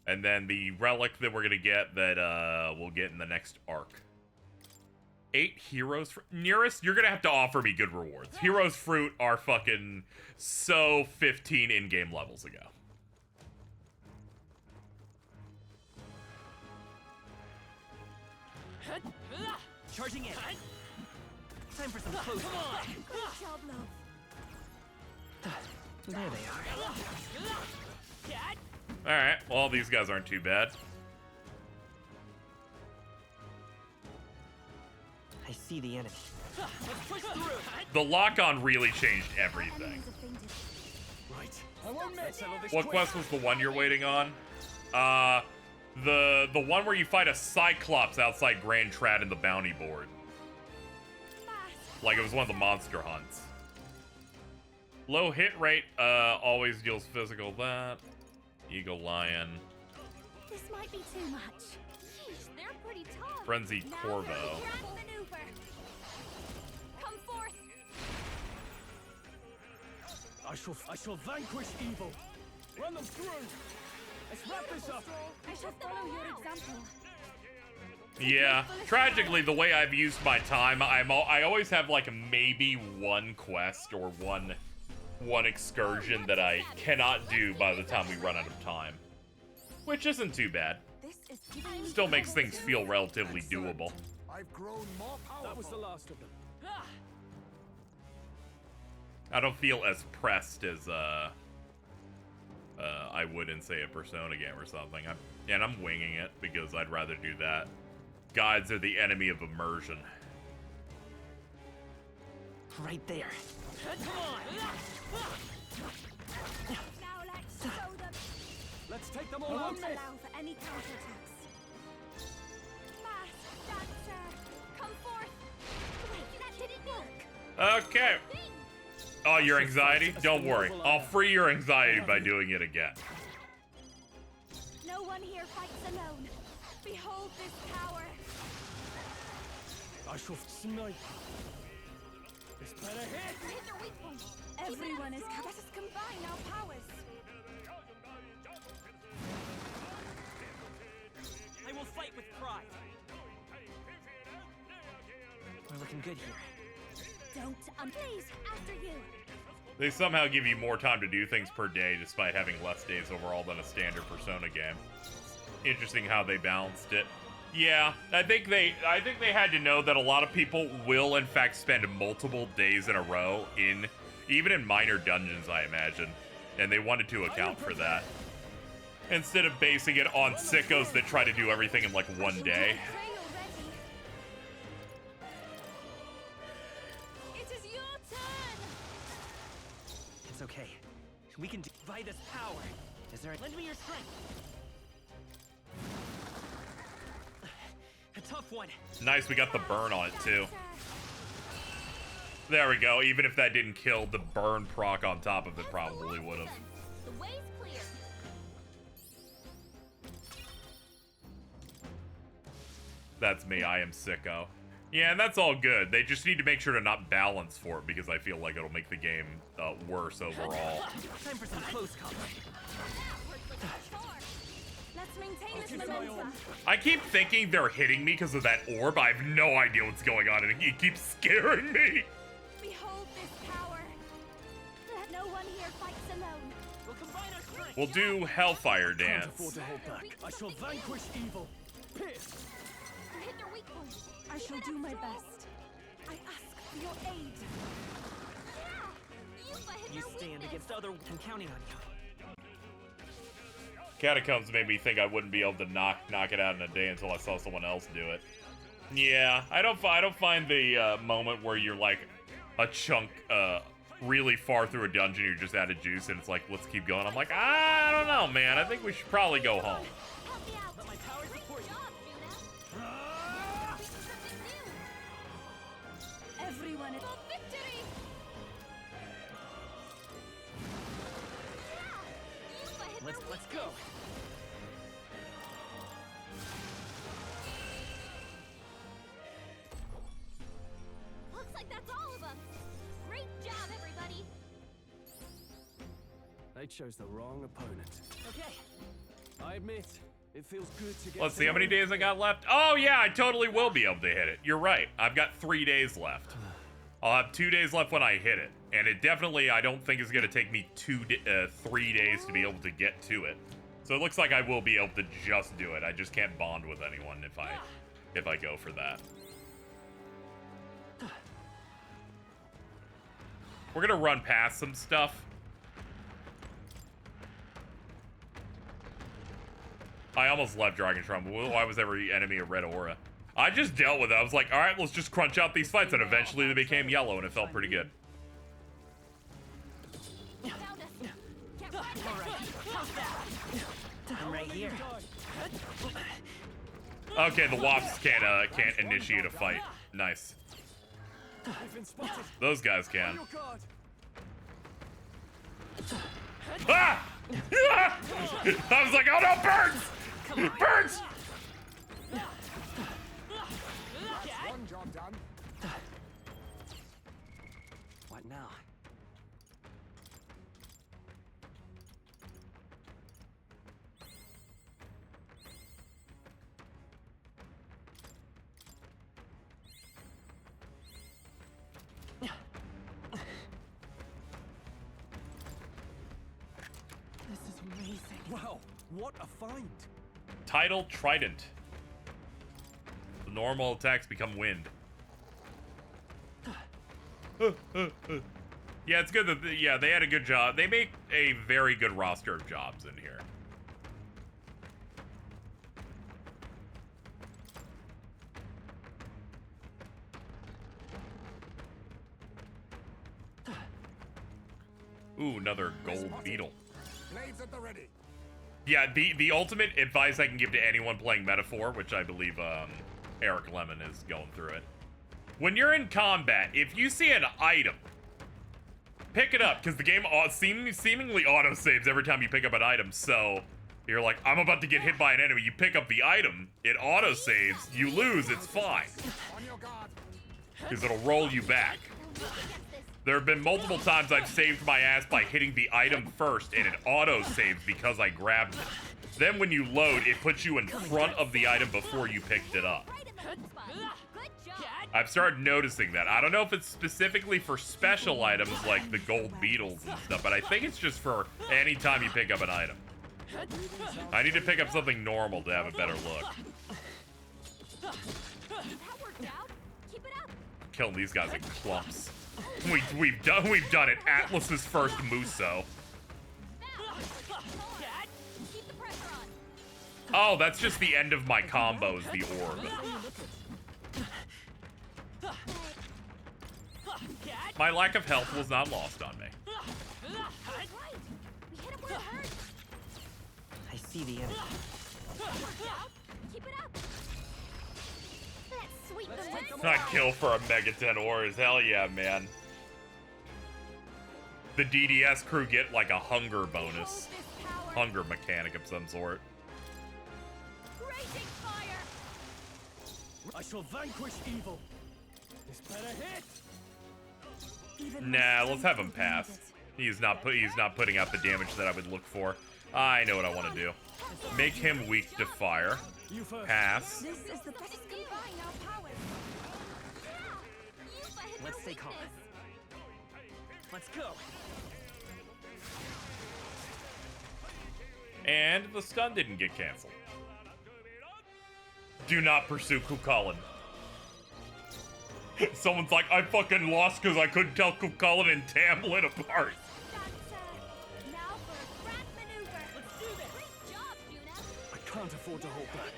And then the relic that we're gonna get that we'll get in the next arc. 8 heroes for nearest, you're gonna have to offer me good rewards. Heroes fruit are fucking so 15 in-game levels ago. Charging in. Time for some close. Come on. Great job, love. There they are. Alright, well, these guys aren't too bad. I see the enemy. Let's push through. The lock-on really changed everything. Right. I won't miss. What quest was the one you're waiting on? The one where you fight a Cyclops outside Grand Trad in the bounty board. Like it was one of the monster hunts. Low hit rate always deals physical that. Eagle Lion. This might be too much. Yeesh, they're pretty tough. Frenzied Now Corvo. for a grand maneuver. Come forth. I shall vanquish evil. Run them through. Let's wrap this up. I shall follow your example. Yeah, tragically, the way I've used my time, I always have like maybe one quest or one excursion that I cannot do by the time we run out of time, which isn't too bad. Still makes things feel relatively doable. I've grown more powerful. That was the last of them. I don't feel as pressed as I would in, say, a Persona game or something. And I'm winging it because I'd rather do that. Guides are the enemy of immersion. Right there. Come on. Now let's show them. Let's take them all I out. won't allow for any counterattacks. Mask dancer, come forth. Wait, that didn't work. Okay. Oh, your anxiety? Don't worry. I'll free your anxiety by doing it again. No one here fights alone. Behold this power. I shall snipe. This better hit. Hit their weak point. Everyone is. Let us combine our powers. I will fight with pride. We're looking good here. Don't please, after you. They somehow give you more time to do things per day despite having less days overall than a standard Persona game. Interesting how they balanced it. Yeah, I think they had to know that a lot of people will in fact spend multiple days in a row even in minor dungeons, I imagine. And they wanted to account for that. Instead of basing it on sickos that try to do everything in like one day. It is your turn. It's okay. We can divide this power. Is there? Lend me your strength. A tough one. Nice, we got the burn on it too. There we go. Even if that didn't kill, the burn proc on top of it probably would have. The way's clear. That's me. I am sicko. Yeah, and that's all good. They just need to make sure to not balance for it because I feel like it'll make the game worse overall. Time for some close combat. Let's maintain this momentum. I keep thinking they're hitting me because of that orb. I have no idea what's going on, and it keeps scaring me. Behold this power. Let no one here fights alone. We'll combine our strength. We'll do Hellfire Can't Dance. afford to hold back. I shall vanquish evil. Pierce. Hit their weak point. I shall do my best. I ask for your aid. You stand against other and counting on you. Catacombs made me think I wouldn't be able to knock it out in a day until I saw someone else do it. Yeah, I don't find the moment where you're like a chunk really far through a dungeon, you're just out of juice, and it's like, let's keep going. I'm like, I don't know, man. I think we should probably go home. Let my power support you. Everyone is for victory. Let's go. Looks like that's all of us. Great job, everybody. They chose the wrong opponent. Okay. I admit, it feels good to get. Let's see how many days I got left. Oh yeah, I totally will be able to hit it. You're right. I've got 3 days left. I'll have 2 days left when I hit it, and it definitely I don't think is gonna take me 3 days to be able to get to it. So it looks like I will be able to just do it. I just can't bond with anyone if I go for that. We're gonna run past some stuff. I almost left Dragon Trump. Why was every enemy a red aura? I just dealt with it. I was like, all right, let's just crunch out these fights, and eventually they became yellow, and it felt pretty good. I'm right here. Okay, the Wasps can't initiate a fight. Nice. Those guys can. Ah! I was like, oh no, birds! Birds! One job done. What now? This is amazing. Wow, what a find! Tidal Trident. The normal attacks become wind. Yeah, it's good that, yeah, they had a good job. They make a very good roster of jobs in here. Ooh, another gold beetle. Blades at the ready. Yeah, the ultimate advice I can give to anyone playing Metaphor, which I believe Eric Lemon is going through it. When you're in combat, if you see an item, pick it up, because the game seemingly auto-saves every time you pick up an item, so you're like, I'm about to get hit by an enemy, you pick up the item, it auto-saves, you lose, it's fine. Because it'll roll you back. There have been multiple times I've saved my ass by hitting the item first, and it auto-saves because I grabbed it. Then when you load, it puts you in front of the item before you picked it up. I've started noticing that. I don't know if it's specifically for special items like the gold beetles and stuff, but I think it's just for any time you pick up an item. I need to pick up something normal to have a better look. Killing these guys in clumps. We've done it. Atlas's first Muso. Oh, that's just the end of my combos, the orb. My lack of health was not lost on me. I see the enemy. Not kill for a Megaton Ores, hell yeah, man. The DDS crew get like a hunger bonus. Hunger mechanic of some sort. I shall vanquish evil. This better hit. Nah, let's have him pass. He's not putting out the damage that I would look for. I know what I want to do. Make him weak to fire. Pass. This is the best combine our powers. Let's stay calm. Let's go. And the stun didn't get canceled. Do not pursue Kukulin. Someone's like, I fucking lost because I couldn't tell Kukulin and Tamlin apart. I can't afford to hold back.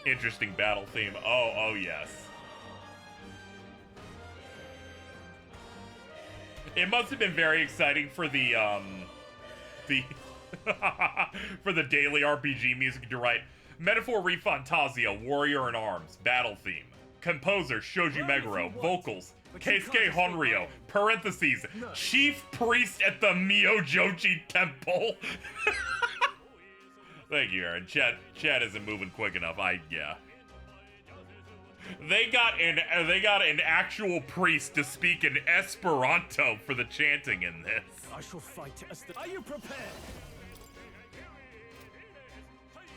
Interesting battle theme. Oh yes. It must have been very exciting for the for the daily RPG music to write. Metaphor ReFantazio, Warrior in Arms, battle theme. Composer Shoji Meguro, vocals Keisuke Honryo, parentheses, Chief Priest at the Myojoji Temple. Thank you, Aaron. Chat isn't moving quick enough. Yeah. They got an actual priest to speak in Esperanto for the chanting in this. I shall fight as the... Are you prepared?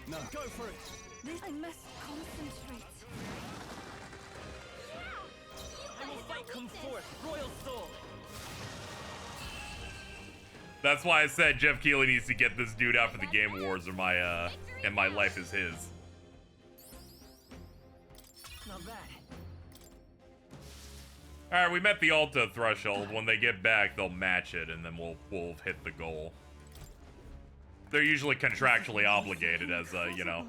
No. Go for it. I must concentrate. I will fight come forth, royal soul. That's why I said Jeff Keighley needs to get this dude out for the Game Awards, or my and my life is his. Not bad. All right, we met the Alta threshold. When they get back, they'll match it, and then we'll hit the goal. They're usually contractually obligated as a, you know,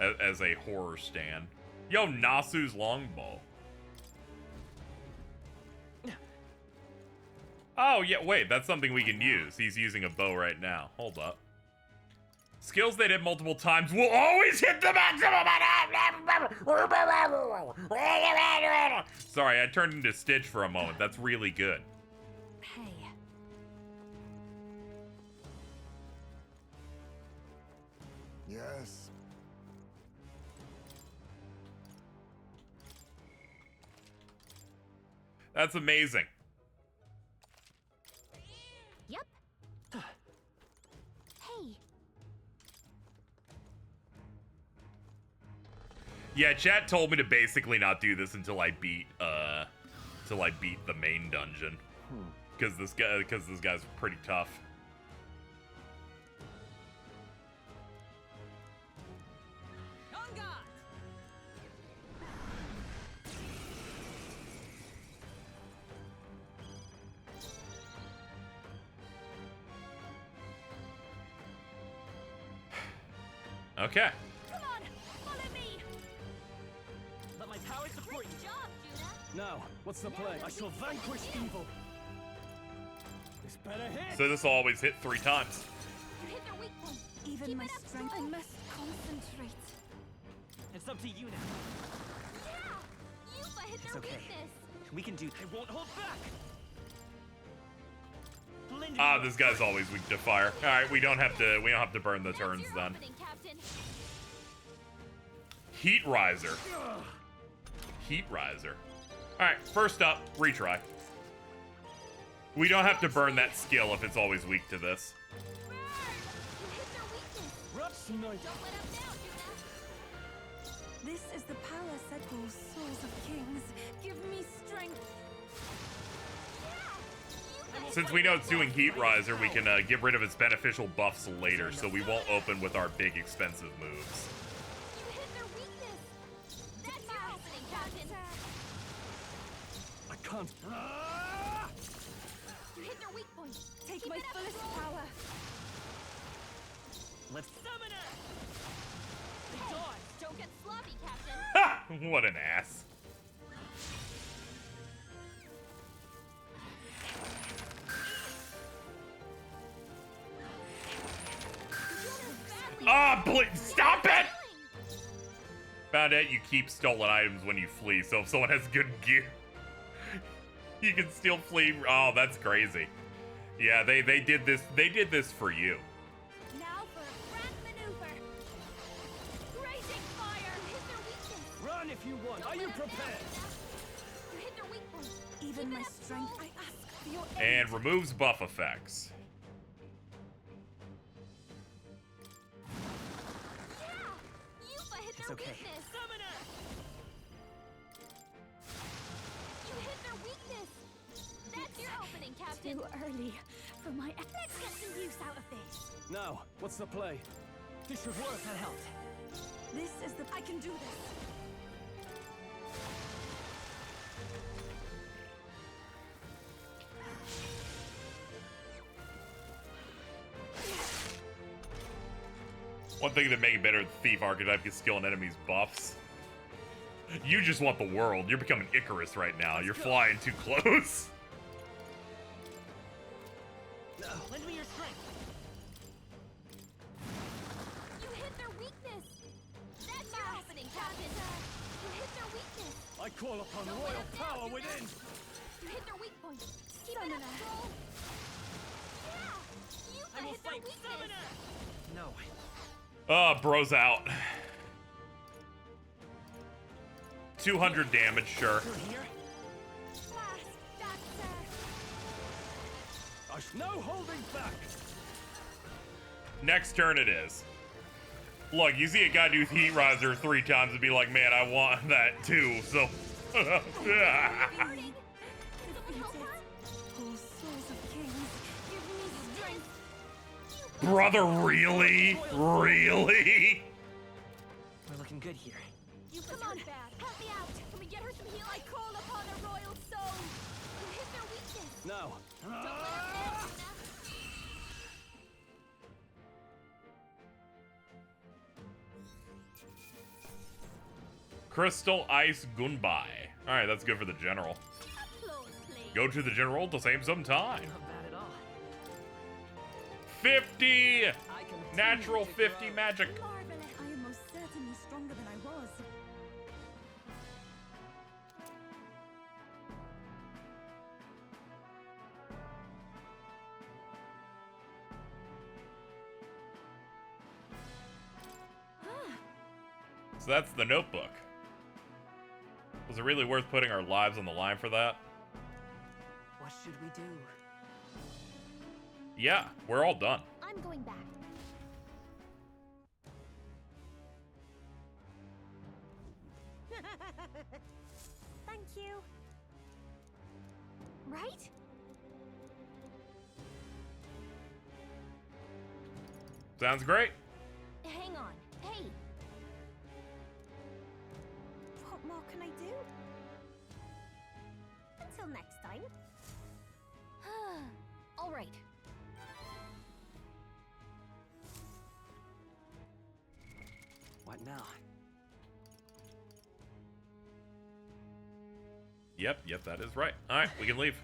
as a horror stand. Yo, Nasu's longbow. Oh, yeah, wait, that's something we can use. He's using a bow right now. Hold up. Skills they did multiple times will always hit the maximum. Sorry, I turned into Stitch for a moment. That's really good. Hey. Yes. That's amazing. Yep. Hey. Yeah, chat told me to basically not do this until I beat the main dungeon. Because this guy's pretty tough. Okay. Come on, follow me. Let my power support you. Now, what's the play? I shall vanquish evil. This better hit. So this will always hit 3 times. You hit their weak point. Even my strength. I must concentrate. It's up to you now. Yeah! Yufa hit It's their okay. weakness. We can do. I won't hold back. Ah, this guy's always weak to fire. All right, we don't have to burn the turns then. Heat Riser. Heat Riser. All right, first up, retry. We don't have to burn that skill if it's always weak to this. This is the power set. Oh, souls of kings, give me strength. Since we know it's doing Heat Riser, we can get rid of its beneficial buffs later, so we won't open with our big expensive moves. You hit their weakness. That's your opening, Captain. I can't. You hit their weak point. Take Keep my it up, fullest Scroll. power. Let's summon her. Hey, don't get sloppy, Captain. Ha! What an ass. Ah, please stop it! Found out you keep stolen items when you flee, so if someone has good gear, you can still flee. Oh, that's crazy. Yeah, they did this for you. Now for a grand maneuver. Raging fire. Hit their weakness. Run if you want. Are you prepared? You hit their weak point. Even my strength, I ask for your aid. And removes buff effects. Yufa hit It's their okay. weakness. Summon her. You hit their weakness. That's your opening, Captain. Too early for my. Let's get some use out of this. Now, what's the play? This should work. That helped. This is the. I can do this. One thing that make it better, the Thief archetype can skill an enemy's buffs. You just want the world. You're becoming Icarus right now. You're flying too close. No, lend me your strength. You hit their weakness. That's your opening, Captain. You hit their weakness. I call upon Don't royal let them power down, within. You hit their weak point. Keep it up, Scroll. Yeah. Yufa I will hit their fight. weakness. Summon her. No. Bro's out. 200 damage, sure. Through here. No holding back. Next turn it is. Look, you see a guy do Heat Riser 3 times and be like, man, I want that too, so... Brother, really? Really? We're looking good here. You come on, bad. Help me out. Can we get her some heal? I call upon a royal soul. You hit their weakness. No. Don't let her down, Luna. Crystal Ice Gunbai. Alright, that's good for the general. Go to the general to save some time. Not bad at all. 50! Natural 50 magic. I am most certainly stronger than I was. So that's the Notebook. Was it really worth putting our lives on the line for that? What should we do? Yeah, we're all done. I'm going back. Thank you. Right? Sounds great. Hang on. Hey. What more can I do? Until next time. All right. What now? Yep, that is right. All right, we can leave.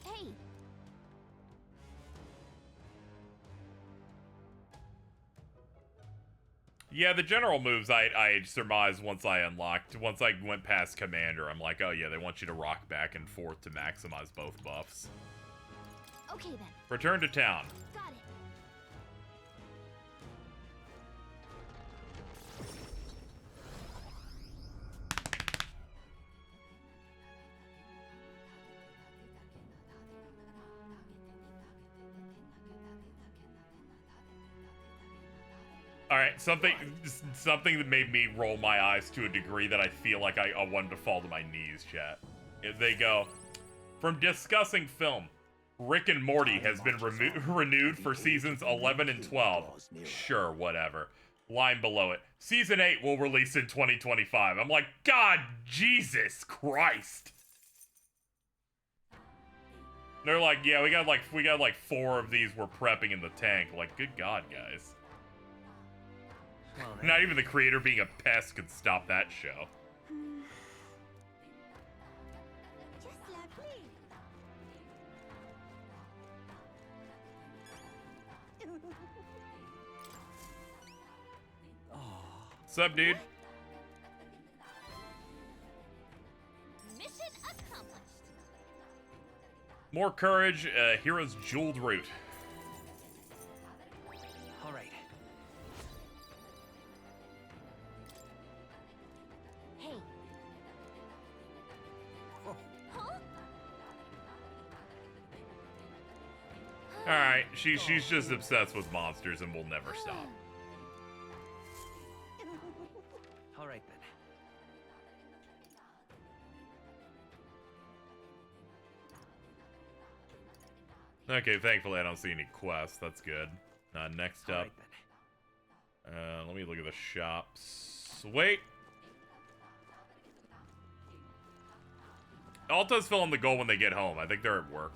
Hey. Yeah, the general moves I surmised once I went past Commander, I'm like, oh yeah, they want you to rock back and forth to maximize both buffs. Okay then. Return to town. Got it. All right, something that made me roll my eyes to a degree that I feel like I wanted to fall to my knees, chat. If they go, from discussing film, Rick and Morty has been renewed for seasons 11 and 12. Sure, whatever. Line below it, season 8 will release in 2025. I'm like, God, Jesus Christ. They're like, yeah, we got like 4 of these we're prepping in the tank. Like, good God, guys. Well, Not even the creator being a pest could stop that show. Just lovely. Sup, dude? Mission accomplished. More courage, hero's jeweled root. All right. Hey. Huh? Alright, she's just obsessed with monsters and will never stop. All right then. Okay, thankfully I don't see any quests. That's good. Next up. Let me look at the shops. Wait! Alta's filling the goal when they get home. I think they're at work.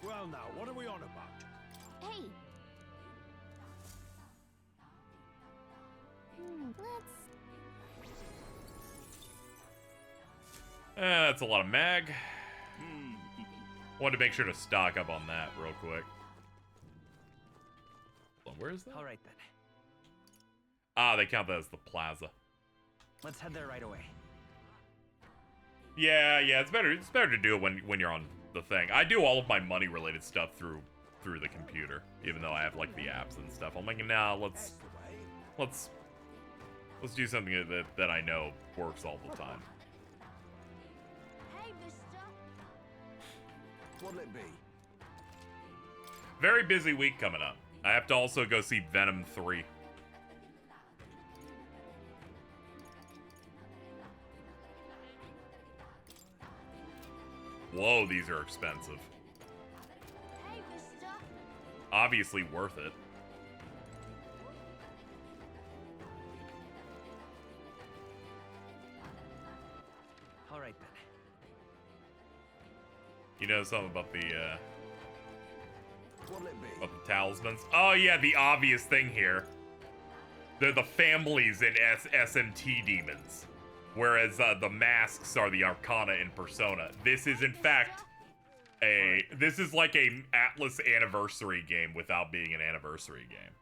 Well now, what are we on about? Hey. Let's. That's a lot of mag. Wanted to make sure to stock up on that real quick. Where is that? All right then. Ah, they count that as the plaza. Let's head there right away. Yeah, it's better to do it when you're on the thing. I do all of my money related stuff through the computer, even though I have like the apps and stuff. I'm like, nah, let's do something that I know works all the time. Hey, mister. What'll it be? Very busy week coming up. I have to also go see Venom 3. Whoa, these are expensive. Hey, mister. Obviously worth it. All right then. You know something about the What'll it be? about the talismans? Oh yeah, the obvious thing here. They're the families in SMT demons. Whereas the masks are the Arcana in Persona. This is in fact this is like a Atlas anniversary game without being an anniversary game.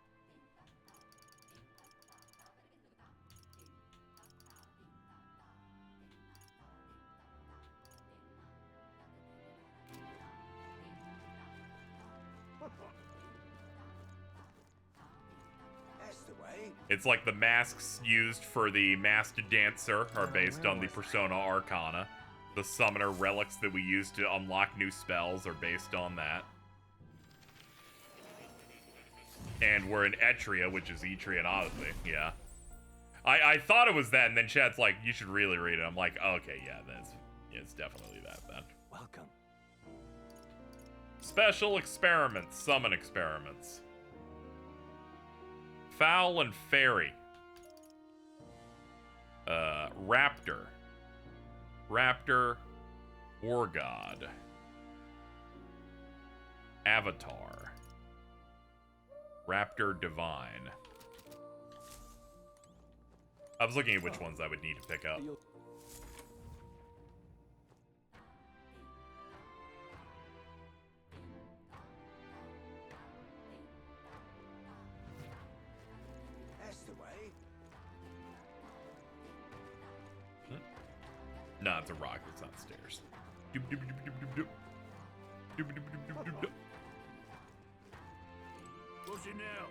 It's like the masks used for the masked dancer are based on the Persona Arcana. The summoner relics that we use to unlock new spells are based on that. And we're in Etria, which is Etrian Odyssey, yeah. I thought it was that, and then Chad's like, you should really read it. I'm like, okay, yeah, it's definitely that then. Welcome. Special experiments, summon experiments. Fowl and Fairy. Raptor. Raptor. War God. Avatar. Raptor Divine. I was looking at which ones I would need to pick up. That's the way. No, it's a rock that's on stairs. Doop, doop, doop, doop, doop, doop. Doop, doop, doop, doop, doop, doop. What's it now?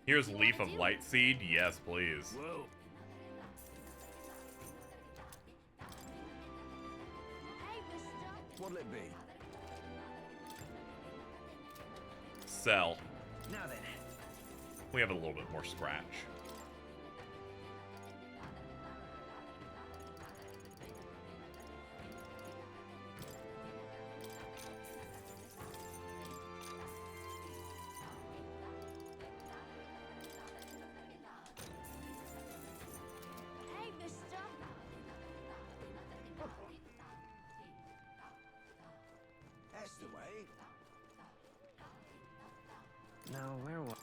Here's Leaf of Light Seed. Yes, please. Whoa. What'll it be? Sell. Now then. We have a little bit more scratch. That's the way. Now, where was...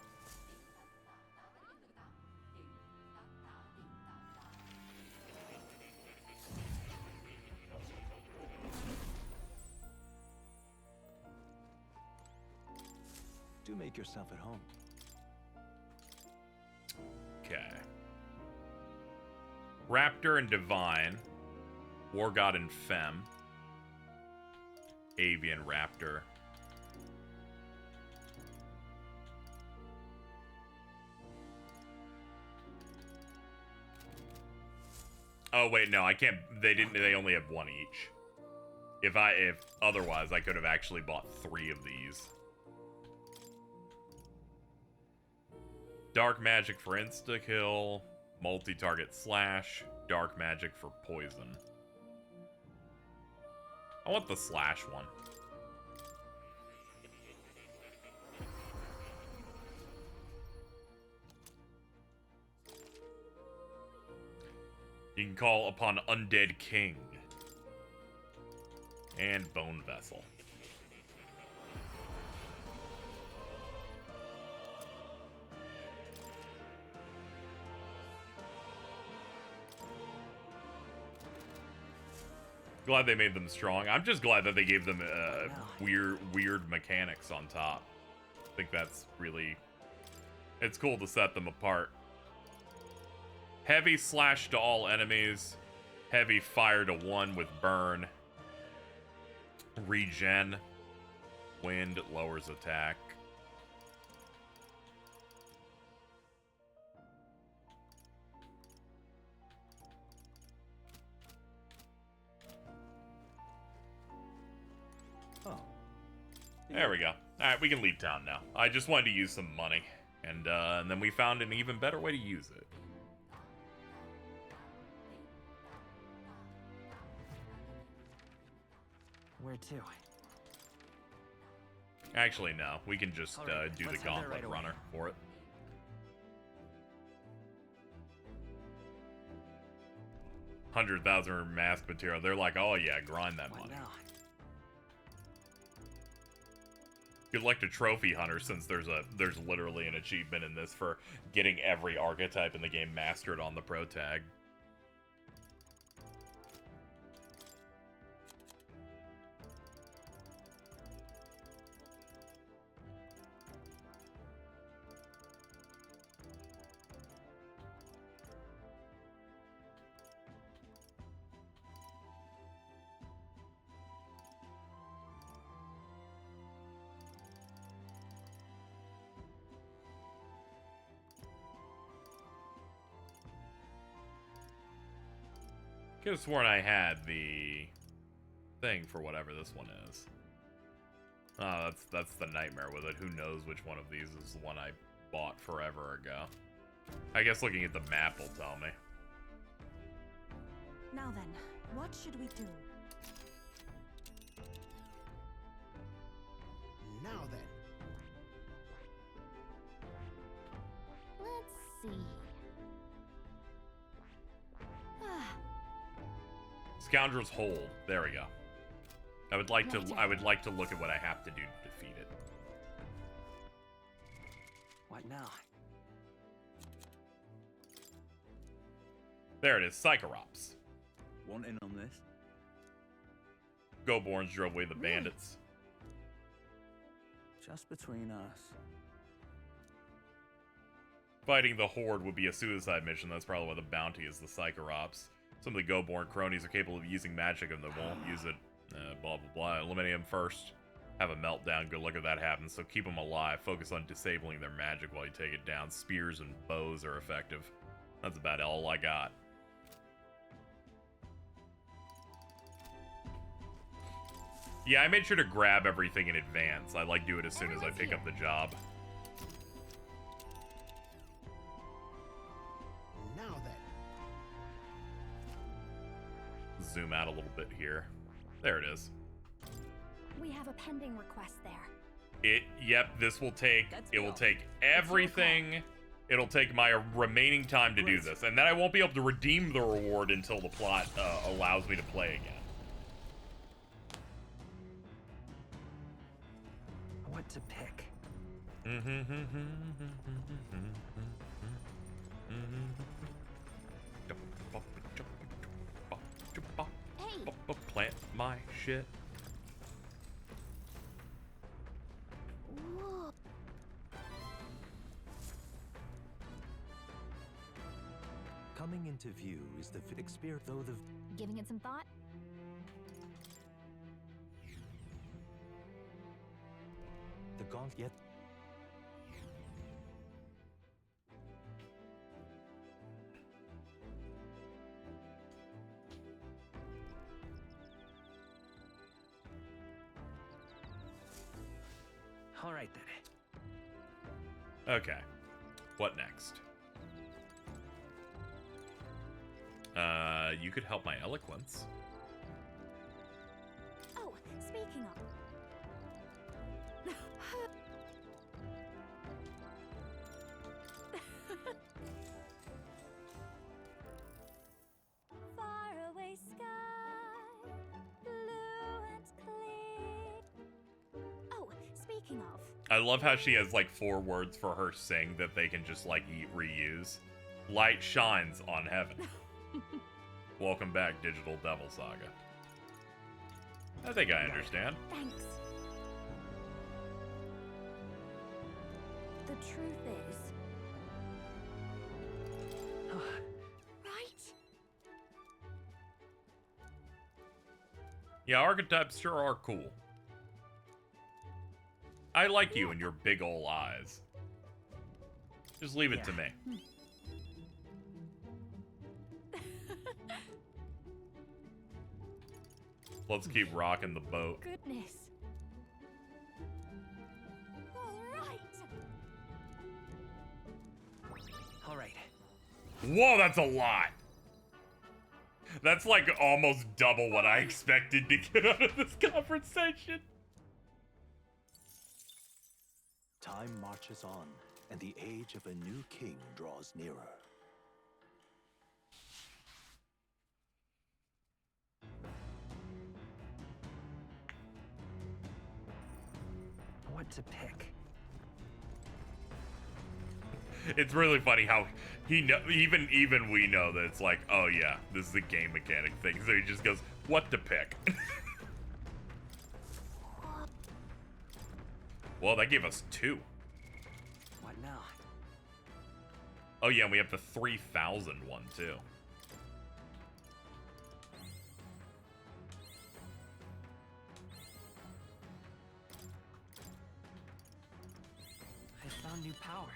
Do make yourself at home. Okay. Raptor and Divine. War God and Femme. Avian Raptor. Oh wait, no, I can't. They only have one each. If otherwise, I could have actually bought 3 of these. Dark Magic for insta-kill, multi-target slash, Dark Magic for poison. I want the slash one. You can call upon Undead King. And Bone Vessel. Glad they made them strong. I'm just glad that they gave them weird mechanics on top. I think that's really... It's cool to set them apart. Heavy slash to all enemies. Heavy fire to 1 with burn. Regen. Wind lowers attack. Oh. There we go. Alright, we can leave town now. I just wanted to use some money. And then we found an even better way to use it. Where to? Actually, no. We can just Alright, do the let's head there gauntlet right away. runner for it. $100,000 mask material. They're like, oh yeah, grind that money. Good luck to Trophy Hunter, since there's literally an achievement in this for getting every archetype in the game mastered on the pro tag. Could have sworn I had the thing for whatever this one is. Oh, that's the nightmare with it. Who knows which one of these is the one I bought forever ago. I guess looking at the map will tell me. Now then, what should we do? Now then. Let's see. Scoundrel's Hold. There we go. I would like to look at what I have to do to defeat it. What now? There it is, Psychorops. Want in on this? Goblins drove away the bandits. Just between us. Fighting the Horde would be a suicide mission. That's probably why the bounty is the Psychorops. Some of the Goborn cronies are capable of using magic and they won't use it. Blah, blah, blah. Eliminate them first. Have a meltdown. Good luck if that happens. So keep them alive. Focus on disabling their magic while you take it down. Spears and bows are effective. That's about all I got. Yeah, I made sure to grab everything in advance. I do it as soon as I pick up the job. Now then. Zoom out a little bit here. There it is. We have a pending request there. Yep, this will take, it will take everything. It'll take my remaining time to do this. And then I won't be able to redeem the reward until the plot allows me to play again. What to pick? Plant my shit. Whoa. Coming into view is the experience, though the... Giving it some thought? The gauntlet... All right then. Okay. What next? You could help my eloquence. Oh, speaking of. Far away sky, blue and clear. Oh, speaking of. I love how she has like 4 words for her sing that they can just like reuse. Light shines on heaven. Welcome back, Digital Devil Saga. I think I understand. Thanks. The truth is. Right? Yeah, archetypes sure are cool. I like you and your big ol' eyes. Just leave it to me. Let's keep rocking the boat. Goodness. All right. Whoa, that's a lot. That's like almost double what I expected to get out of this conversation. Time marches on, and the age of a new king draws nearer. What to pick? It's really funny how he know, even we know that it's like, oh yeah, this is a game mechanic thing. So he just goes, what to pick? Well, that gave us 2. What now? Oh yeah, and we have the 3,000 one too. I found new power.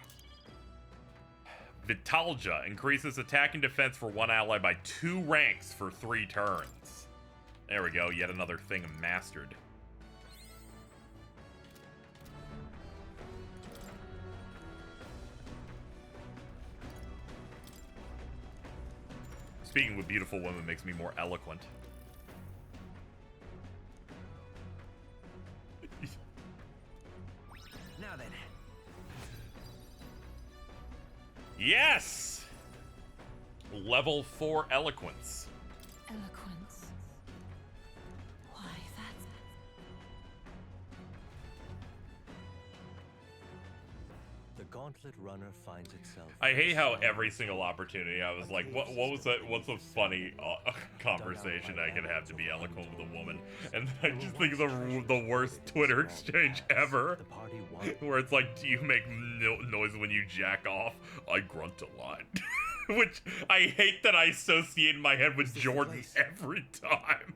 Vitalja increases attack and defense for one ally by 2 ranks for 3 turns. There we go, yet another thing mastered. Speaking with beautiful women makes me more eloquent. Now then. Yes! Level 4 eloquence. Eloquence. Why, that's... The gauntlet runner finds itself. I hate how every single opportunity I was like, what was that? What's a funny conversation I could have to be eloquent with a woman? And I just think of the worst Twitter exchange ever, where it's like, do you make noise when you jack off? I grunt a lot. Which I hate that I associate in my head with Jordan every time.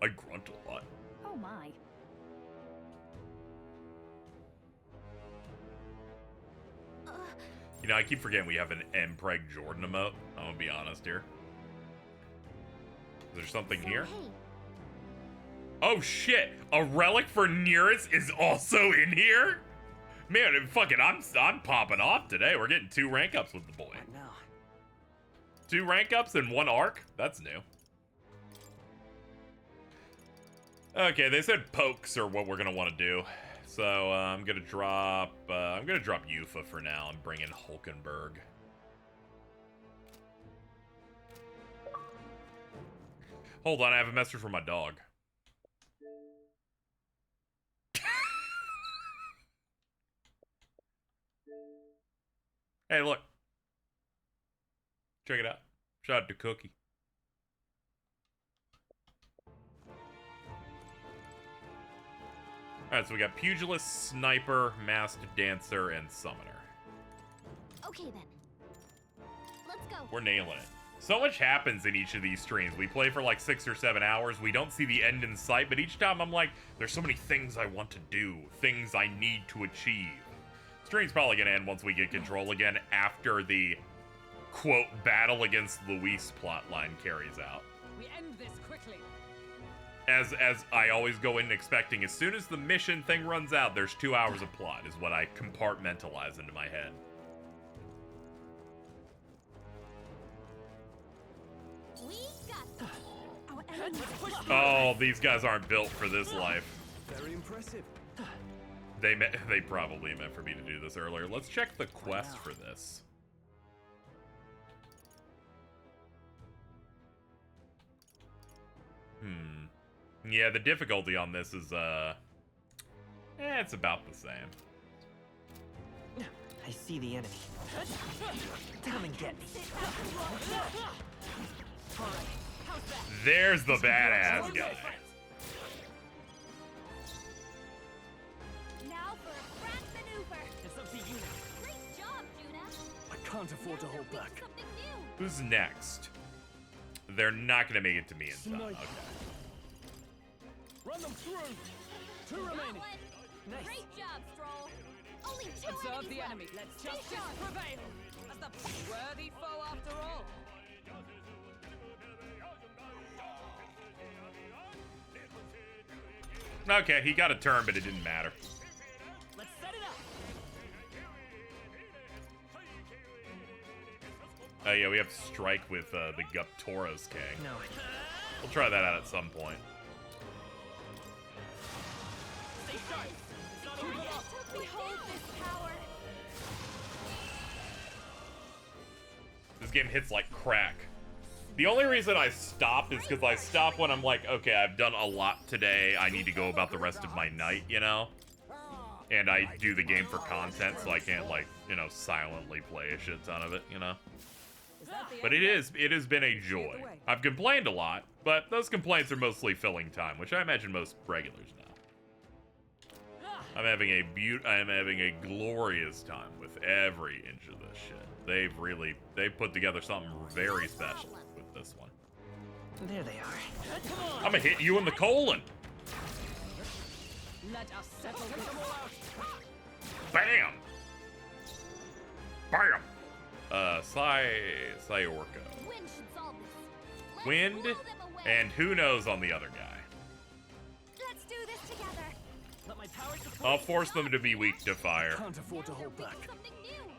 I grunt a lot. Oh my. You know, I keep forgetting we have an Mpreg Jordan emote. I'm gonna be honest here. Is there something here? Oh shit! A relic for Nearest is also in here? Man, fuck it, I'm popping off today. We're getting 2 rank ups with the boy. 2 rank ups and 1 arc? That's new. Okay, they said pokes are what we're gonna want to do. So I'm gonna drop Yufa for now and bring in Hulkenberg. Hold on, I have a message from my dog. Hey, look. Check it out. Shout out to Cookie. Alright, so we got Pugilist, Sniper, Masked Dancer, and Summoner. Okay then. Let's go. We're nailing it. So much happens in each of these streams. We play for like 6 or 7 hours. We don't see the end in sight, but each time I'm like, there's so many things I want to do, things I need to achieve. Stream's probably gonna end once we get control again after the, quote, battle against Louis plotline carries out. We end this quickly. As I always go in expecting, as soon as the mission thing runs out, there's 2 hours of plot, is what I compartmentalize into my head. We got our enemies. Oh, these guys aren't built for this life. Very impressive. They probably meant for me to do this earlier. Let's check the quest for this. Yeah, the difficulty on this is, it's about the same. I see the enemy. Come and get me. There's the badass guy. Now for a grand maneuver. It's up to you now. Great job, Juna. I can't afford to hold back. Something new. Who's next? They're not gonna make it to me in time. Okay. Run them through. 2 remaining. Nice. Great job, Stroll. Only 2 Observe enemies the left. enemy. Let Stay justice sharp. prevail. As the worthy foe after all. Okay, he got a turn, but it didn't matter. Let's set it up. Oh yeah, we have Strike with the Guptoros King. No. We'll try that out at some point. Stay sharp. Behold this power. This game hits like crack. The only reason I stop is because I stop when I'm like, okay, I've done a lot today. I need to go about the rest of my night, you know? And I do the game for content, so I can't, like, you know, silently play a shit ton of it, you know? But it has been a joy. I've complained a lot, but those complaints are mostly filling time, which I imagine most regulars know. I'm having a glorious time with every inch of this shit. They've put together something very special with this one. There they are. I'm gonna hit you in the colon. Let us settle them all out. Bam! Bam! Sciorco. Wind should solve this. Let's Wind, blow them away. and who knows on the other guy. Let's do this together. Let my power support. I'll force them to be weak to fire. Can't afford to hold back. Something new.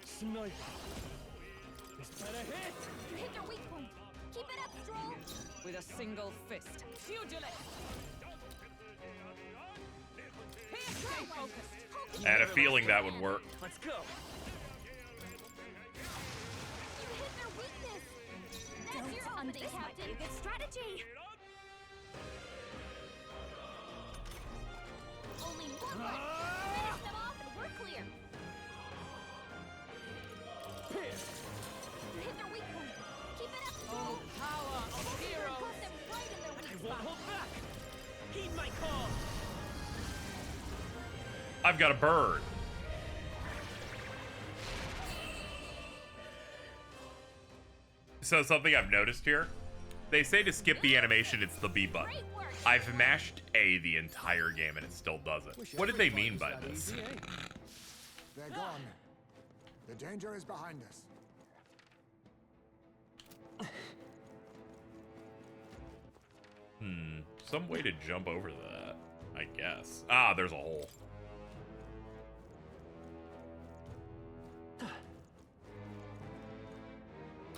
Sniper. This better hit. You hit their weak point. Keep it up, Stroll. With a single fist. Pugilist! Stay focused. I had a feeling that would work. Let's go. You hit their weakness. That's your opening, Captain. Good strategy. Only one left. Finish them off and we're clear. Pierce. You hit their weak point. Keep it up, Stroll. Power of heroes! Got them right in their weak I won't spot. hold back. Heed my call. I've got a bird. So something I've noticed here, they say to skip the animation, it's the B button. I've mashed A the entire game and it still doesn't. What did they mean by this? They're gone. The danger is behind us. Some way to jump over that, I guess. Ah, there's a hole.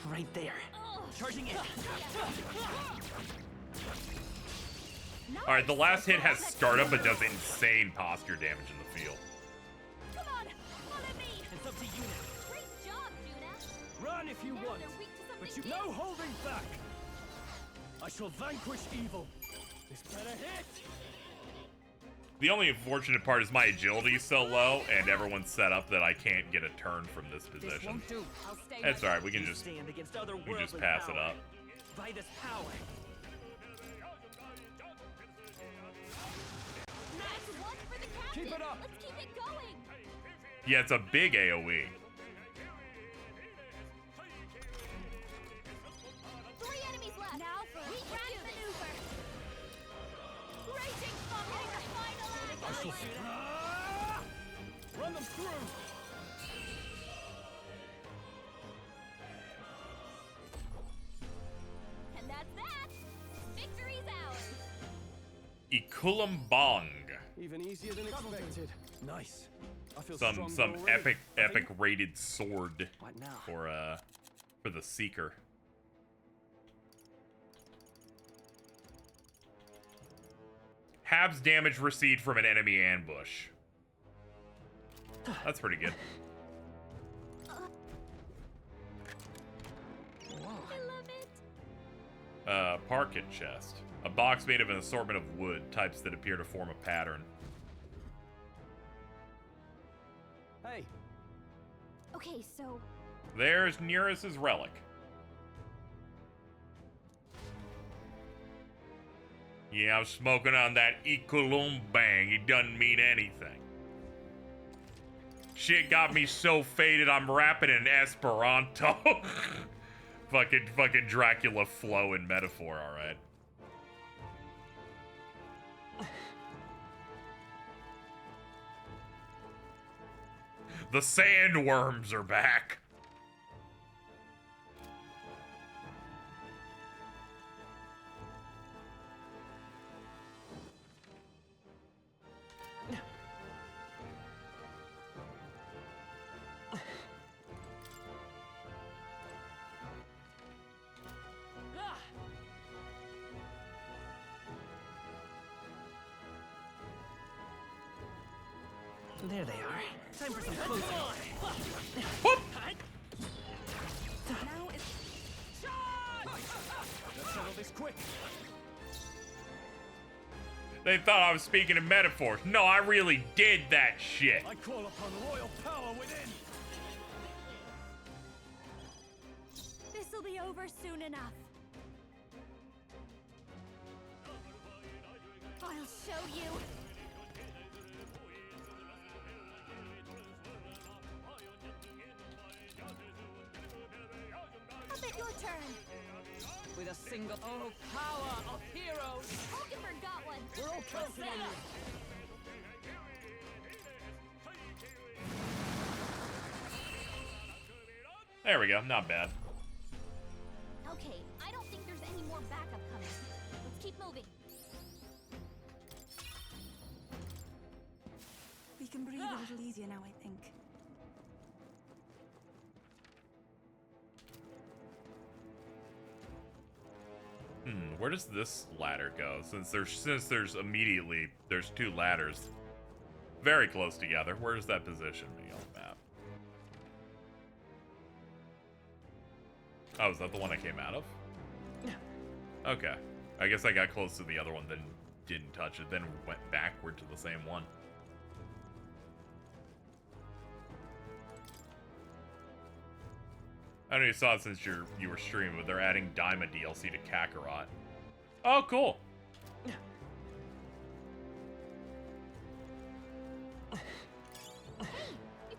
Right there. Charging in. Alright, the last hit has startup but does insane posture damage in the field. Come on, follow me. It's up to you now. Great job, Juna. Run if you Now want, they're weak to but something you new. no holding back. I shall vanquish evil. This better hit. The only unfortunate part is my agility is so low and everyone's set up that I can't get a turn from this position. Won't do. I'll stay It's with alright, we can You just stand against other we just worldly pass it power. up. By this power. Nice one for the captain. Keep it up. Let's keep it going. Yeah, it's a big AoE. 3 enemies left. Now for a grand maneuver. Raging fun hitting the final act. Run them through. And that's that. Victory's ours. Ikulumbong. Even easier than expected. Nice. I feel Some stronger already. epic rated sword What now? for the Seeker. Halves damage received from an enemy ambush. That's pretty good. I love it. Parkit chest. A box made of an assortment of wood, types that appear to form a pattern. Hey. Okay, so There's Nereus's relic. Yeah, I'm smoking on that Ikulumbang. It doesn't mean anything. Shit got me so faded, I'm rapping in Esperanto. fucking Dracula flow and metaphor, alright. The sandworms are back. There they are. Time for some closing. now it's Let's settle this quick. They thought I was speaking in metaphors. No, I really did that shit. I call upon royal power within. this'll be over soon enough. I'll show you. A bit your turn. With a single power of heroes. Hulkenberg got one. We're all counting on you. There we go. Not bad. Okay, I don't think there's any more backup coming. Let's keep moving. We can breathe a little easier now, I think. Where does this ladder go? Since there's immediately there's two ladders very close together. Where does that position me on the map? Oh, is that the one I came out of? Okay. I guess I got close to the other one, then didn't touch it, then went backward to the same one. I don't know if you saw it since you were streaming, but they're adding Daima DLC to Kakarot. Oh, cool. You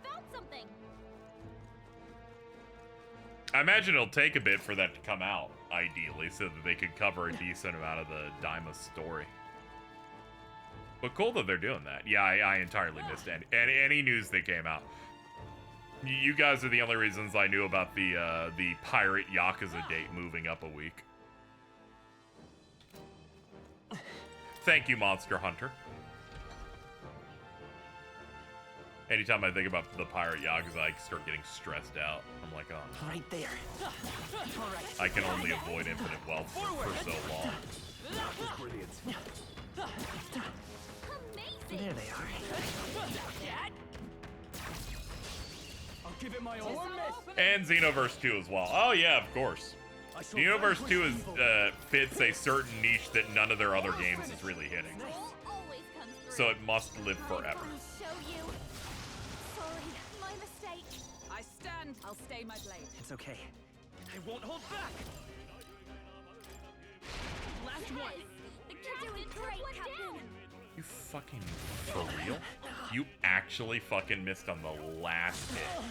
found something. I imagine it'll take a bit for that to come out, ideally, so that they could cover a decent amount of the Daima story. But cool that they're doing that. Yeah, I entirely missed any news that came out. You guys are the only reasons I knew about the pirate Yakuza date moving up a week. Thank you, Monster Hunter. Anytime I think about the pirate Yakuza, I start getting stressed out. I'm like, oh. Right there. I can only avoid infinite wealth for so long. That was brilliant. There they are. I'll give it my all. And Xenoverse 2 as well. Oh yeah, of course. Xenoverse 2 is, fits a certain niche that none of their other games is really hitting. So it must live forever. I stand. I'll stay my blade. It's okay. I won't hold back. Last one. You're doing great, Captain. You fucking for real? You actually fucking missed on the last hit.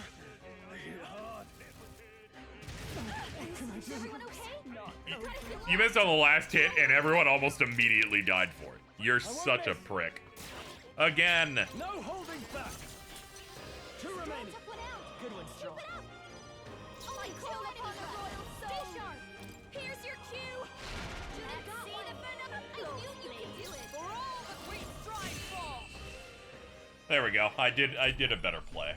You missed on the last hit and everyone almost immediately died for it. You're such a prick. Again. No holding back. Two remaining. Good one, Strong. I call upon the royal soul. Stay sharp. Here's your cue. I knew you could do it. For all that we strive for. There we go. I did a better play.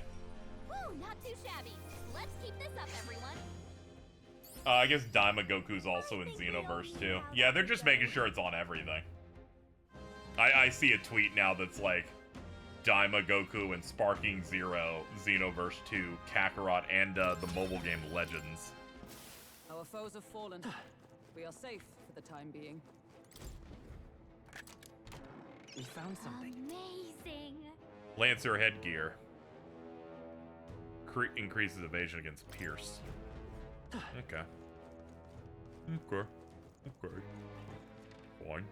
Woo, not too shabby. Let's keep this up, everyone. I guess Daima Goku's also in Xenoverse too. Yeah, they're just making sure it's on everything. I see a tweet now that's like Daima Goku and Sparking Zero, Xenoverse 2, Kakarot, and the mobile game Legends. Our foes have fallen. We are safe for the time being. We found something. Amazing. Lancer headgear. Increases evasion against Pierce. Okay. Okay. Okay. Fine.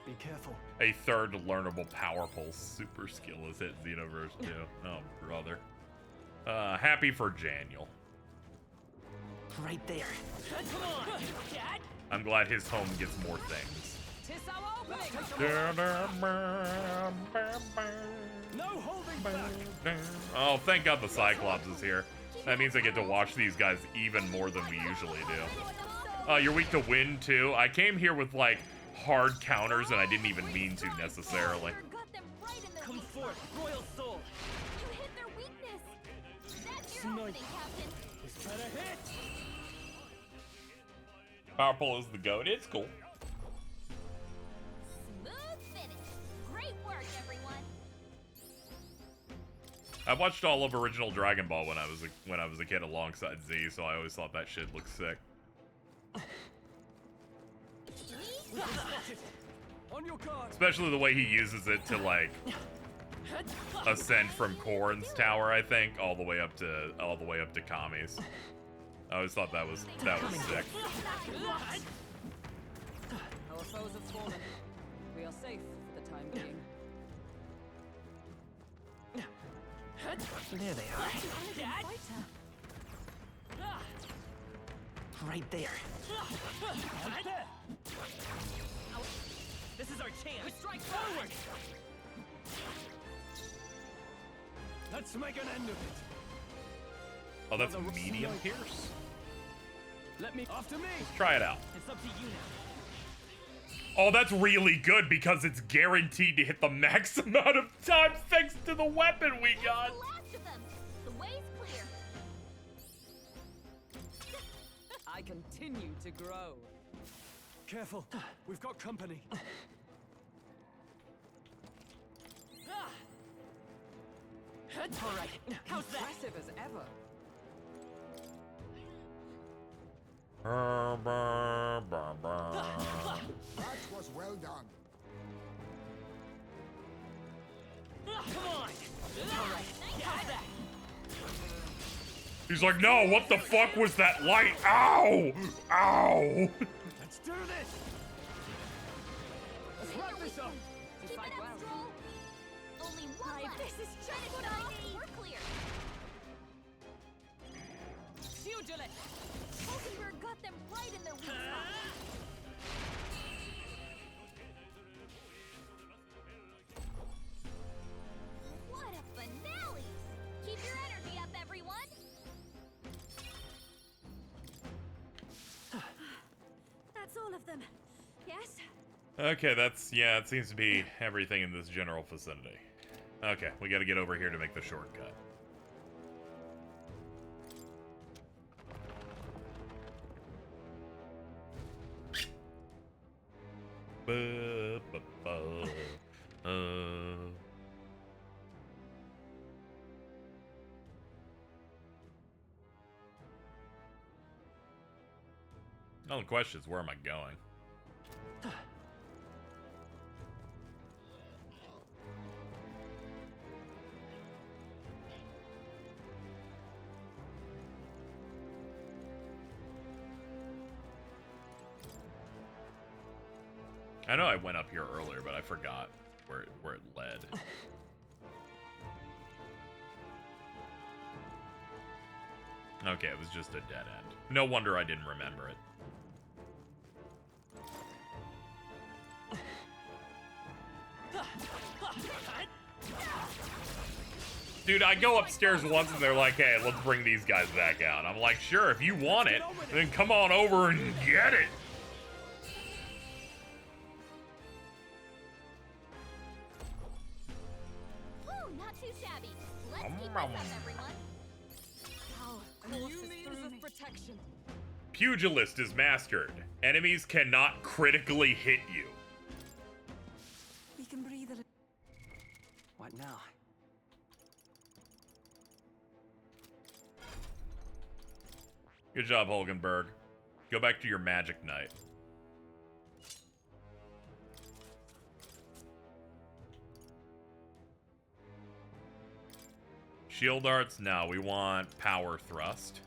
Be careful. A third learnable power pulse super skill is hit Xenoverse 2. Oh, brother. Happy for Janiel. Right there. Come on, Dad. I'm glad his home gets more things. No holding back. Oh, thank God the Cyclops is here. That means I get to watch these guys even more than we usually do. You're weak to wind too. I came here with like hard counters and I didn't even mean to necessarily. Come forth, royal soul. You hit their weakness. That's your opening, Captain. This better hit. Power pull is the goat. It's cool. Smooth finish. Great work, everyone. I watched all of original Dragon Ball when I was a kid alongside Z, so I always thought that shit looked sick. On your guard. Especially the way he uses it to like ascend from Korin's tower, I think, all the way up to Kami's. I always thought that was sick. Our foes have fallen. We are safe for the time being. There they are. Dad? Right there. This is our chance. We strike forward. Let's make an end of it. Oh, that's a medium pierce? Let me after me. Let's try it out. It's up to you now. Oh, that's really good because it's guaranteed to hit the max amount of time thanks to the weapon we got. The last of them. The way's clear. I continue to grow. Careful, we've got company. All right. How's that? Impressive as ever. That was well done. Come on. All right. How's that? He's like, no, what the fuck was that light? Ow! Ow! Let's do this. Let's wrap this up. Keep it up, Stroll. Only one left. This is just what I need. We're clear. Pugilist. Hulkenberg got them right in their weak spot. What a finale! Keep your energy up, everyone. That's all of them. Yes? Okay, that's, yeah, it seems to be everything in this general vicinity. Okay, we gotta get over here to make the shortcut. Now the question is, where am I going? I know I went up here earlier, but I forgot where it led. Okay, it was just a dead end. No wonder I didn't remember it. Dude, I go upstairs once and they're like, hey, let's bring these guys back out. I'm like, sure, if you want it, then come on over and get it. Ooh, not too shabby. Let's keep this up, everyone. New means of protection. Pugilist is mastered. Enemies cannot critically hit you. We can breathe a little. What now? Good job, Hulkenberg. Go back to your magic knight. Shield darts? No, we want power thrust.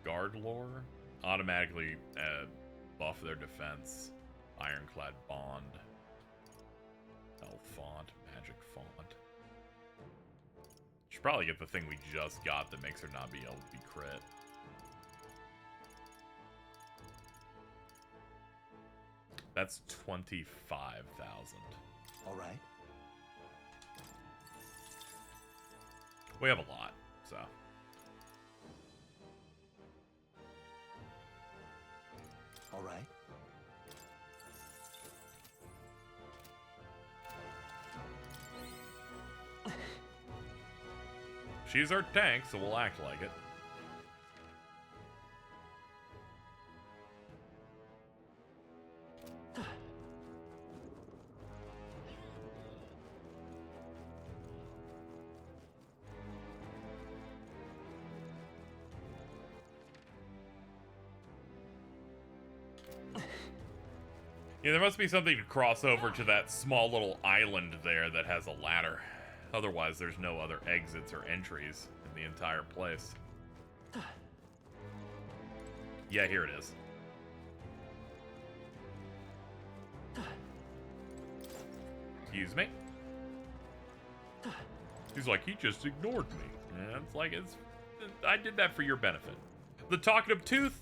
Guard lore? Automatically buff their defense. Ironclad bond. Elf font. Magic font. Should probably get the thing we just got that makes her not be able to be crit. That's 25,000. All right. We have a lot, so. All right. She's our tank, so we'll act like it. Yeah, there must be something to cross over to that small little island there that has a ladder. Otherwise, there's no other exits or entries in the entire place. Yeah, here it is. Excuse me. He's like, he just ignored me. And it's like, I did that for your benefit. The talkative tooth.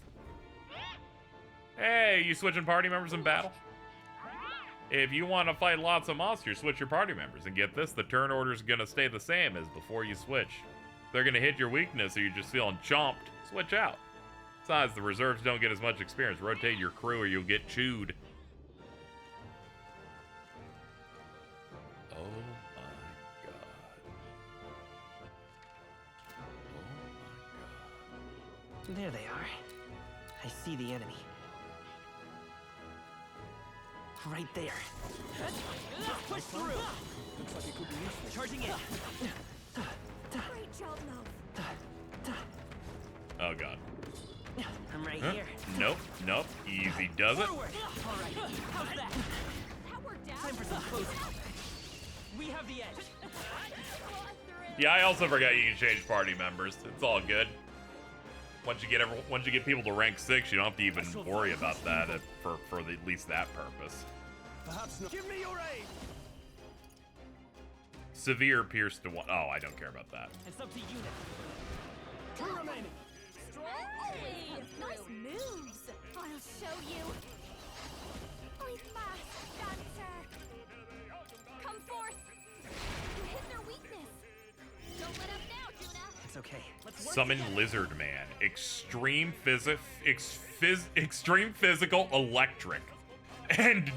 Hey, you switching party members in battle? If you want to fight lots of monsters, switch your party members. And get this, the turn order is going to stay the same as before you switch. They're going to hit your weakness or you're just feeling chomped. Switch out. Besides, the reserves don't get as much experience. Rotate your crew or you'll get chewed. Oh my god. There they are. I see the enemy. Right there. Push through. Looks like it could be useful. Charging in. Great job, love. Oh god. I'm right Huh? here. Nope, nope. Easy does it. Forward. All right. How's that? That worked out. Time for some closing. We have the edge. Yeah, I also forgot you can change party members. It's all good. Once you get people to rank 6, you don't have to even worry about that for at least that purpose. Perhaps not. Give me your aid. Severe pierce to 1. Oh, I don't care about that. It's up to you now. 2 remaining. Hey, nice moves. I'll show you. I'm masked dancer. Come forth. You hit their weakness. Don't let up now, Juna. It's okay. Let's work Summon together. Lizard Man. Extreme physical electric. And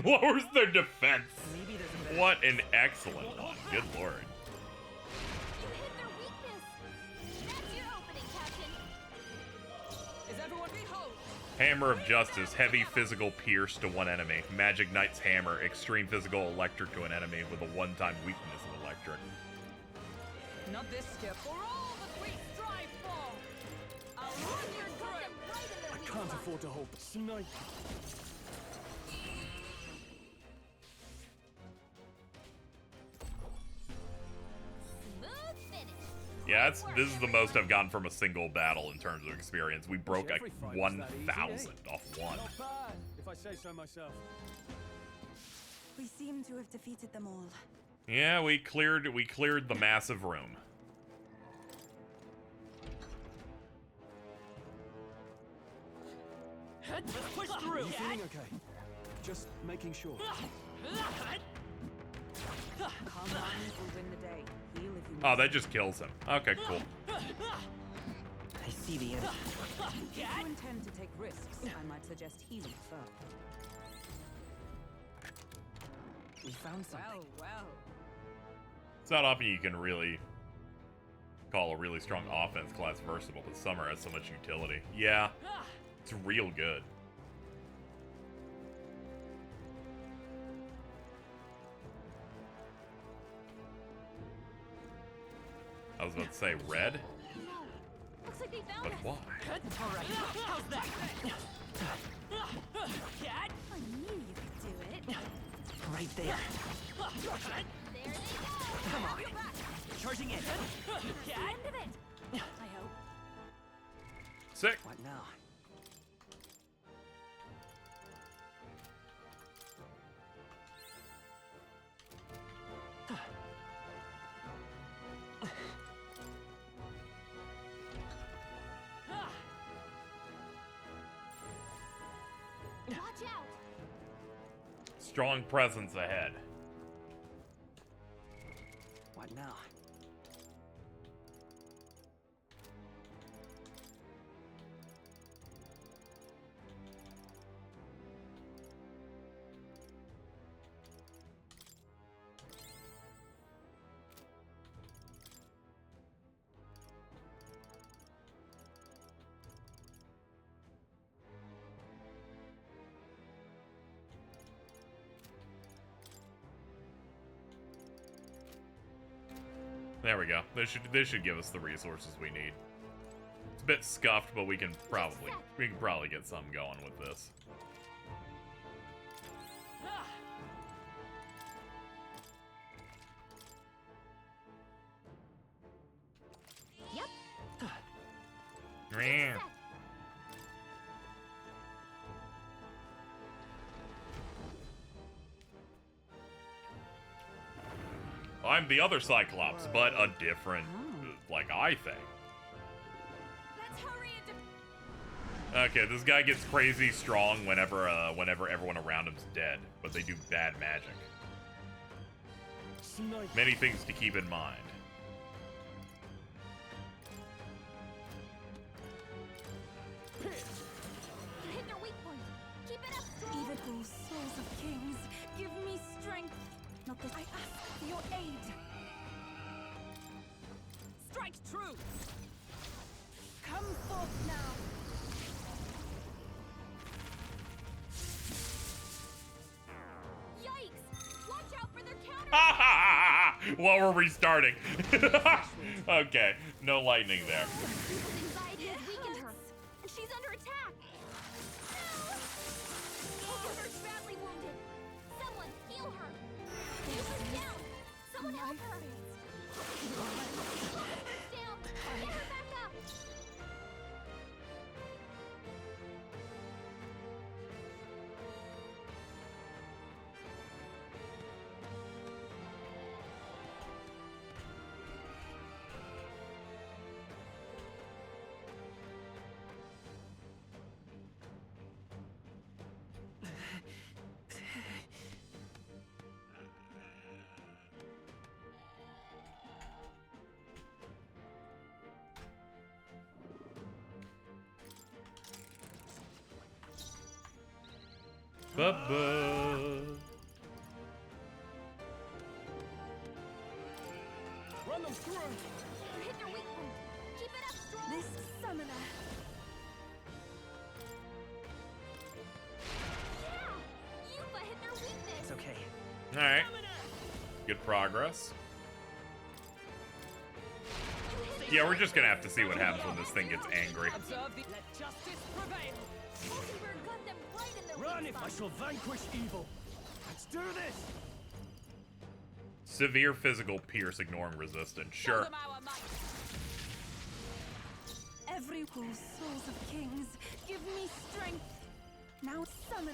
lowers their defense. Maybe there's a better. What an excellent one. Good lord. You hit their weakness. That's your opening, Captain. Is everyone behold? Hammer of Justice. Heavy physical pierce to one enemy. Magic Knight's Hammer. Extreme physical electric to an enemy with a one-time weakness of electric. Not this skip. For all that we strive for. I'll run you through. I can't afford to hold. Snipe. Smooth finish. Yeah, this is the most I've gotten from a single battle in terms of experience. We broke like 1,000 off one. Not bad, if I say so myself. We seem to have defeated them all. Yeah, we cleared the massive room. Let's push through. You feeling okay? Just making sure. Calm down will win the day. Heal if you Oh, that just kills him. Okay, cool. I see the enemy. If you intend to take risks, I might suggest healing first. We found something. Well. It's not often you can really call a really strong offense class versatile, but Summer has so much utility. Yeah, it's real good. I was about to say red, Looks like they found but us. why? All right. How's that? Cat. I knew you could do it. Right there. There they go. Come on. Charging in. That's the Cat. end of it. I hope. Sick. What now? Watch out. Strong presence ahead. What now? There we go. This should give us the resources we need. It's a bit scuffed, but we can probably get something going with this. Yep. Yeah. I'm the other Cyclops, but a different, like, eye thing. Let's hurry into. Okay, this guy gets crazy strong whenever everyone around him's dead, but they do bad magic. Many things to keep in mind. Hit their weak point. Keep it up, strong. Evil souls of kings, give me strength. Not this. I ask for your aid. Strike true! Come forth now. Yikes! Watch out for their counter. While we're restarting. Okay, no lightning there. Anxiety has weakened her, and she's under attack. No! Over's badly wounded. Someone heal her. Uber's down. Someone help her. Uber's down. Get her back up. Bubba. Run them through! Hit their weak point. Keep it up, strong. This summoner. Yeah! Yuba hit their weakness. It's okay. Alright. Good progress. Yeah, we're just gonna have to see what happens when this thing gets angry. Observe the. Let justice prevail! Mockingbird gunned them right in their Run weak if I spot. shall vanquish evil. Let's do this. Severe physical pierce, ignoring resistance. Sure. Every souls of kings, give me strength. Now summoner.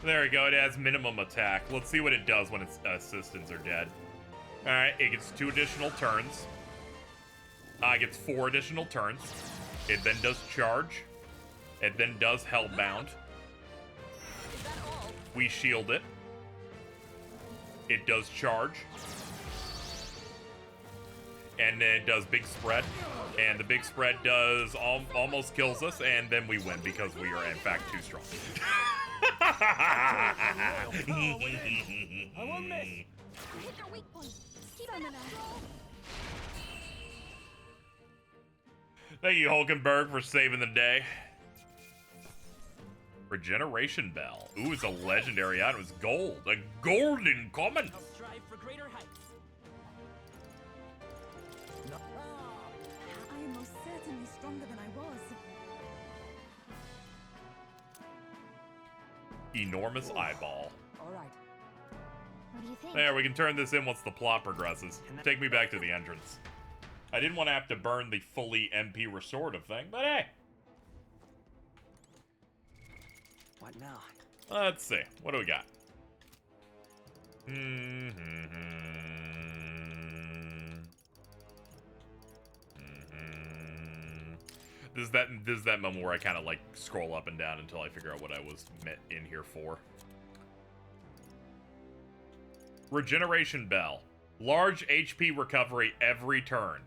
There we go. It has minimum attack. Let's see what it does when its assistants are dead. Alright, it gets 2 additional turns. It gets 4 additional turns. It then does charge. It then does Hellbound. We shield it. It does charge. And then it does big spread. And the big spread does almost kills us, and then we win because we are in fact too strong. I won't miss! Hit their weak point. Keep it up, strong. Thank you, Hulkenberg, for saving the day. Regeneration Bell. Ooh, it's a legendary item. It's gold. A golden common. I'll strive for greater heights. I am most certainly stronger than I was. Enormous eyeball. All right. What do you think? There, we can turn this in once the plot progresses. Take me back to the entrance. I didn't want to have to burn the fully MP restorative thing, but hey. What now? Let's see. What do we got? This is that moment where I kind of like scroll up and down until I figure out what I was met in here for. Regeneration Bell. Large HP recovery every turn.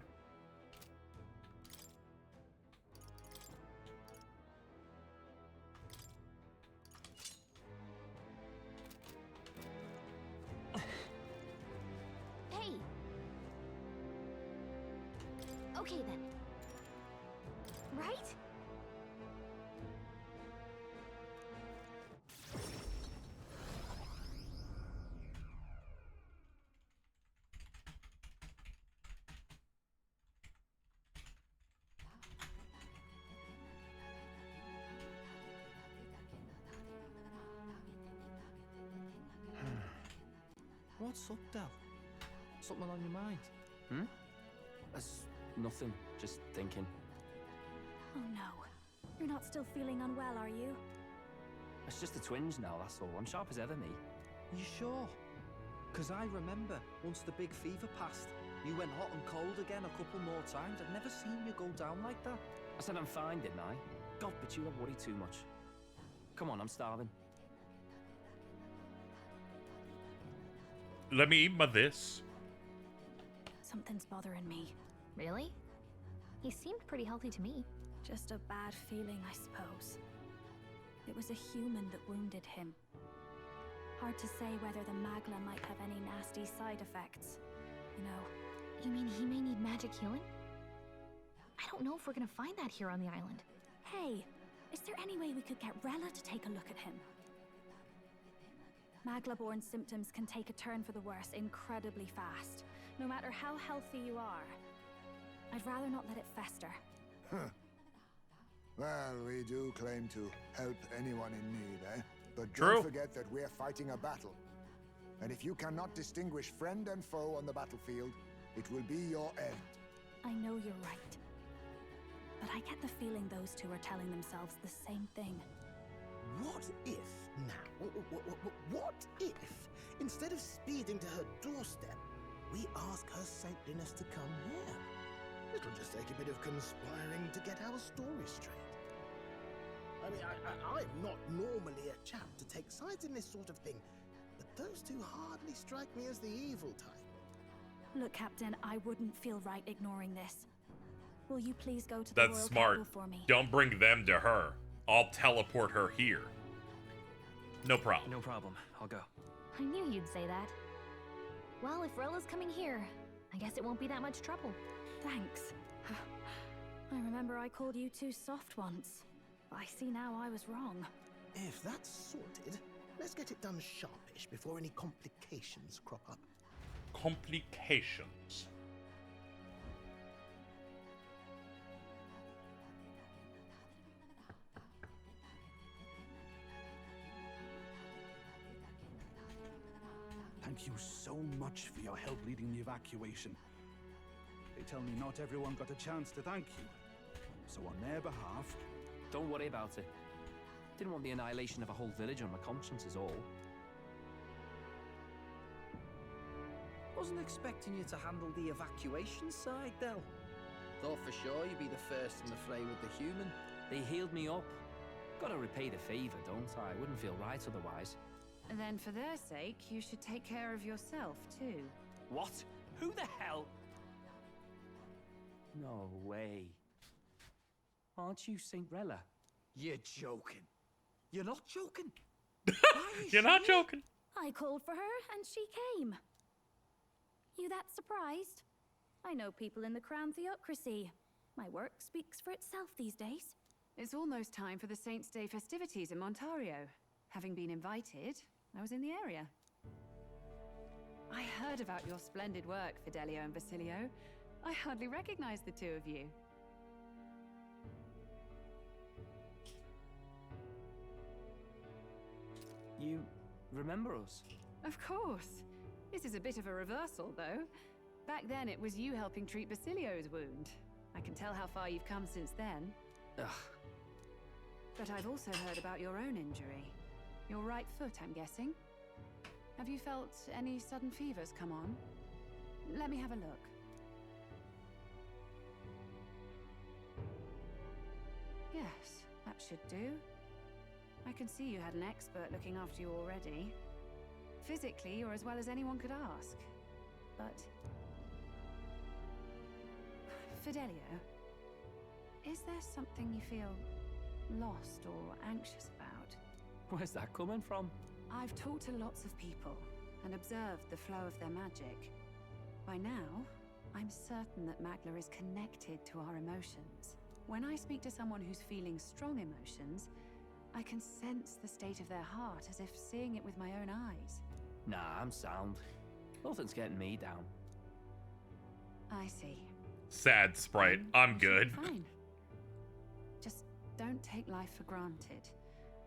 Hey. Okay then. Right? What's up, Del? Something on your mind? Hmm? That's nothing. Just thinking. Oh no. You're not still feeling unwell, are you? It's just a twinge now, that's all. I'm sharp as ever, me. You sure? Because I remember, once the big fever passed, you went hot and cold again a couple more times. I'd never seen you go down like that. I said I'm fine, didn't I? God, but you don't worry too much. Come on, I'm starving. Let me eat my this. Something's bothering me. Really? He seemed pretty healthy to me. Just a bad feeling, I suppose. It was a human that wounded him. Hard to say whether the magla might have any nasty side effects. You know. You mean he may need magic healing? I don't know if we're gonna find that here on the island. Hey, is there any way we could get Rella to take a look at him? Magla-born symptoms can take a turn for the worse incredibly fast, no matter how healthy you are. I'd rather not let it fester. Huh. Well, we do claim to help anyone in need, eh? But don't forget that we're fighting a battle. And if you cannot distinguish friend and foe on the battlefield, it will be your end. I know you're right. But I get the feeling those two are telling themselves the same thing. What if now? What if, instead of speeding to her doorstep, we ask her saintliness to come here? It'll just take a bit of conspiring to get our story straight. I mean, I'm not normally a chap to take sides in this sort of thing, but those two hardly strike me as the evil type. Look, Captain, I wouldn't feel right ignoring this. Will you please go to the That's royal smart. capital for me? Don't bring them to her. I'll teleport her here. No problem. No problem. I'll go. I knew you'd say that. Well, if Rella's coming here, I guess it won't be that much trouble. Thanks. I remember I called you too soft once. I see now I was wrong. If that's sorted, let's get it done sharpish before any complications crop up. Complications. Thank you so much for your help leading the evacuation. They tell me not everyone got a chance to thank you. So on their behalf... Don't worry about it. Didn't want the annihilation of a whole village on my conscience is all. Wasn't expecting you to handle the evacuation side, Del. Thought for sure you'd be the first in the fray with the human. They healed me up. Gotta repay the favor, don't I? Wouldn't feel right otherwise. And then for their sake, you should take care of yourself, too. What? Who the hell? No way. Aren't you Saint Rella? You're joking. You're not joking. You're not joking. I called for her and she came. You that surprised? I know people in the Crown Theocracy. My work speaks for itself these days. It's almost time for the Saints' Day festivities in Montario. Having been invited, I was in the area. I heard about your splendid work, Fidelio and Basilio. I hardly recognized the two of you. You remember us? Of course. This is a bit of a reversal, though. Back then, it was you helping treat Basilio's wound. I can tell how far you've come since then. Ugh. But I've also heard about your own injury. Your right foot, I'm guessing. Have you felt any sudden fevers come on? Let me have a look. Yes, that should do. I can see you had an expert looking after you already. Physically, you're as well as anyone could ask. But... Fidelio, is there something you feel lost or anxious about? Where's that coming from? I've talked to lots of people and observed the flow of their magic. By now, I'm certain that Magla is connected to our emotions. When I speak to someone who's feeling strong emotions, I can sense the state of their heart as if seeing it with my own eyes. Nah, I'm sound. Nothing's getting me down. I see. Sad sprite. I'm good. Fine. Just don't take life for granted,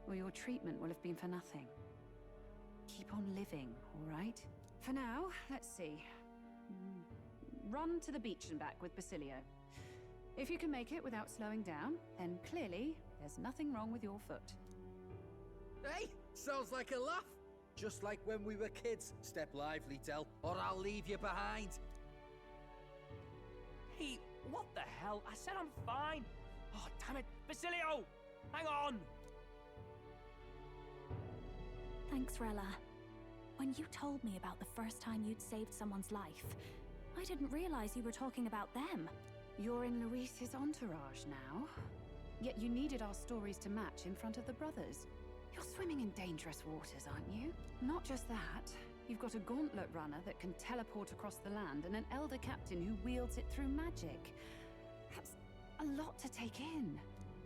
or your treatment will have been for nothing. Keep on living, all right? For now, let's see. Run to the beach and back with Basilio. If you can make it without slowing down, then clearly there's nothing wrong with your foot. Hey, sounds like a laugh. Just like when we were kids. Step lively, Del, or I'll leave you behind. Hey, what the hell? I said I'm fine. Oh, damn it. Basilio! Hang on! Thanks, Rella. When you told me about the first time you'd saved someone's life, I didn't realize you were talking about them. You're in Luis's entourage now. Yet you needed our stories to match in front of the brothers. You're swimming in dangerous waters, aren't you? Not just that. You've got a gauntlet runner that can teleport across the land and an elder captain who wields it through magic. That's a lot to take in.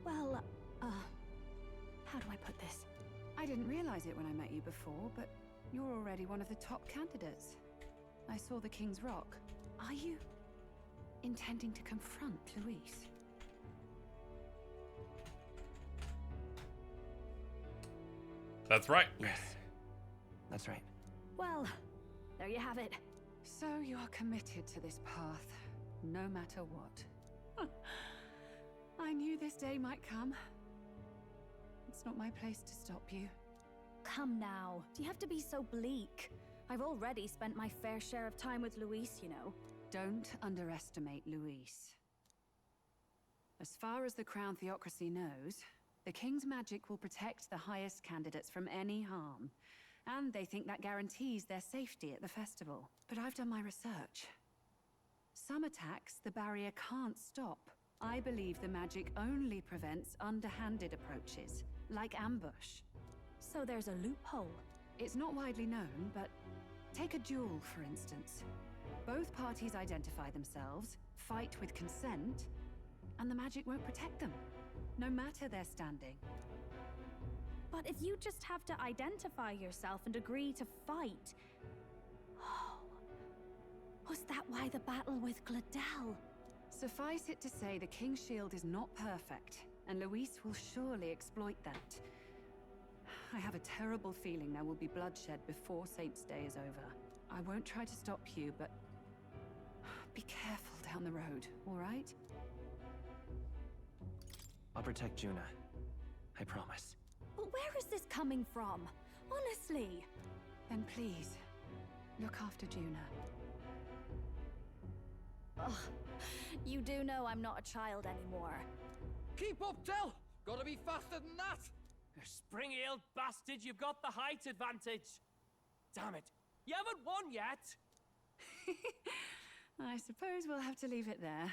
Well, how do I put this? I didn't realize it when I met you before, but you're already one of the top candidates. I saw the King's Rock. Are you intending to confront Luis? That's right. Yes. That's right. Well, there you have it. So you're committed to this path, no matter what. I knew this day might come. It's not my place to stop you. Come now. Do you have to be so bleak? I've already spent my fair share of time with Luis, you know. Don't underestimate Luis. As far as the Crown Theocracy knows, the King's magic will protect the highest candidates from any harm. And they think that guarantees their safety at the festival. But I've done my research. Some attacks the barrier can't stop. I believe the magic only prevents underhanded approaches, like ambush. So there's a loophole. It's not widely known, but take a duel, for instance. Both parties identify themselves, fight with consent, and the magic won't protect them, no matter their standing. But if you just have to identify yourself and agree to fight... Oh, was that why the battle with Gladel? Suffice it to say, the King's Shield is not perfect, and Luis will surely exploit that. I have a terrible feeling there will be bloodshed before Saint's Day is over. I won't try to stop you, but be careful down the road, all right? I'll protect Juna. I promise. But where is this coming from? Honestly. Then please, look after Juna. Ugh. You do know I'm not a child anymore. Keep up, Del! Gotta be faster than that! Spring-heeled bastard, you've got the height advantage! Damn it, you haven't won yet! I suppose we'll have to leave it there.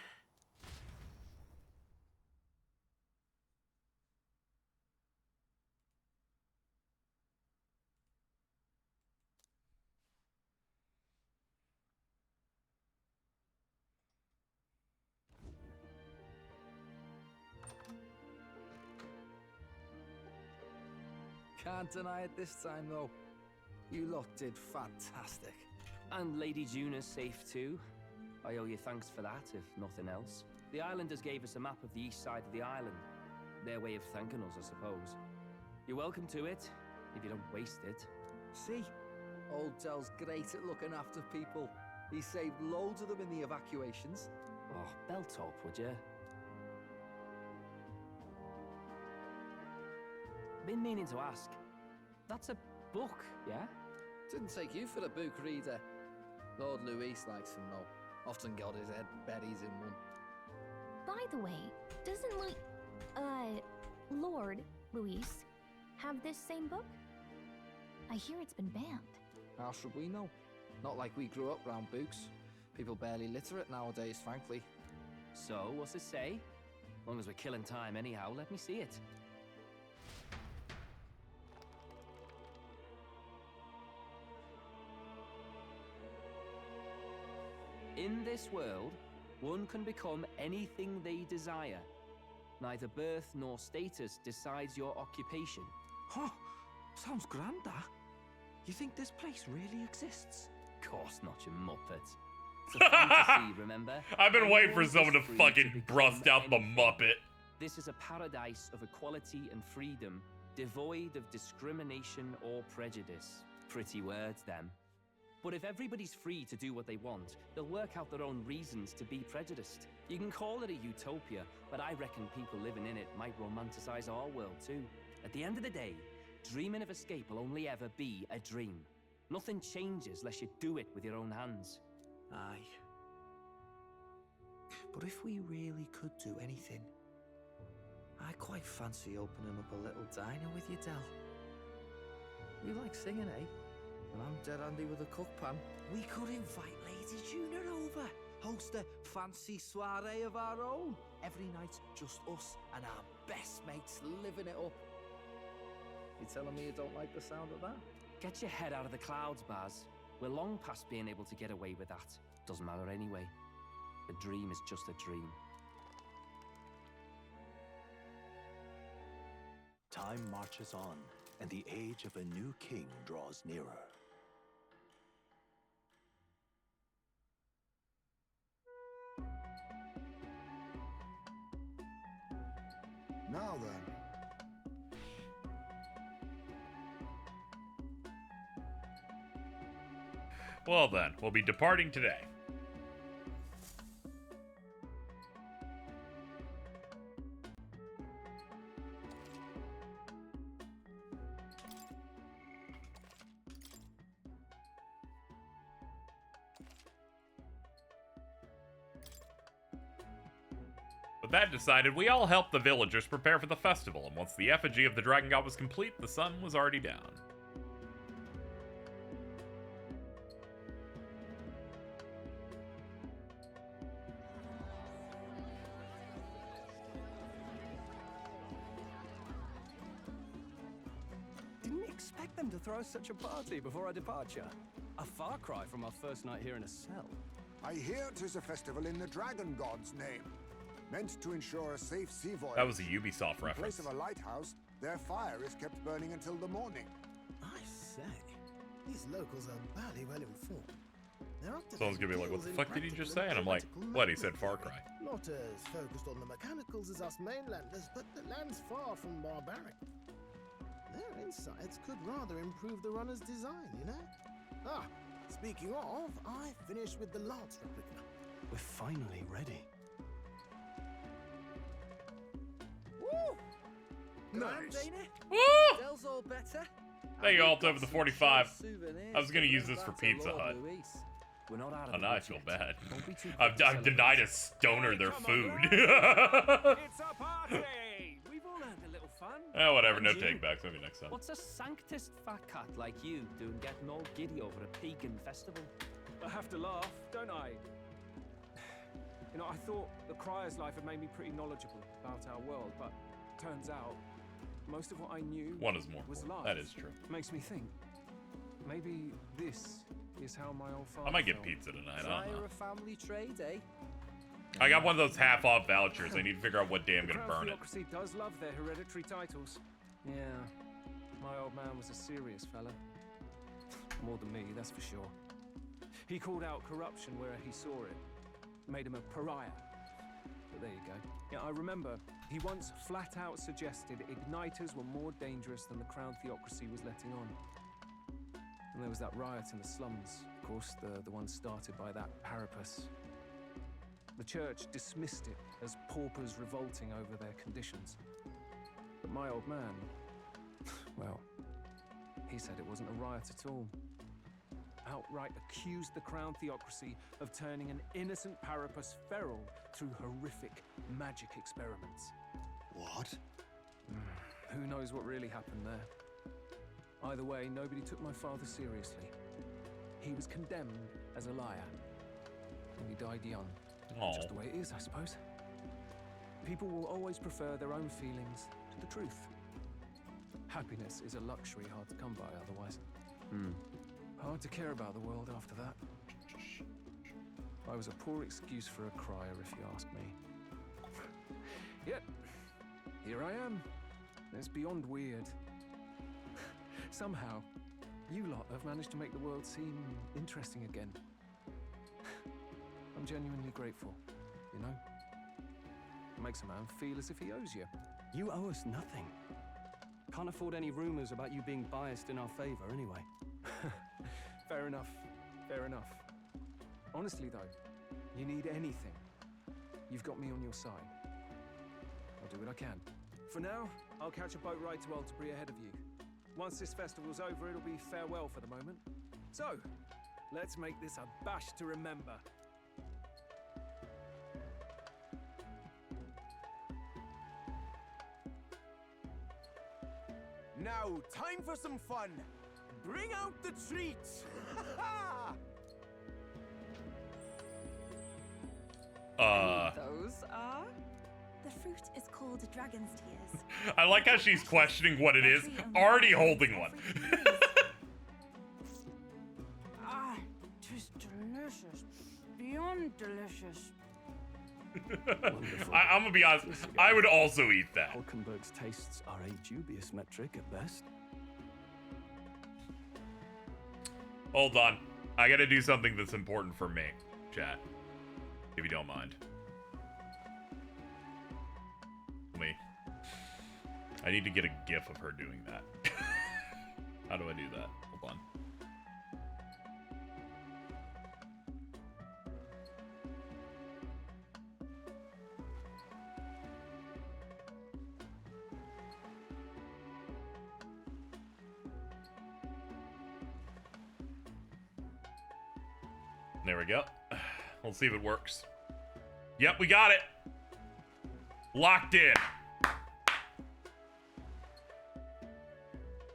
Can't deny it this time, though. You lot did fantastic. And Lady Juna's safe too. I owe you thanks for that, if nothing else. The islanders gave us a map of the east side of the island. Their way of thanking us, I suppose. You're welcome to it, if you don't waste it. See? Old Del's great at looking after people. He saved loads of them in the evacuations. Oh, belt up, would you? Been meaning to ask. That's a book, yeah? Didn't take you for a book reader. Lord Luis likes them, though. Often got his head buried in one. By the way, doesn't Lord Luis have this same book? I hear it's been banned. How should we know? Not like we grew up round books. People barely literate nowadays, frankly. So, what's it say? Long as we're killing time anyhow, let me see it. In this world, one can become anything they desire. Neither birth nor status decides your occupation. Huh, sounds grand, that. You think this place really exists? Of course not, you muppet. It's a fantasy, remember? I've been waiting for Everyone someone to is free fucking become bust out the anything. Muppet. This is a paradise of equality and freedom, devoid of discrimination or prejudice. Pretty words, them. But if everybody's free to do what they want, they'll work out their own reasons to be prejudiced. You can call it a utopia, but I reckon people living in it might romanticize our world too. At the end of the day, Dreaming of escape will only ever be a dream. Nothing changes unless you do it with your own hands. Aye. But if we really could do anything, I quite fancy opening up a little diner with you, Del. You like singing, eh? And I'm dead handy with a cook pan. We could invite Lady Juna over. Host a fancy soiree of our own. Every night, just us and our best mates living it up. You telling me you don't like the sound of that? Get your head out of the clouds, Baz. We're long past being able to get away with that. Doesn't matter anyway. A dream is just a dream. Time marches on, and the age of a new king draws nearer. Now then. Well then, we'll be departing today. With that decided, we all helped the villagers prepare for the festival, and once the effigy of the dragon god was complete, the sun was already down. Didn't expect them to throw such a party before our departure. A far cry from our first night here in a cell. I hear 'tis a festival in the dragon god's name, meant to ensure a safe sea voyage. That was a Ubisoft reference. In place of a lighthouse, their fire is kept burning until the morning. I say, these locals are barely well informed. They're up to Someone's gonna be like, what the fuck did he just say? And I'm like, what? He said Far Cry. Not as focused on the mechanicals as us mainlanders, but the land's far from barbaric. Their insights could rather improve the runner's design, you know? Ah, speaking of, I finished with the lance replica. We're finally ready. Woo! Nice. Ain't it? Woo! Del's all better. Thank you, Alto, for the Some 45. souvenirs I was gonna to use bring this for back to Pizza Lord Hut. Luis. We're not out of Oh, the now I woods feel yet. bad. Don't be too quick I've to celebrate. denied a stoner their food. It's a party! We've all had a little fun. Oh, whatever, no And you? takebacks. Maybe next time. What's a sanctist fat cat like you doing getting all giddy over a pagan festival? I have to laugh, don't I? You know, I thought the Crier's life had made me pretty knowledgeable about our world, but turns out most of what I knew One is more. was lies. That is true. Makes me think. Maybe this is how my old father I might get felt. pizza tonight. I don't Tire know. a family trade, eh? I got one of those half-off vouchers. I need to figure out what day I'm The gonna Crown burn it. Theocracy does love their hereditary titles. Yeah, my old man was a serious fella. More than me, that's for sure. He called out corruption where he saw it. Made him a pariah. But there you go. Yeah, I remember he once flat out suggested igniters were more dangerous than the Crown Theocracy was letting on. And there was that riot in the slums, of course, the one started by that Parapus. The church dismissed it as paupers revolting over their conditions. But my old man, well, he said it wasn't a riot at all. Outright accused the Crown Theocracy of turning an innocent Parapus feral through horrific magic experiments. What? Who knows what really happened there? Either way, nobody took my father seriously. He was condemned as a liar. And he died young. Aw. Just the way it is, I suppose. People will always prefer their own feelings to the truth. Happiness is a luxury hard to come by otherwise. Hard to care about the world after that. I was a poor excuse for a crier, if you ask me. Yet, here I am. It's beyond weird. Somehow, you lot have managed to make the world seem interesting again. I'm genuinely grateful, you know? It makes a man feel as if he owes you. You owe us nothing. Can't afford any rumors about you being biased in our favor anyway. Fair enough, fair enough. Honestly though, you need anything, you've got me on your side. I'll do what I can. For now, I'll catch a boat ride to Altabury ahead of you. Once this festival's over, it'll be farewell for the moment. So, let's make this a bash to remember. Now, time for some fun. Bring out the treats. Those are? The fruit is called dragon's tears. I like how she's questioning what it is, already holding one. Ah, tis delicious. Beyond delicious. I'm gonna be honest, I would also eat that. Hulkenberg's tastes are a dubious metric at best. Hold on. I gotta do something that's important for me, chat. If you don't mind. I need to get a gif of her doing that. How do I do that? Hold on. There we go. We'll see if it works. Yep, we got it. Locked in.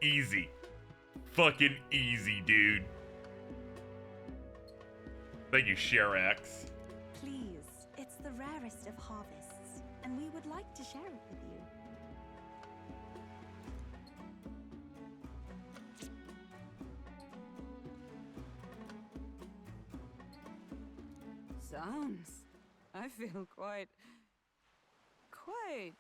Easy. Fucking easy, dude. Thank you, ShareX. Please, it's the rarest of harvests, and we would like to share it with you. Sounds. I feel quite. Right?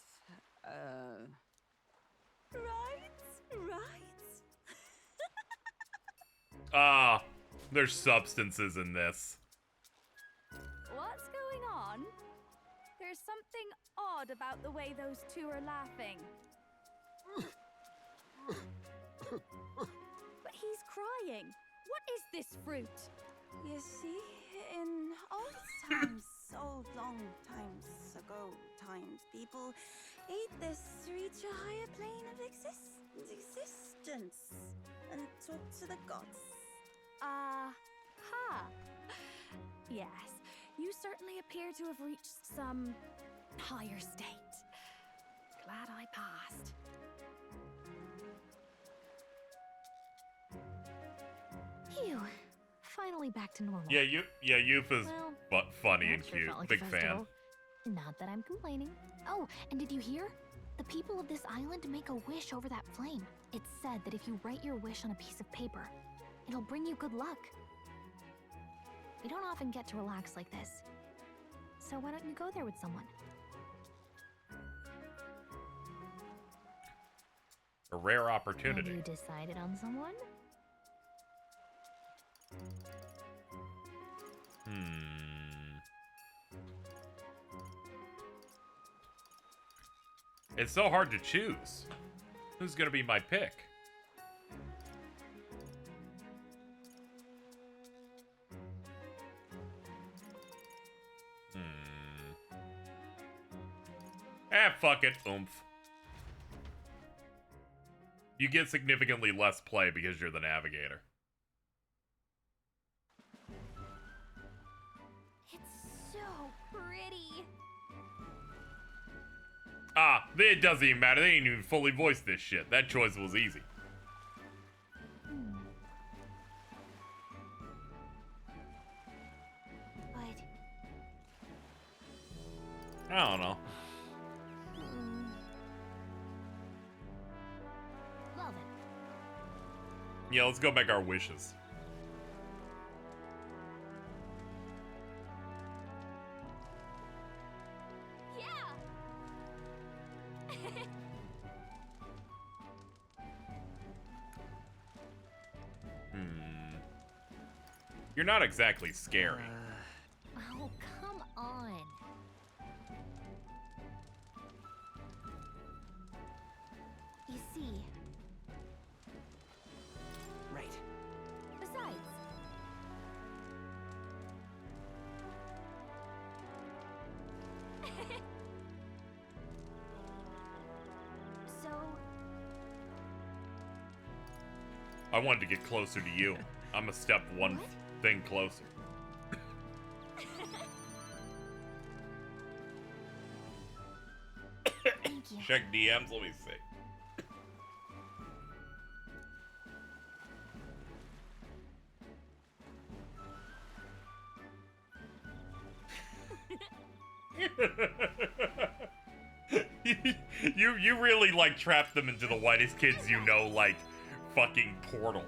Ah, there's substances in this. What's going on? There's something odd about the way those two are laughing. But he's crying. What is this fruit? You see, in old times, so long times ago, people ate this to reach a higher plane of existence and talk to the gods. Yes, you certainly appear to have reached some higher state. Glad I passed. Phew. Finally back to normal. Yeah, Youth is funny and Sure cute. felt like a Big fan. festival. Not that I'm complaining. Oh, and did you hear? The people of this island make a wish over that flame. It's said that if you write your wish on a piece of paper, it'll bring you good luck. We don't often get to relax like this. So why don't you go there with someone? A rare opportunity. Have you decided on someone? It's so hard to choose. Who's gonna be my pick? Fuck it. Oomph. You get significantly less play because you're the navigator. It's so pretty. It doesn't even matter. They ain't even fully voiced this shit. That choice was easy. But I don't know. well then. Yeah, let's go make our wishes. You're not exactly scary. Oh, come on. You see. Right. Besides, So, I wanted to get closer to you. I'm a step one thing closer. Thank you. Check DMs, let me see. you really like trapped them into the whitest kids you know, like fucking Portal.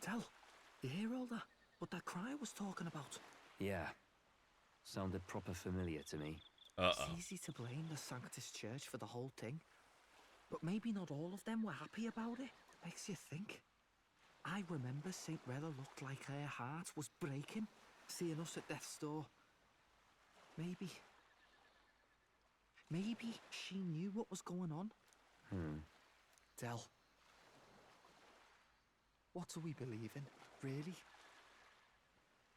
Tell, you hear all that? What that cry was talking about? Yeah. Sounded proper familiar to me. It's easy to blame the Sanctus Church for the whole thing. But maybe not all of them were happy about it. Makes you think. I remember St. Rella looked like her heart was breaking, seeing us at death's door. Maybe she knew what was going on. Del. What do we believe in, really?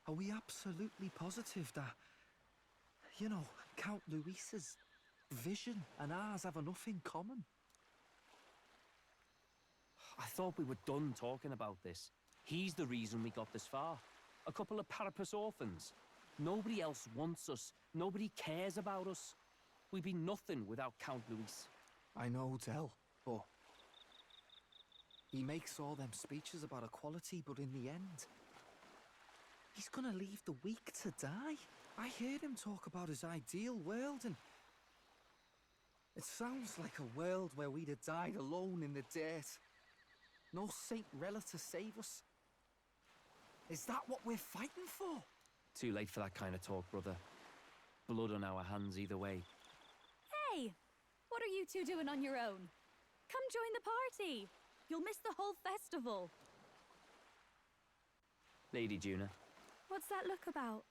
Are we absolutely positive that, you know, Count Louis's vision and ours have enough in common? I thought we were done talking about this. He's the reason we got this far. A couple of Parapus orphans. Nobody else wants us. Nobody cares about us. We'd be nothing without Count Louis. I know, Del, but he makes all them speeches about equality, but in the end, he's gonna leave the weak to die. I heard him talk about his ideal world, and it sounds like a world where we'd have died alone in the dirt. No Saint Rella to save us. Is that what we're fighting for? Too late for that kind of talk, brother. Blood on our hands either way. Hey! What are you two doing on your own? Come join the party! You'll miss the whole festival. Lady Juna. What's that look about?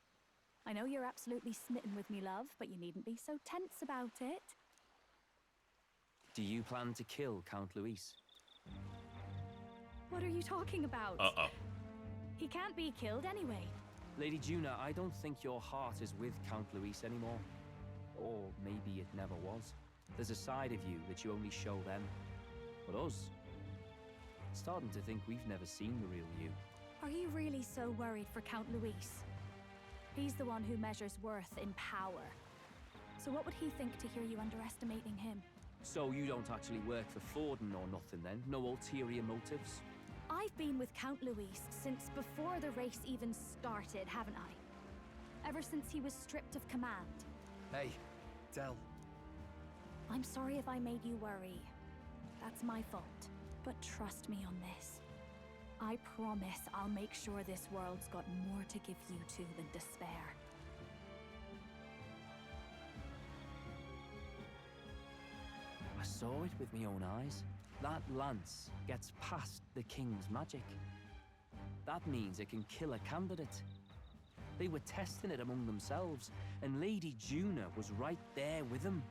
I know you're absolutely smitten with me, love, but you needn't be so tense about it. Do you plan to kill Count Louis? What are you talking about? Uh-oh. He can't be killed anyway. Lady Juna, I don't think your heart is with Count Louis anymore. Or maybe it never was. There's a side of you that you only show them. But us, starting to think we've never seen the real you. Are you really so worried for Count Louis? He's the one who measures worth in power. So what would he think to hear you underestimating him? So you don't actually work for Forden or nothing then? No ulterior motives? I've been with Count Louis since before the race even started, haven't I? Ever since he was stripped of command. Hey, Del. I'm sorry if I made you worry. That's my fault. But trust me on this. I promise I'll make sure this world's got more to give you two than despair. I saw it with my own eyes. That lance gets past the king's magic. That means it can kill a candidate. They were testing it among themselves, and Lady Juna was right there with them.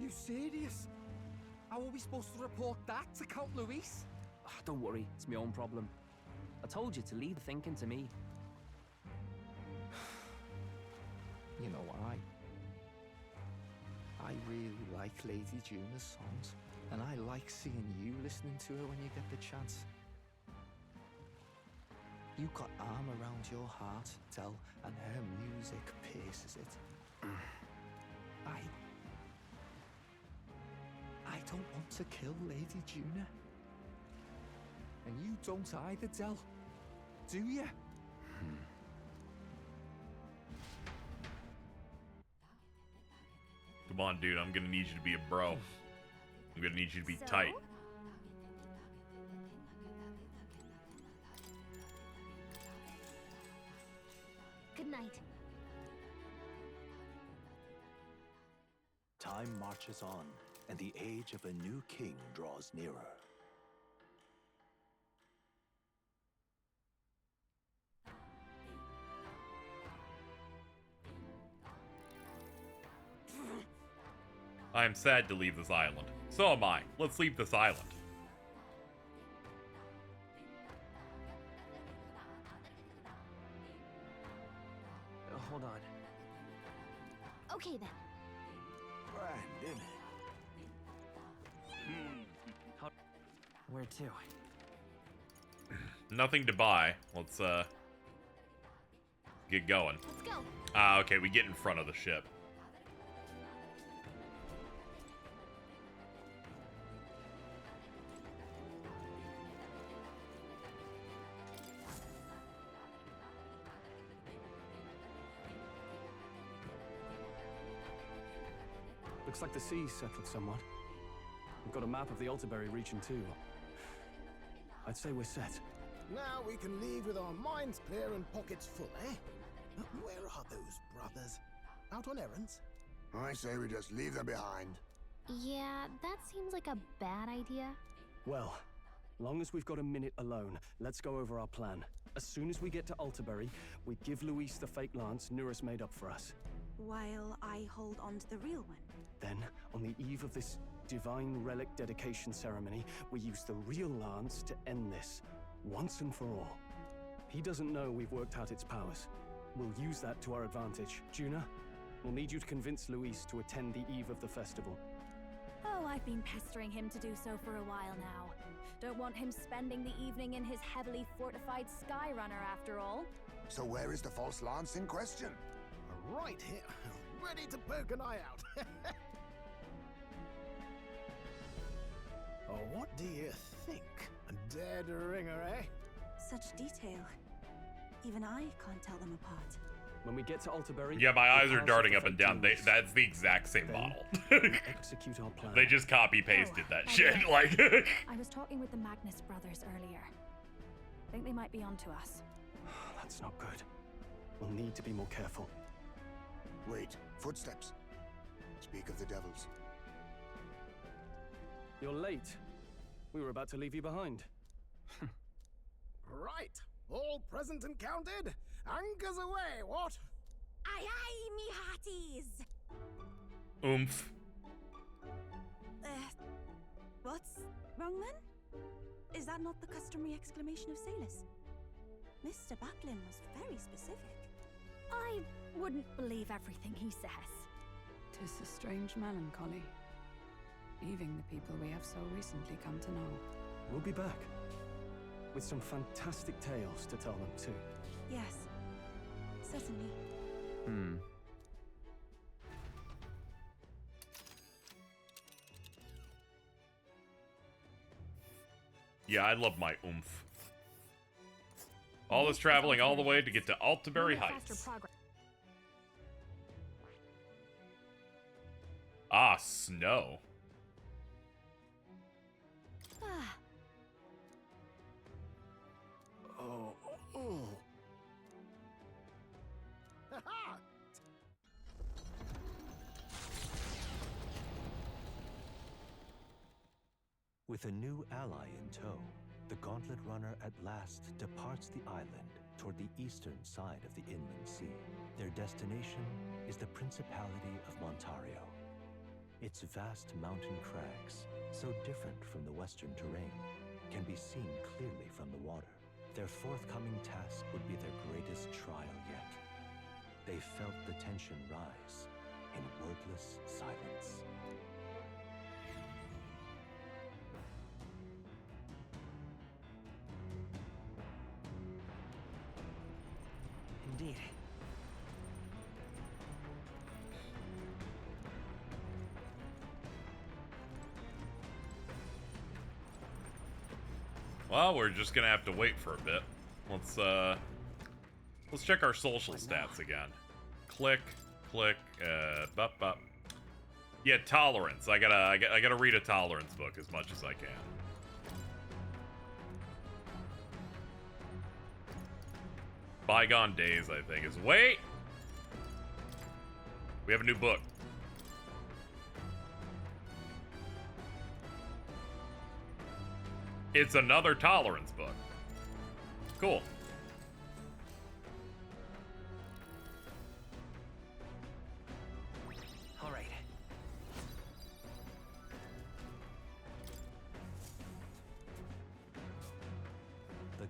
You serious? How are we supposed to report that to Count Louis? Don't worry, it's my own problem. I told you to leave the thinking to me. You know, I really like Lady Juna's songs, and I like seeing you listening to her when you get the chance. You got arm around your heart, Del, and her music pierces it. I don't want to kill Lady Juna. And you don't either, Del. Do you? Come on, dude. I'm gonna need you to be a bro. I'm gonna need you to be tight. Good night. Time marches on, and the age of a new king draws nearer. I am sad to leave this island. So am I. Let's leave this island. Hold on. Okay then. Brandon. Where to? Nothing to buy. Let's get going. Let's go. Okay, we get in front of the ship. Looks like the sea's settled somewhat. We've got a map of the Altaberry region too. I'd say we're set. Now we can leave with our minds clear and pockets full, eh? Where are those brothers? Out on errands? I say we just leave them behind. Yeah, that seems like a bad idea. Well, long as we've got a minute alone, let's go over our plan. As soon as we get to Altaberry, we give Louis the fake lance Nurus made up for us. While I hold on to the real one. Then, on the eve of this divine relic dedication ceremony, we use the real lance to end this, once and for all. He doesn't know we've worked out its powers. We'll use that to our advantage. Juna, we'll need you to convince Louis to attend the eve of the festival. Oh, I've been pestering him to do so for a while now. Don't want him spending the evening in his heavily fortified Skyrunner after all. So where is the false lance in question? Right here, ready to poke an eye out. Oh, what do you think? A dead ringer, eh? Such detail. Even I can't tell them apart. When we get to Altaberry... Yeah, my eyes we'll are pass darting the up and fake down. Louis. That's the exact same Then model. we'll execute our plan. They just copy-pasted that by shit. the way, Like, I was talking with the Magnus brothers earlier. Think they might be onto us. That's not good. We'll need to be more careful. Wait, footsteps. Speak of the devils. You're late. We were about to leave you behind. Right, all present and counted? Anchors away, what? Aye aye, me hearties! oomph. What's wrong then? Is that not the customary exclamation of sailors? Mr. Buckland was very specific. I wouldn't believe everything he says. 'Tis a strange melancholy, leaving the people we have so recently come to know. We'll be back. With some fantastic tales to tell them too. Yes, certainly. Yeah, I love my oomph. All this traveling all the way to get to Altaberry Heights. Ah, snow. Oh. Ha-ha! With a new ally in tow, the Gauntlet Runner at last departs the island toward the eastern side of the inland sea. Their destination is the Principality of Montario. Its vast mountain crags, so different from the western terrain, can be seen clearly from the water. Their forthcoming task would be their greatest trial yet. They felt the tension rise in wordless silence. Indeed. Well, we're just gonna have to wait for a bit. Let's check our social stats again. Click, bup. Yeah, tolerance. I gotta read a tolerance book as much as I can. Bygone Days, I think, is... Wait! We have a new book. It's another tolerance book. Cool. All right.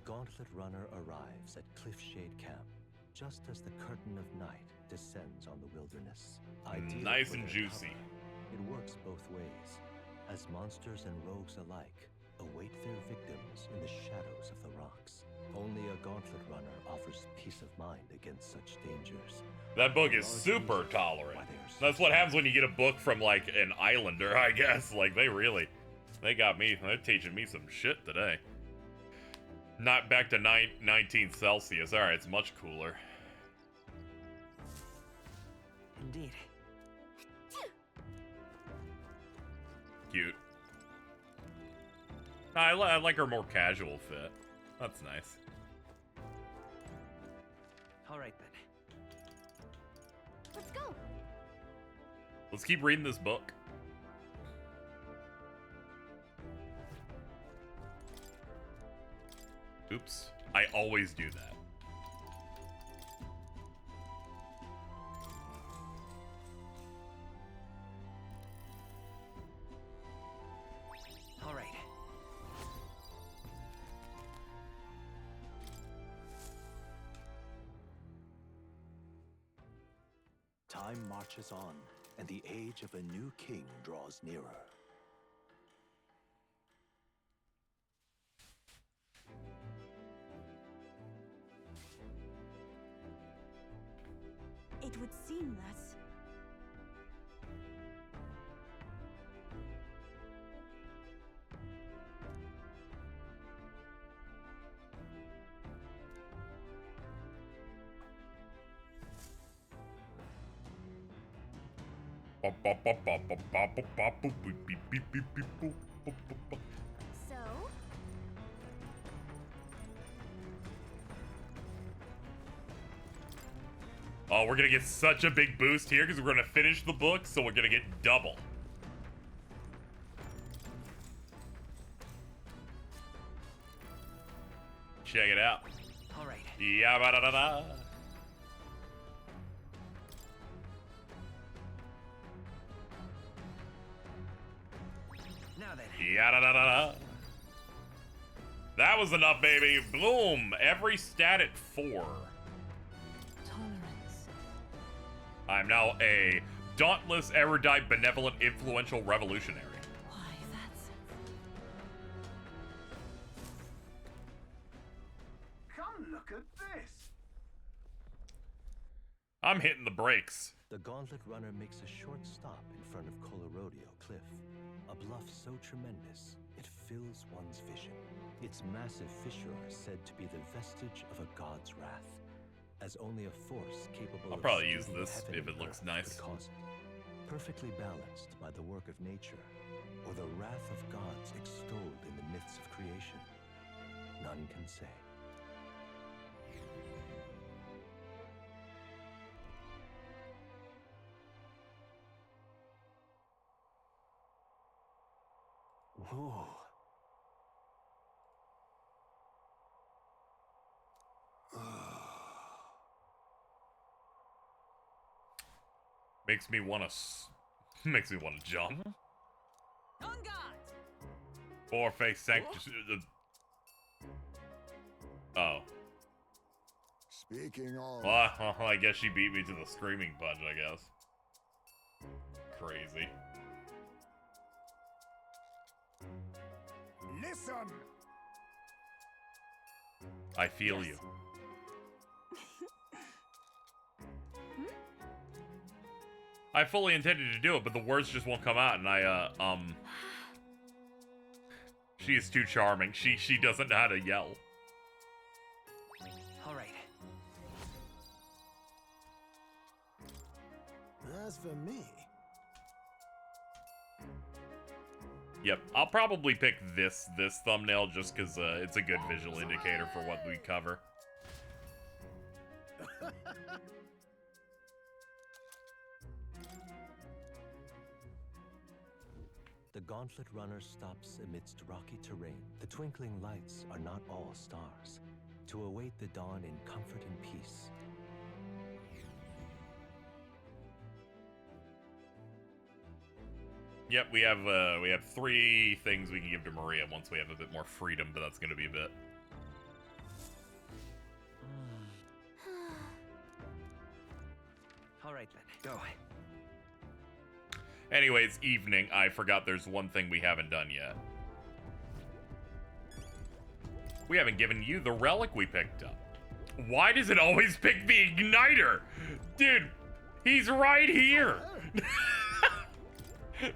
Gauntlet Runner arrives at Cliffshade Camp, just as the curtain of night descends on the wilderness. Ideal Nice for and their juicy. cover, it works both ways, as monsters and rogues alike await their victims in the shadows of the rocks. Only a Gauntlet Runner offers peace of mind against such dangers. That book is super tolerant. That's what happens when you get a book from, like, an islander, I guess. Like, they got me. They're teaching me some shit today. Not back to 19 Celsius. Alright, it's much cooler. Indeed. Cute. I like her more casual fit. That's nice. Alright then. Let's go. Let's keep reading this book. Oops. I always do that. All right. Time marches on, and the age of a new king draws nearer. It would seem that... So? Oh, we're gonna get such a big boost here because we're gonna finish the book, so we're gonna get double. Check it out. All right. Yabba-da-da-da. Now then. Yada-da-da-da. That was enough, baby. Boom. Every stat at 4. Tolerance. I'm now a dauntless, erudite, benevolent, influential revolutionary. Why, that's... Come look at this! I'm hitting the brakes. The Gauntlet Runner makes a short stop in front of Colorodeo Cliff, a bluff so tremendous it fills one's vision. Its massive fissure is said to be the vestige of a god's wrath, as only a force capable I'll of probably use splitting this heaven if it and looks earth nice. could cause it. Perfectly balanced by the work of nature, or the wrath of gods extolled in the myths of creation, none can say. Whoa. Makes me want to jump. On guard. Four face sanctus. Oh. Speaking of... Well, I guess she beat me to the screaming punch, I guess. Crazy. Listen! I feel you. I fully intended to do it, but the words just won't come out, and she is too charming. She doesn't know how to yell. All right. As for me... Yep, I'll probably pick this thumbnail just because it's a good visual indicator for what we cover. The Gauntlet Runner stops amidst rocky terrain. The twinkling lights are not all stars, to await the dawn in comfort and peace. Yep, we have 3 things we can give to Maria once we have a bit more freedom, but that's gonna be a bit. All right then, go. Anyway, it's evening. I forgot there's one thing we haven't done yet. We haven't given you the relic we picked up. Why does it always pick the igniter? Dude, he's right here.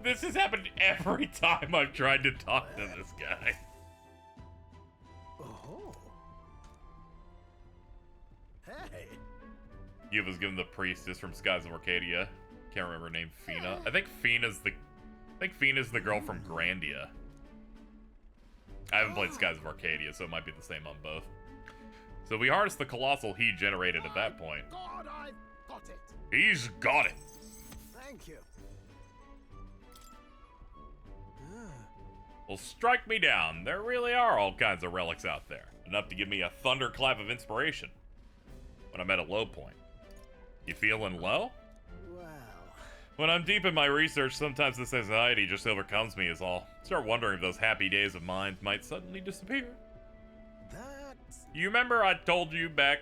This has happened every time I've tried to talk to this guy. Oh. Hey. You was given the Priestess from Skies of Arcadia. Can't remember her name. Fina. I think Fina's the girl from Grandia. I haven't played Skies of Arcadia, so it might be the same on both. So we harnessed the colossal heat generated at that point. God, I've got it. He's got it. Thank you. Well, strike me down. There really are all kinds of relics out there. Enough to give me a thunderclap of inspiration. When I'm at a low point. You feeling low? Well. When I'm deep in my research, sometimes this anxiety just overcomes me is all. Start wondering if those happy days of mine might suddenly disappear. You remember I told you back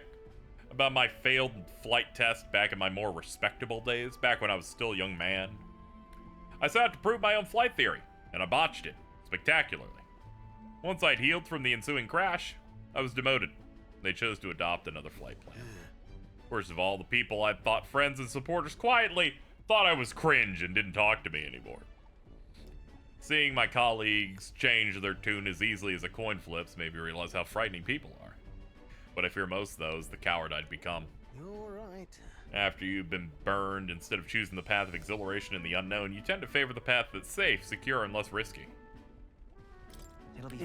about my failed flight test back in my more respectable days, back when I was still a young man? I set out to prove my own flight theory, and I botched it, spectacularly. Once I'd healed from the ensuing crash, I was demoted. They chose to adopt another flight plan. Worst of all, the people I'd thought friends and supporters quietly thought I was cringe and didn't talk to me anymore. Seeing my colleagues change their tune as easily as a coin flips made me realize how frightening people are. But I fear most of those, the coward I'd become. You're right. After you've been burned, instead of choosing the path of exhilaration in the unknown, you tend to favor the path that's safe, secure, and less risky.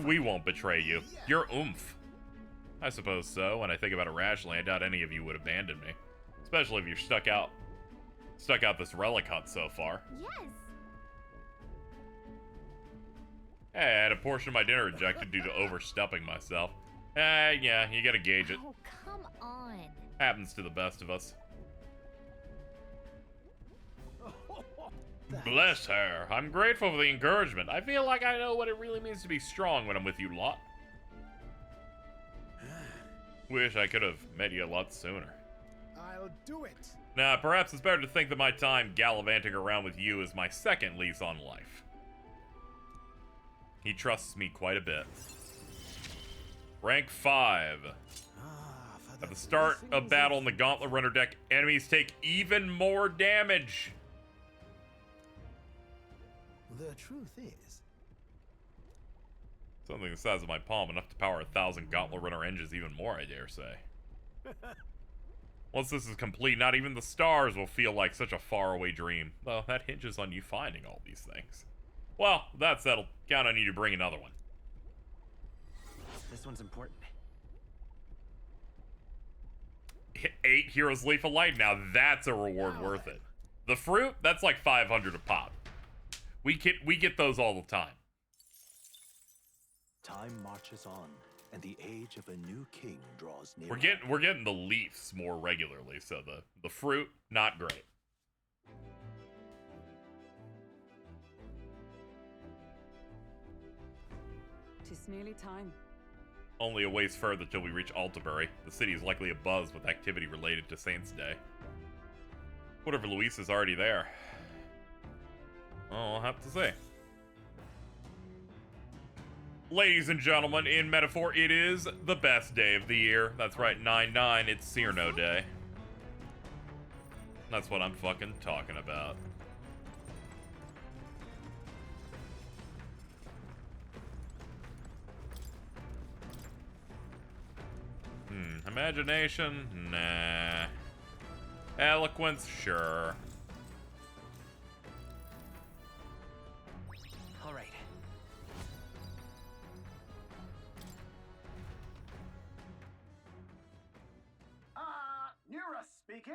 We won't betray you. You're oomph. I suppose so. When I think about it rationally, I doubt any of you would abandon me. Especially if you're stuck out this relic hut so far. Yes. Hey, I had a portion of my dinner rejected due to overstepping myself. Yeah, you gotta gauge it. Oh, come on. Happens to the best of us. Bless her. I'm grateful for the encouragement. I feel like I know what it really means to be strong when I'm with you lot. Wish I could have met you a lot sooner. I'll do it. Now, perhaps it's better to think that my time gallivanting around with you is my second lease on life. He trusts me quite a bit. Rank 5. At the start of battle in the Gauntlet Runner deck, enemies take even more damage. The truth is, something the size of my palm, enough to power 1,000 Gauntlet Runner engines, even more, I dare say. Once this is complete, not even the stars will feel like such a faraway dream. Though that hinges on you finding all these things. Well, that's settled. Count on you to bring another one. This one's important. 8 Heroes Leaf of Light. Now that's a reward worth it. The fruit, that's like 500 a pop. We get those all the time. Time marches on, and the age of a new king draws near. We're getting the leaves more regularly, so the fruit, not great. Tis nearly time. Only a ways further till we reach Altabury. The city is likely abuzz with activity related to Saints' Day. Whatever Luis is already there. I'll have to say. Ladies and gentlemen, in metaphor, it is the best day of the year. That's right, 9/9, it's Cyrano Day. That's what I'm fucking talking about. Imagination? Nah. Eloquence? Sure. All right. Nura speaking.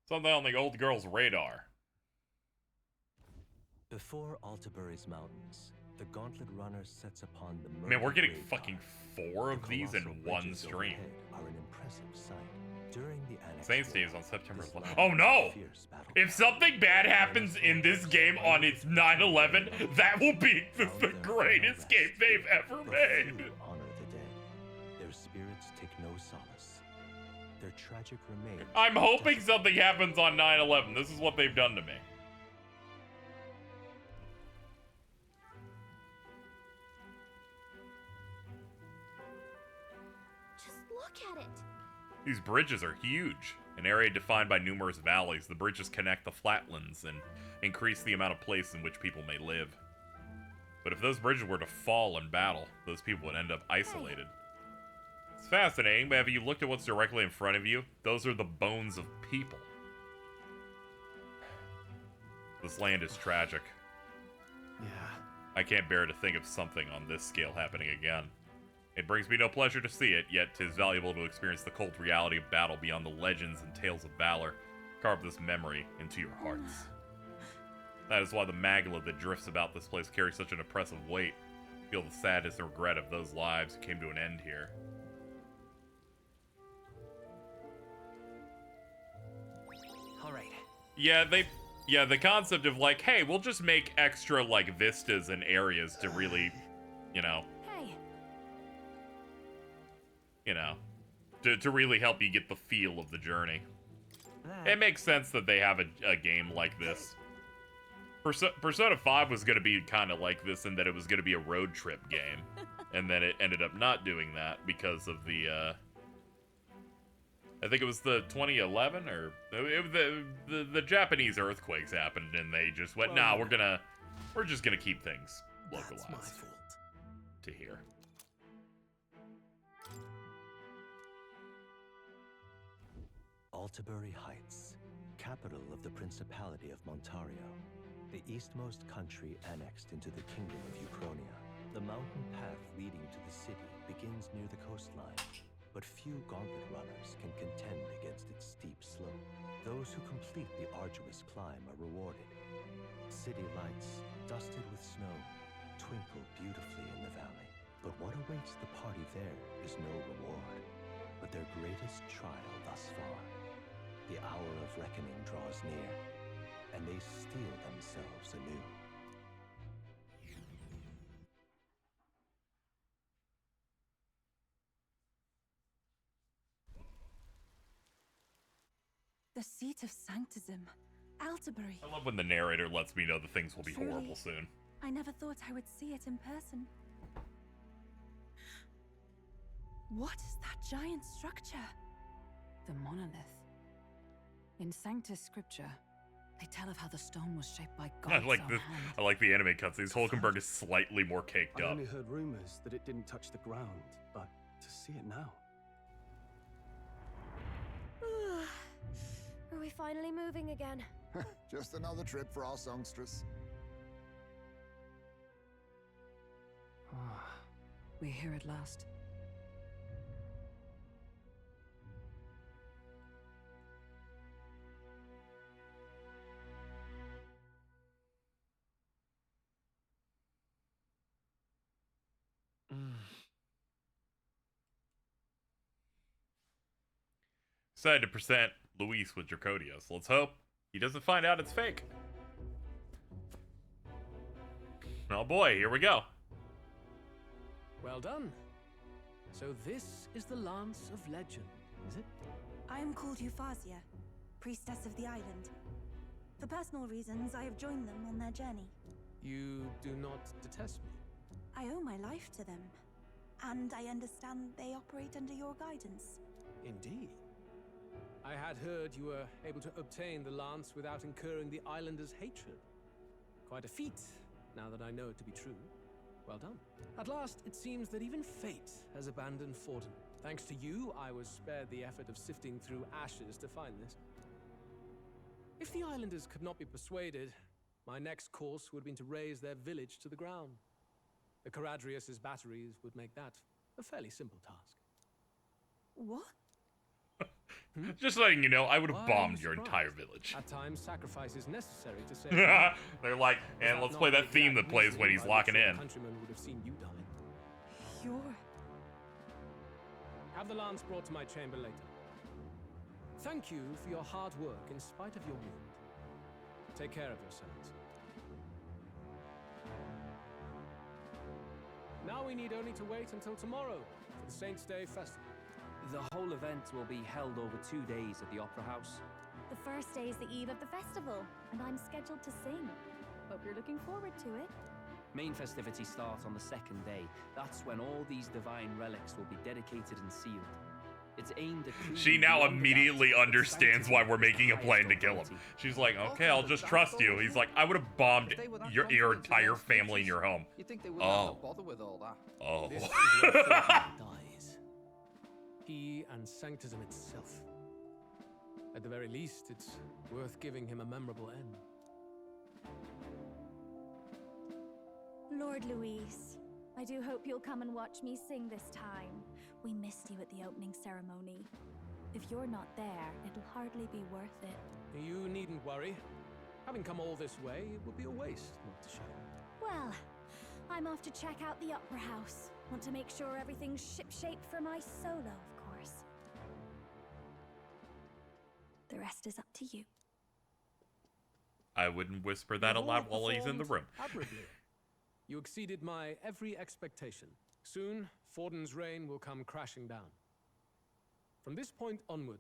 Something on the old girl's radar. Before Altabury's mountains, the Gauntlet Runner sets upon the Man, we're getting fucking 4 of these in one stream. Are an impressive sight. During the Saints Day is on September 11th. Oh no! If something bad happens in this game on its 9/11, that will be the greatest game they've ever made. Honor the dead. Their spirits take no solace. Their tragic remains. I'm hoping something happens on 9/11. This is what they've done to me. Just look at it. These bridges are huge. An area defined by numerous valleys, the bridges connect the flatlands and increase the amount of place in which people may live. But if those bridges were to fall in battle, those people would end up isolated. It's fascinating, but have you looked at what's directly in front of you? Those are the bones of people. This land is tragic. Yeah. I can't bear to think of something on this scale happening again. It brings me no pleasure to see it, yet 'tis valuable to experience the cold reality of battle beyond the legends and tales of valor. Carve this memory into your hearts. That is why the magla that drifts about this place carries such an oppressive weight. Feel the sadness and regret of those lives who came to an end here. All right. Yeah, the concept of like, hey, we'll just make extra like vistas and areas to really, you know, to really help you get the feel of the journey. It makes sense that they have a game like this. Persona 5 was going to be kind of like this in that it was going to be a road trip game. And then it ended up not doing that because of the, I think it was the 2011 or the Japanese earthquakes happened and they just went, nah, we're just going to keep things localized. That's my fault. To here. Altabury Heights, capital of the Principality of Montario, the eastmost country annexed into the Kingdom of Uchronia. The mountain path leading to the city begins near the coastline, but few gauntlet runners can contend against its steep slope. Those who complete the arduous climb are rewarded. City lights, dusted with snow, twinkle beautifully in the valley. But what awaits the party there is no reward, but their greatest trial thus far. The hour of reckoning draws near, and they steel themselves anew. The seat of sanctism, Altabury. I love when the narrator lets me know that things will be Truly, horrible soon. I never thought I would see it in person. What is that giant structure? The monolith. In Sanctus Scripture, they tell of how the stone was shaped by God's own hand. I like the anime cutscenes. Hulkenberg is slightly more caked I up. only heard rumors that it didn't touch the ground, but to see it now. Are we finally moving again? Just another trip for our songstress. We're here at last. Decided to present Luis with Dracodios. Let's hope he doesn't find out it's fake. Oh boy, here we go. Well done. So this is the Lance of Legend, is it? I am called Euphrasia, Priestess of the Island. For personal reasons, I have joined them on their journey. You do not detest me? I owe my life to them, and I understand they operate under your guidance. Indeed. I had heard you were able to obtain the lance without incurring the islanders' hatred. Quite a feat, now that I know it to be true. Well done. At last, it seems that even fate has abandoned Fortin. Thanks to you, I was spared the effort of sifting through ashes to find this. If the islanders could not be persuaded, my next course would have been to raise their village to the ground. The Caradrius' batteries would make that a fairly simple task. What? Just letting you know, I would have bombed your entire village. At times, sacrifice is necessary to save. They're like, and let's play that theme that plays when he's locking in. Countrymen would have seen you die. You're... Have the lance brought to my chamber later. Thank you for your hard work in spite of your wound. Take care of yourselves. Now we need only to wait until tomorrow for the Saints' Day festival. The whole event will be held over 2 days at the Opera House. The first day is the eve of the festival, and I'm scheduled to sing. Hope you're looking forward to it. Main festivities start on the second day. That's when all these divine relics will be dedicated and sealed. It's aimed at She now immediately understands why we're making a plan to kill him. She's like, okay, I'll just trust you. He's like, I would have bombed your entire family in your home. You think they wouldn't have to bother with all that? Oh. This is where Fortune dies. He and Sanctism itself. At the very least, it's worth giving him a memorable end. Lord Louis, I do hope you'll come and watch me sing this time. We missed you at the opening ceremony. If you're not there, it'll hardly be worth it. You needn't worry. Having come all this way, it would be a waste not to show. Well, I'm off to check out the Opera House. Want to make sure everything's shipshape for my solo, of course. The rest is up to you. I wouldn't whisper that aloud while he's in the room. Admirably. You exceeded my every expectation. Soon, Forden's reign will come crashing down. From this point onward,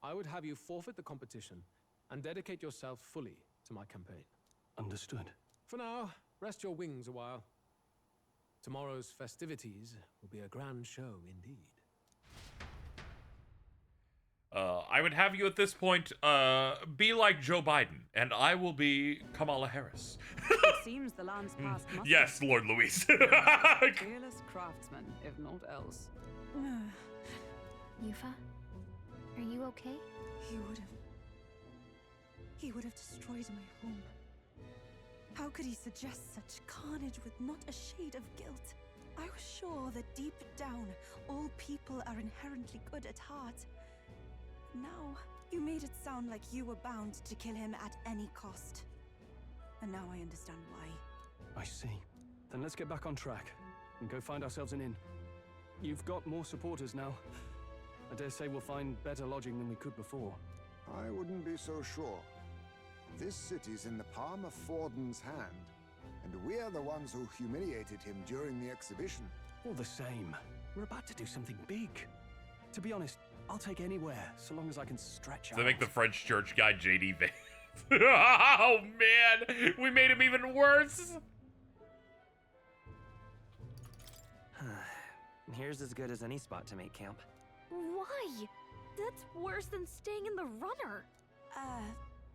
I would have you forfeit the competition and dedicate yourself fully to my campaign. Understood. For now, rest your wings a while. Tomorrow's festivities will be a grand show indeed. I would have you at this point be like Joe Biden, and I will be Kamala Harris. It seems the land's past muster. Yes, Lord Louis. Fearless craftsman, if not else. Yufa, are you okay? He would have destroyed my home. How could he suggest such carnage with not a shade of guilt? I was sure that deep down, all people are inherently good at heart. Now, you made it sound like you were bound to kill him at any cost. And now I understand why. I see. Then let's get back on track and go find ourselves an inn. You've got more supporters now. I dare say we'll find better lodging than we could before. I wouldn't be so sure. This city's in the palm of Forden's hand, and we're the ones who humiliated him during the exhibition. All the same, we're about to do something big. To be honest, I'll take anywhere, so long as I can stretch out. They make the French church guy JD Vance. Oh man, we made him even worse. Here's as good as any spot to make camp. Why? That's worse than staying in the runner.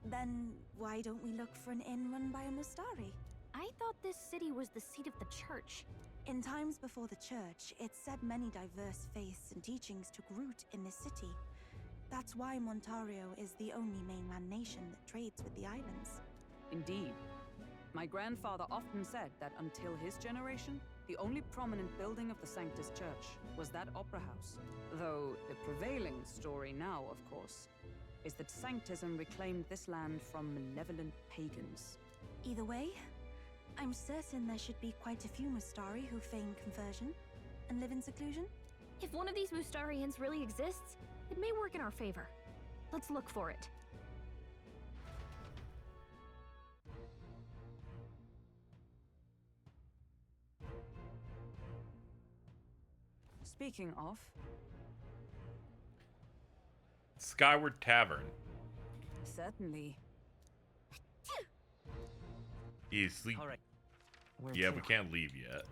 Then why don't we look for an inn run by a Mustari? I thought this city was the seat of the church. In times before the church, it said many diverse faiths and teachings took root in this city. That's why Montario is the only mainland nation that trades with the islands. Indeed. My grandfather often said that until his generation, the only prominent building of the Sanctus Church was that opera house. Though the prevailing story now, of course, is that Sanctism reclaimed this land from malevolent pagans. Either way, I'm certain there should be quite a few Mustari who feign conversion and live in seclusion. If one of these Mustarians really exists, it may work in our favor. Let's look for it. Speaking of... Skyward Tavern. Certainly. He's sleep. All right. Yeah, we can't leave yet.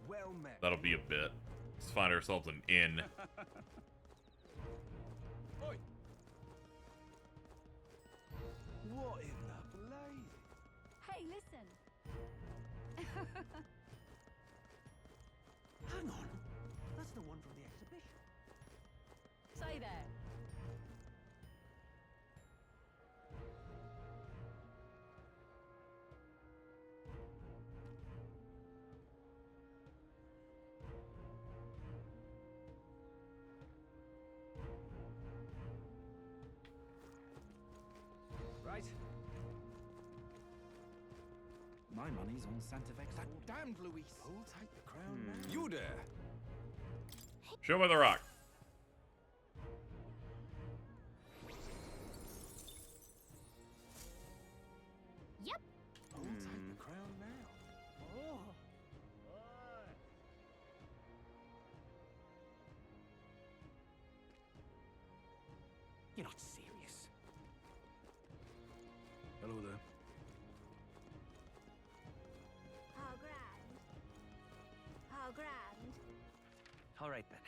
Well met. That'll be a bit. Let's find ourselves an inn. What in the blazes? Hey, listen. Hang on. That's the one from the exhibition. Say there. Right. My money's on Santa Vex. That damned Louis. I'll take the crown now. You dare? Show me the rock. Yep. I'll take the crown now. Oh. not serious. Hello there. How grand. How grand. All right then.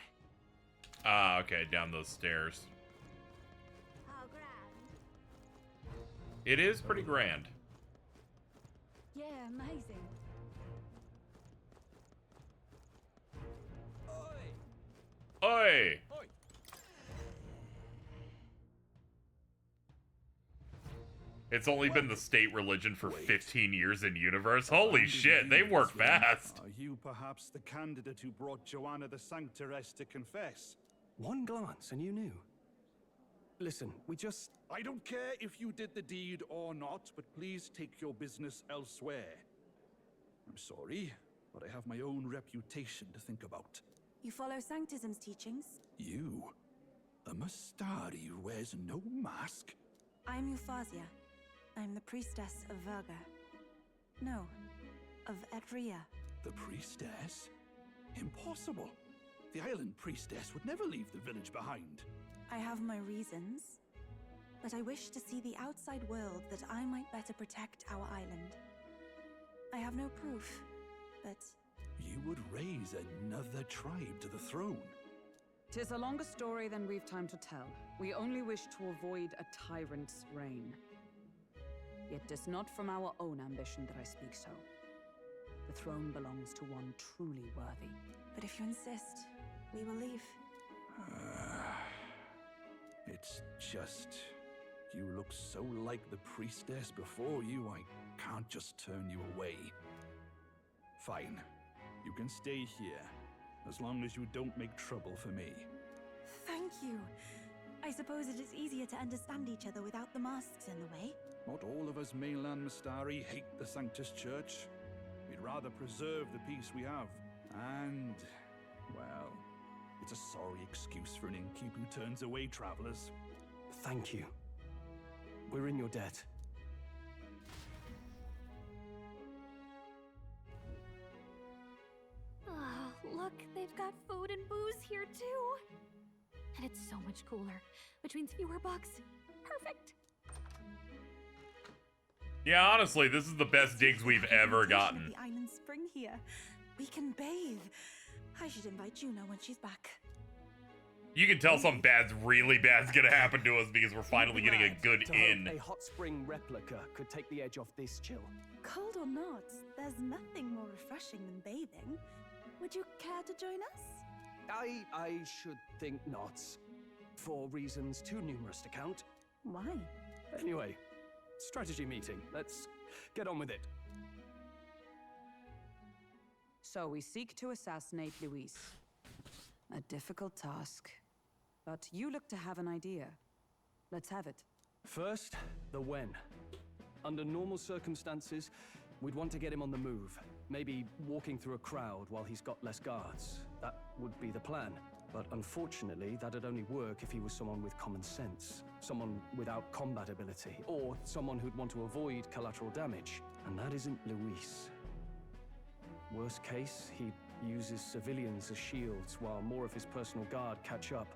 Ah, okay, down those stairs. How grand. It is pretty grand. Yeah, amazing. Oi! It's only been the state religion for 15 years in universe. Holy shit, they work fast. Are you perhaps the candidate who brought Joanna the Sanctoress to confess? One glance and you knew. Listen, we just... I don't care if you did the deed or not, but please take your business elsewhere. I'm sorry, but I have my own reputation to think about. You follow Sanctism's teachings? You? A Mastari who wears no mask? I'm Euphausia. I'm the priestess of Verga. No, of Edria. The priestess? Impossible. The island priestess would never leave the village behind. I have my reasons, but I wish to see the outside world that I might better protect our island. I have no proof, but... You would raise another tribe to the throne. 'Tis a longer story than we've time to tell. We only wish to avoid a tyrant's reign. Yet 'tis not from our own ambition that I speak so. The throne belongs to one truly worthy. But if you insist, we will leave. It's just... You look so like the priestess before you, I can't just turn you away. Fine. You can stay here, as long as you don't make trouble for me. Thank you. I suppose it is easier to understand each other without the masks in the way. Not all of us mainland Mastari hate the Sanctus Church. We'd rather preserve the peace we have. And, well, it's a sorry excuse for an innkeep who turns away travelers. Thank you. We're in your debt. Oh, look, they've got food and booze here too. And it's so much cooler, which means fewer bugs. Perfect. Yeah, honestly, this is the best digs we've ever gotten. The island spring here. We can bathe. I should invite Juno when she's back. You can tell something bad's really bad's gonna happen to us because we're finally getting a good To hope inn. a hot spring replica could take the edge off this chill. Cold or not, there's nothing more refreshing than bathing. Would you care to join us? I should think not. For reasons too numerous to count. Why? Anyway, strategy meeting. Let's get on with it. So we seek to assassinate Louis. A difficult task. But you look to have an idea. Let's have it. First, the when. Under normal circumstances, we'd want to get him on the move. Maybe walking through a crowd while he's got less guards. That would be the plan. But unfortunately, that'd only work if he was someone with common sense. Someone without combat ability. Or someone who'd want to avoid collateral damage. And that isn't Louis. Worst case, he'd use his civilians as shields while more of his personal guard catch up.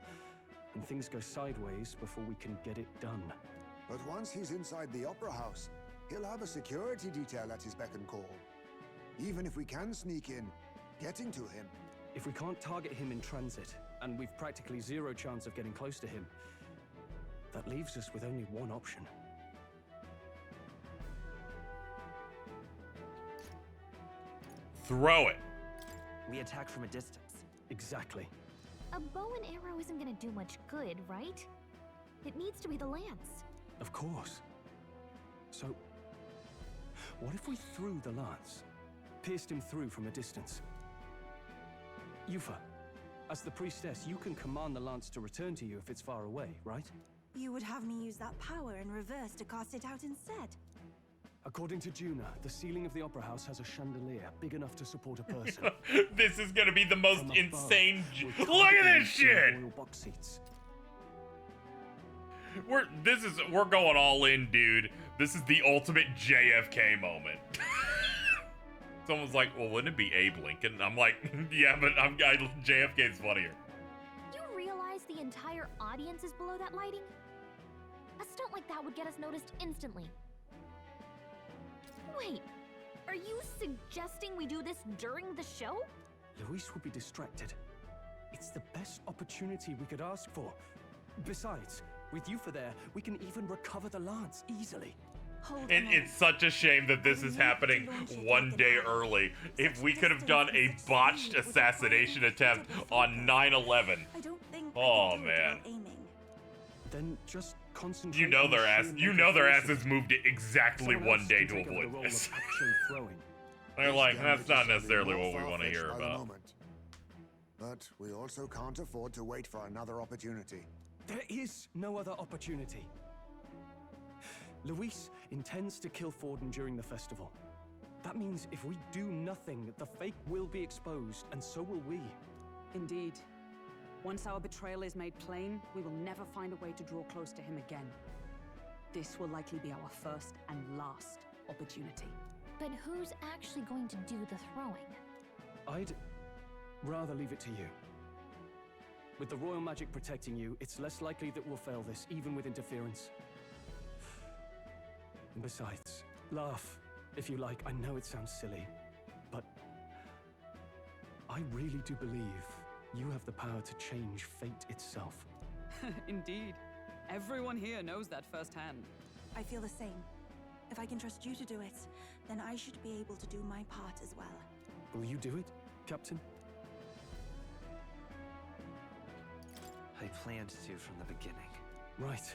And things go sideways before we can get it done. But once he's inside the Opera House, he'll have a security detail at his beck and call. Even if we can sneak in, getting to him. If we can't target him in transit, and we've practically zero chance of getting close to him, that leaves us with only one option. Throw it. We attack from a distance. Exactly. A bow and arrow isn't gonna do much good, right? It needs to be the lance. Of course. So, what if we threw the lance? Pierced him through from a distance? Yufa, as the priestess, you can command the lance to return to you if it's far away, right? You would have me use that power in reverse to cast it out instead. According to Juna, the ceiling of the Opera House has a chandelier big enough to support a person. This is gonna be the most From above, insane. we're Look at targeting this shit. royal box seats. We're going all in, dude. This is the ultimate JFK moment. Someone's like, well, wouldn't it be Abe Lincoln? I'm like, yeah, but JFK's funnier. You realize the entire audience is below that lighting? A stunt like that would get us noticed instantly. Wait, are you suggesting we do this during the show? Louis would be distracted. It's the best opportunity we could ask for. Besides, with Yufa there, we can even recover the lance easily. And it's such a shame that this is happening one day early. If we could have done a botched assassination attempt on 9/11. Oh man. Then just concentrate. You know their asses moved it exactly one day to avoid this. They're like, that's not necessarily what we want to hear about. But we also can't afford to wait for another opportunity. There is no other opportunity. Luis intends to kill Forden during the festival. That means if we do nothing, the fake will be exposed, and so will we. Indeed. Once our betrayal is made plain, we will never find a way to draw close to him again. This will likely be our first and last opportunity. But who's actually going to do the throwing? I'd rather leave it to you. With the royal magic protecting you, it's less likely that we'll fail this, even with interference. And besides, laugh, if you like. I know it sounds silly, but I really do believe you have the power to change fate itself. Indeed. Everyone here knows that firsthand. I feel the same. If I can trust you to do it, then I should be able to do my part as well. Will you do it, Captain? I planned to from the beginning. Right.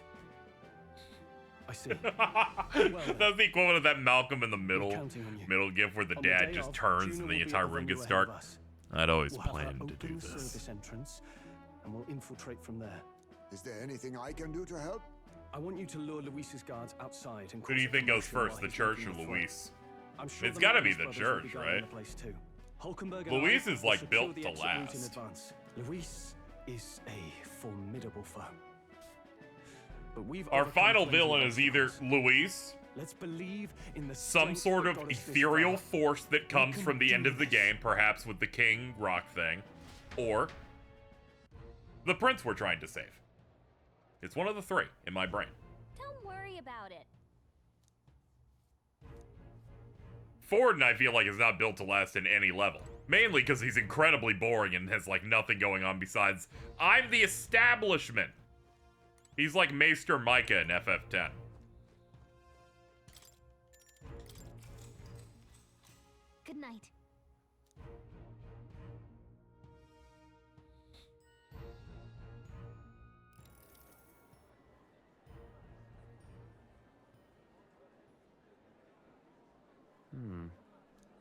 I see. That's the equivalent of that Malcolm in the middle gif where the dad just turns and the entire room gets dark. I'd always planned to do this. Entrance, and we'll infiltrate from there. Is there anything I can do to help? I want you to lure Luis's guards outside and who do you think goes first, the church or Luis? It's gotta be the church, right? Luis is like built to last. Luis is a formidable foe. But our final villain is either Luis, let's believe in the some sort of ethereal force that comes from the end of the game, perhaps with the King Rock thing, or the prince we're trying to save. It's one of the three in my brain. Don't worry about it. Forden, I feel like, is not built to last in any level. Mainly because he's incredibly boring and has, like, nothing going on besides, I'm the establishment. He's like Maester Micah in FF10. Good night.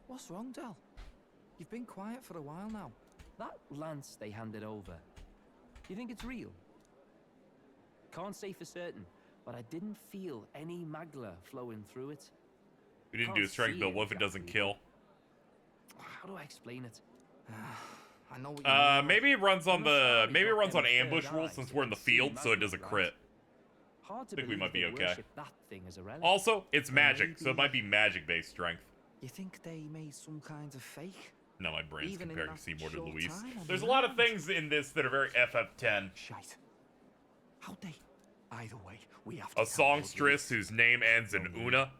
What's wrong, Del? You've been quiet for a while now. That lance they handed over, you think it's real? Can't say for certain, but I didn't feel any magla flowing through it. We didn't do a strength build. What if it doesn't kill? How do I explain it? I know what you mean. Maybe it runs on the ambush rule since we're in the field, so it does a crit. I think we might be okay. Also, it's magic, so it might be magic-based strength. You think they made some kind of fake? No, my brain's Even comparing in that Seymour to short Luis. time on There's a the lot of land? things in this that are very FF10. Shite. How'd they? Either way, we have A songstress whose name ends in Una.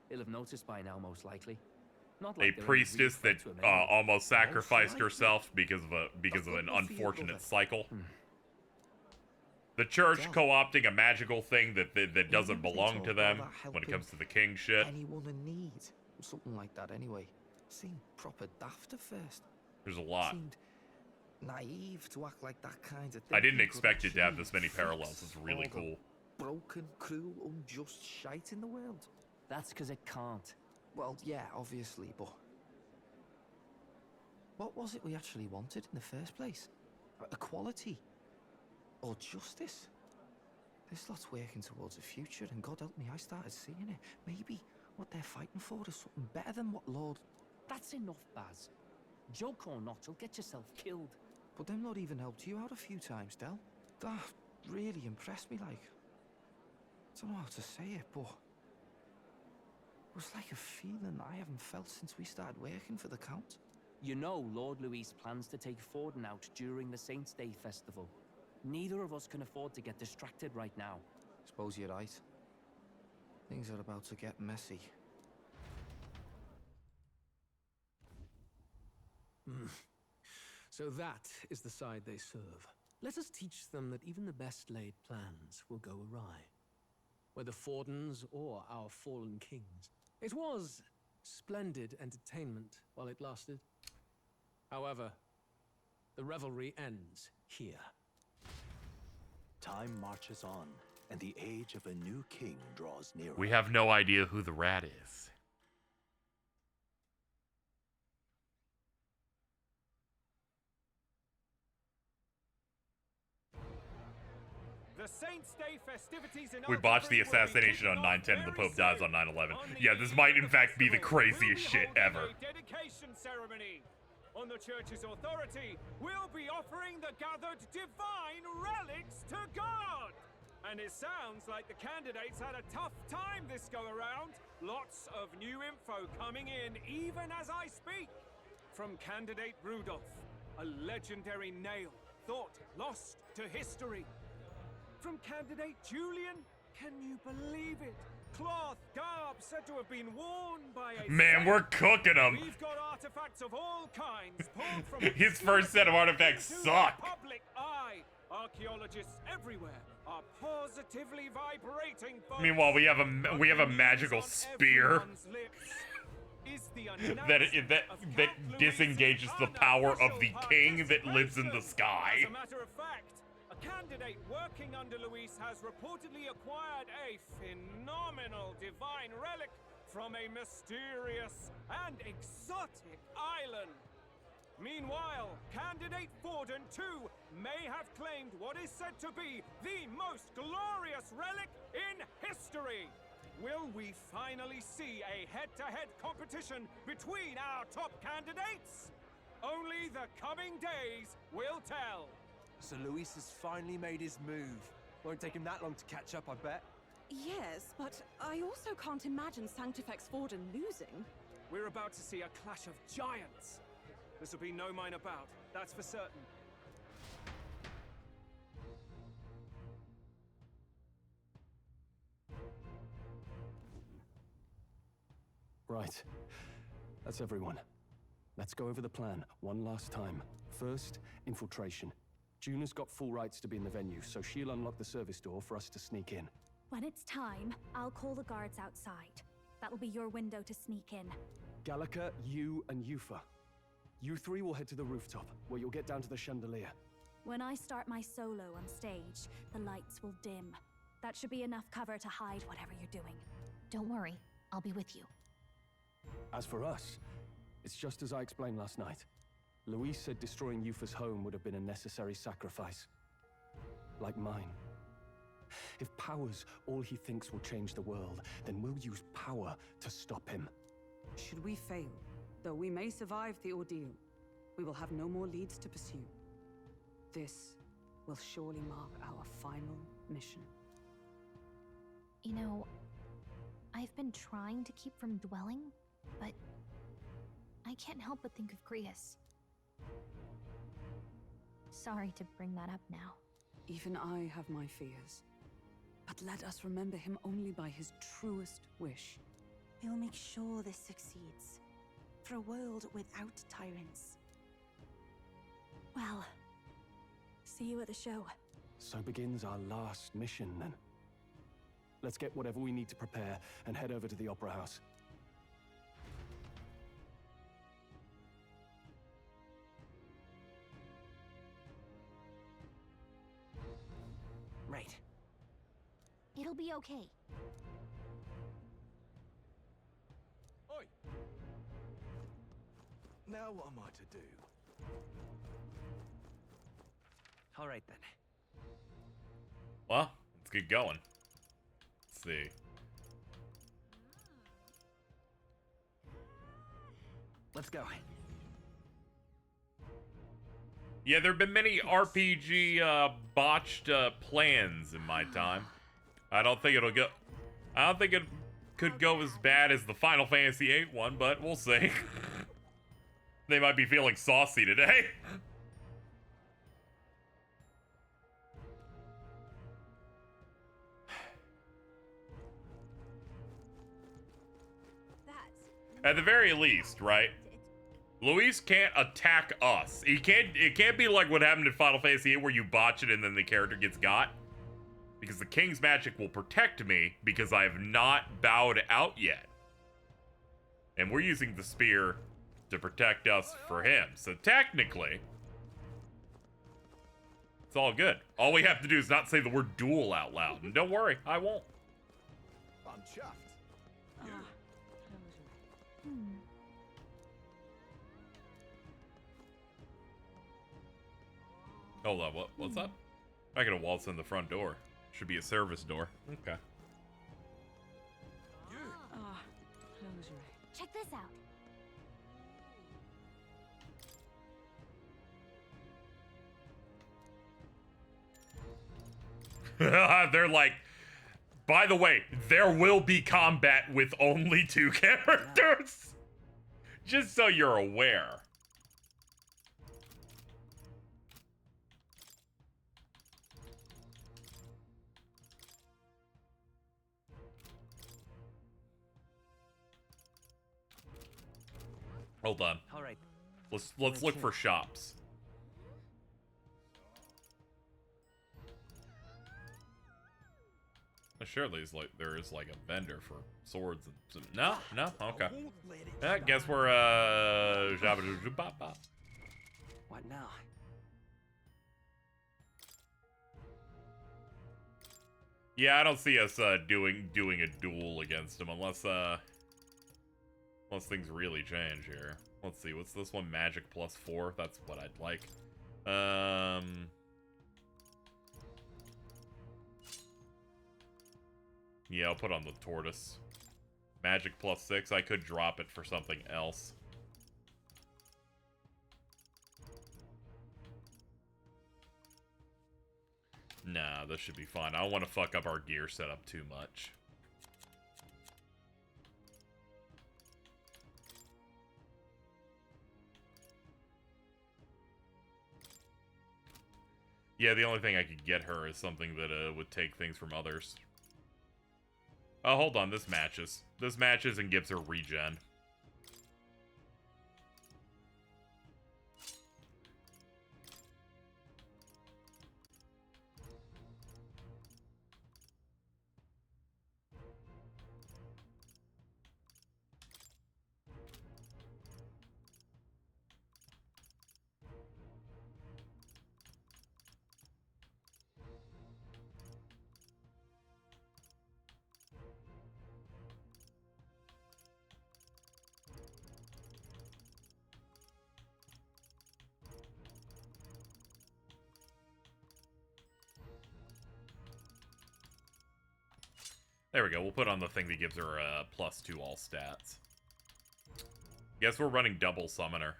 He'll have noticed by now, most likely. Not A like they're any priestess real that threat to him anyway. almost sacrificed herself because of an unfortunate cycle. The church co-opting a magical thing that doesn't belong to them when it comes to the king shit. Anyone in need. Something like that anyway. Seemed proper daft at first. There's a lot. Seemed naive to act like that kind of thing. I didn't could expect it to have this many actually parallels. It's really fix all the cool. Broken, cruel, unjust shite in the world. That's because it can't. Well, yeah, obviously, but what was it we actually wanted in the first place? Equality? Or justice? This lot's working towards a future, and God help me, I started seeing it. Maybe what they're fighting for is something better than what Lord... That's enough, Baz. Joke or not, you'll get yourself killed. But them not even helped you out a few times, Del. That really impressed me, like... I don't know how to say it, but... It was like a feeling I haven't felt since we started working for the Count. You know Lord Louis plans to take Forden out during the Saints' Day festival. Neither of us can afford to get distracted right now. Suppose you're right. Things are about to get messy. So that is the side they serve. Let us teach them that even the best laid plans will go awry. Whether Forden's or our fallen kings. It was splendid entertainment while it lasted. However, the revelry ends here. Time marches on, and the age of a new king draws nearer. We have no idea who the rat is. The Saints' Day festivities in We botched the assassination on 9/10 and the Pope dies on 9/11. Yeah, this might in fact be the craziest shit ever. Dedication ceremony. On the church's authority, we'll be offering the gathered divine relics to God. And it sounds like the candidates had a tough time this go around. Lots of new info coming in even as I speak. From candidate Rudolph, a legendary nail thought lost to history. From candidate Julian, can you believe it? Cloth garb said to have been worn by a Man, we're cooking him. We've got artifacts of all kinds pulled from His first set of artifacts into suck. the public eye. Archaeologists everywhere are positively vibrating. Folks. Meanwhile, we have a magical spear that disengages the power of the king that lives in the sky. As a matter of fact, a candidate working under Louis has reportedly acquired a phenomenal divine relic from a mysterious and exotic island. Meanwhile, candidate Forden, too, may have claimed what is said to be the most glorious relic in history. Will we finally see a head-to-head competition between our top candidates? Only the coming days will tell. So Louis has finally made his move. Won't take him that long to catch up, I bet. Yes, but I also can't imagine Sanctifex Forden losing. We're about to see a clash of giants. This will be no minor bout, that's for certain. Right. That's everyone. Let's go over the plan one last time. First, infiltration. Juna's got full rights to be in the venue, so she'll unlock the service door for us to sneak in. When it's time, I'll call the guards outside. That'll be your window to sneak in. Gallica, you, and Yufa. You three will head to the rooftop, where you'll get down to the chandelier. When I start my solo on stage, the lights will dim. That should be enough cover to hide whatever you're doing. Don't worry, I'll be with you. As for us, it's just as I explained last night. Louis said destroying Yufa's home would have been a necessary sacrifice. Like mine. If power's all he thinks will change the world, then we'll use power to stop him. Should we fail, though we may survive the ordeal, we will have no more leads to pursue. This will surely mark our final mission. You know, I've been trying to keep from dwelling, but I can't help but think of Grius. Sorry to bring that up now. Even I have my fears. But let us remember him only by his truest wish. We will make sure this succeeds. For a world without tyrants. Well, see you at the show. So begins our last mission, then. Let's get whatever we need to prepare and head over to the Opera House. Right. It'll be okay. Oi! Now what am I to do? All right then. Well, let's get going. Let's see. Let's go. Yeah, there have been many RPG botched plans in my time. I don't think it could go as bad as the Final Fantasy VIII one, but we'll see. They might be feeling saucy today. At the very least, right? Luis can't attack us. He can't. It can't be like what happened in Final Fantasy VIII where you botch it and then the character gets got. Because the king's magic will protect me because I have not bowed out yet. And we're using the spear to protect us for him. So technically, it's all good. All we have to do is not say the word duel out loud. And don't worry, I won't. I'm chuffed. Hold on, what's up? I'm not gonna waltz in the front door. Should be a service door. Okay. Check this out. They're like, by the way, there will be combat with only 2 characters. Just so you're aware. Hold on. All right. Let's look for shops. Surely there is like a vendor for swords and some. No, okay. I guess we're What now? Yeah, I don't see us doing a duel against him unless things really change here. Let's see, what's this one? Magic +4. That's what I'd like. Yeah, I'll put on the tortoise. Magic +6. I could drop it for something else. Nah, this should be fine. I don't want to fuck up our gear setup too much. Yeah, the only thing I could get her is something that would take things from others. Oh, hold on. This matches. This matches and gives her regen. There we go. We'll put on the thing that gives her +2 all stats. Guess we're running double summoner.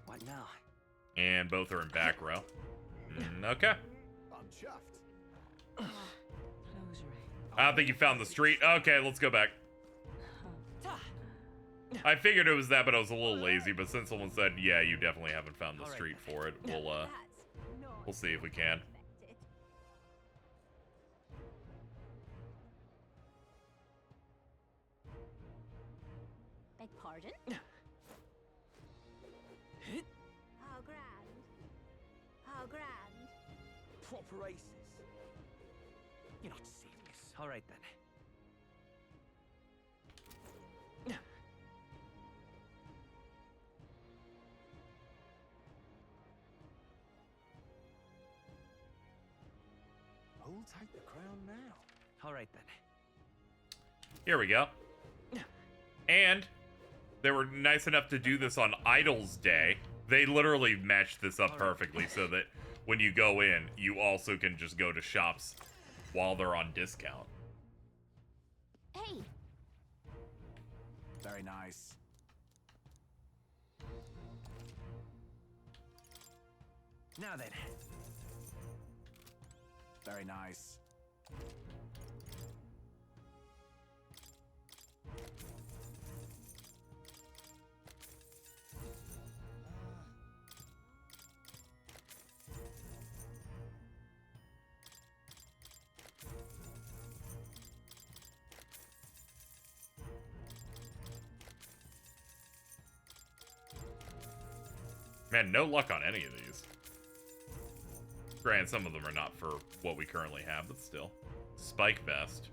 What now? And both are in back row. Okay. I'm chuffed. I don't think you found the street. Okay, let's go back. I figured it was that, but I was a little lazy. But since someone said, yeah, you definitely haven't found the street for it, we'll see if we can. Beg pardon? How grand. How grand. Proper aces. You're not serious. All right then. Who'll take the crown now? All right then. Here we go. And they were nice enough to do this on Idol's Day. They literally matched this up perfectly so that when you go in, you also can just go to shops while they're on discount. Hey. Very nice. Now then. Very nice. Man, no luck on any of these. Granted, some of them are not for what we currently have, but still. Spike vest.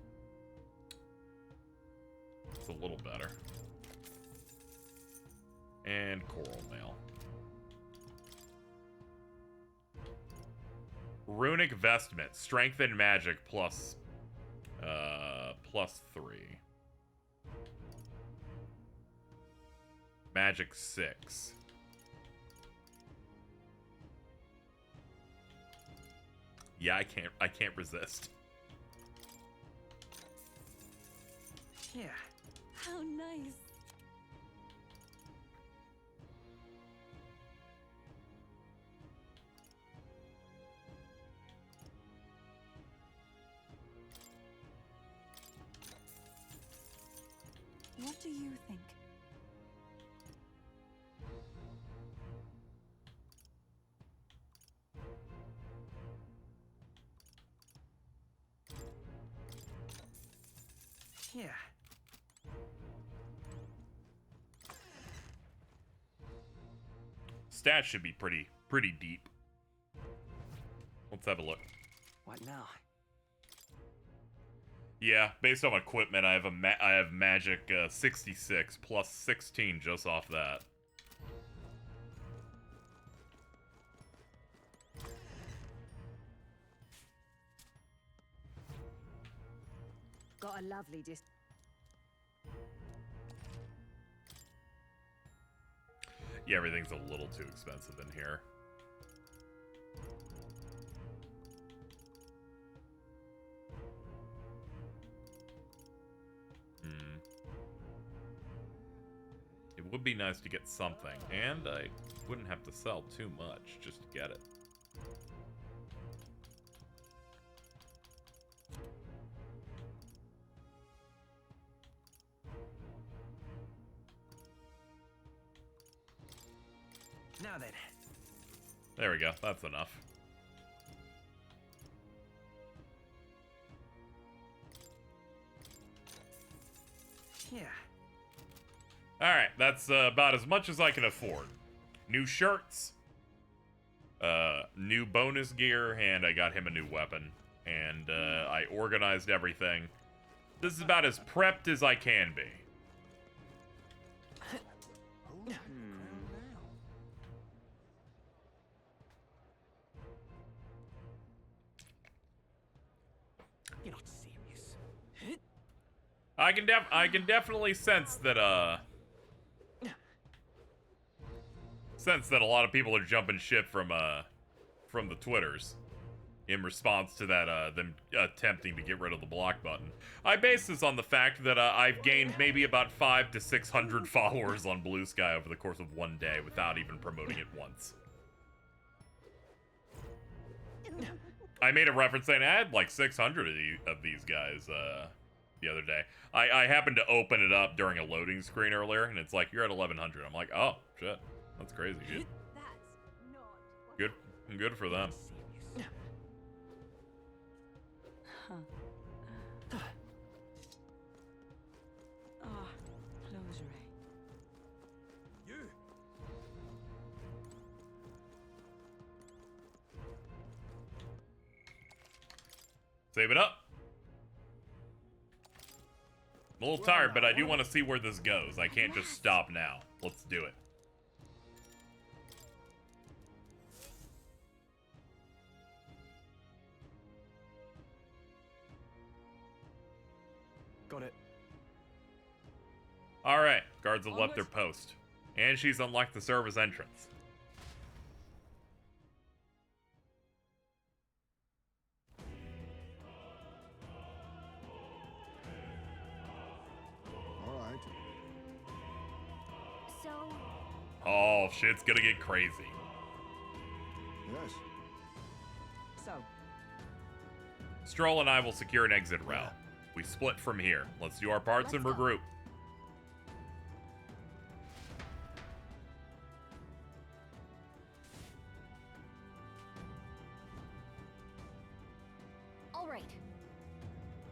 It's a little better. And coral mail. Runic vestment. Strength and magic plus... +3. Magic 6. Yeah, I can't resist. Yeah. How nice. What do you think? Yeah. Stats should be pretty deep. Let's have a look. What now? Yeah, based on equipment, I have magic 66 plus 16 just off that. Got a lovely Yeah, everything's a little too expensive in here. It would be nice to get something, and I wouldn't have to sell too much just to get it. Now then. There we go. That's enough. Yeah. Alright, that's about as much as I can afford. New shirts, new bonus gear, and I got him a new weapon. And I organized everything. This is about as prepped as I can be. You're not serious. I can definitely sense that a lot of people are jumping ship from the Twitters in response to that them attempting to get rid of the block button. I base this on the fact that I've gained maybe about 500 to 600 followers on Blue Sky over the course of one day without even promoting it once. I made a reference saying I had like 600 of these guys the other day. I happened to open it up during a loading screen earlier, and it's like, you're at 1100. I'm like, oh, shit. That's crazy, dude. Good for them. Save it up. I'm a little tired, but I do want to see where this goes. I can't just stop now. Let's do it. Got it. Alright, guards have left their post. And she's unlocked the service entrance. Alright. So, Oh, shit's gonna get crazy. Yes. So, Stroll and I will secure an exit route. We split from here. Let's do our parts and regroup. all right.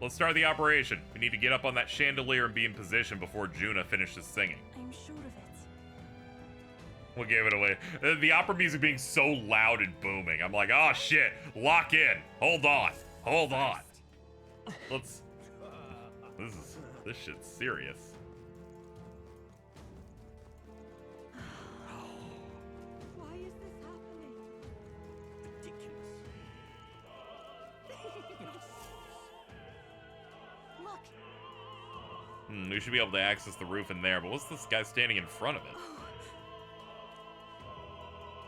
Let's start the operation. We need to get up on that chandelier and be in position before Juna finishes singing. I'm sure of it. What gave it away? The opera music being so loud and booming. I'm like, oh shit, lock in. Hold on. Hold on. Let's... This shit's serious. Why is this happening? Look. We should be able to access the roof in there, but what's this guy standing in front of it?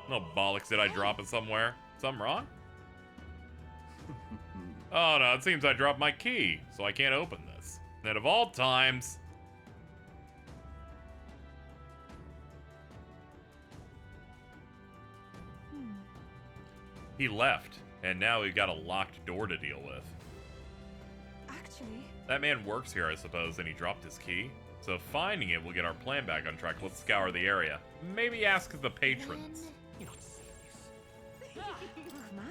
No bollocks, did I drop it somewhere? Something wrong? Oh no, it seems I dropped my key, so I can't open this. And of all times... He left, and now we've got a locked door to deal with. Actually... That man works here, I suppose, and he dropped his key. So finding it will get our plan back on track. Let's scour the area. Maybe ask the patrons. Oh my.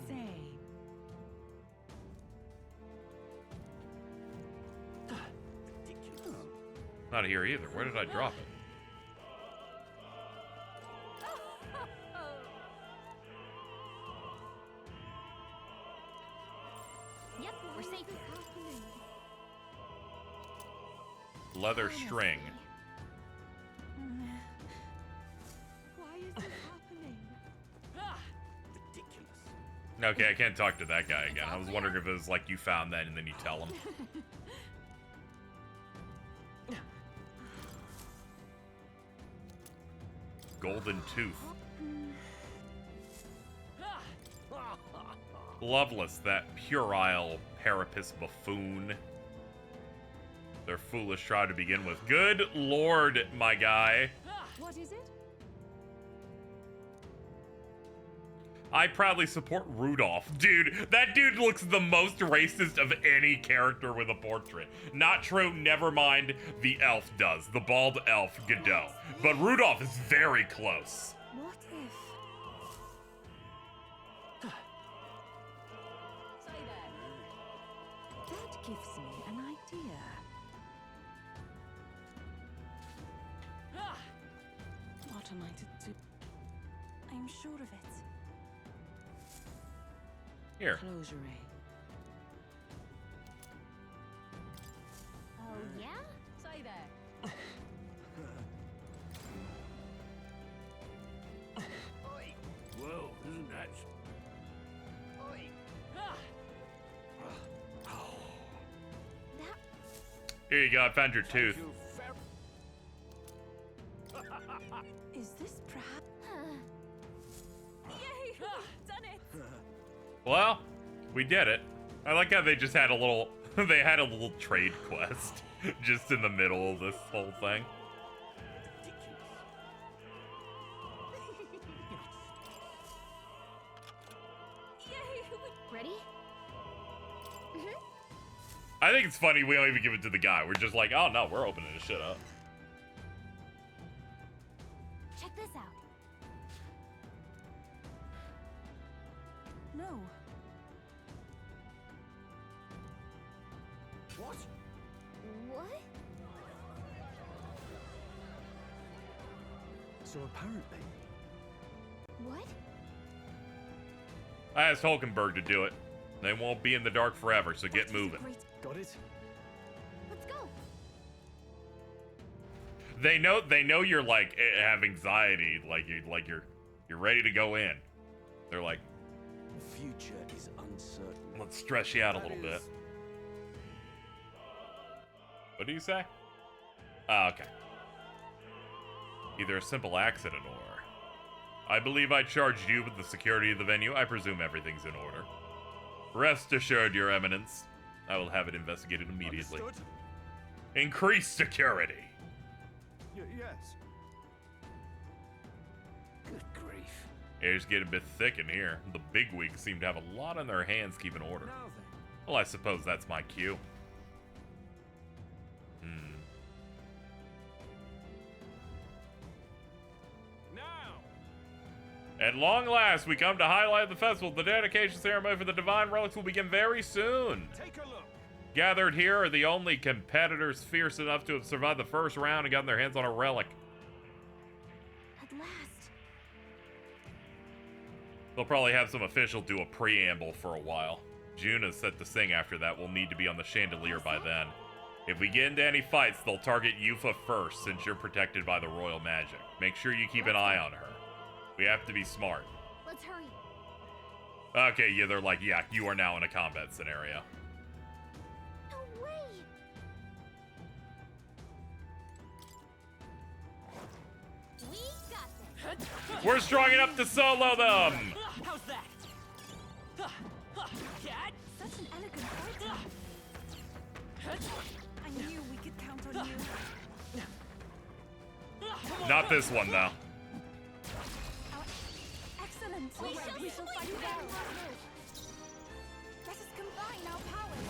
Say. Not here either. Where did I drop it? Yep, we're safe here. Leather string. Why is this happening? Okay, I can't talk to that guy again. I was wondering if it was like you found that and then you tell him. Golden tooth. Loveless, that puerile parapus buffoon. They're foolish try to begin with. Good lord, my guy. What is it? I proudly support Rudolph. Dude, that dude looks the most racist of any character with a portrait. Not true, never mind. The elf does. The bald elf, Godot. But Rudolph is very close. What if... That gives me an idea. What am I to do? I'm sure of it. Here. Close your eye. Oh, yeah? Say there. Whoa, isn't that... Here you go, I found your tooth. Is this perhaps... Yay! Done it! Well, we did it. I like how they just had a little, they had a little trade quest just in the middle of this whole thing. Ready? I think it's funny we don't even give it to the guy. We're just like, oh no, we're opening this shit up. Check this out. No. What? What? So apparently... What? I asked Hulkenberg to do it. They won't be in the dark forever, so get moving. Got it? Let's go. They know you're like have anxiety, like you're ready to go in. They're like, The future is uncertain. let's stress you out a little bit. What do you say? Oh, okay. Either a simple accident or... I believe I charged you with the security of the venue. I presume everything's in order. Rest assured, Your Eminence. I will have it investigated immediately. Understood. Increase security. Yes. Good grief. Air's getting a bit thick in here. The bigwigs seem to have a lot on their hands keeping order. Now then. Well, I suppose that's my cue. At long last, we come to highlight the festival. The dedication ceremony for the divine relics will begin very soon. Take a look. Gathered here are the only competitors fierce enough to have survived the first round and gotten their hands on a relic. At last. They'll probably have some official do a preamble for a while. Juna's set to sing after that. We'll need to be on the chandelier by then. If we get into any fights, they'll target Yufa first since you're protected by the royal magic. Make sure you keep an eye on her. We have to be smart. Let's hurry. Okay, yeah, they're like, yeah, you are now in a combat scenario. No way. We got this. We're strong enough to solo them! How's that? Cat? Such an elegant fighter. I knew we could count on you. Not this one, though. Excellent. We shall fight well. Let us combine our powers.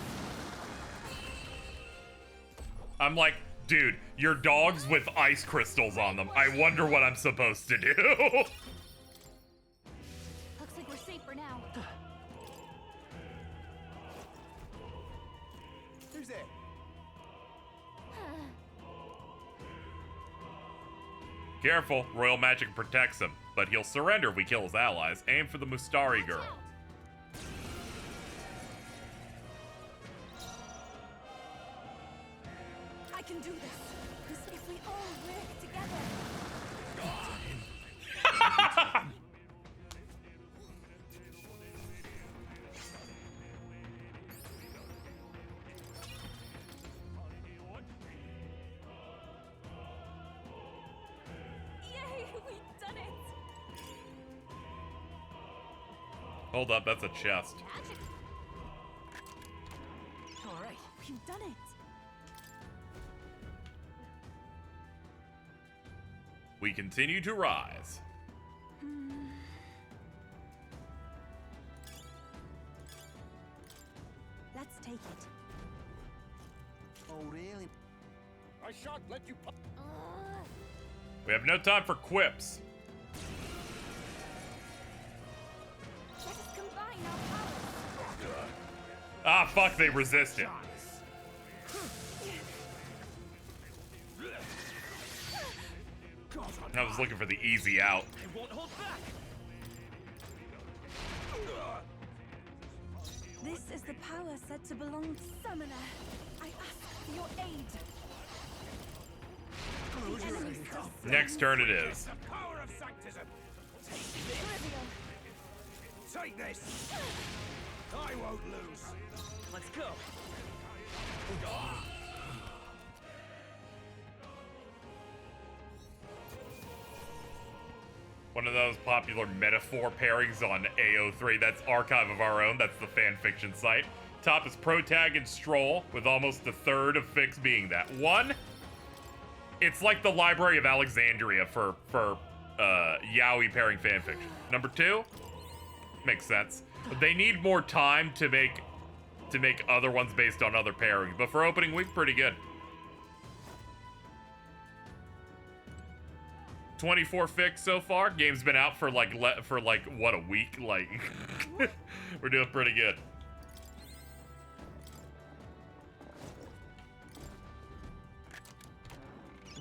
I'm like, dude, your dog's with ice crystals on them. I wonder what I'm supposed to do. Looks like we're safe for now. Who's there? Careful, royal magic protects him, but he'll surrender if we kill his allies. Aim for the Mustari girl. I can do this. If we all work together. Yay, we've done it. Hold up, that's a chest. All right, we've done it. We continue to rise. Let's take it. Oh, really? I shan't let you. We have no time for quips. Let us combine our powers. Ah, fuck, they resist it. I was looking for the easy out. I won't hold back. This is the power said to belong to Summoner. I ask for your aid. The enemies still Next turn it is. The power of sanctism. trivial. Take this. I won't lose. Let's go. One of those popular metaphor pairings on AO3. That's Archive of Our Own. That's the fanfiction site. Top is Protag and Stroll, with almost a third of Fix being that. One, it's like the Library of Alexandria for yaoi pairing fanfiction. Number two, makes sense. But they need more time to make other ones based on other pairings. But for opening week, pretty good. 24 fix so far. Game's been out for like what, a week? Like we're doing pretty good.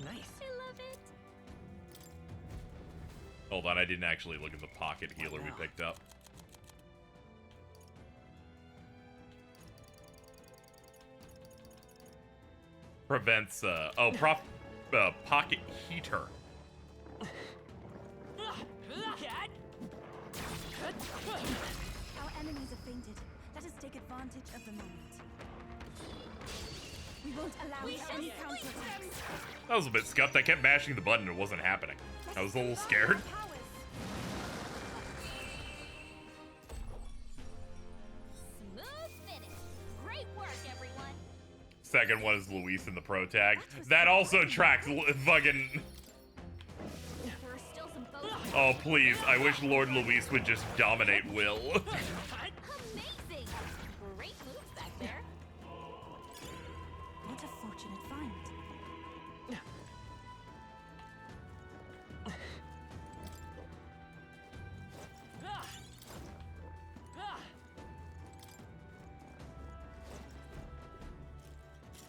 Nice. I love it. Hold on, I didn't actually look at the pocket healer we picked up. Prevents pocket heater. Cat. Our enemies have fainted. Let us take advantage of the moment. We won't allow any counterattacks. That was a bit scuffed. I kept mashing the button and it wasn't happening. I was a little scared. Smooth finish. Great work, everyone. Second one is Luis in the pro tag. That also tracks fucking... There are still some foes. Oh, please. I wish Lord Luis would just dominate Will. Amazing. Great moves back there. What a fortunate find.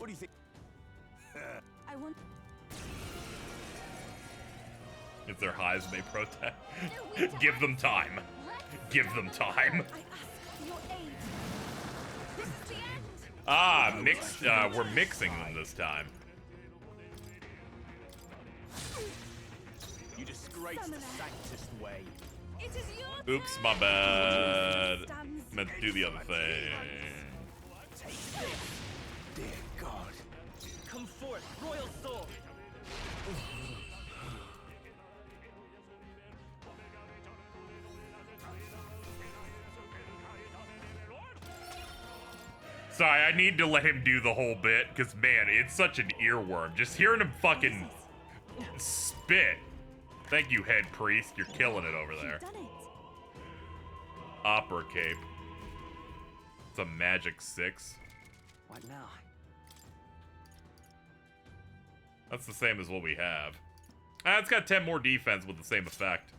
do you think? I want. If their highs may protest, give them time. Give them time. Ah, mixed. We're mixing them this time. You disgrace the Sanctist way. It is your Oops, my bad. Meant to do the other thing. Take this. Dear God. Come forth, royal soul. Sorry, I need to let him do the whole bit, because, man, it's such an earworm. Just hearing him fucking spit. Thank you, head priest. You're killing it over there. Opera cape. It's a magic 6. What now? That's the same as what we have. It's got 10 more defense with the same effect.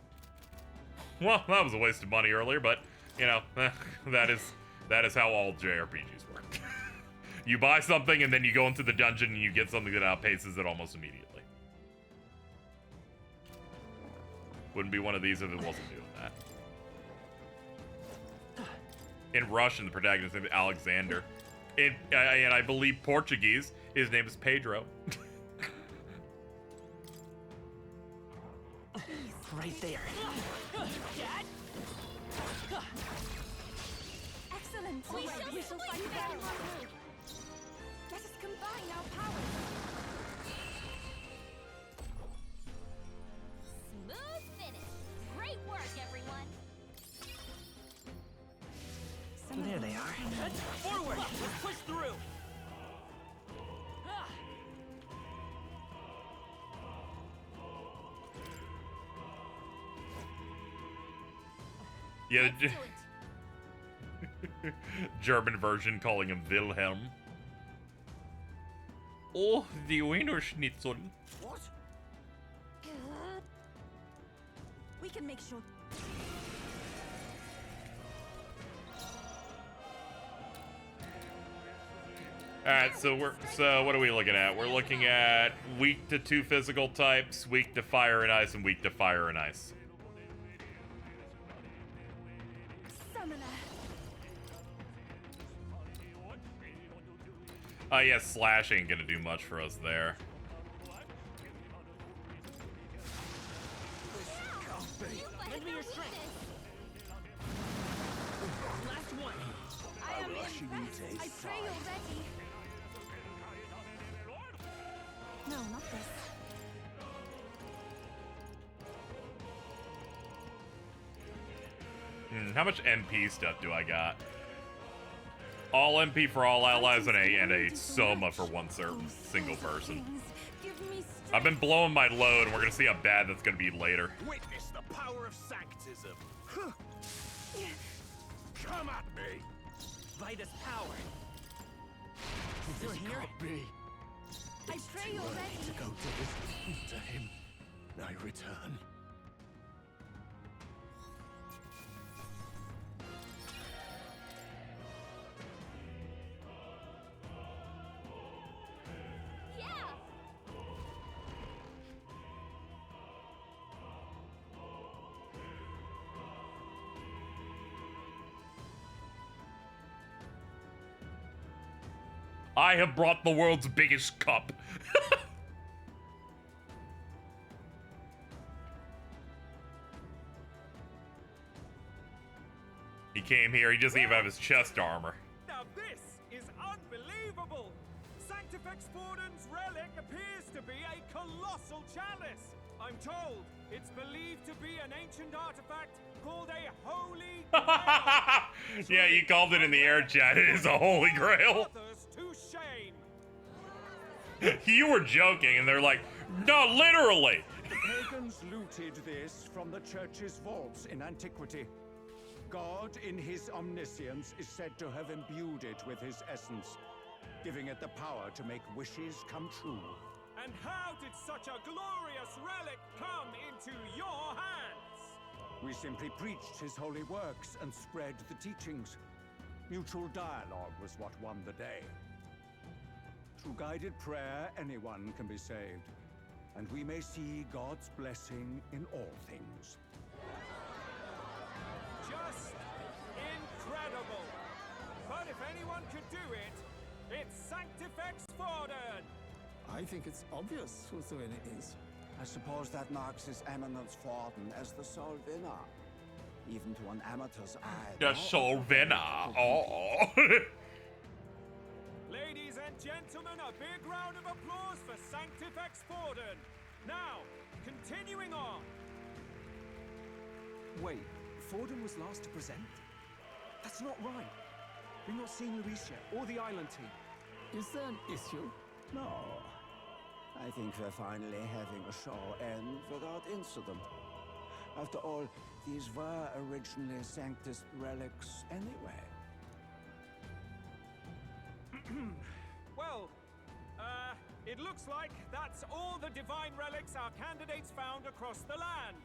Well, that was a waste of money earlier, but, you know, that is how all JRPGs work. You buy something and then you go into the dungeon and you get something that outpaces it almost immediately. Wouldn't be one of these if it wasn't doing that. In Russian, the protagonist's name is Alexander. And I believe Portuguese, his name is Pedro. Right there. excellent. We shall fight together. Let us combine our powers. Smooth finish. Great work, everyone. There they are. Forward! Let's push through! Yeah, German version calling him Wilhelm. Oh, the Wiener Schnitzel. What? We can make sure. Alright, so what are we looking at? We're looking at weak to 2 physical types, weak to fire and ice, and weak to fire and ice. Yeah, slash ain't gonna do much for us there. Lend me your strength. Last one. I am in. I pray you're ready. No, not this. How much NP stuff do I got? All MP for all allies and a Soma for one certain single person. I've been blowing my load, and we're gonna see how bad that's gonna be later. Witness the power of Sanctism. Come at me. Vitus power. You're here? Be. I pray you're ready. To go to him, I return. I have brought the world's biggest cup. He came here, he doesn't even have his chest armor. Now this is unbelievable! Sanctifex Forden's relic appears to be a colossal chalice. I'm told it's believed to be an ancient artifact called a holy grail. Yeah, you called it in the air chat. It is a holy grail. Others to shame. You were joking, and they're like, no, literally. The pagans looted this from the church's vaults in antiquity. God, in his omniscience, is said to have imbued it with his essence, giving it the power to make wishes come true. And how did such a glorious relic come into your hands? We simply preached his holy works and spread the teachings. Mutual dialogue was what won the day. Through guided prayer, anyone can be saved. And we may see God's blessing in all things. Just incredible! But if anyone could do it, it's Sanctifex Forden! I think it's obvious who the winner is. I suppose that marks His Eminence Forden as the sole winner. Even to an amateur's eye. The sole winner. Oh. Ladies and gentlemen, a big round of applause for Sanctifex Forden. Now, continuing on. Wait, Forden was last to present? That's not right. We've not seen Louis yet, or the island team. Is there an issue? No. I think we're finally having a show end without incident. After all, these were originally Sanctus relics anyway. Well, it looks like that's all the divine relics our candidates found across the land.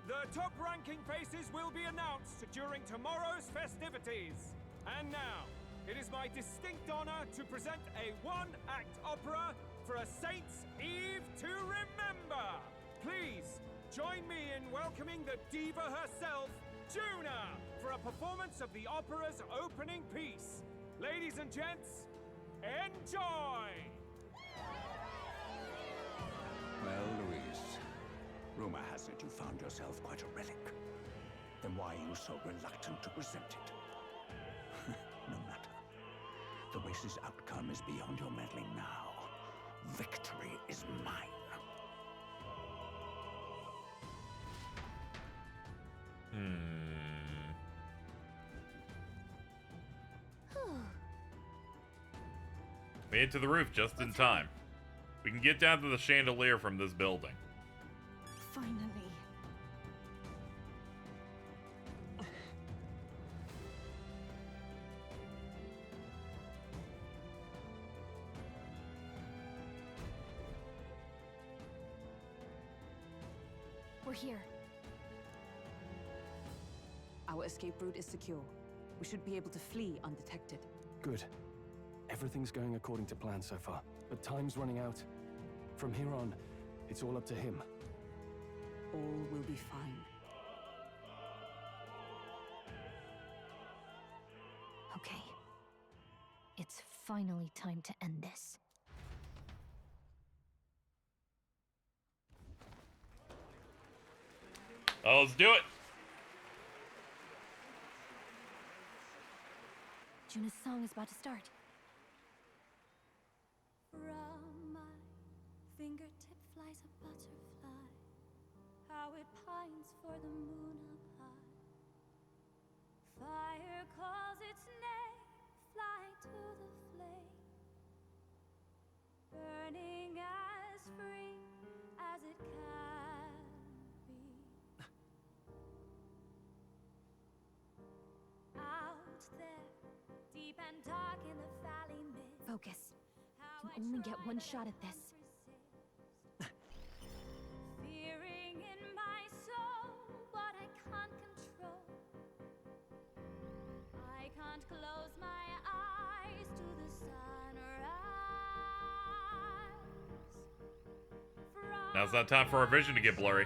The top-ranking faces will be announced during tomorrow's festivities. And now, it is my distinct honor to present a one-act opera for a Saint's Eve to remember. Please, join me in welcoming the diva herself, Juna, for a performance of the opera's opening piece. Ladies and gents, enjoy! Well, Louise, rumor has it you found yourself quite a relic. Then why are you so reluctant to present it? No matter. The race's outcome is beyond your meddling now. Victory is mine. Made it to the roof just in time. We can get down to the chandelier from this building. Finally. We're here. Our escape route is secure. We should be able to flee undetected. Good. Everything's going according to plan so far, but time's running out. From here on, it's all up to him. All will be fine. Okay. It's finally time to end this. Oh, let's do it. Juna's song is about to start. From my fingertip flies a butterfly, how it pines for the moon up high. Fire calls its name, fly to the flame, burning as free as it can be. Out there, deep and dark in the valley mid. Focus. You can only get one shot at this. Fearing in my soul what I can't control. I can't close my eyes to the sunrise. Now's not time for our vision to get blurry.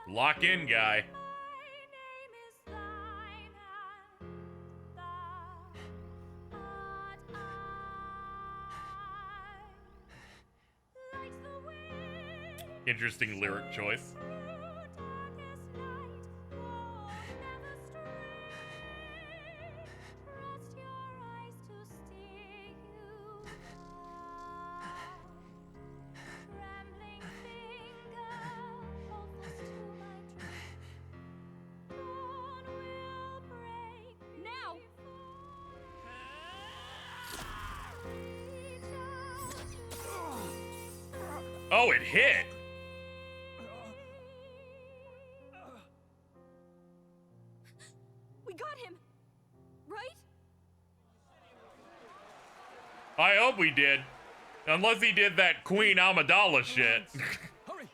Lock in, guy. Interesting lyric choice. Oh, it hit! We got him! Right? I hope we did. Unless he did that Queen Amidala shit. Hurry!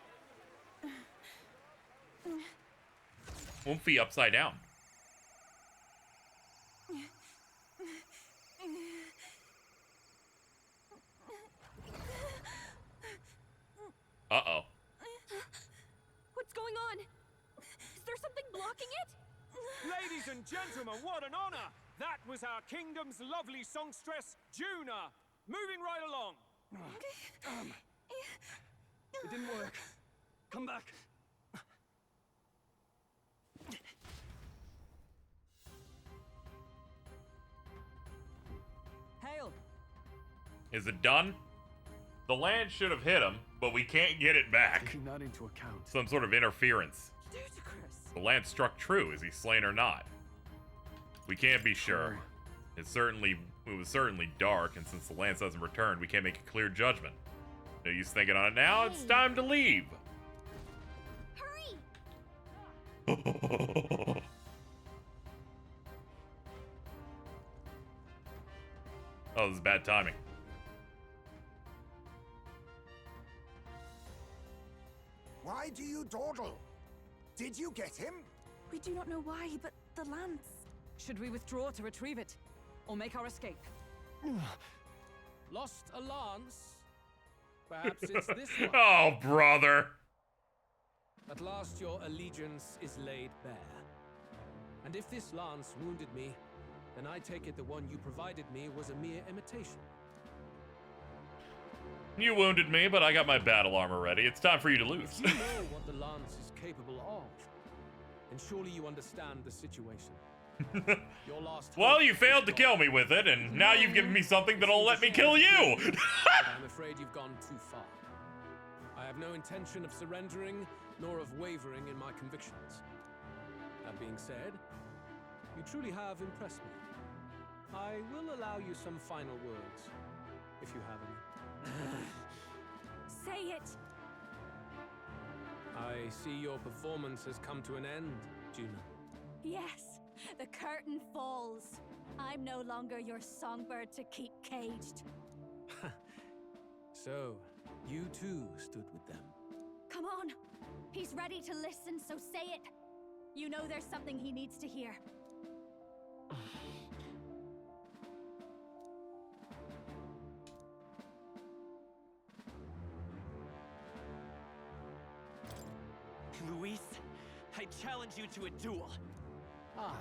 Oomphy upside down. Uh-oh. What's going on? Is there something blocking it? Ladies and gentlemen, what an honor! That was our kingdom's lovely songstress, Juna. Moving right along. It didn't work. Come back. Hail. Is it done? The land should have hit him, but we can't get it back. Taking that into account. Some sort of interference. Ludicrous. The lance struck true. Is he slain or not? We can't be sure. It was certainly dark, and since the lance hasn't returned, we can't make a clear judgment. No use thinking on it now. It's time to leave. Hurry! Oh, this is bad timing. Why do you dawdle? Did you get him? We do not know why, but the lance. Should we withdraw to retrieve it? Or make our escape? Lost a lance? Perhaps it's this one. Oh, brother. At last your allegiance is laid bare. And if this lance wounded me, then I take it the one you provided me was a mere imitation. You wounded me, but I got my battle armor ready. It's time for you to lose. If you know what the lance is capable of, then surely you understand the situation. Your last Well, you failed to kill me with it, and now you've given me something that'll let me kill you! I'm afraid you've gone too far. I have no intention of surrendering, nor of wavering in my convictions. That being said, you truly have impressed me. I will allow you some final words, if you have any. Say it! I see your performance has come to an end, Juna. Yes, the curtain falls. I'm no longer your songbird to keep caged. So, you too stood with them. Come on. He's ready to listen, so say it. You know there's something he needs to hear. Louis, I challenge you to a duel. Ah,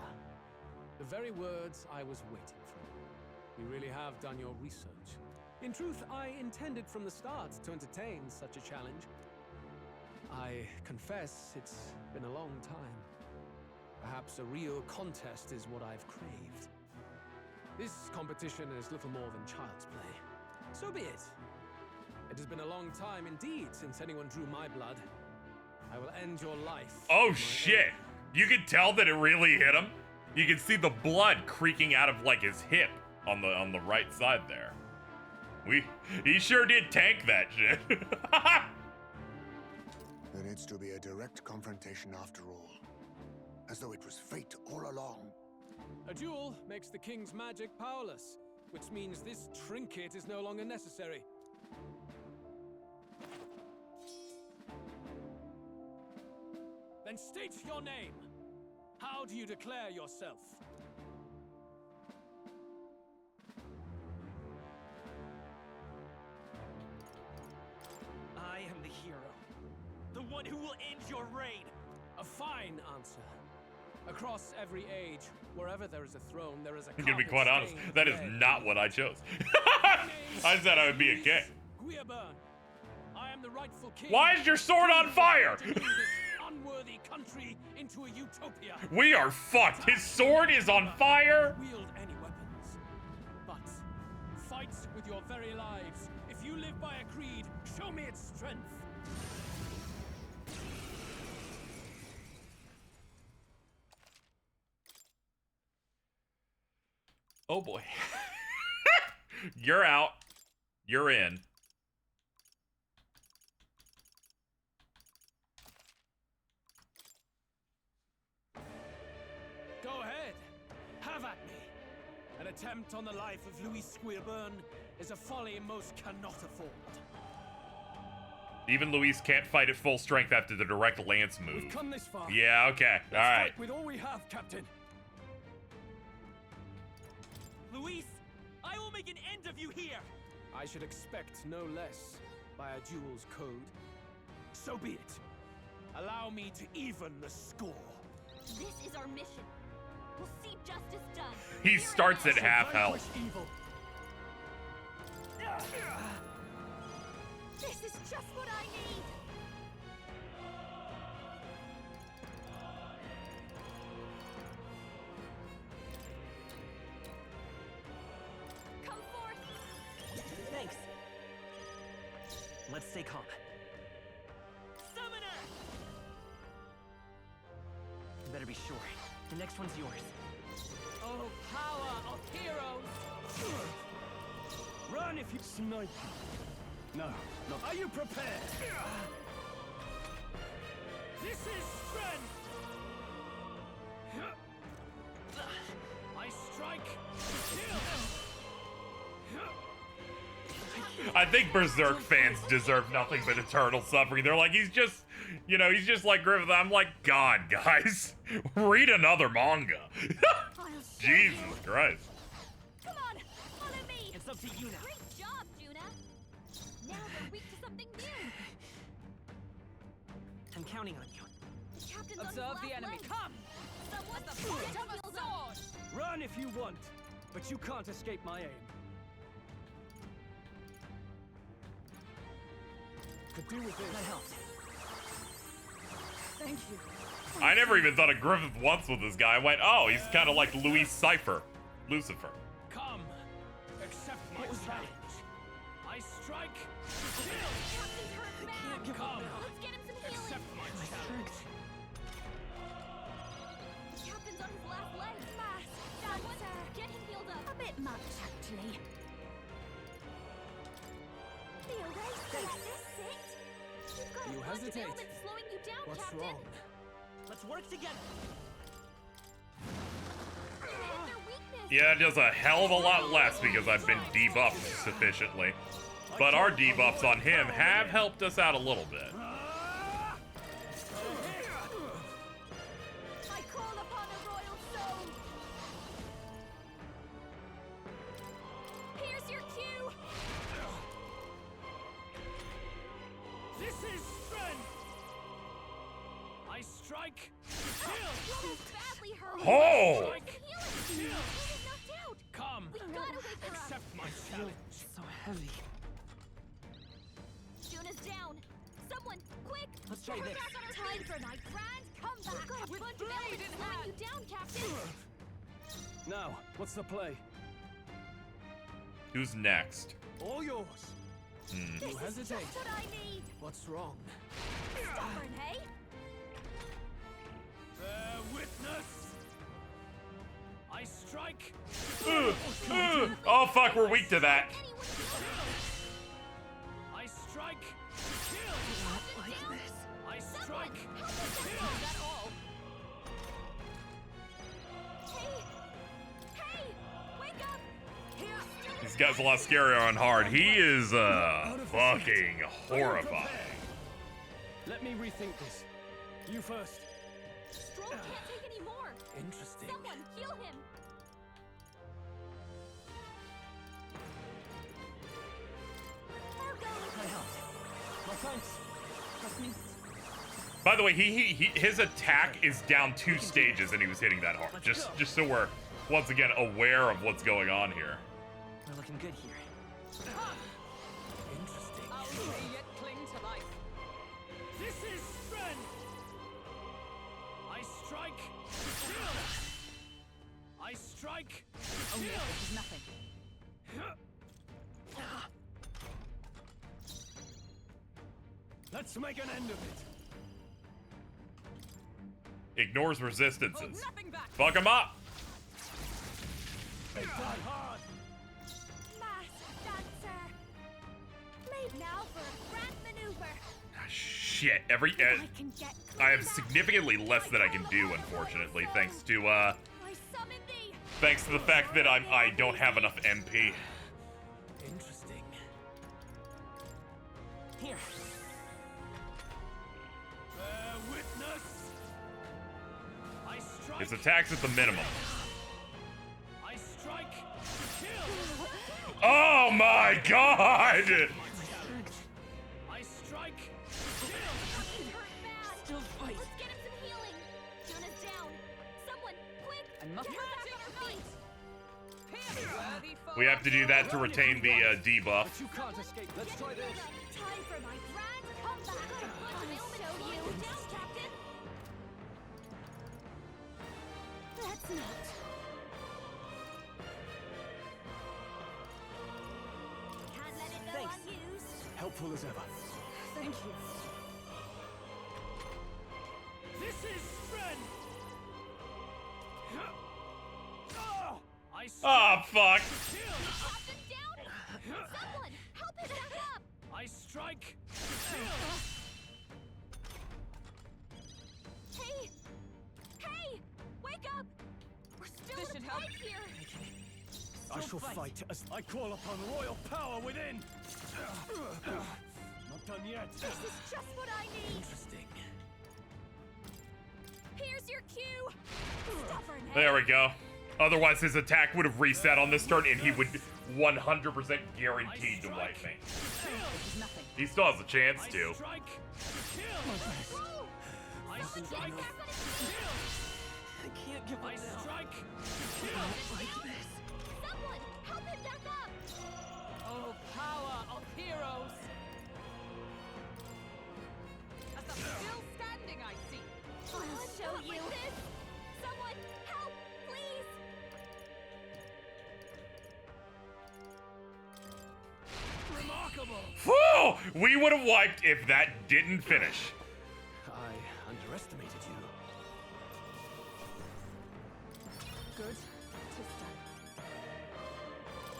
the very words I was waiting for. You really have done your research. In truth, I intended from the start to entertain such a challenge. I confess it's been a long time. Perhaps a real contest is what I've craved. This competition is little more than child's play. So be it. It has been a long time indeed since anyone drew my blood. I will end your life. Oh shit! You can tell that it really hit him. You can see the blood creaking out of like his hip on the right side there. He sure did tank that shit. There needs to be a direct confrontation after all. As though it was fate all along. A duel makes the king's magic powerless, which means this trinket is no longer necessary. Then state your name. How do you declare yourself? I am the hero. The one who will end your reign. A fine answer. Across every age, wherever there is a throne, there is a I'm gonna be carpet quite honest, stained that is red. not what I chose. I said I would be a king. Guiaburn. I am the rightful king. Why is your sword on fire? To lead this unworthy country into a utopia. We are fucked. His sword is on fire. Wield any weapons, but fight with your very lives. If you live by a creed, show me its strength. Oh boy. You're out. You're in. Go ahead. Have at me. And attempt on the life of Louis Squeerburn is a folly most cannot afford. Even Louise can't fight at full strength after the direct lance move. We've come this far. Yeah, okay. Let's Alright. fight with all we have, Captain. Luis, I will make an end of you here! I should expect no less by a duel's code. So be it. Allow me to even the score. This is our mission. We'll see justice done. He starts at half health. Evil. This is just what I need. Come forth. Thanks. Let's stay calm. Summoner! You better be sure. The next one's yours. Oh, power of heroes! Run if you snipe. No, not. Are you prepared? This is strength! I strike to kill! I think Berserk fans deserve nothing but eternal suffering. They're like, he's just, you know, he's just like Griffith. I'm like, God, guys, read another manga. Jesus Christ. Come on, follow me. It's up to you now. Great job, Juna. Now we're weak to something new. I'm counting on you. The captain's on his Observe last the enemy. leg. Come! Someone get the heels up. Run if you want, but you can't escape my aim. Could do with this. That helped. Thank you. I never even thought of Griffith once with this guy. I went, oh, he's kind of like Louis Cypher, Lucifer. Come, accept my challenge. I strike to kill. Captain's hurt bad. Come, Let's get him some healing. accept my challenge. The captain's on his last leg. Someone get him healed up. A bit much, actually. The eraser. Let this sit. You've got You a bunch of hesitate. ailments slowing you down, What's Captain. wrong? Let's work together. Hit their weakness. Yeah, it does a hell of a lot less because I've been debuffed sufficiently. But our debuffs on him have helped us out a little bit. I call upon the royal soul. Here's your cue. This is strength. I strike to kill. You're badly hurt. Oh! Strike. Healing. He was knocked out. Come, We gotta wake her up. accept my challenge. So heavy. Juna's down. Someone, quick! Let's try Get her this. back on her Time for night grand comeback. You've got a bunch of elements slowing you down, Captain. Now, what's the play? Who's next? All yours. Hmm. This You is hesitate. just what I need. What's wrong? Stubborn, hey? Bear witness. I strike. Oh, fuck, we're weak to that. Anyone heal her? I strike. Kill. Not like this. I strike. Help us Kill. Is that all? Hey! Wake up! Here! This guy's a lot scarier on hard. He is, fucking horrifying. Let me rethink this. You first. Stroll can't take any more. Interesting. Someone heal him. I helped. Well, thanks. Trust me. By the way, his attack is down 2 stages and he was hitting that hard. Just so we're, once again, aware of what's going on here. We're looking good here. Interesting. I'll say yet cling to life. This is strength. I strike. Kill. I strike. Oh no, this is nothing. Let's make an end of it. Ignores resistances. Nothing back. Fuck him up. Die hard. Masked dancer. Made now for a grand maneuver. Shit. I can get I have significantly less that I can do, unfortunately, thanks to, I summon thee. Thanks to the fact that I don't have enough MP. Interesting. Here. Bear witness. I strike. His attack's at the minimum. I strike. Kill. Oh my god! I strike. Still fight. Let's get him some healing. Jonah's down. Someone, quick! And must Get her back on her feet. We have to do that to retain the debuff. But you can't escape. Let's try this. Time for my grand comeback. I'll show you. Down, Captain. Let's not. Can't let it go unused. Helpful as ever. Thank you. This is strength. I Ah, fuck. Captain down. Someone, help him back up. I strike. Hey, hey, wake up. We're still This in should the help. fight here. I shall fight as I call upon royal power within. Not done yet. This is just what I need. Interesting. Here's your cue. Stubborn. There we go. Otherwise, his attack would have reset on this turn, and he would 100% guaranteed to wipe me. He still has a chance to. I strike. I strike. I can't give up I now. strike. Someone, help him back up. Oh, power of heroes. As I'm still standing, I see. I'll show you. Someone, help, please. Remarkable. Whew! We would have wiped if that didn't finish. I underestimated you. Good.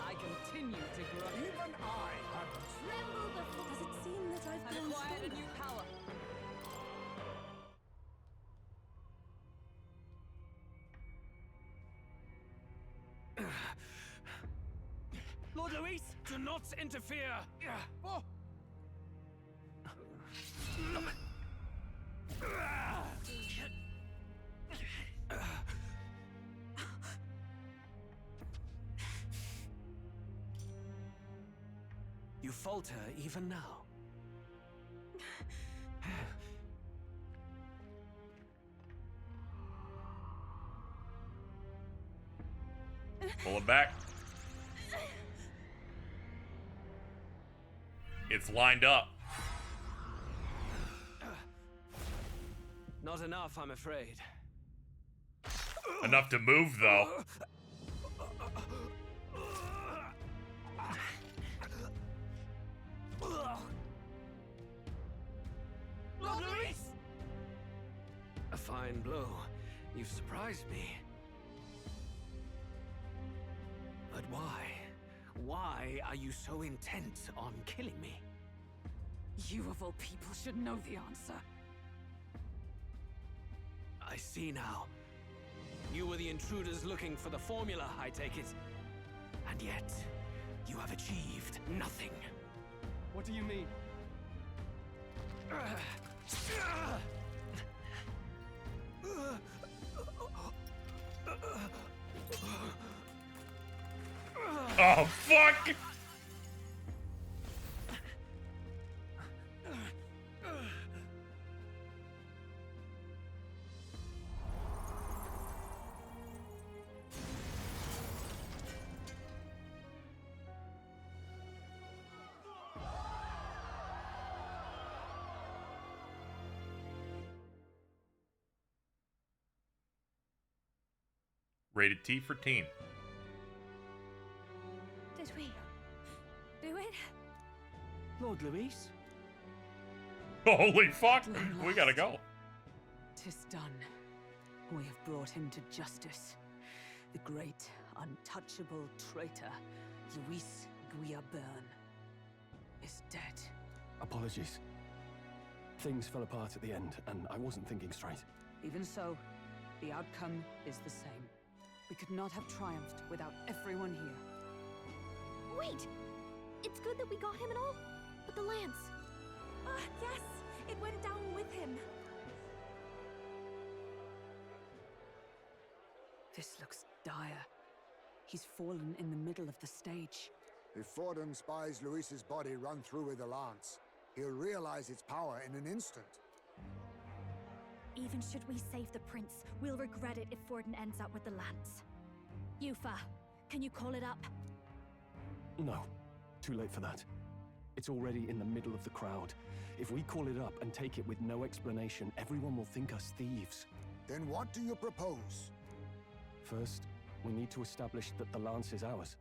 I continue to grow. Even I have Tremble before. Does it seem that I've I've grown acquired a stronger? new power. Lord Louis, do not interfere. Oh. You falter even now. Pull it back. It's lined up. Not enough, I'm afraid. Enough to move, though. Lord Louis! A fine blow. You've surprised me. But why? Why are you so intent on killing me? You of all people should know the answer. I see now. You were the intruders looking for the formula, I take it. And yet, you have achieved nothing. What do you mean? Oh, fuck! Rated T for teen. Did we do it? Lord Louis? Holy fuck! We gotta go. 'Tis done. We have brought him to justice. The great, untouchable traitor, Louis Guillaburn, is dead. Apologies. Things fell apart at the end, and I wasn't thinking straight. Even so, the outcome is the same. We could not have triumphed without everyone here. Wait! It's good that we got him and all, but the lance. Ah, yes! It went down with him. This looks dire. He's fallen in the middle of the stage. If Forden spies Luis's body run through with a lance, he'll realize its power in an instant. Even should we save the prince, we'll regret it if Forden ends up with the lance. Yufa, can you call it up? No. Too late for that. It's already in the middle of the crowd. If we call it up and take it with no explanation, everyone will think us thieves. Then what do you propose? First, we need to establish that the lance is ours.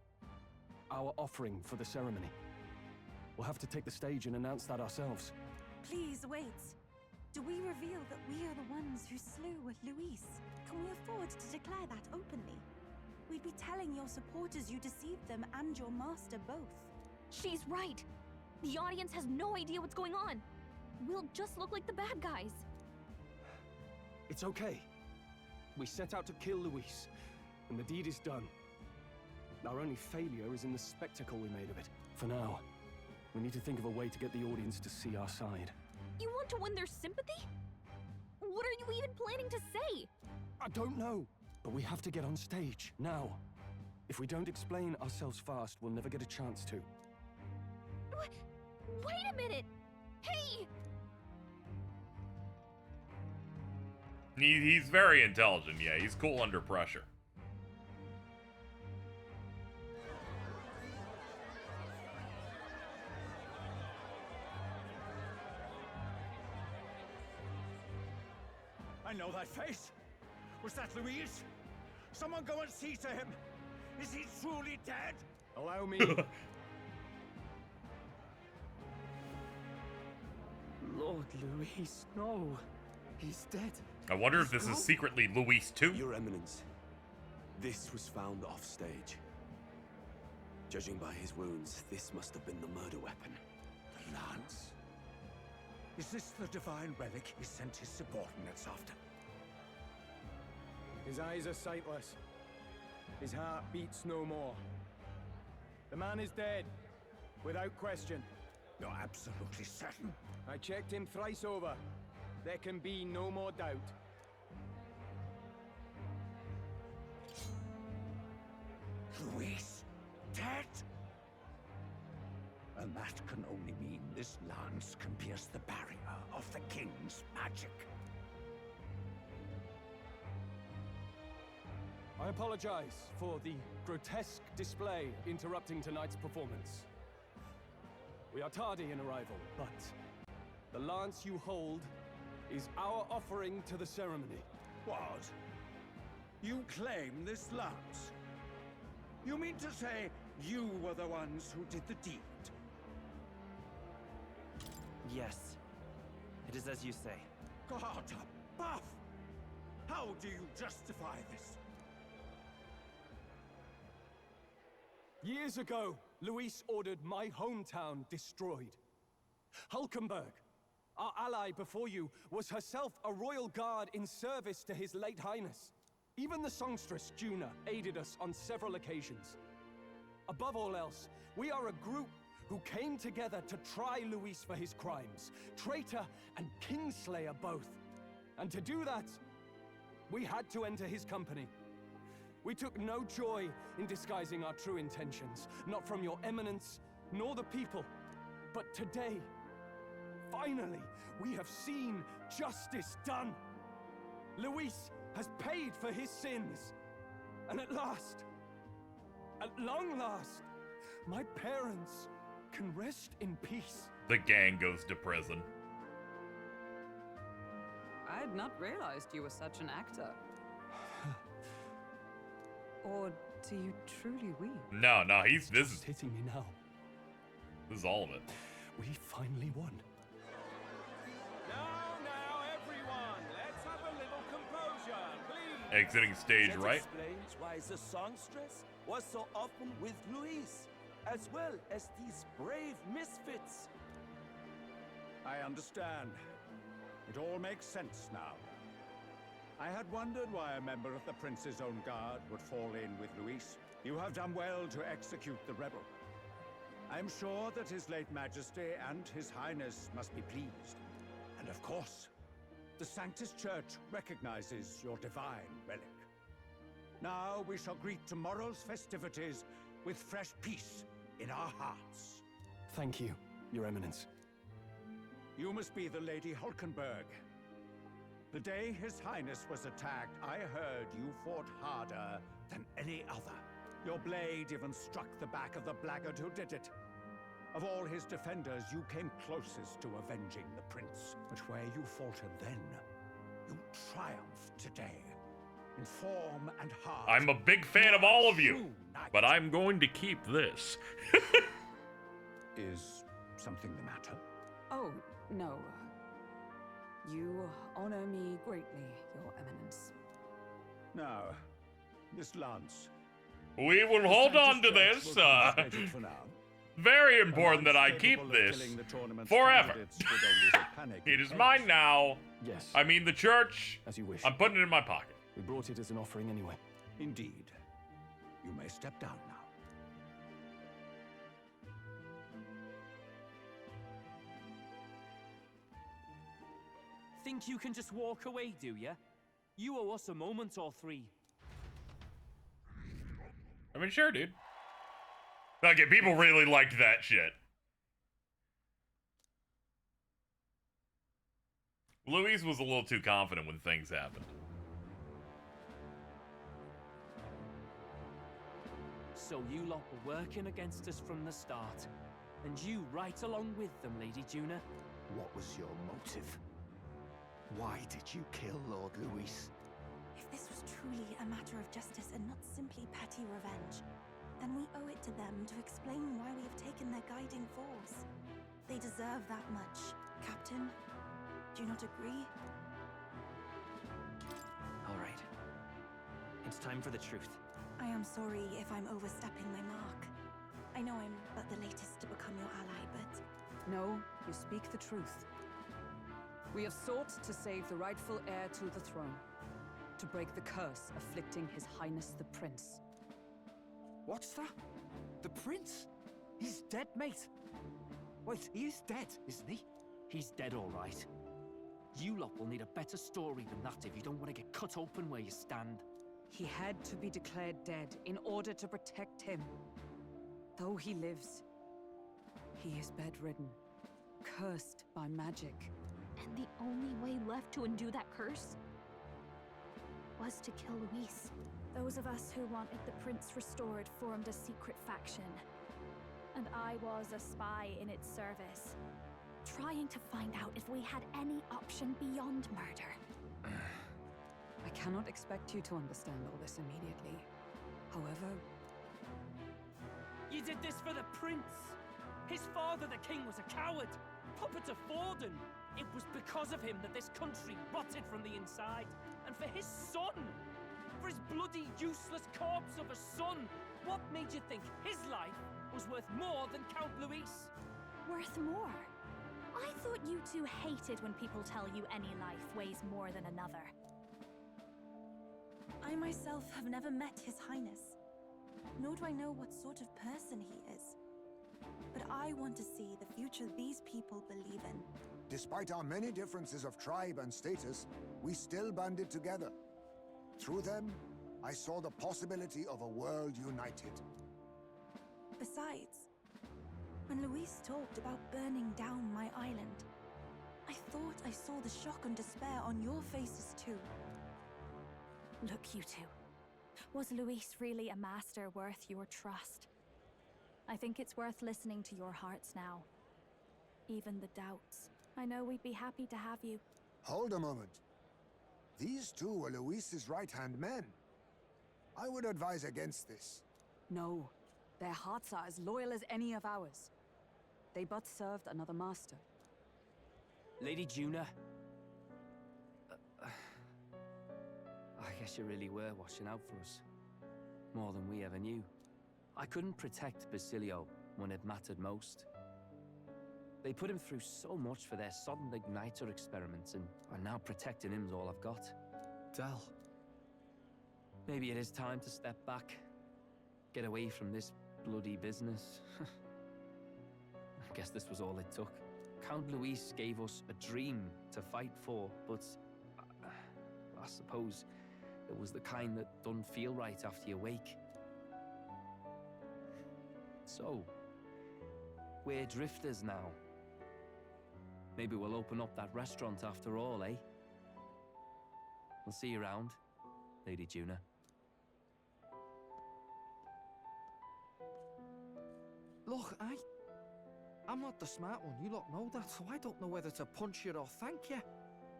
Our offering for the ceremony. We'll have to take the stage and announce that ourselves. Please wait. Do we reveal that we are the ones who slew Louis? Can we afford to declare that openly? We'd be telling your supporters you deceived them and your master both. She's right. The audience has no idea what's going on. We'll just look like the bad guys. It's okay. We set out to kill Louis, and the deed is done. Our only failure is in the spectacle we made of it. For now, we need to think of a way to get the audience to see our side. You want to win their sympathy? What are you even planning to say? I don't know, but we have to get on stage, now. If we don't explain ourselves fast, we'll never get a chance to. Wait a minute! Hey! He's very intelligent, yeah. He's cool under pressure. I know that face. Was that Louis? Someone go and see to him. Is he truly dead? Allow me. Lord Louis, no. He's dead. I wonder if this is secretly Louis too. Your Eminence, this was found off stage. Judging by his wounds, this must have been the murder weapon. The lance? Is this the divine relic he sent his subordinates after? His eyes are sightless. His heart beats no more. The man is dead, without question. You're absolutely certain? I checked him thrice over. There can be no more doubt. Louis, dead? And that can only mean this lance can pierce the barrier of the king's magic. I apologize for the grotesque display interrupting tonight's performance. We are tardy in arrival, but the lance you hold is our offering to the ceremony. What? You claim this lance? You mean to say you were the ones who did the deed? Yes. It is as you say. God above! How do you justify this? Years ago, Louis ordered my hometown destroyed. Hulkenberg, our ally before you, was herself a royal guard in service to his late highness. Even the songstress, Juna, aided us on several occasions. Above all else, we are a group who came together to try Louis for his crimes, traitor and kingslayer both. And to do that, we had to enter his company. We took no joy in disguising our true intentions, not from your eminence, nor the people. But today, finally, we have seen justice done. Louis has paid for his sins. And at last, at long last, my parents can rest in peace. The gang goes to prison. I had not realized you were such an actor. Or do you truly weep? No, this is hitting me now. This is all of it. We finally won. Now, everyone, let's have a little composure, please. Exiting stage That right. explains why the songstress was so often with Louis, as well as these brave misfits. I understand. It all makes sense now. I had wondered why a member of the Prince's own guard would fall in with Louis. You have done well to execute the rebel. I am sure that His late Majesty and His Highness must be pleased. And of course, the Sanctus Church recognizes your divine relic. Now we shall greet tomorrow's festivities with fresh peace in our hearts. Thank you, Your Eminence. You must be the Lady Hulkenberg. The day His Highness was attacked, I heard you fought harder than any other. Your blade even struck the back of the blackguard who did it. Of all his defenders, you came closest to avenging the prince. But where you faltered then, you triumphed today. In form and heart. I'm a big fan of all of you, but I'm going to keep this. Is something the matter? Oh, no. You honor me greatly, Your Eminence. Now, this lance. We will hold on to this. For now. Very important that I keep this forever. It is mine now. Yes. I mean the church. As you wish. I'm putting it in my pocket. We brought it as an offering anyway. Indeed. You may step down now. Think you can just walk away, do ya? You owe us a moment or three. I mean, sure, dude. Okay, people really liked that shit. Louis was a little too confident when things happened. So you lot were working against us from the start. And you right along with them, Lady Juna. What was your motive? Why did you kill Lord Louis? If this was truly a matter of justice and not simply petty revenge, then we owe it to them to explain why we have taken their guiding force. They deserve that much. Captain, do you not agree? All right. It's time for the truth. I am sorry if I'm overstepping my mark. I know I'm but the latest to become your ally, but... No, you speak the truth. We have sought to save the rightful heir to the throne, to break the curse afflicting His Highness the Prince. What's that? The prince? He's dead, mate. Wait, he is dead, isn't he? He's dead, all right. You lot will need a better story than that if you don't want to get cut open where you stand. He had to be declared dead in order to protect him. Though he lives, he is bedridden, cursed by magic. And the only way left to undo that curse was to kill Louis. Those of us who wanted the prince restored formed a secret faction. And I was a spy in its service, trying to find out if we had any option beyond murder. I cannot expect you to understand all this immediately. However... You did this for the prince! His father, the king, was a coward! Puppet of Forden! It was because of him that this country rotted from the inside! And for his son! For his bloody, useless corpse of a son! What made you think his life was worth more than Count Louis? Worth more? I thought you two hated when people tell you any life weighs more than another. I myself have never met His Highness, nor do I know what sort of person he is. But I want to see the future these people believe in. Despite our many differences of tribe and status, we still banded together. Through them, I saw the possibility of a world united. Besides, when Louis talked about burning down my island, I thought I saw the shock and despair on your faces too. Look, you two. Was Louis really a master worth your trust? I think it's worth listening to your hearts now. Even the doubts. I know we'd be happy to have you. Hold a moment. These two were Louis's right-hand men. I would advise against this. No, their hearts are as loyal as any of ours. They but served another master. Lady Juna. I guess you really were watching out for us. More than we ever knew. I couldn't protect Basilio when it mattered most. They put him through so much for their sudden igniter experiments, and now protecting him's all I've got. Del. Maybe it is time to step back. Get away from this bloody business. I guess this was all it took. Count Louis gave us a dream to fight for, but I suppose it was the kind that doesn't feel right after you wake. So, we're drifters now. Maybe we'll open up that restaurant after all, eh? We'll see you around, Lady Juna. Look, I'm not the smart one, you lot know that, so I don't know whether to punch you or thank you.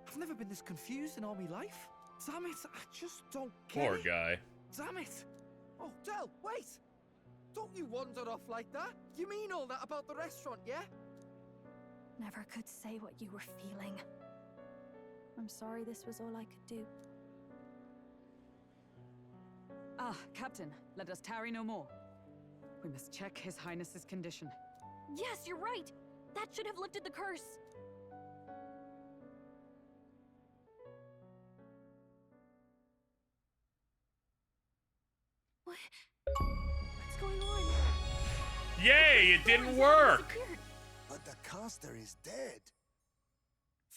I've never been this confused in all my life. Damn it, I just don't get Poor it. guy. Damn it! Oh, Del, wait! Don't you wander off like that? You mean all that about the restaurant, yeah? Never could say what you were feeling. I'm sorry this was all I could do. Ah, Captain, let us tarry no more. We must check His Highness's condition. Yes, you're right! That should have lifted the curse! What's going on? Yay, it didn't work! But the caster is dead.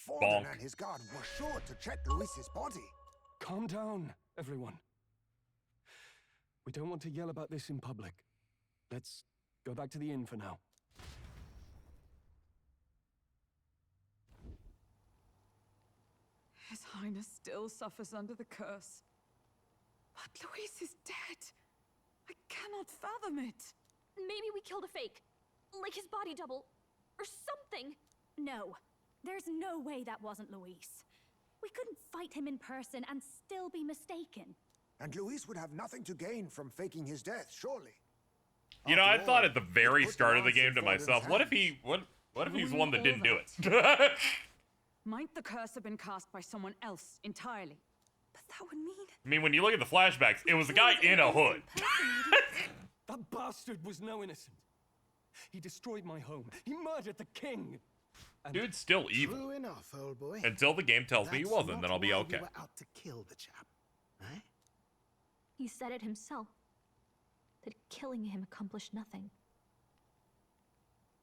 Bonk. Forden and his guard were sure to check Louis's body. Calm down, everyone. We don't want to yell about this in public. Let's go back to the inn for now. His Highness still suffers under the curse. But Louis is dead. I cannot fathom it. Maybe we killed a fake. Like his body double. Or something. No. There's no way that wasn't Louis. We couldn't fight him in person and still be mistaken. And Louis would have nothing to gain from faking his death, surely. You know, I After thought all, at the very put start of the lance in game to Forden's myself, what if hands. he what if he's the one that All didn't do that. it? Might the curse have been cast by someone else entirely? But that would mean... I mean, when you look at the flashbacks, it was a guy in a hood. That bastard was no innocent. He destroyed my home. He murdered the king. And Dude's still evil. True enough, old boy. Until the game tells me he That's wasn't, then not I'll be why okay. You were out to kill the chap, eh? He said it himself. That killing him accomplished nothing.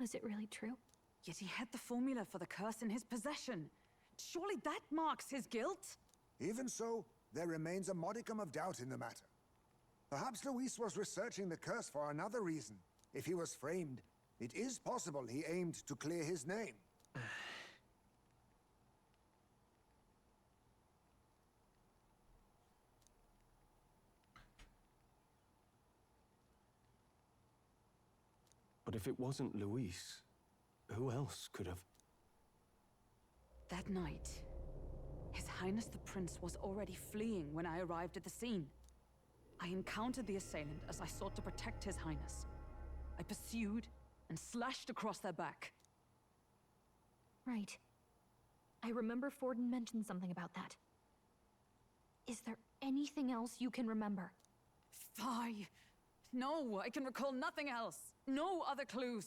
Was it really true? Yet he had the formula for the curse in his possession. Surely that marks his guilt? Even so, there remains a modicum of doubt in the matter. Perhaps Louis was researching the curse for another reason. If he was framed, it is possible he aimed to clear his name. But if it wasn't Louis, who else could have? That night, His Highness the Prince was already fleeing when I arrived at the scene. I encountered the assailant as I sought to protect His Highness. I pursued and slashed across their back. Right. I remember Forden mentioned something about that. Is there anything else you can remember? Fie! No, I can recall nothing else. No other clues.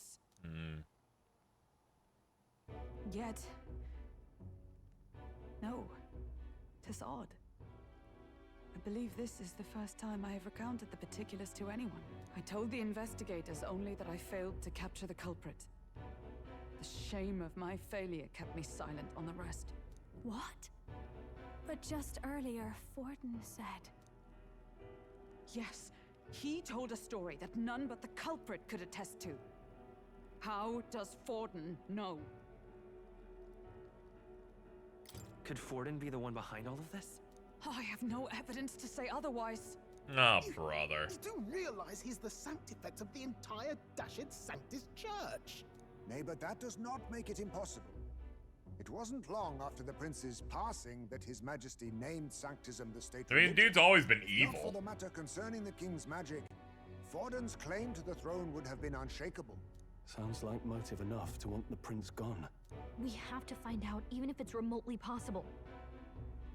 Yet... no. 'Tis odd. I believe this is the first time I have recounted the particulars to anyone. I told the investigators only that I failed to capture the culprit. The shame of my failure kept me silent on the rest. What? But just earlier, Forden said... Yes, he told a story that none but the culprit could attest to. How does Forden know? Could Forden be the one behind all of this? I have no evidence to say otherwise. Oh, brother. You do realize he's the sanctifex of the entire Dashed Sanctus Church. Nay, but that does not make it impossible. It wasn't long after the prince's passing that His Majesty named Sanctism the state I mean, religion. dude's always been If not for evil. the matter concerning the king's magic, Forden's claim to the throne would have been unshakable. Sounds like motive enough to want the prince gone. We have to find out, even if it's remotely possible.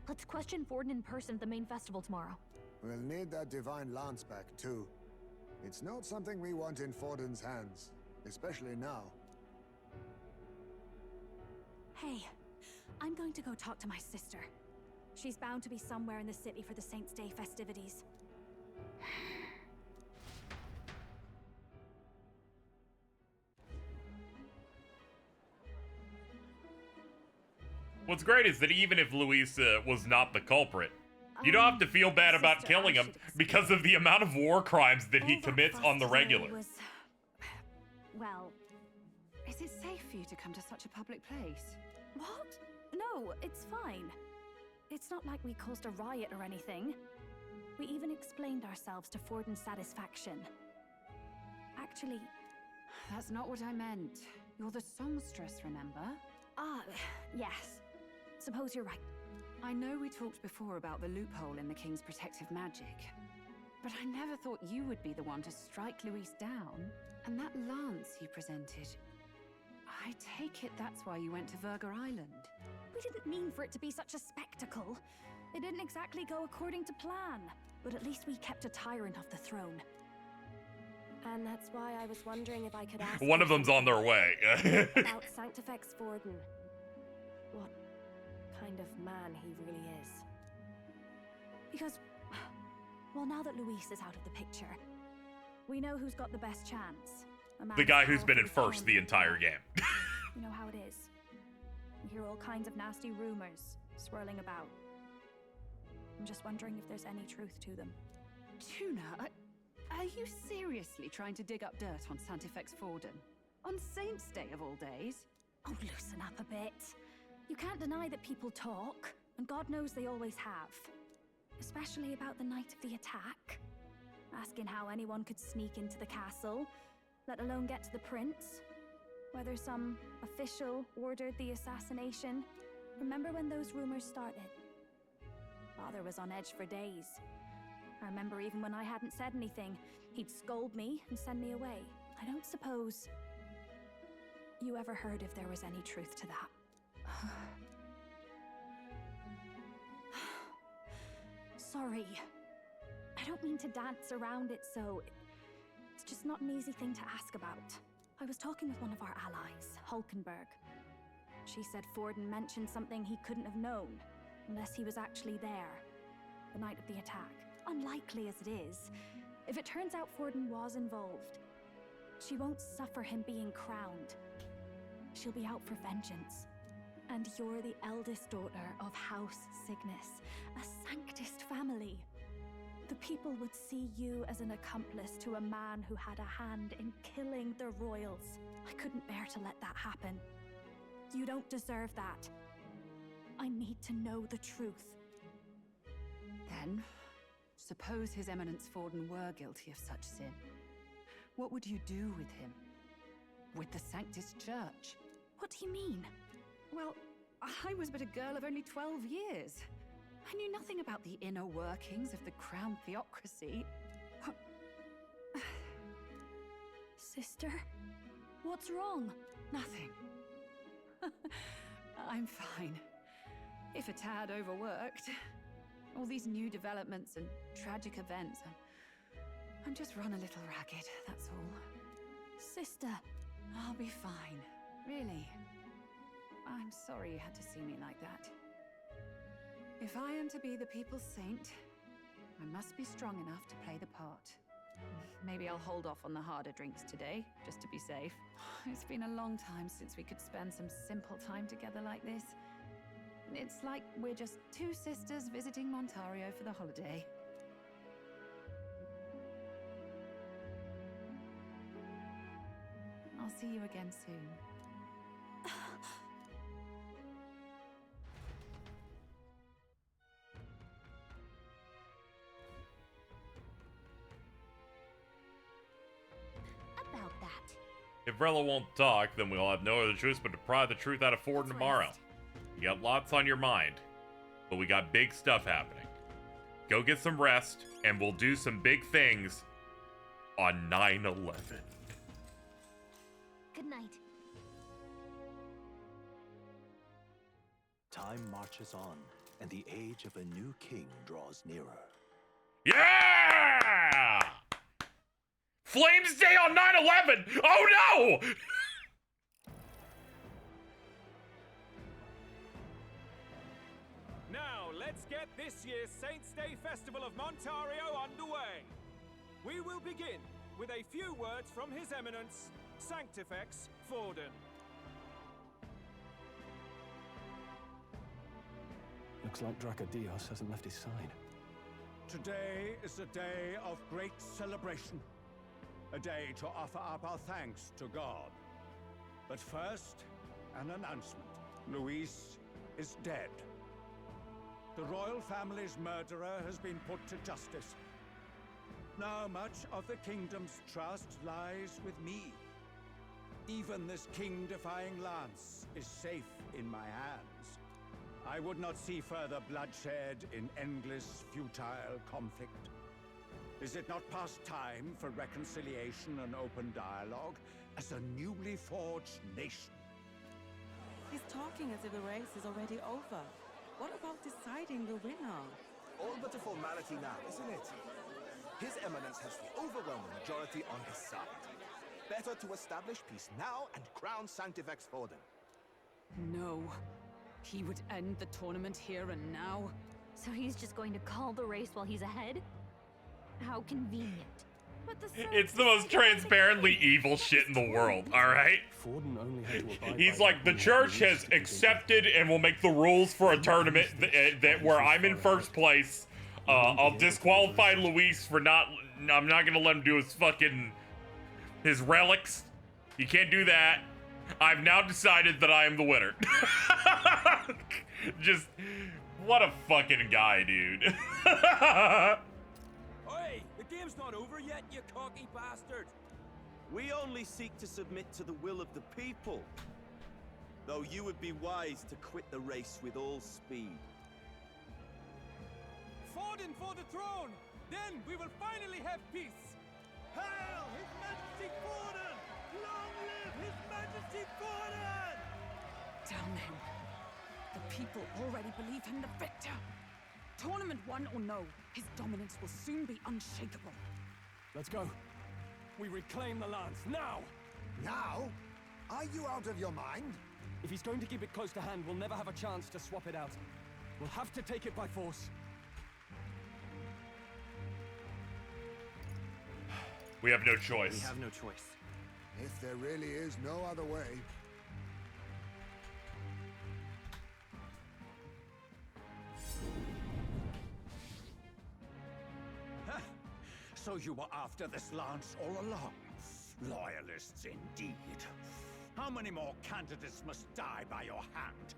Let's question Forden in person at the main festival tomorrow. We'll need that divine lance back, too. It's not something we want in Forden's hands, especially now. Hey, I'm going to go talk to my sister. She's bound to be somewhere in the city for the Saints' Day festivities. What's great is that even if Luis was not the culprit, you don't have to feel bad about Sister, killing him because of the amount of war crimes that he commits on the regular. Well, is it safe for you to come to such a public place? What? No, it's fine. It's not like we caused a riot or anything. We even explained ourselves to Forden's satisfaction. Actually... That's not what I meant. You're the songstress, remember? Yes. Suppose you're right. I know we talked before about the loophole in the King's protective magic, but I never thought you would be the one to strike Luis down. And that lance you presented, I take it that's why you went to Verger Island. We didn't mean for it to be such a spectacle. It didn't exactly go according to plan, but at least we kept a tyrant off the throne. And that's why I was wondering if I could ask One of them's on their way. about Sanctifex Forden. What kind of man he really is. Because, well, now that Luis is out of the picture, we know who's got the best chance. The guy who's been in first the entire game. You know how it is. You hear all kinds of nasty rumors swirling about. I'm just wondering if there's any truth to them. Tuna, are you seriously trying to dig up dirt on Sanctifex Forden? On Saints' Day of all days? Oh, loosen up a bit. You can't deny that people talk, and God knows they always have. Especially about the night of the attack. Asking how anyone could sneak into the castle, let alone get to the prince. Whether some official ordered the assassination. Remember when those rumors started? Father was on edge for days. I remember even when I hadn't said anything, he'd scold me and send me away. I don't suppose you ever heard if there was any truth to that. Sorry. I don't mean to dance around it, so it's just not an easy thing to ask about. I was talking with one of our allies, Hulkenberg. She said Forden mentioned something he couldn't have known, unless he was actually there, the night of the attack. Unlikely as it is, if it turns out Forden was involved, she won't suffer him being crowned. She'll be out for vengeance. And you're the eldest daughter of House Cygnus, a Sanctist family. The people would see you as an accomplice to a man who had a hand in killing the royals. I couldn't bear to let that happen. You don't deserve that. I need to know the truth. Then, suppose His Eminence Forden were guilty of such sin. What would you do with him? With the Sanctist Church? What do you mean? Well, I was but a girl of only 12 years. I knew nothing about the inner workings of the crown theocracy. Sister, what's wrong? Nothing. I'm fine. If a tad overworked. All these new developments and tragic events. I'm just run a little ragged, that's all. Sister. I'll be fine. Really. I'm sorry you had to see me like that. If I am to be the people's saint, I must be strong enough to play the part. Maybe I'll hold off on the harder drinks today, just to be safe. It's been a long time since we could spend some simple time together like this. It's like we're just two sisters visiting Montario for the holiday. I'll see you again soon. About that. If Rella won't talk, then we'll have no other choice but to pry the truth out of Forden tomorrow. You got lots on your mind, but we got big stuff happening. Go get some rest, and we'll do some big things on 9/11. Good night. Time marches on, and the age of a new king draws nearer. Yeah! Flames Day on 9/11! Oh no! Now, Let's get this year's Saints' Day Festival of Montario underway. We will begin with a few words from His Eminence, Sanctifex Forden. Looks like Dracodios hasn't left his side. Today is a day of great celebration. A day to offer up our thanks to God. But first, an announcement. Louis is dead. The royal family's murderer has been put to justice. Now much of the kingdom's trust lies with me. Even this king-defying lance is safe in my hands. I would not see further bloodshed in endless, futile conflict. Is it not past time for reconciliation and open dialogue as a newly forged nation? He's talking as if the race is already over. What about deciding the winner? All but a formality now, isn't it? His Eminence has the overwhelming majority on his side. Better to establish peace now and crown Sanctifex Forden. No. He would end the tournament here and now. So he's just going to call the race while he's ahead? How convenient. But It's the most transparently evil shit in the world, alright? He's like, the church has accepted and will make the rules for a tournament that where I'm in first place. I'll disqualify Luis for I'm not gonna let him do his relics. You can't do that. I've now decided that I am the winner. Just, what a fucking guy, dude. Hey, the game's not over yet, you cocky bastard! We only seek to submit to the will of the people. Though you would be wise to quit the race with all speed. Forden for the throne! Then we will finally have peace! Hail His Majesty Forden! Long live His Majesty Forden! Damn him. The people already believe him the victor. Tournament won or no, his dominance will soon be unshakable. Let's go. We reclaim the lance, now! Now? Are you out of your mind? If he's going to keep it close to hand, we'll never have a chance to swap it out. We'll have to take it by force. We have no choice. We have no choice. If there really is no other way. So you were after this lance all along? Loyalists indeed. How many more candidates must die by your hand?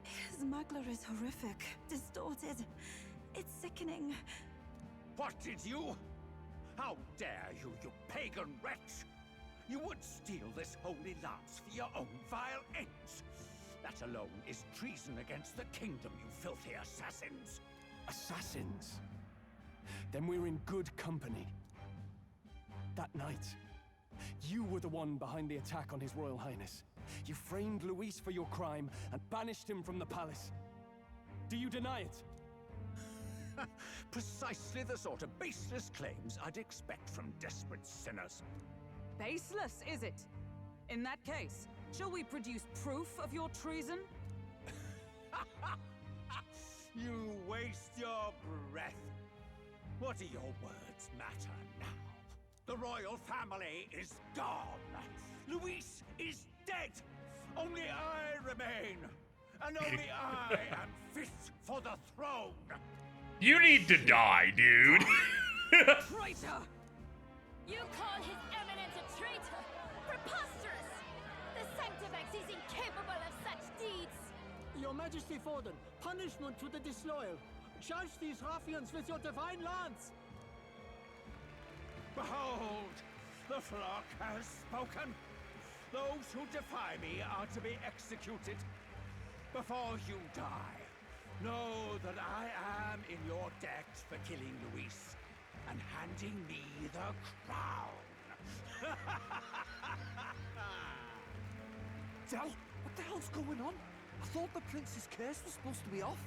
His muggler is horrific, distorted. It's sickening. What did you? How dare you, you pagan wretch! You would steal this holy lance for your own vile ends. That alone is treason against the kingdom, you filthy assassins. Assassins? Then we're in good company. That night, you were the one behind the attack on His Royal Highness. You framed Luis for your crime and banished him from the palace. Do you deny it? Precisely the sort of baseless claims I'd expect from desperate sinners. Baseless, is it? In that case, shall we produce proof of your treason? You waste your breath. What do your words matter now? The royal family is gone. Luis is dead. Only I remain. And only I am fit for the throne. You need to die, dude. Traitor! You call His Eminence a traitor? Preposterous! The Sanctifex is incapable of such deeds! Your Majesty Forden, punishment to the disloyal. Judge these ruffians with your divine lance! Behold, the flock has spoken. Those who defy me are to be executed. Before you die, know that I am in your debt for killing Luis and handing me the crown. Del, what the hell's going on? I thought the prince's curse was supposed to be off.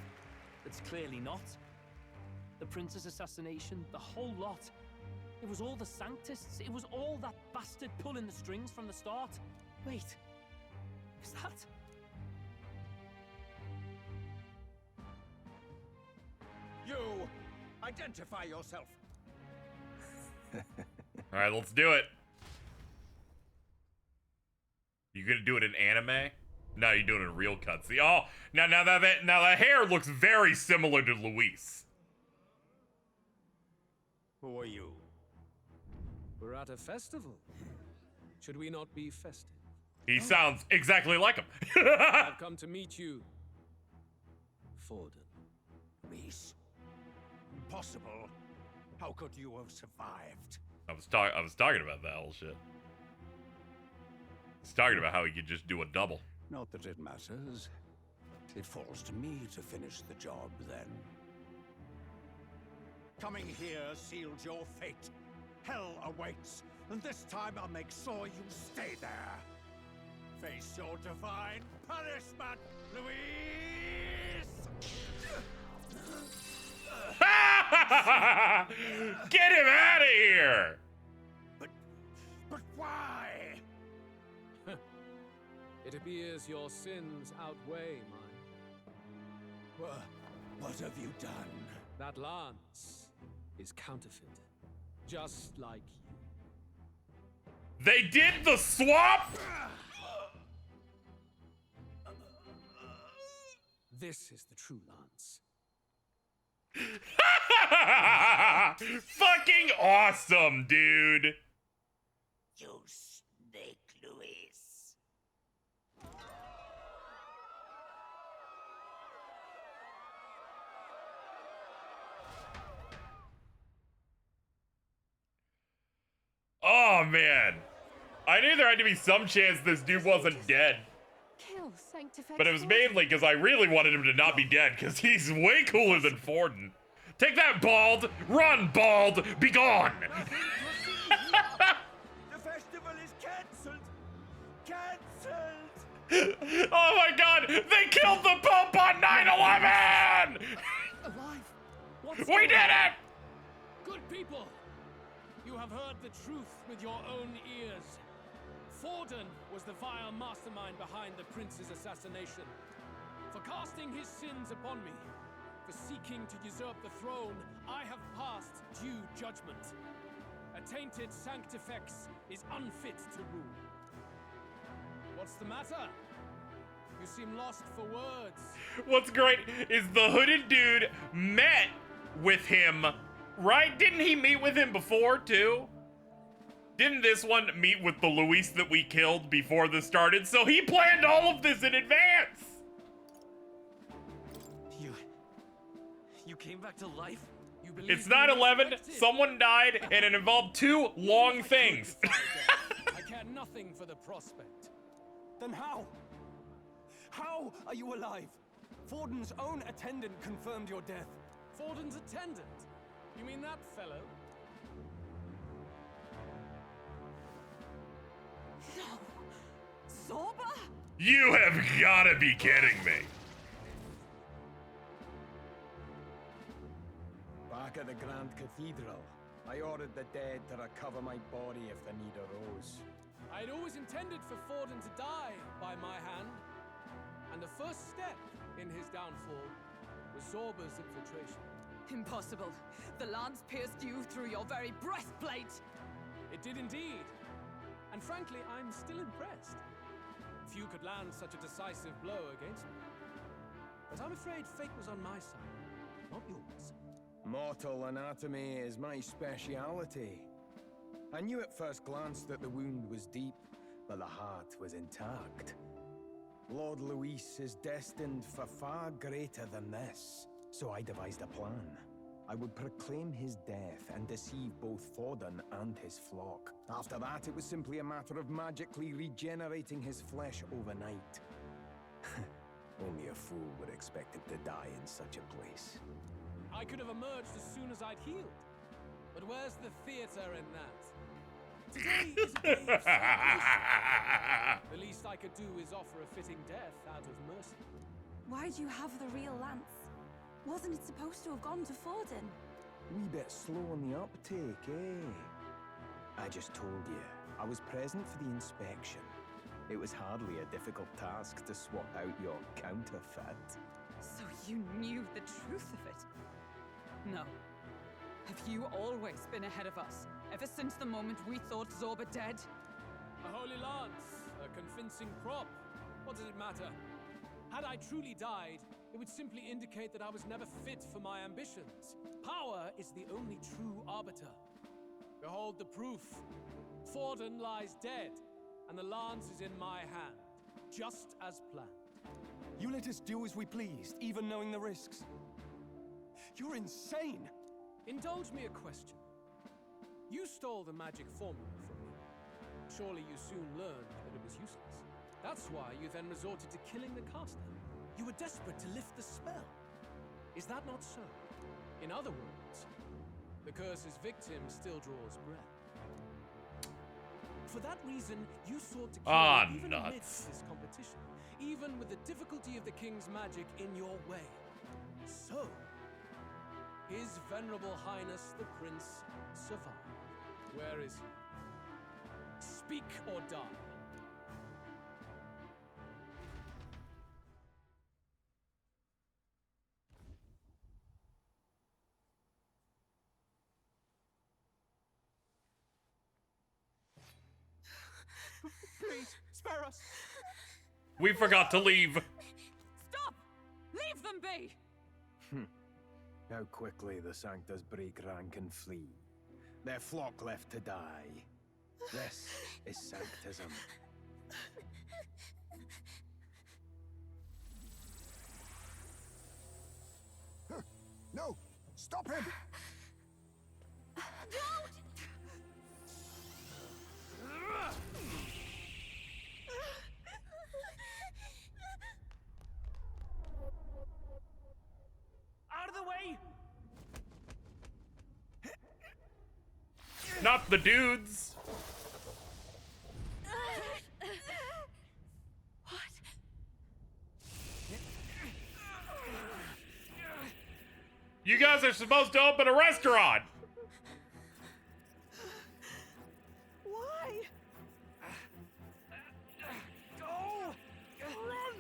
It's clearly not. The prince's assassination, the whole lot. It was all the Sanctists. It was all that bastard pulling the strings from the start. Wait, is that... You! Identify yourself! Alright, let's do it. You gonna do it in anime? No, you're doing it in real cutscene. Oh, now the hair looks very similar to Luis. Who are you? We're at a festival. Should we not be festive? He sounds exactly like him. I've come to meet you, Forden. Reese. Impossible. How could you have survived? I was talking about that whole shit. He's talking about how he could just do a double. Not that it matters. It falls to me to finish the job, then. Coming here sealed your fate. Hell awaits, and this time I'll make sure you stay there. Face your divine punishment, Louis! Get him out of here! But why? It appears your sins outweigh mine. What have you done? That lance is counterfeit, just like you. They did the swap? This is the true lance. Fucking awesome, dude. You snake, Louis. Oh, man. I knew there had to be some chance this dude wasn't dead. Kill, sanctify. But it was mainly because I really wanted him to not be dead, because he's way cooler than Forden. Take that, Bald! Run, Bald! Be gone! The festival is cancelled! Cancelled! Oh my god! They killed the Pope on 9/11! Alive? We did it! Good people! You have heard the truth with your own ears. Forden was the vile mastermind behind the prince's assassination. For casting his sins upon me, for seeking to usurp the throne, I have passed due judgment. A tainted sanctifex is unfit to rule. What's the matter? You seem lost for words. What's great is the hooded dude met with him, right? Didn't he meet with him before, too? Didn't this one meet with the Luis that we killed before this started? So he planned all of this in advance! You came back to life? You believe It's 9/11, someone died, and it involved two long things. I care nothing for the prospect. Then how? How are you alive? Forden's own attendant confirmed your death. Forden's attendant? You mean that fellow? No! Zorba? You have gotta be kidding me. Back at the Grand Cathedral, I ordered the dead to recover my body if the need arose. I'd always intended for Forden to die by my hand. And the first step in his downfall was Zorba's infiltration. Impossible. The lance pierced you through your very breastplate. It did indeed. And frankly, I'm still impressed. Few could land such a decisive blow against me. But I'm afraid fate was on my side, not yours. Mortal anatomy is my speciality. I knew at first glance that the wound was deep, but the heart was intact. Lord Luis is destined for far greater than this, so I devised a plan. I would proclaim his death and deceive both Forden and his flock. After that, it was simply a matter of magically regenerating his flesh overnight. Only a fool would expect him to die in such a place. I could have emerged as soon as I'd healed. But where's the theater in that? Today is a day of celebration. The least I could do is offer a fitting death out of mercy. Why'd you have the real lance? Wasn't it supposed to have gone to Forden? Wee bit slow on the uptake, eh? I just told you, I was present for the inspection. It was hardly a difficult task to swap out your counterfeit. So you knew the truth of it? No. Have you always been ahead of us? Ever since the moment we thought Zorba dead? A holy lance, a convincing prop. What does it matter? Had I truly died, it would simply indicate that I was never fit for my ambitions. Power is the only true arbiter. Behold the proof. Forden lies dead, and the lance is in my hand, just as planned. You let us do as we pleased, even knowing the risks. You're insane! Indulge me a question. You stole the magic formula from me. Surely you soon learned that it was useless. That's why you then resorted to killing the caster. You were desperate to lift the spell. Is that not so? In other words, the curse's victim still draws breath. For that reason, you sought to kill even amidst this competition, even with the difficulty of the king's magic in your way. So, His Venerable Highness the Prince survived. Where is he? Speak or die. Please, spare us! We forgot to leave. Stop! Leave them be! How quickly the Sanctus break rank and flee. Their flock left to die. This is Sanctism. No! Stop him! Out of the way! Not the dudes. You guys are supposed to open a restaurant. Why? Go! Run!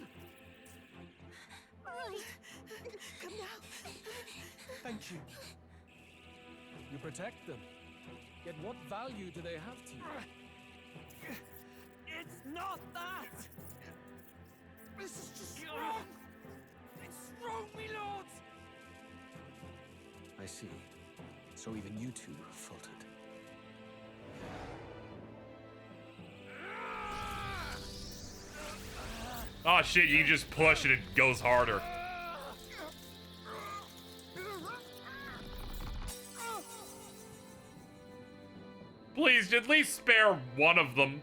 Come now. Thank you. You protect them. Yet what value do they have to you? It's not that! This is just wrong! It's wrong, me lords! I see. So even you two faltered. Oh shit, you just push and it goes harder. Please, at least spare one of them.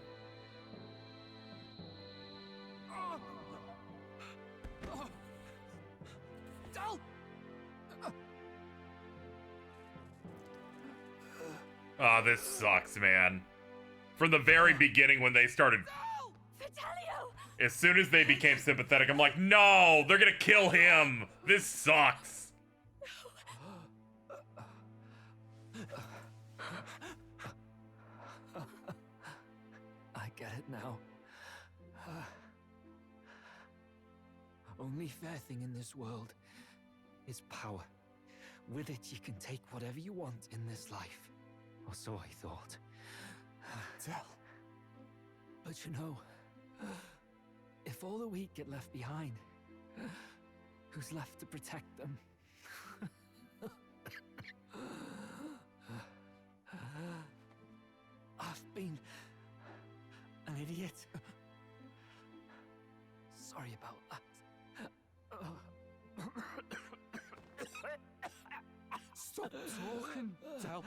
Oh, this sucks, man. From the very beginning when they started... As soon as they became sympathetic, I'm like, no, they're gonna kill him. This sucks. I get it now. Only fair thing in this world is power. With it, you can take whatever you want in this life. Or so I thought. Tell. But you know, if all the weak get left behind, who's left to protect them? I've been an idiot. Sorry about that. Stop talking, Del.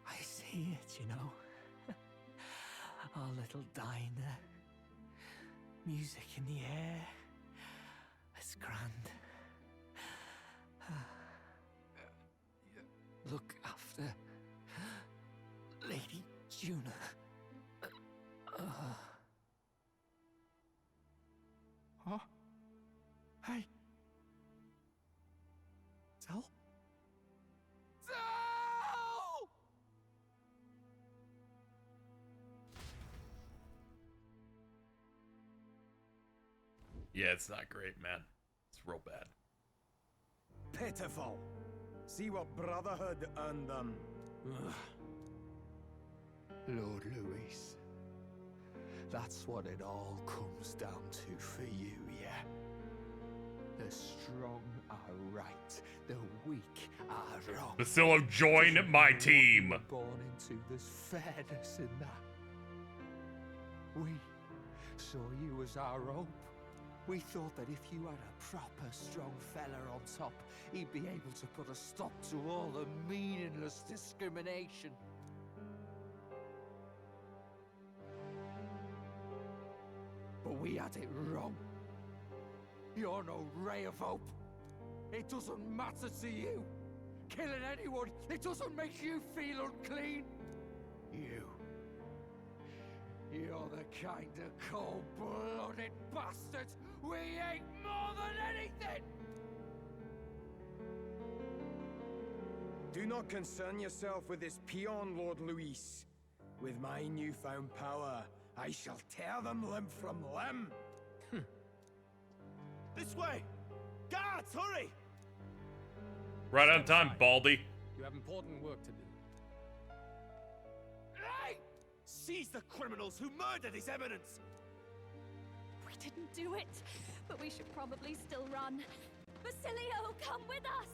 I see it, you know. Our little diner. Music in the air. It's grand. Look after Lady Juna. Huh? Hey. Del? Del! Yeah, it's not great, man. It's real bad. Pitiful. See what Brotherhood earned them. Lord Louis. That's what it all comes down to for you, yeah? The strong are right, the weak are wrong. Basilio, join my team. Born into this fairness in that. We saw you as our hope. We thought that if you had a proper strong fella on top, he'd be able to put a stop to all the meaningless discrimination. But we had it wrong. You're no ray of hope. It doesn't matter to you. Killing anyone, it doesn't make you feel unclean. You're the kind of cold-blooded bastards we hate more than anything! Do not concern yourself with this peon, Lord Louis. With my newfound power, I shall tear them limb from limb. This way! Guards, hurry! Right on time, Baldy. You have important work to do. Hey! Seize the criminals who murdered his eminence! We didn't do it, but we should probably still run. Basilio, come with us!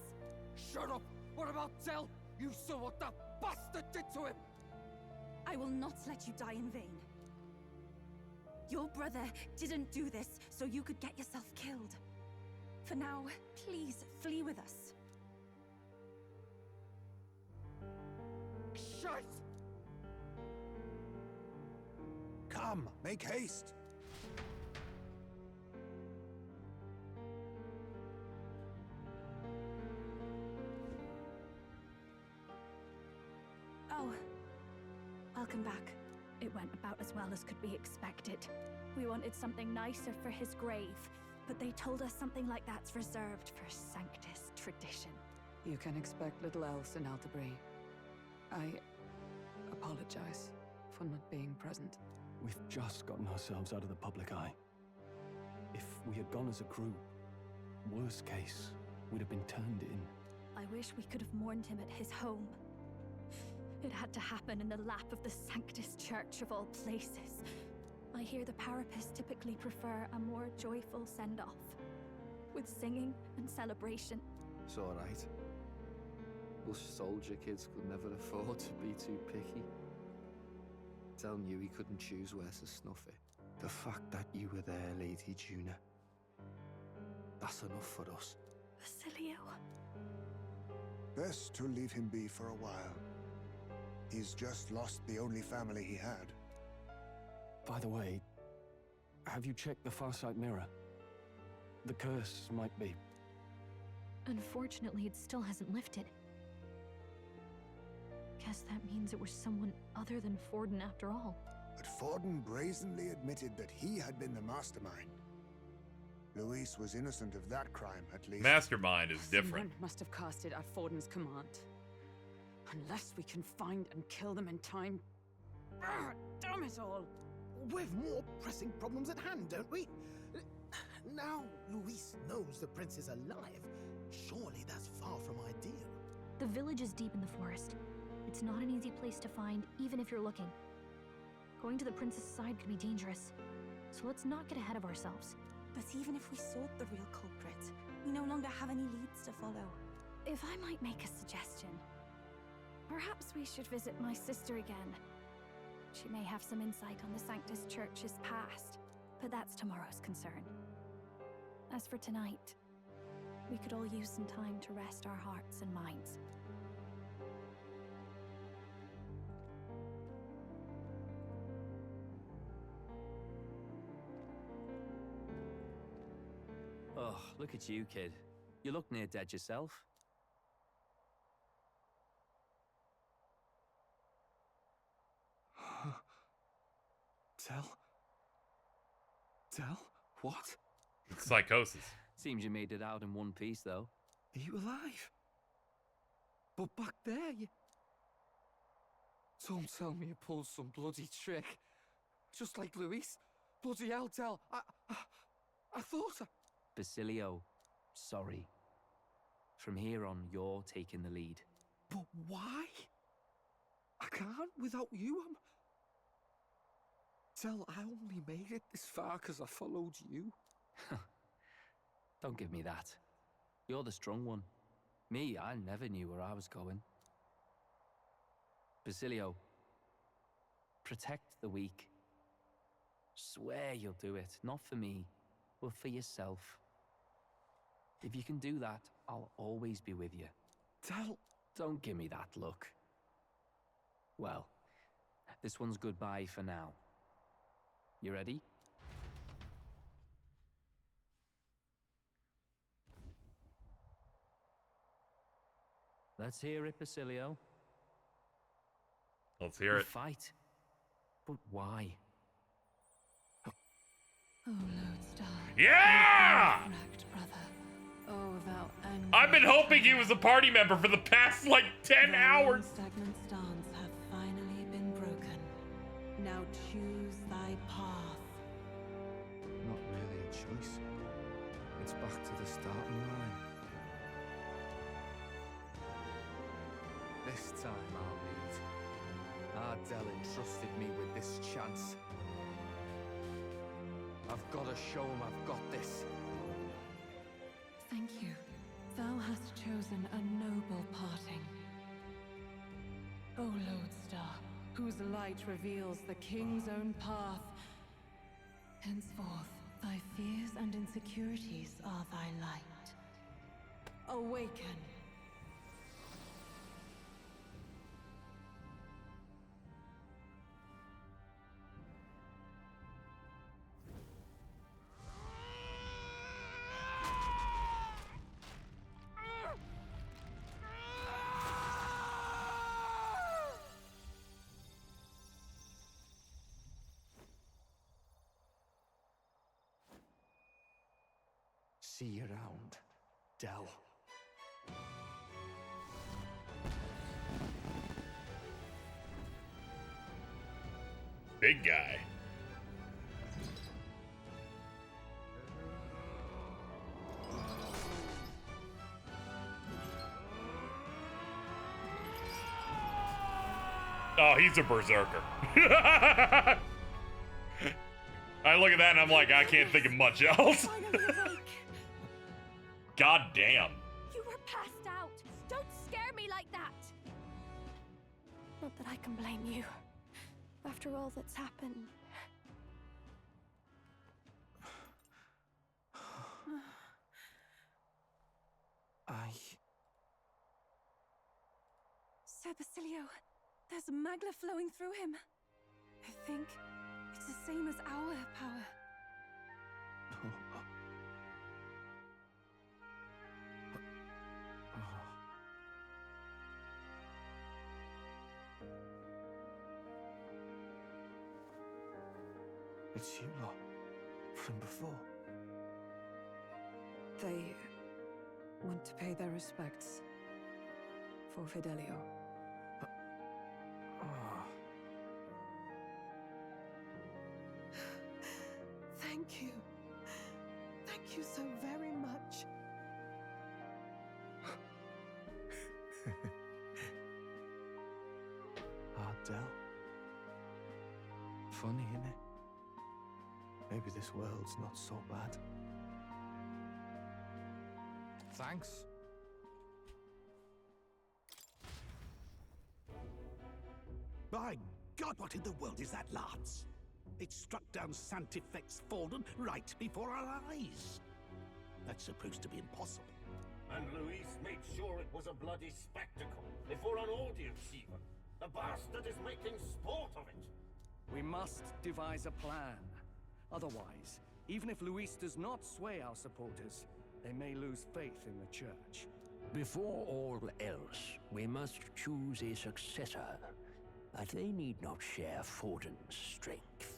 Shut up! What about Del? You saw what that bastard did to him! I will not let you die in vain. Your brother didn't do this so you could get yourself killed. For now, please flee with us. Shite! Come, make haste. Oh, welcome back. It went about as well as could be expected. We wanted something nicer for his grave, but they told us something like that's reserved for Sanctus tradition. You can expect little else in Altabri. I apologize for not being present. We've just gotten ourselves out of the public eye. If we had gone as a group, worst case, we'd have been turned in. I wish we could have mourned him at his home. It had to happen in the lap of the Sanctus Church of all places. I hear the Parapists typically prefer a more joyful send-off, with singing and celebration. It's alright. Us soldier kids could never afford to be too picky. Del knew he couldn't choose where to snuff it. The fact that you were there, Lady Juna, that's enough for us. Basilio. Best to leave him be for a while. He's just lost the only family he had. By the way, have you checked the Farsight mirror? The curse might be... Unfortunately, it still hasn't lifted. Guess that means it was someone other than Forden after all. But Forden brazenly admitted that he had been the mastermind. Louis was innocent of that crime, at least. Mastermind is different. Someone must have cast it at Forden's command. Unless we can find and kill them in time. Damn it all! We've more pressing problems at hand, don't we? Now Louis knows the prince is alive. Surely that's far from ideal. The village is deep in the forest. It's not an easy place to find, even if you're looking. Going to the prince's side could be dangerous. So let's not get ahead of ourselves. But even if we sought the real culprit, we no longer have any leads to follow. If I might make a suggestion, perhaps we should visit my sister again. She may have some insight on the Sanctus Church's past, but that's tomorrow's concern. As for tonight, we could all use some time to rest our hearts and minds. Oh, look at you, kid. You look near dead yourself. Del? What? It's psychosis. Seems you made it out in one piece, though. Are you alive? But back there, you... Don't tell me you pulled some bloody trick. Just like Louis. Bloody hell, Del. I thought Basilio, sorry. From here on, you're taking the lead. But why? I can't without you. Tell, I only made it this far because I followed you. Don't give me that. You're the strong one. Me, I never knew where I was going. Basilio, protect the weak. Swear you'll do it, not for me, but for yourself. If you can do that, I'll always be with you. Tell. Don't give me that look. Well, this one's goodbye for now. You ready? Let's hear it, Basilio. Let's hear it. Fight. But why? Oh, Lodestar. Yeah! Oh, thou I've been hoping he was a party member for the past, like, 10 hours. Stagnant stance have finally been broken. Now choose thy path. Not really a choice. It's back to the starting line. This time I'll lead. Ardell entrusted me with this chance. I've got to show him I've got this. Thank you. Thou hast chosen a noble parting. O Lodestar, whose light reveals the king's own path. Henceforth, thy fears and insecurities are thy light. Awaken. See you around, Dell. Big guy. Oh, he's a berserker. I look at that and I'm like, I can't think of much else. God damn. You were passed out. Don't scare me like that. Not that I can blame you. After all that's happened. Sir Basilio, there's magna flowing through him. I think it's the same as our power. It's you lot from before. They want to pay their respects for Fidelio. Thank you. Thank you so very much. Ardell. Funny, innit? Maybe this world's not so bad. Thanks. My God, what in the world is that, Lance? It struck down Santifex Fallen right before our eyes. That's supposed to be impossible. And Louis made sure it was a bloody spectacle before an audience even. The bastard is making sport of it. We must devise a plan. Otherwise, even if Louis does not sway our supporters, they may lose faith in the church. Before all else, we must choose a successor. But they need not share Forden's strength.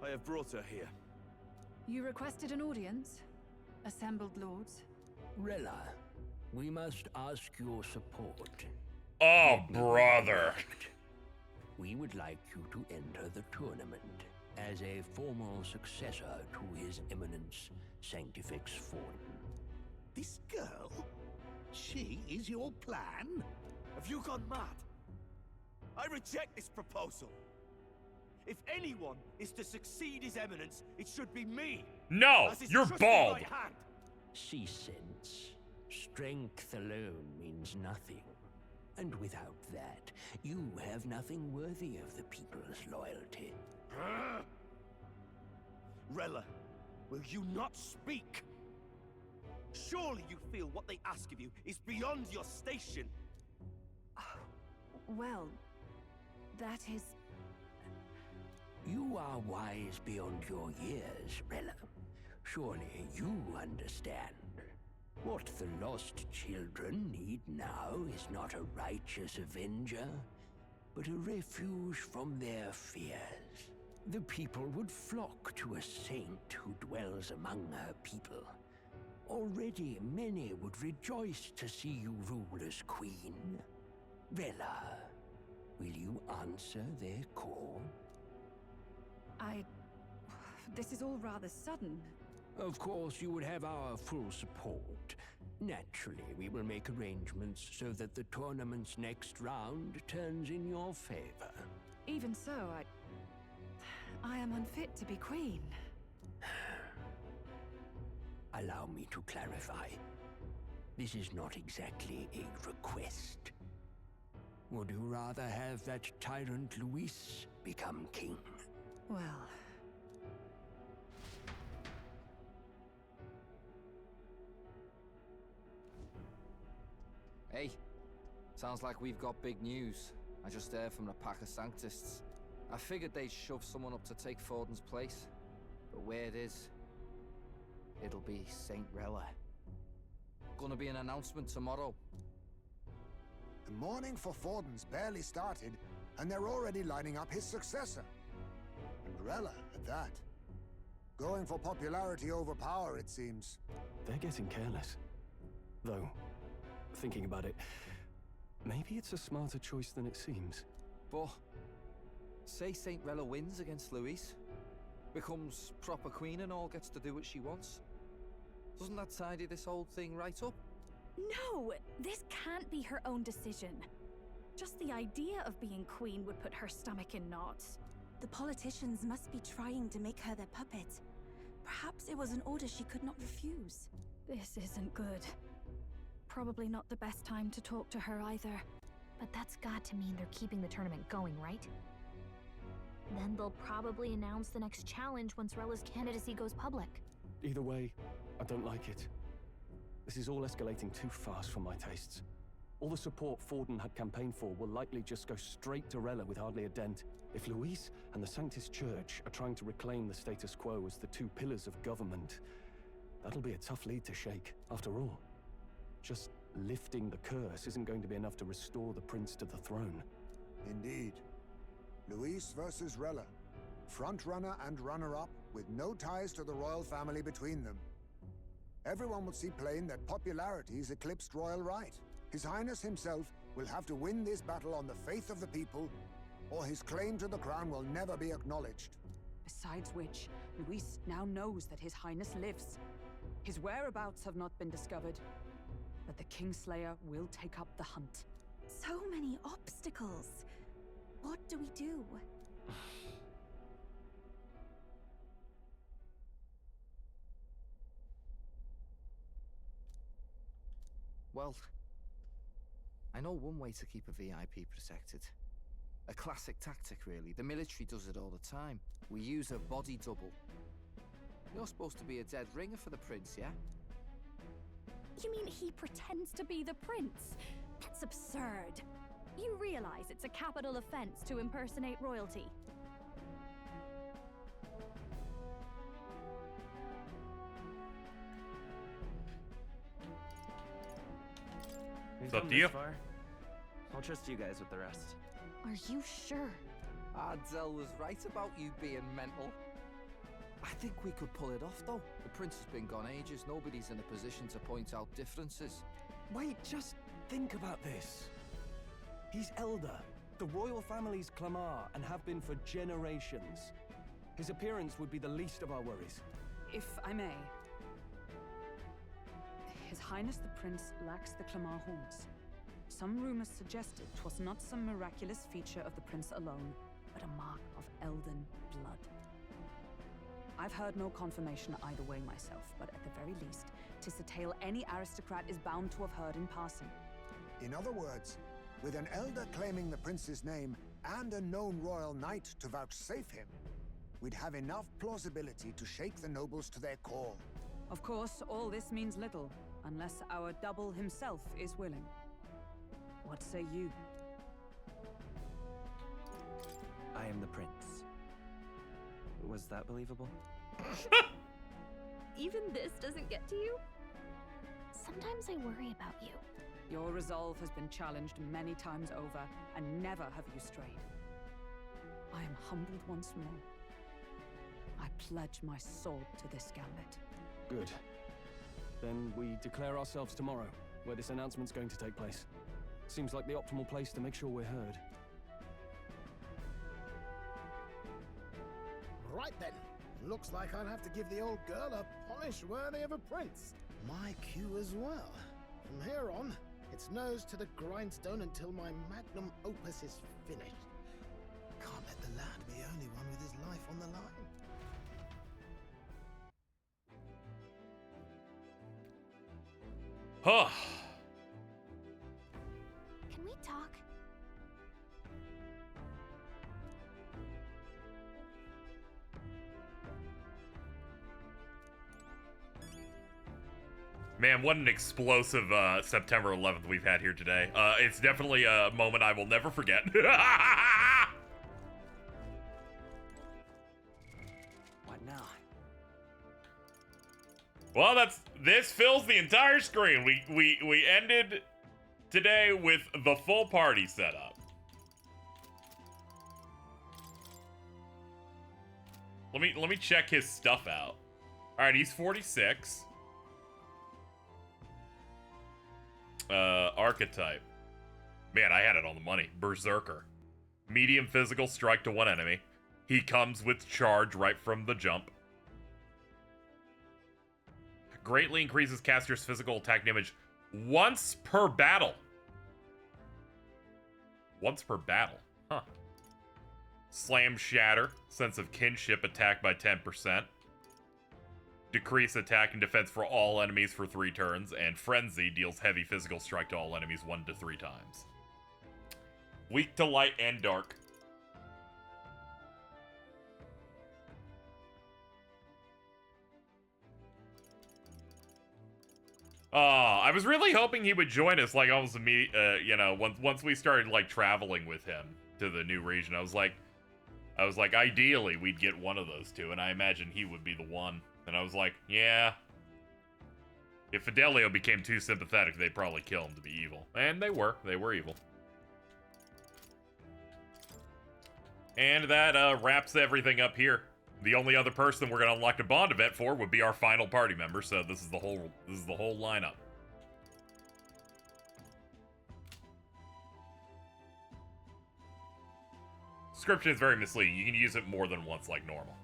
I have brought her here. You requested an audience? Assembled lords? Rella, we must ask your support. Oh, brother. we would like you to enter the tournament as a formal successor to His Eminence Sanctifex Forden. This girl? She is your plan? Have you gone mad? I reject this proposal. If anyone is to succeed His Eminence, it should be me. No, as his you're trusty bald. right hand. See sense. Strength alone means nothing. And without that, you have nothing worthy of the people's loyalty. Rella, will you not speak? Surely you feel what they ask of you is beyond your station. Well, that is... You are wise beyond your years, Rella. Surely you understand. What the lost children need now is not a righteous avenger, but a refuge from their fears. The people would flock to a saint who dwells among her people. Already many would rejoice to see you rule as queen. Rella, will you answer their call? This is all rather sudden. Of course, you would have our full support. Naturally, we will make arrangements so that the tournament's next round turns in your favor. Even so, I am unfit to be queen. Allow me to clarify. This is not exactly a request. Would you rather have that tyrant Louis become king? Well... Hey, sounds like we've got big news. I just heard from the pack of Sanctists. I figured they'd shove someone up to take Forden's place. But where it is, it'll be Saint Rella. Gonna be an announcement tomorrow. The mourning for Forden's barely started, and they're already lining up his successor. And Rella, at that. Going for popularity over power, it seems. They're getting careless. Though, thinking about it, maybe it's a smarter choice than it seems. But, say Saint Rella wins against Louis, becomes proper queen and all, gets to do what she wants. Doesn't that tidy this whole thing right up? No, this can't be her own decision. Just the idea of being queen would put her stomach in knots. The politicians must be trying to make her their puppet. Perhaps it was an order she could not refuse. This isn't good. Probably not the best time to talk to her either. But that's got to mean they're keeping the tournament going, right? Then they'll probably announce the next challenge once Rella's candidacy goes public. Either way, I don't like it. This is all escalating too fast for my tastes. All the support Forden had campaigned for will likely just go straight to Rella with hardly a dent. If Louis and the Sanctus Church are trying to reclaim the status quo as the two pillars of government, that'll be a tough lead to shake. After all, just lifting the curse isn't going to be enough to restore the prince to the throne. Indeed. Louis versus Rella. Frontrunner and runner-up, with no ties to the royal family between them. Everyone will see plain that popularity's eclipsed royal right. His Highness himself will have to win this battle on the faith of the people, or his claim to the crown will never be acknowledged. Besides which, Louis now knows that His Highness lives. His whereabouts have not been discovered, but the Kingslayer will take up the hunt. So many obstacles. What do we do? Well, I know one way to keep a VIP protected. A classic tactic, really. The military does it all the time. We use a body double. You're supposed to be a dead ringer for the prince, yeah? You mean he pretends to be the prince? That's absurd. You realize it's a capital offense to impersonate royalty. It's up to you. I'll trust you guys with the rest. Are you sure? Ardell was right about you being mental. I think we could pull it off, though. The prince has been gone ages. Nobody's in a position to point out differences. Wait, just think about this. He's elder, The royal family's Clamar and have been for generations. His appearance would be the least of our worries. If I may. His Highness the Prince lacks the Clamar horns. Some rumors suggested 'twas not some miraculous feature of the prince alone, but a mark of Elden blood. I've heard no confirmation either way myself, but at the very least, 'tis a tale any aristocrat is bound to have heard in passing. In other words, with an elder claiming the prince's name and a known royal knight to vouchsafe him, we'd have enough plausibility to shake the nobles to their core. Of course, all this means little, unless our double himself is willing. What say you? I am the prince. Was that believable? Even this doesn't get to you? Sometimes I worry about you. Your resolve has been challenged many times over, and never have you strayed. I am humbled once more. I pledge my sword to this gambit. Good. Then we declare ourselves tomorrow, where this announcement's going to take place. Seems like the optimal place to make sure we're heard. Right then. Looks like I'll have to give the old girl a polish worthy of a prince. My cue as well. From here on, it's nose to the grindstone until my magnum opus is finished. Can't let the lad be the only one with his life on the line. Huh. Can we talk? Man, what an explosive September 11th we've had here today. It's definitely a moment I will never forget. What now? Well, this fills the entire screen. We ended today with the full party setup. Let me check his stuff out. All right, he's 46. Archetype. Man, I had it on the money. Berserker. Medium physical, strike to one enemy. He comes with charge right from the jump. Greatly increases caster's physical attack damage once per battle. Once per battle. Huh. Slam Shatter. Sense of kinship, attack by 10%. Decrease attack and defense for all enemies for 3 turns, and Frenzy deals heavy physical strike to all enemies 1 to 3 times. Weak to light and dark. I was really hoping he would join us, like almost immediately, you know, once we started like traveling with him to the new region. I was like, ideally we'd get one of those two, and I imagine he would be the one. And I was like, yeah. If Fidelio became too sympathetic, they'd probably kill him to be evil. And they were evil. And that wraps everything up here. The only other person we're gonna unlock a bond event for would be our final party member, so this is the whole lineup. Description is very misleading. You can use it more than once like normal.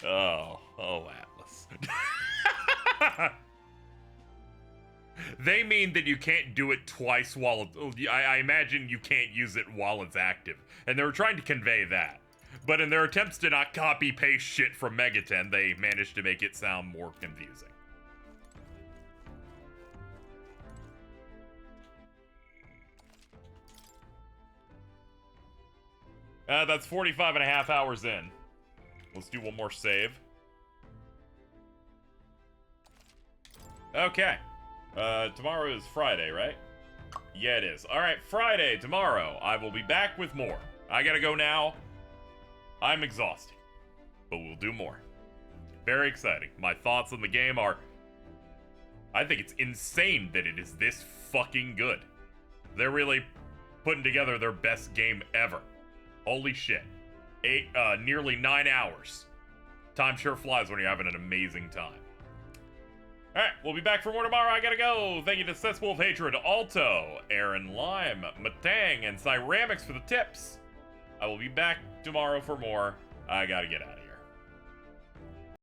Oh, Atlas. They mean that you can't do it twice while I imagine you can't use it while it's active. And they were trying to convey that. But in their attempts to not copy-paste shit from Megaten, they managed to make it sound more confusing. That's 45 and a half hours in. Let's do one more save. Okay. Tomorrow is Friday, right? Yeah, it is. Alright, Friday, tomorrow. I will be back with more. I gotta go now. I'm exhausted. But we'll do more. Very exciting. My thoughts on the game are... I think it's insane that it is this fucking good. They're really putting together their best game ever. Holy shit. Nearly 9 hours. Time sure flies when you're having an amazing time. Alright, we'll be back for more tomorrow. I gotta go. Thank you to Cesspool of Hatred, Alto, Aaron Lime, Matang, and Cyramix for the tips. I will be back tomorrow for more. I gotta get out of here.